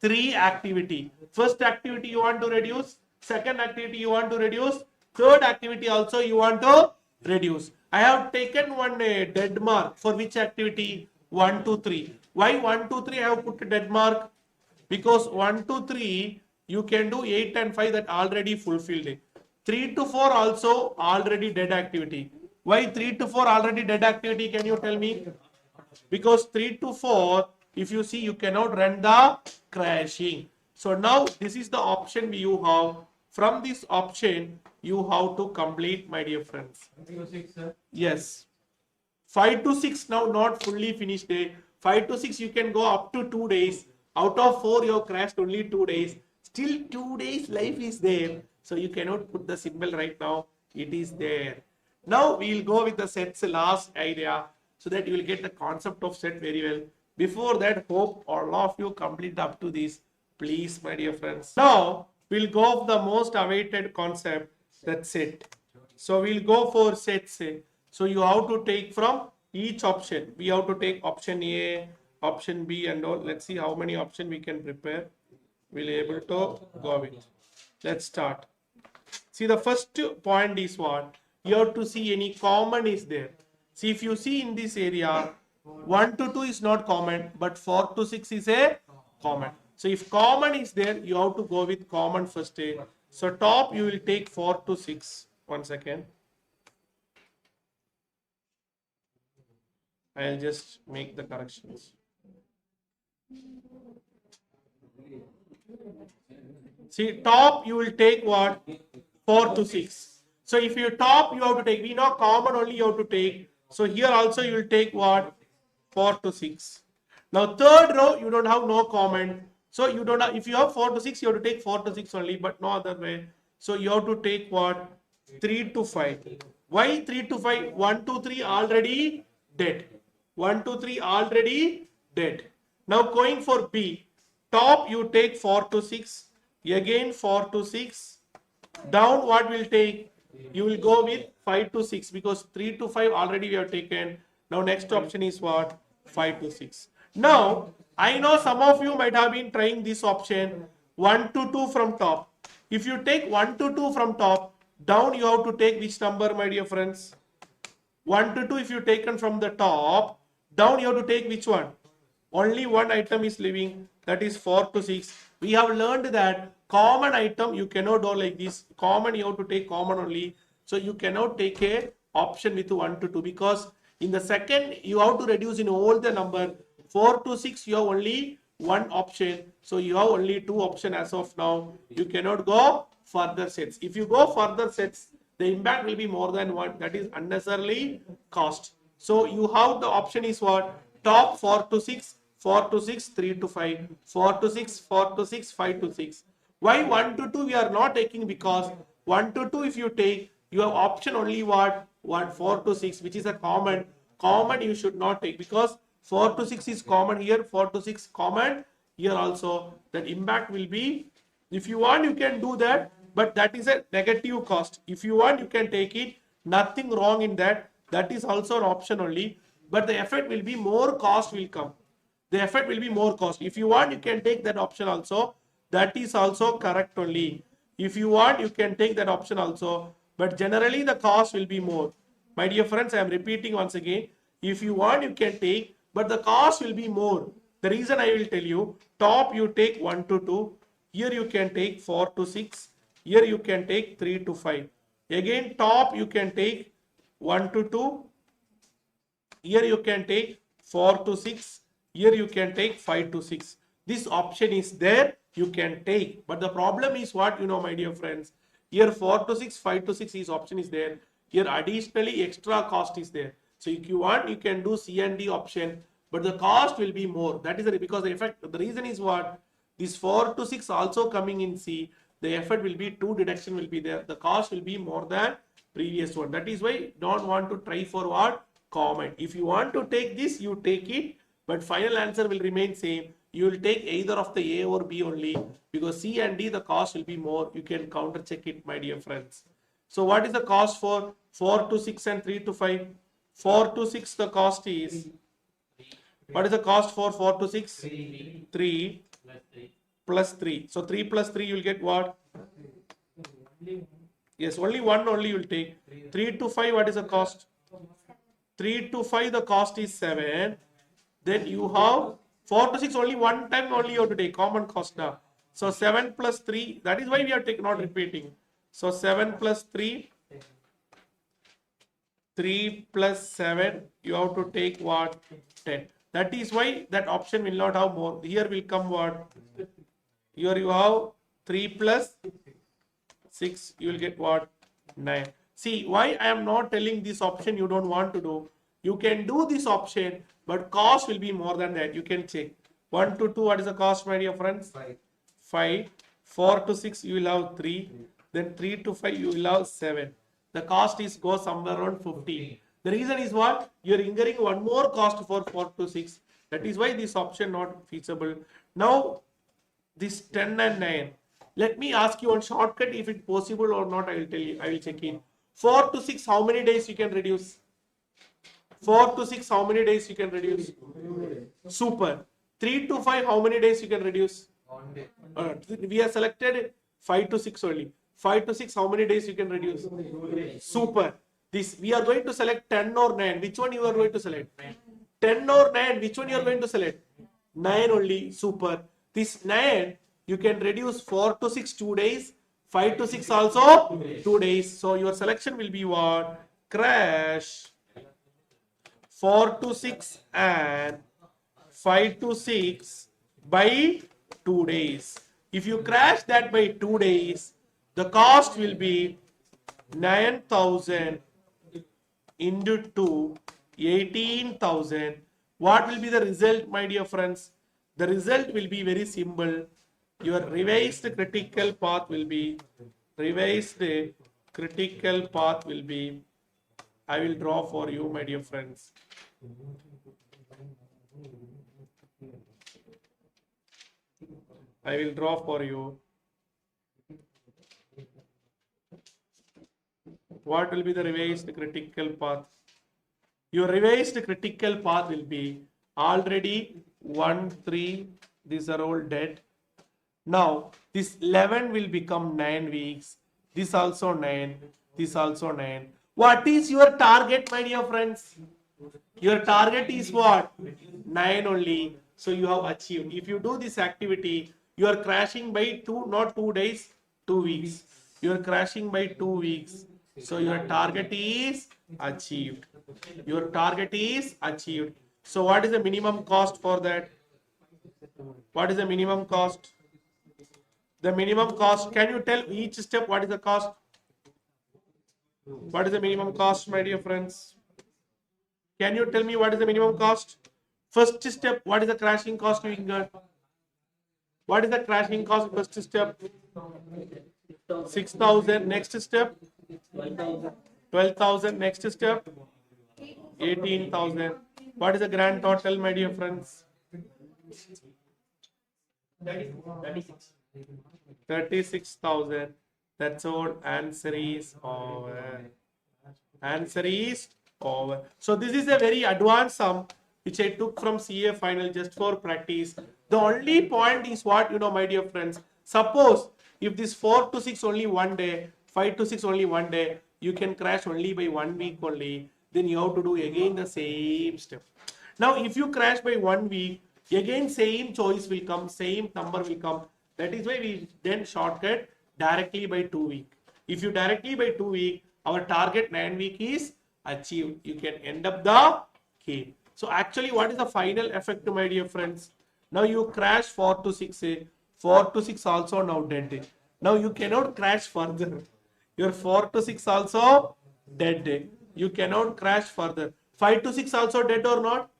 3 activity. First activity you want to reduce, second activity you want to reduce, third activity also you want to reduce. I have taken one dead mark for which activity? 1, 2, 3. Why 1, 2, 3 I have put a dead mark? Because 1, 2, 3 you can do 8 and 5 that already fulfilled it. 3 to 4 also already dead activity. Why 3 to 4 already dead activity? Can you tell me? Because 3 to 4, if you see, you cannot run the crashing. So now this is the option you have. From this option, you have to complete, my dear friends. 5 to 6, sir. Yes. 5 to 6 now not fully finished day. 5 to 6 you can go up to 2 days. Out of 4 you have crashed only 2 days. Still 2 days life is there. So you cannot put the symbol right now. It is there. Now we will go with the sets last idea so that you will get the concept of set very well. Before that, hope all of you complete up to this. Please, my dear friends. Now we'll go of the most awaited concept, that set. So we'll go for sets. So you have to take from each option. We have to take option A, option B and all. Let's see how many options we can prepare. We'll be able to go with. Let's start. See, the first point is what? You have to see any common is there. See, if you see in this area, 1 to 2 is not common, but 4 to 6 is a common. So if common is there, you have to go with common first. So top you will take 4 to 6. 1 second. I'll just make the corrections. See, top you will take what? 4 to 6. So if you top, you have to take, we know common only you have to take. So here also you will take what? 4 to 6. Now third row, you don't have no common. So you don't have, if you have 4 to 6, you have to take 4 to 6 only, but no other way. So you have to take what? 3 to 5. Why 3 to 5? 1, 2, 3 already dead. 1, 2, 3 already dead. Now going for B, top you take 4 to 6, again 4 to 6. Down what will take? You will go with 5 to 6 because 3 to 5 already we have taken. Now next option is what? 5 to 6. Now I know some of you might have been trying this option 1 to 2 from top. If you take 1 to 2 from top, down you have to take which number, my dear friends? 1 to 2 if you taken from the top, down you have to take which one? Only one item is leaving, that is 4 to 6. We have learned that common item you cannot do like this. Common you have to take common only. So you cannot take a option with 1 to 2 because in the second you have to reduce in all the number. 4 to 6 you have only one option. So you have only two options as of now. You cannot go further sets. If you go further sets, the impact will be more than one. That is unnecessarily cost. So you have the option is what? Top 4 to 6, 4 to 6, 3 to 5, 4 to 6, 4 to 6, 5 to 6. Why 1 to 2 we are not taking? Because 1 to 2 if you take, you have option only what? 4 to 6, which is a common. Common you should not take because 4 to 6 is common here, 4 to 6 common here also. That impact will be, if you want you can do that, but that is a negative cost. If you want you can take it, nothing wrong in that. That is also an option only, but the effect will be more cost will come. The effect will be more cost. If you want you can take that option also. That is also correct only. If you want you can take that option also, but generally the cost will be more. My dear friends, I am repeating once again. If you want you can take, but the cost will be more. The reason I will tell you, top you take 1 to 2, here you can take 4 to 6, here you can take 3 to 5. Again top you can take 1 to 2, here you can take 4 to 6, here you can take 5 to 6. This option is there, you can take. But the problem is what, you know, my dear friends, here 4 to 6, 5 to 6 is option is there. Here additionally extra cost is there. So if you want, you can do C and D option, but the cost will be more. That is because the effect, the reason is what? This 4 to 6 also coming in C, the effort will be 2 deduction will be there. The cost will be more than previous one. That is why don't want to try for what? Common. If you want to take this, you take it, but final answer will remain same. You will take either of the A or B only because C and D the cost will be more. You can counter check it, my dear friends. So what is the cost for 4 to 6 and 3 to 5? 4 to 6 the cost is, what is the cost for 4 to 6? 3 plus 3. So 3 plus 3 you will get what? Yes, only one only you will take. 3 to 5, what is the cost? 3 to 5, the cost is 7. Then you have 4 to 6, only one time only you have to take common cost now. So 7 plus 3, that is why we are taking, not repeating. So 7 plus 3, 3 plus 7, you have to take what? 10. That is why that option will not have more. Here will come what? Here you have 3 plus 6, you will get what? 9. See, why I am not telling this option you don't want to do. You can do this option, but cost will be more than that. You can check. 1 to 2, what is the cost, my dear friends? 5. 4 to 6, you will have 3. Then 3 to 5, you will have 7. The cost is go somewhere around 15. The reason is what? You are incurring one more cost for 4 to 6. That is why this option not feasible. Now, this 10 and 9. Let me ask you one shortcut if it's possible or not. I will tell you. I will check in. 4 to 6, how many days you can reduce? 4 to 6, how many days you can reduce? Super. 3 to 5, how many days you can reduce? We have selected 5 to 6 only. 5 to 6, how many days you can reduce? Super. This we are going to select 10 or 9. Which one you are going to select? 10 or 9. Which one you are going to select? 9 only. Super. This 9 you can reduce 4 to 6 2 days. 5 to 6 also 2 days. So your selection will be what? Crash 4 to 6 and 5 to 6 by 2 days. If you crash that by 2 days, the cost will be 9,000 into 2, 18,000. What will be the result, my dear friends? The result will be very simple. Your revised critical path will be, I will draw for you, my dear friends. I will draw for you. What will be the revised critical path? Your revised critical path will be already 1, 3, these are all dead. Now, this 11 will become 9 weeks. This also 9, this also 9. What is your target, my dear friends? Your target is what? 9 only. So you have achieved. If you do this activity, you are crashing by 2, not 2 days, 2 weeks. You are crashing by 2 weeks. So your target is achieved. Your target is achieved. So what is the minimum cost for that? What is the minimum cost? The minimum cost, can you tell each step what is the cost? What is the minimum cost, my dear friends? Can you tell me what is the minimum cost? First step, what is the crashing cost you incur? What is the crashing cost? First step, 6,000. Next step, 12,000. Next step, 18,000. What is the grand total, my dear friends? 36,000. That's all. Answer is over. Answer is over. So this is a very advanced sum which I took from CA final just for practice. The only point is what, my dear friends. Suppose if this 4 to 6 only 1 day, 5 to 6 only 1 day, you can crash only by 1 week only. Then you have to do again the same step. Now if you crash by 1 week, again same choice will come, same number will come. That is why we then shortcut directly by 2 weeks. If you directly by 2 weeks, our target 9 week is achieved. You can end up the game. So actually what is the final effect, my dear friends? Now you crash 4 to 6. 4 to 6 also now dead. Now you cannot crash further. Your 4 to 6 also dead. You cannot crash further. 5 to 6 also dead or not?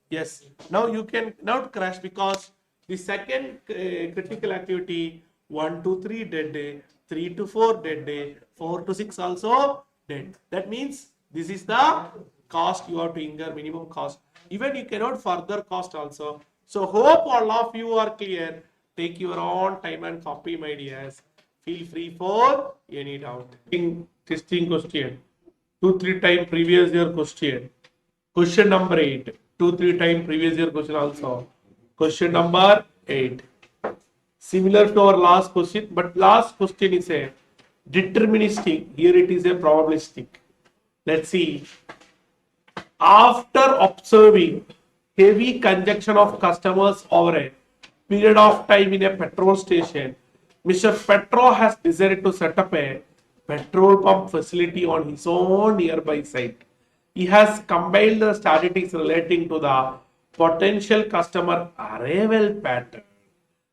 Yes. Now you can not crash because the second critical activity 1 to 3 dead, 3 to 4 dead, 4 to 6 also dead. That means this is the cost you have to incur, minimum cost. Even you cannot further cost also. So hope all of you are clear. Take your own time and copy, my dears. Feel free for any doubt. Testing question. 2-3 times previous year question. Question number 8. 2-3 times previous year question also. Question number 8. Similar to our last question, but last question is a deterministic. Here it is a probabilistic. Let's see. After observing heavy conjunction of customers over a period of time in a petrol station, Mr. Petro has decided to set up a petrol pump facility on his own nearby site. He has compiled the statistics relating to the potential customer arrival pattern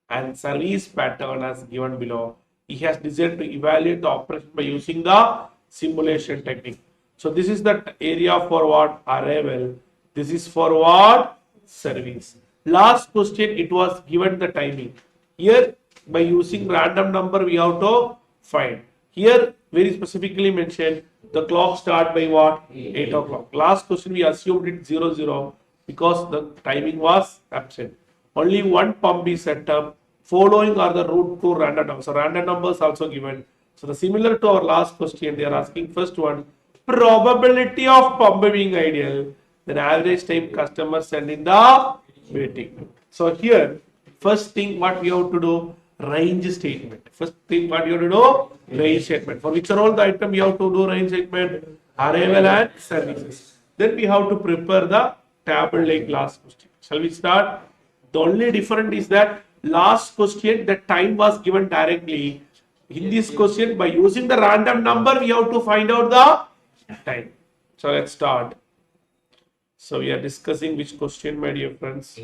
and service pattern as given below. He has decided to evaluate the operation by using the simulation technique. So this is the area for what? Arrival. This is for what? Service. Last question, it was given the timing. Here, by using random number, we have to find. Here, very specifically mentioned, the clock start by what? 8 o'clock. Last question, we assumed it 00 because the timing was absent. Only one pump is set up. Following are the root to random numbers. So random numbers also given. So the similar to our last question, they are asking first one, probability of pump being ideal, then average time customers send in the waiting. So here, first thing what we have to do, range statement. First thing what you have to do, range statement. For which are all the item you have to do range statement, arrival and services. Then we have to prepare the table like last question. Shall we start? The only difference is that last question, the time was given directly. In this question, by using the random number, we have to find out the time. So let's start. So we are discussing which question, my dear friends?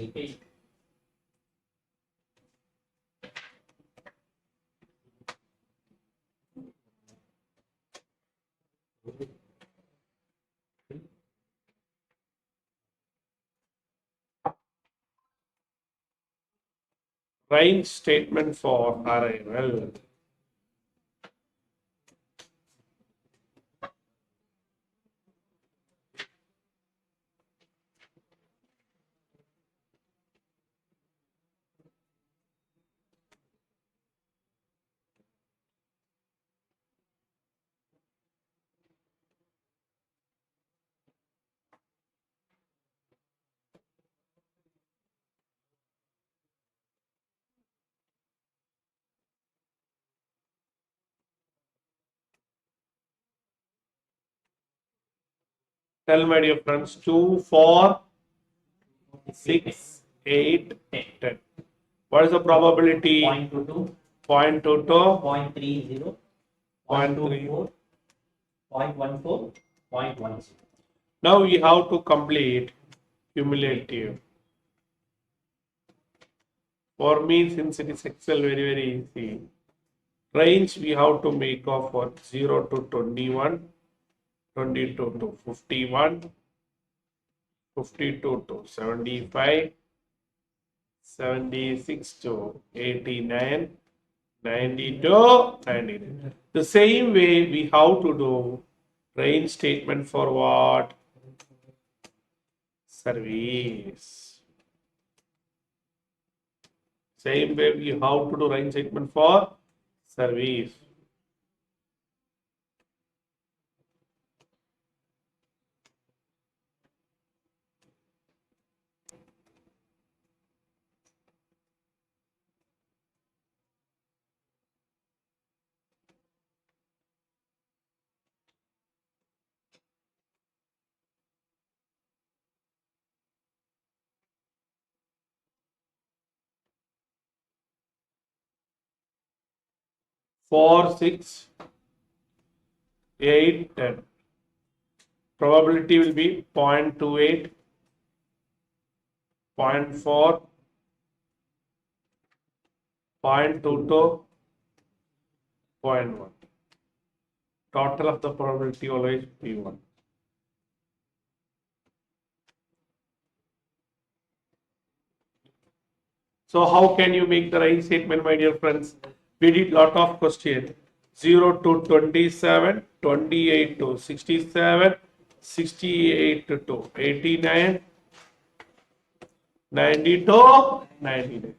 Range statement for arrival. Tell my dear friends, 2, 4, 6, 8, 10. What is the probability? 0.22, 0.22, 0.30, 0.3. 0.14, 0.10. Now we have to complete cumulative. For me, since it is Excel, very easy. Range we have to make of for 0 to 21, 22 to 51, 52 to 75, 76 to 89, 90 to 99. The same way we have to do range statement for what? Service. Same way we have to do range statement for service. Four, 6, 8, 10. Probability will be 0.28, 0.4, 0.22, 0.1. Total of the probability always P1. So how can you make the right statement, my dear friends? We did lot of questions. 0 to 27, 28 to 67, 68 to 89, 90 to 99.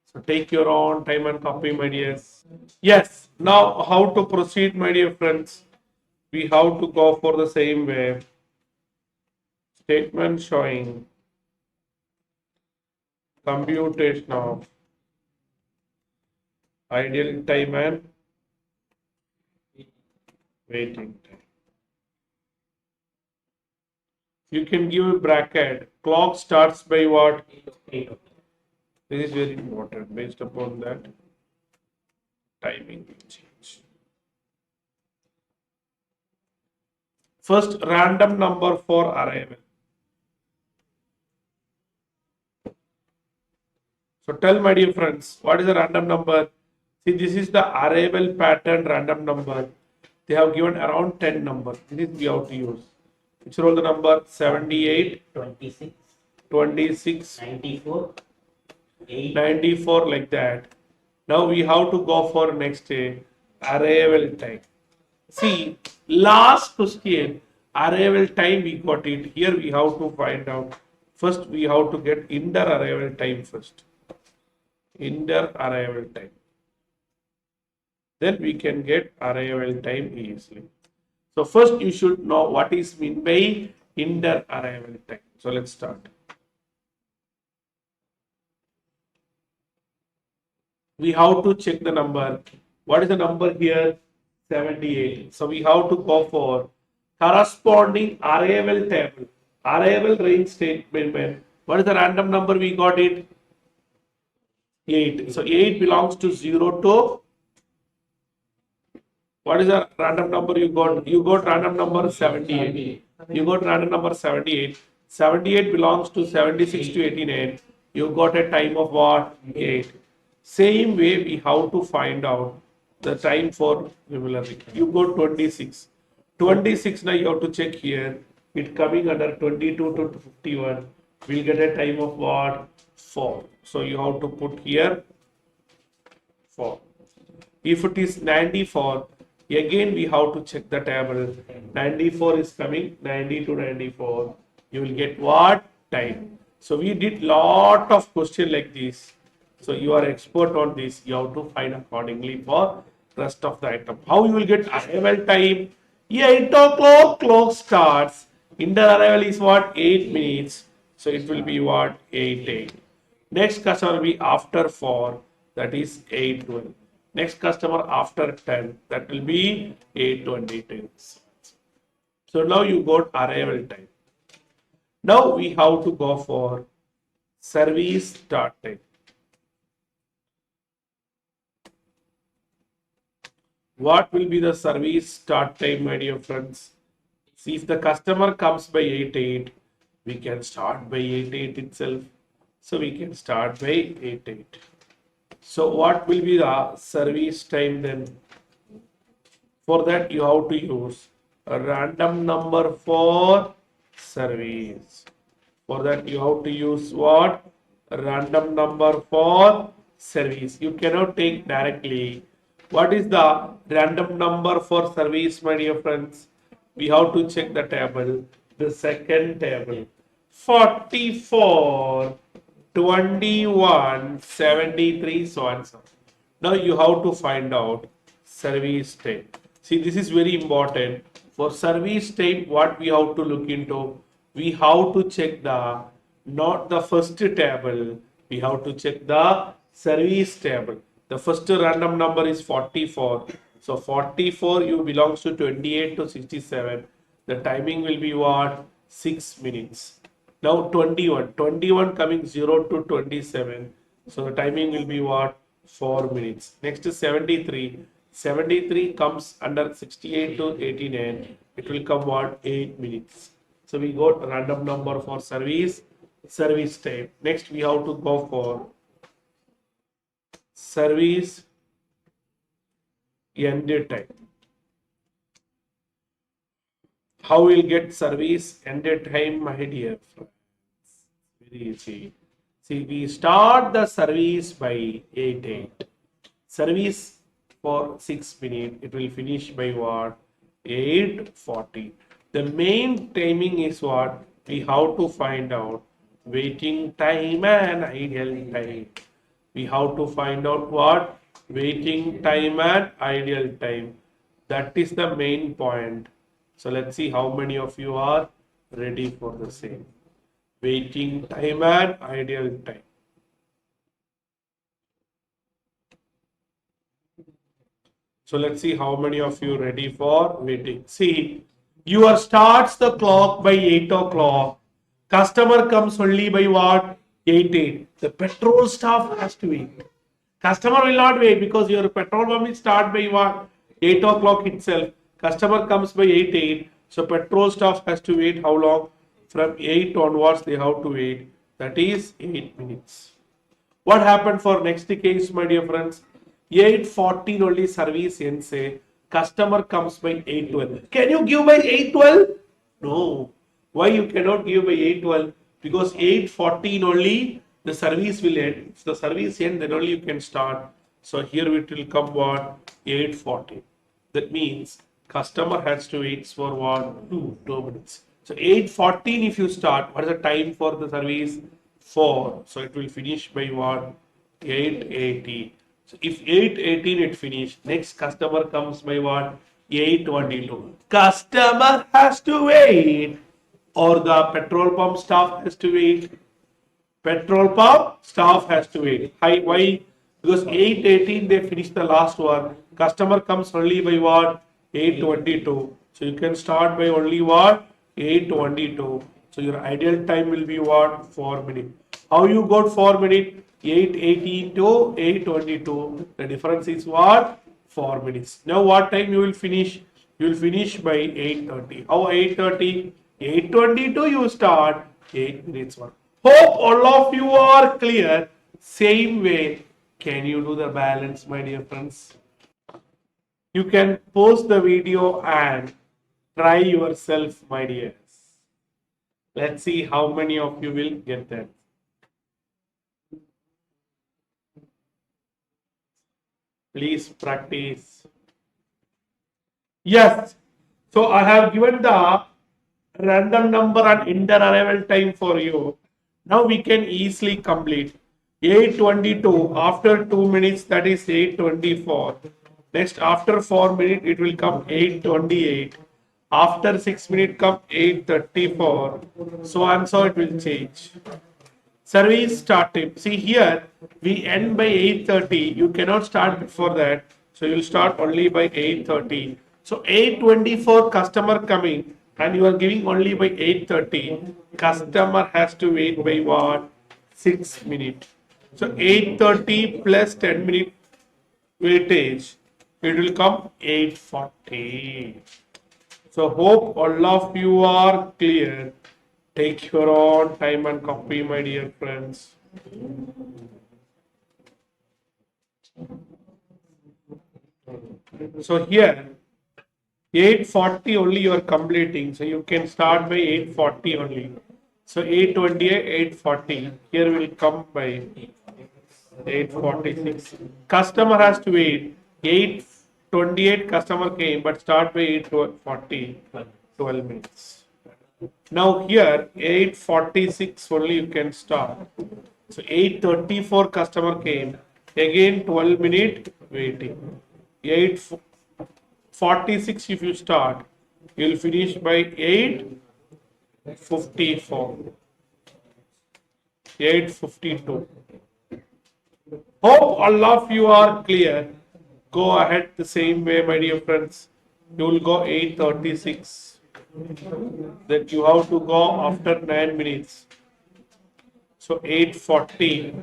So take your own time and copy, my dears. Yes, now how to proceed, my dear friends? We have to go for the same way. Statement showing computation of ideal time and waiting time. You can give a bracket. Clock starts by what? 8. This is very important. Based upon that, timing will change. First, random number for arrival. So tell my dear friends, what is the random number? See, this is the arrival pattern random number. They have given around 10 numbers. This is we have to use. Which roll the number? 78, 26, 26, 94, 8, 94 like that. Now we have to go for next day arrival time. See, last question, arrival time we got it. Here we have to find out. First we have to get inter arrival time first. Inter arrival time. Then we can get arrival time easily. So first you should know what is meant by inter arrival time. So let's start. We have to check the number. What is the number here? 78. So we have to go for corresponding arrival table. Arrival range statement. What is the random number we got it? 8. So 8 belongs to 0 to, what is the random number you got? You got random number 78. You got random number 78. 78 belongs to 76 to 89. You got a time of what? 8. Same way we have to find out the time for similarly. You got 26. 26 now you have to check here. It coming under 22 to 51. We'll get a time of what? 4. So you have to put here 4. If it is 94, again we have to check the table. 94 is coming, 90 to 94. You will get what? Time. So we did lot of question like this. So you are expert on this. You have to find accordingly for rest of the item. How you will get arrival time? 8 o'clock clock starts. Inter arrival is what? 8 minutes. So it will be what? 8. Next customer will be after 4. That is 8:12. Next customer after 10. That will be 8:22. So now you got arrival time. Now we have to go for service start time. What will be the service start time, my dear friends? See, if the customer comes by 8:08, we can start by 8:08 itself. So we can start by 8:08. So what will be the service time then? For that you have to use a random number for service. For that you have to use what? A random number for service. You cannot take directly. What is the random number for service, my dear friends? We have to check the table. The second table. 44, 21, 73, so and so. Now you have to find out service time. See, this is very important. For service time, what we have to look into? We have to check the, not the first table. We have to check the service table. The first random number is 44. So 44 you belongs to 28 to 67. The timing will be what? 6 minutes. Now 21. 21 coming 0 to 27. So the timing will be what? 4 minutes. Next is 73. 73 comes under 68 to 89. It will come what? 8 minutes. So we got a random number for service time. Next we have to go for service end time. How will get service end time, my dear friends? Very easy. See, we start the service by 8:08. Service for 6 minutes. It will finish by what? 8:40. The main timing is what? We have to find out waiting time and ideal time. We have to find out what? Waiting time and ideal time. That is the main point. So let's see how many of you are ready for the same. Waiting time and ideal time. So let's see how many of you ready for waiting. See, your starts the clock by 8 o'clock. Customer comes only by what? 8. The petrol staff has to wait. Customer will not wait because your petrol pump will start by what? 8 o'clock itself. Customer comes by 8. So petrol staff has to wait how long? From 8 onwards they have to wait. That is 8 minutes. What happened for next case, my dear friends? 8:14 only service ends. Say customer comes by 8:12. Can you give by 8:12? No. Why you cannot give by 8:12? Because 8:14 only the service will end. If the service end, then only you can start. So here it will come what? 8:14. That means customer has to wait for what? 2 minutes. So 8:14 if you start, what is the time for the service? 4. So it will finish by what? 8:18. So if 8:18 it finish, next customer comes by what? 8:22. Customer has to wait, or the petrol pump staff has to wait. Petrol pump staff has to wait. Why? Because 8:18 they finish the last one. Customer comes only by what? 8:22. So you can start by only what? 8:22. So your ideal time will be what? 4 minutes. How you got 4 minutes? 8:18 to 8:22. The difference is what? 4 minutes. Now what time you will finish? You will finish by 8:30. How 8:30? 8:22 you start. 8 minutes one. Hope all of you are clear. Same way, can you do the balance, my dear friends? You can pause the video and try yourself, my dears. Let's see how many of you will get that. Please practice. Yes. So I have given the random number and inter-arrival time for you. Now we can easily complete. 8:22 after 2 minutes, that is 8:24. Next, after 4 minutes, it will come 8:28. After 6 minutes, come 8:34. So and so it will change. Service start time. See here, we end by 8:30. You cannot start before that. So you'll start only by 8:30. So 8:24 customer coming and you are giving only by 8:30. Customer has to wait by what? 6 minutes. So 8:30 plus 10 minute weightage. It will come 8:40. So hope all of you are clear. Take your own time and copy, my dear friends. So here, 8:40 only you are completing. So you can start by 8:40 only. So 8:28, 8:40. Here will come by 8:46. Customer has to wait. 8:28 customer came, but start by 8:40. 12 minutes. Now here 8:46 only you can start. So 8:34 customer came. Again 12 minute waiting. 8:46 if you start, you will finish by 8:54. 8:52. Hope all of you are clear. Go ahead the same way, my dear friends. You will go 8:36. Then you have to go after 9 minutes. So 8:40.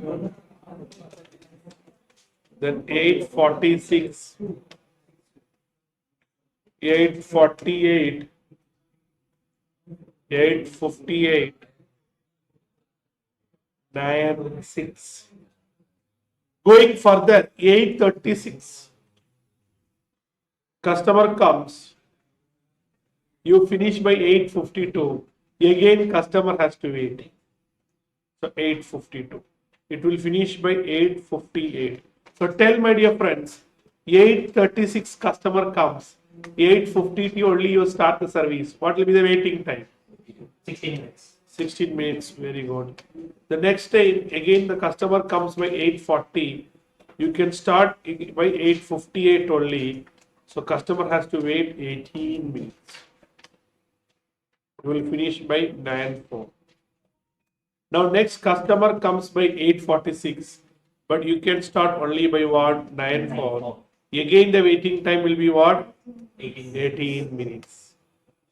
Then 8:46. 8:48. 8:58. 9:06. Going further, 8:36. Customer comes. You finish by 8:52. Again, customer has to wait. So 8:52. It will finish by 8:58. So tell my dear friends, 8:36 customer comes. 8:52 only you start the service. What will be the waiting time? 16 minutes. 16 minutes. Very good. The next time, again the customer comes by 8:40. You can start by 8:58 only. So customer has to wait 18 minutes. You will finish by 9:04. Now next customer comes by 8:46, but you can start only by what? 9:04. Again, the waiting time will be what? 18 minutes.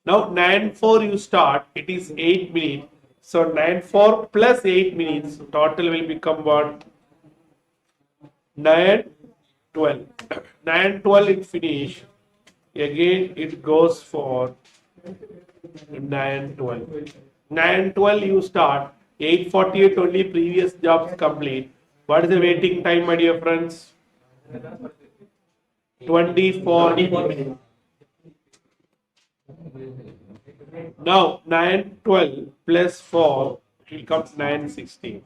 Now 9-4 you start, it is 8 minutes. So 9-4 plus 8 minutes, total will become what? 9-12. 9-12 it finish. Again it goes for 9-12. 9-12 you start. 8:48 only previous jobs complete. What is the waiting time, my dear friends? 24 minutes. Now 9-12 plus 4 will come 9-16.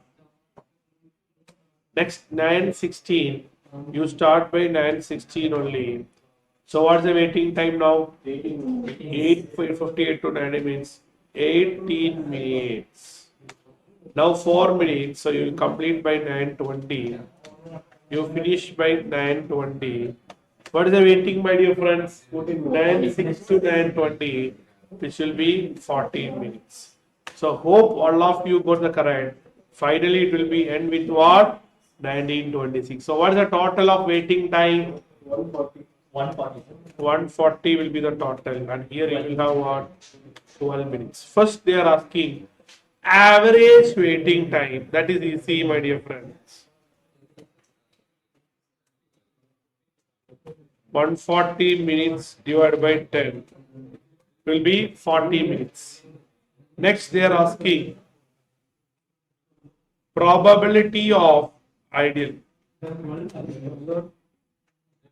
Next 9-16, you start by 9-16 only. So what's the waiting time now? 8:58 to 90 minutes. 18 minutes. Now 4 minutes, so you will complete by 9:20. You finish by 9:20. What is the waiting, my dear friends? 9:06 to 9:20, which will be 14 minutes. So hope all of you got the correct. Finally, it will be end with what? 19:26. So what is the total of waiting time? 140. 140 will be the total, and here you will have what? 12 minutes. First, they are asking average waiting time. That is easy, my dear friends. 140 minutes divided by 10 will be 40 minutes. Next, they are asking probability of ideal.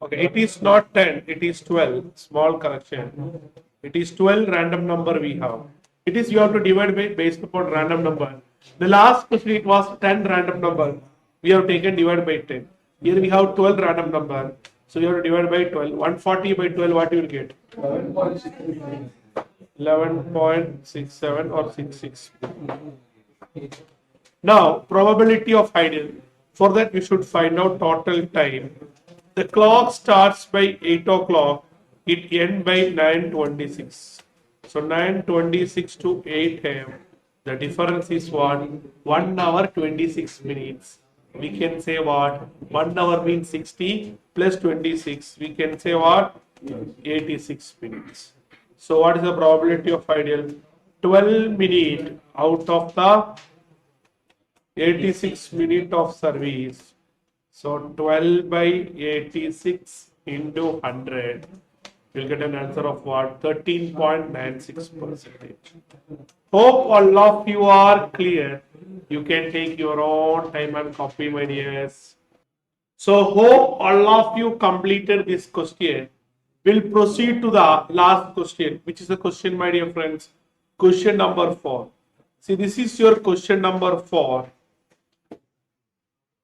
Okay, it is not 10, it is 12. Small correction. It is 12 random number we have. It is you have to divide by based upon random number. The last question it was 10 random number. We have taken divide by 10. Here we have 12 random number. So you have to divide by 12. 140 by 12, what you will get? 11.67 or 66. Now, probability of ideal. For that, we should find out total time. The clock starts by 8 o'clock. It ends by 9:26. So 9:26 to 8 a.m. The difference is what? 1 hour 26 minutes. We can say what? 1 hour means 60 plus 26. We can say what? 86 minutes. So what is the probability of ideal? 12 minutes out of the 86 minutes of service. So 12 by 86 into 100. You'll get an answer of what? 13.96%. Hope all of you are clear. You can take your own time and copy, my dears. So hope all of you completed this question. We'll proceed to the last question, which is the question, my dear friends. Question number 4. See, this is your question number 4.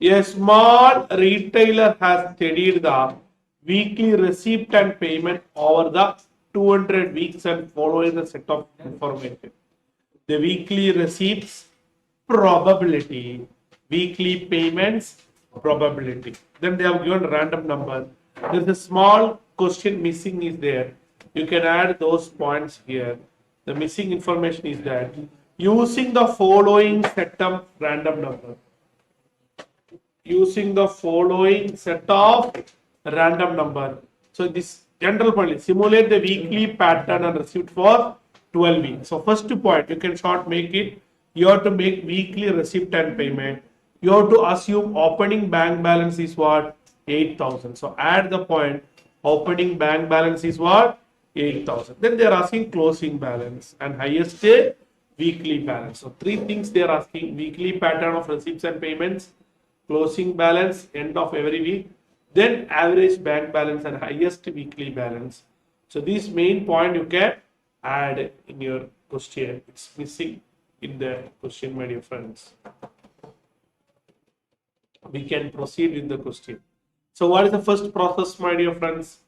A small retailer has studied the weekly receipt and payment over the 200 weeks and following the set of information. The weekly receipts, probability, weekly payments, probability. Then they have given random number. There's a small question missing is there. You can add those points here. The missing information is that using the following set of random number. Using the following set of random number. So this general point, simulate the weekly pattern and receipt for 12 weeks. So first point, you can short make it. You have to make weekly receipt and payment. You have to assume opening bank balance is what? 8,000. So add the point. Opening bank balance is what? 8,000. Then they are asking closing balance and highest weekly balance. So three things they are asking: weekly pattern of receipts and payments, closing balance end of every week, then average bank balance and highest weekly balance. So this main point you can add in your question. It's missing in the question, my dear friends. We can proceed with the question. So what is the first process, my dear friends?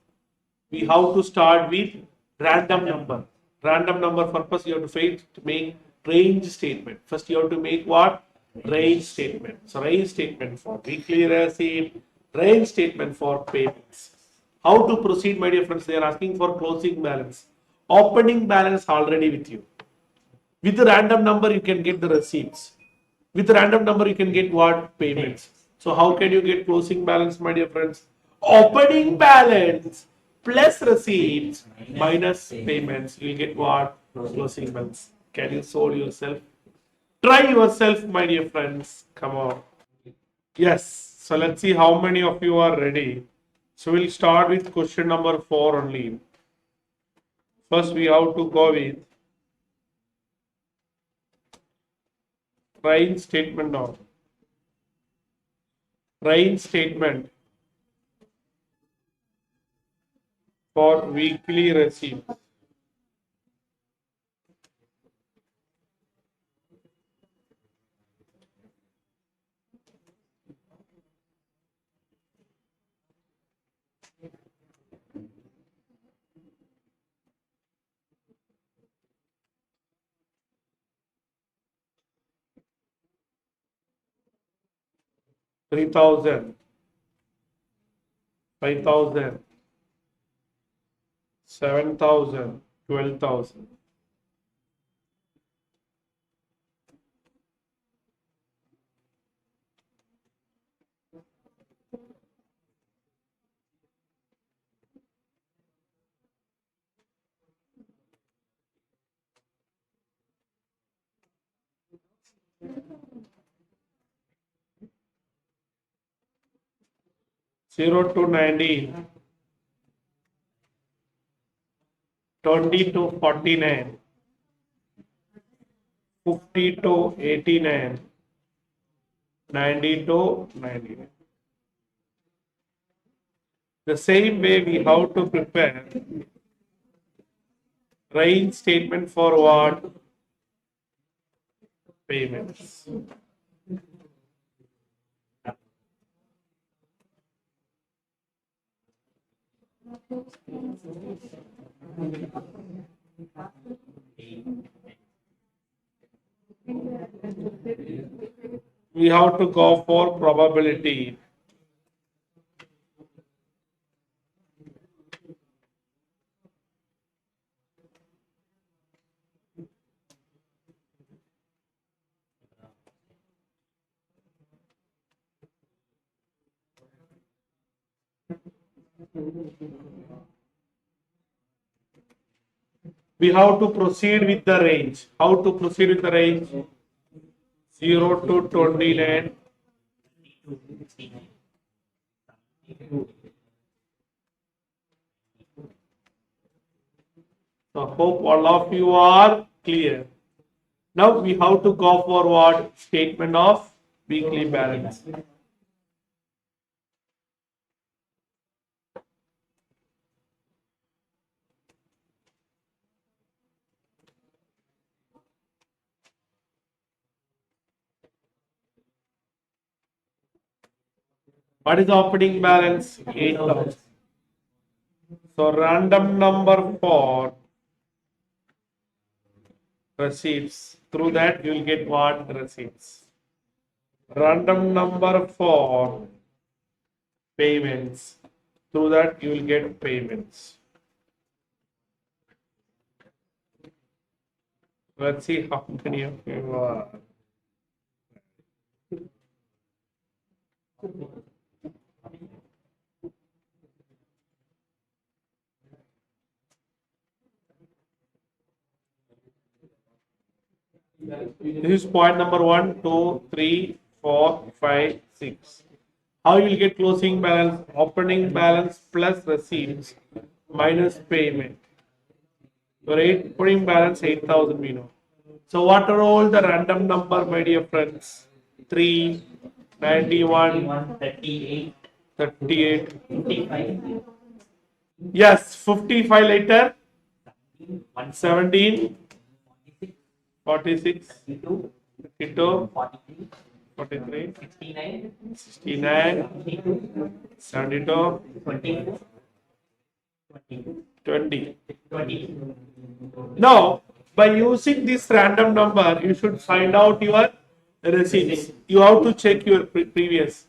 We have to start with random number. Random number purpose you have to make range statement. First you have to make what? Range statement. So range statement for weekly receipt, range statement for payments. How to proceed, my dear friends? They are asking for closing balance. Opening balance already with you. With the random number, you can get the receipts. With the random number, you can get what? Payments. So how can you get closing balance, my dear friends? Opening balance plus receipts minus payments. You will get what? Closing balance. Can you solve yourself? Try yourself, my dear friends. Come on. Yes. So let's see how many of you are ready. So we'll start with question number 4 only. First, we have to go with Rain statement of Rain statement for weekly receipts. Three thousand, 5,000, 7,000, 12,000. Zero to 19, 20 to 49, 50 to 89, 90 to 99. The same way we have to prepare range statement for what? Payments. We have to go for probability. We have to proceed with the range. How to proceed with the range? 0 to 29. So hope all of you are clear. Now we have to go forward statement of weekly balance. What is the opening balance? 8,000. So random number for receipts. Through that you will get what? Receipts. Random number for payments. Through that you will get payments. Let's see how many of you are. This is point number 1, 2, 3, 4, 5, 6. How you will get closing balance? Opening balance plus receipts minus payment. Your opening balance 8,000 we know. So what are all the random number, my dear friends? 3, 91, 38, 38. 55, Yes, 55 later. 17, 46, 42, 32, 43, 43, 69, 69, 72, 72, 24, 20. 20. Now, by using this random number, you should find out your receipts. You have to check your previous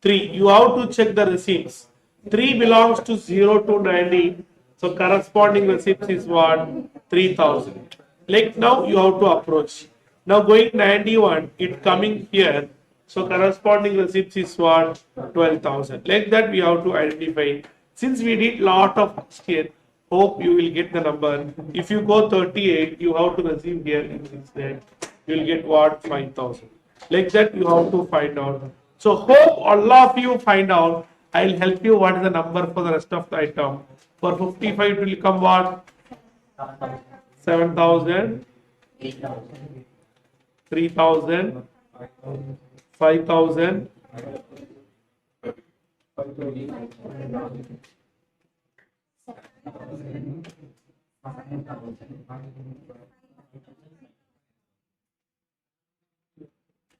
3. You have to check the receipts. 3 belongs to 0 to 90. So corresponding receipts is what? 3,000. Like now you have to approach. Now going 91, it coming here. So corresponding receipts is what? 12,000. Like that we have to identify. Since we did lot of question, hope you will get the number. If you go 38, you have to receive here in this that you will get what? 5,000. Like that you have to find out. So hope all of you find out. I'll help you what is the number for the rest of the item. For 55 it will come what? 7,000, 3,000, 5,000.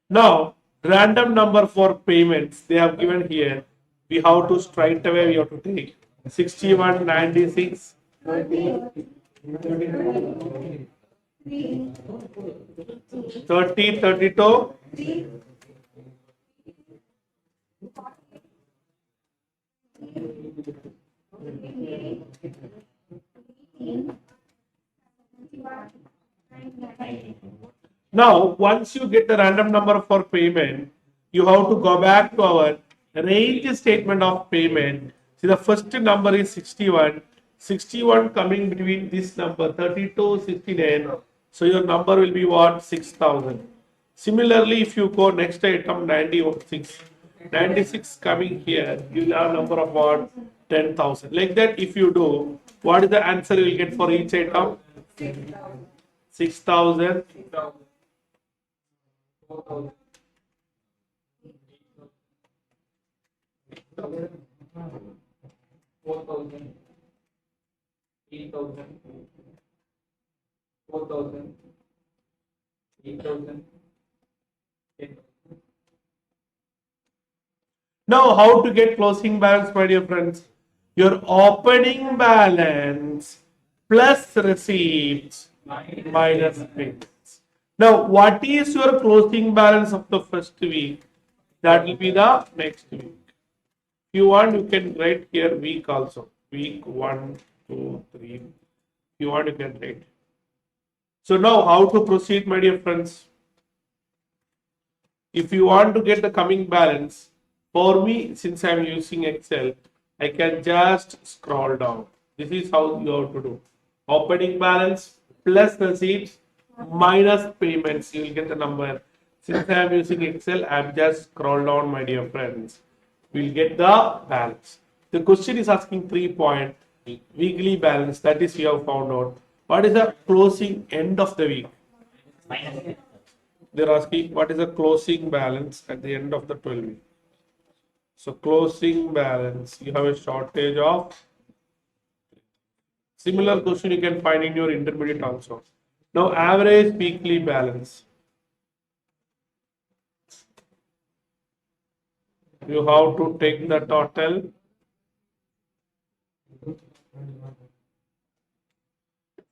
Now, random number for payments they have given here. We have to straight away we have to take 61, 96, 30, 32. Now, once you get the random number for payment, you have to go back to our range statement of payment. See, the first number is 61. 61 coming between this number 32, 69. So your number will be what? 6,000. Similarly, if you go next item 96, 96 coming here, you will have number of what? 10,000. Like that, if you do, what is the answer you will get for each item? 6,000. 4,000, 8,000, 4,000, 8,000, 10,000. Now, how to get closing balance, my dear friends? Your opening balance plus receipts minus payments. Now, what is your closing balance of the first week? That will be the next week. If you want, you can write here week also. Week 1, 2, 3. If you want, you can write. So now, how to proceed, my dear friends? If you want to get the coming balance, for me, since I am using Excel, I can just scroll down. This is how you have to do. Opening balance plus receipts minus payments. You will get the number. Since I am using Excel, I am just scroll down, my dear friends. We will get the balance. The question is asking 3 point weekly balance. That is we have found out. What is the closing end of the week? They're asking what is the closing balance at the end of the 12 week. So closing balance, you have a shortage of. Similar question you can find in your intermediate also. Now average weekly balance. You have to take the total.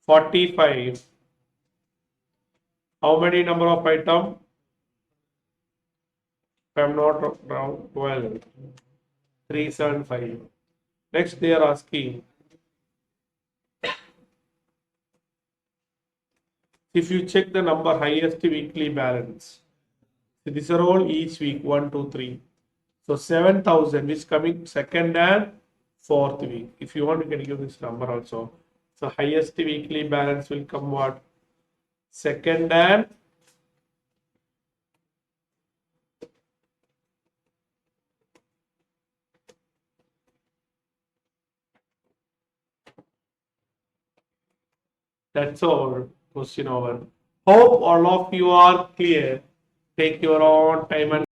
$45. How many number of item? If I am not wrong, 12. 375. Next they are asking. If you check the number highest weekly balance. So these are all each week 1, 2, 3. So 7,000 which coming second and fourth week. If you want, you can give this number also. So highest weekly balance will come what? Second and that's all. Question over. Hope all of you are clear. Take your own time and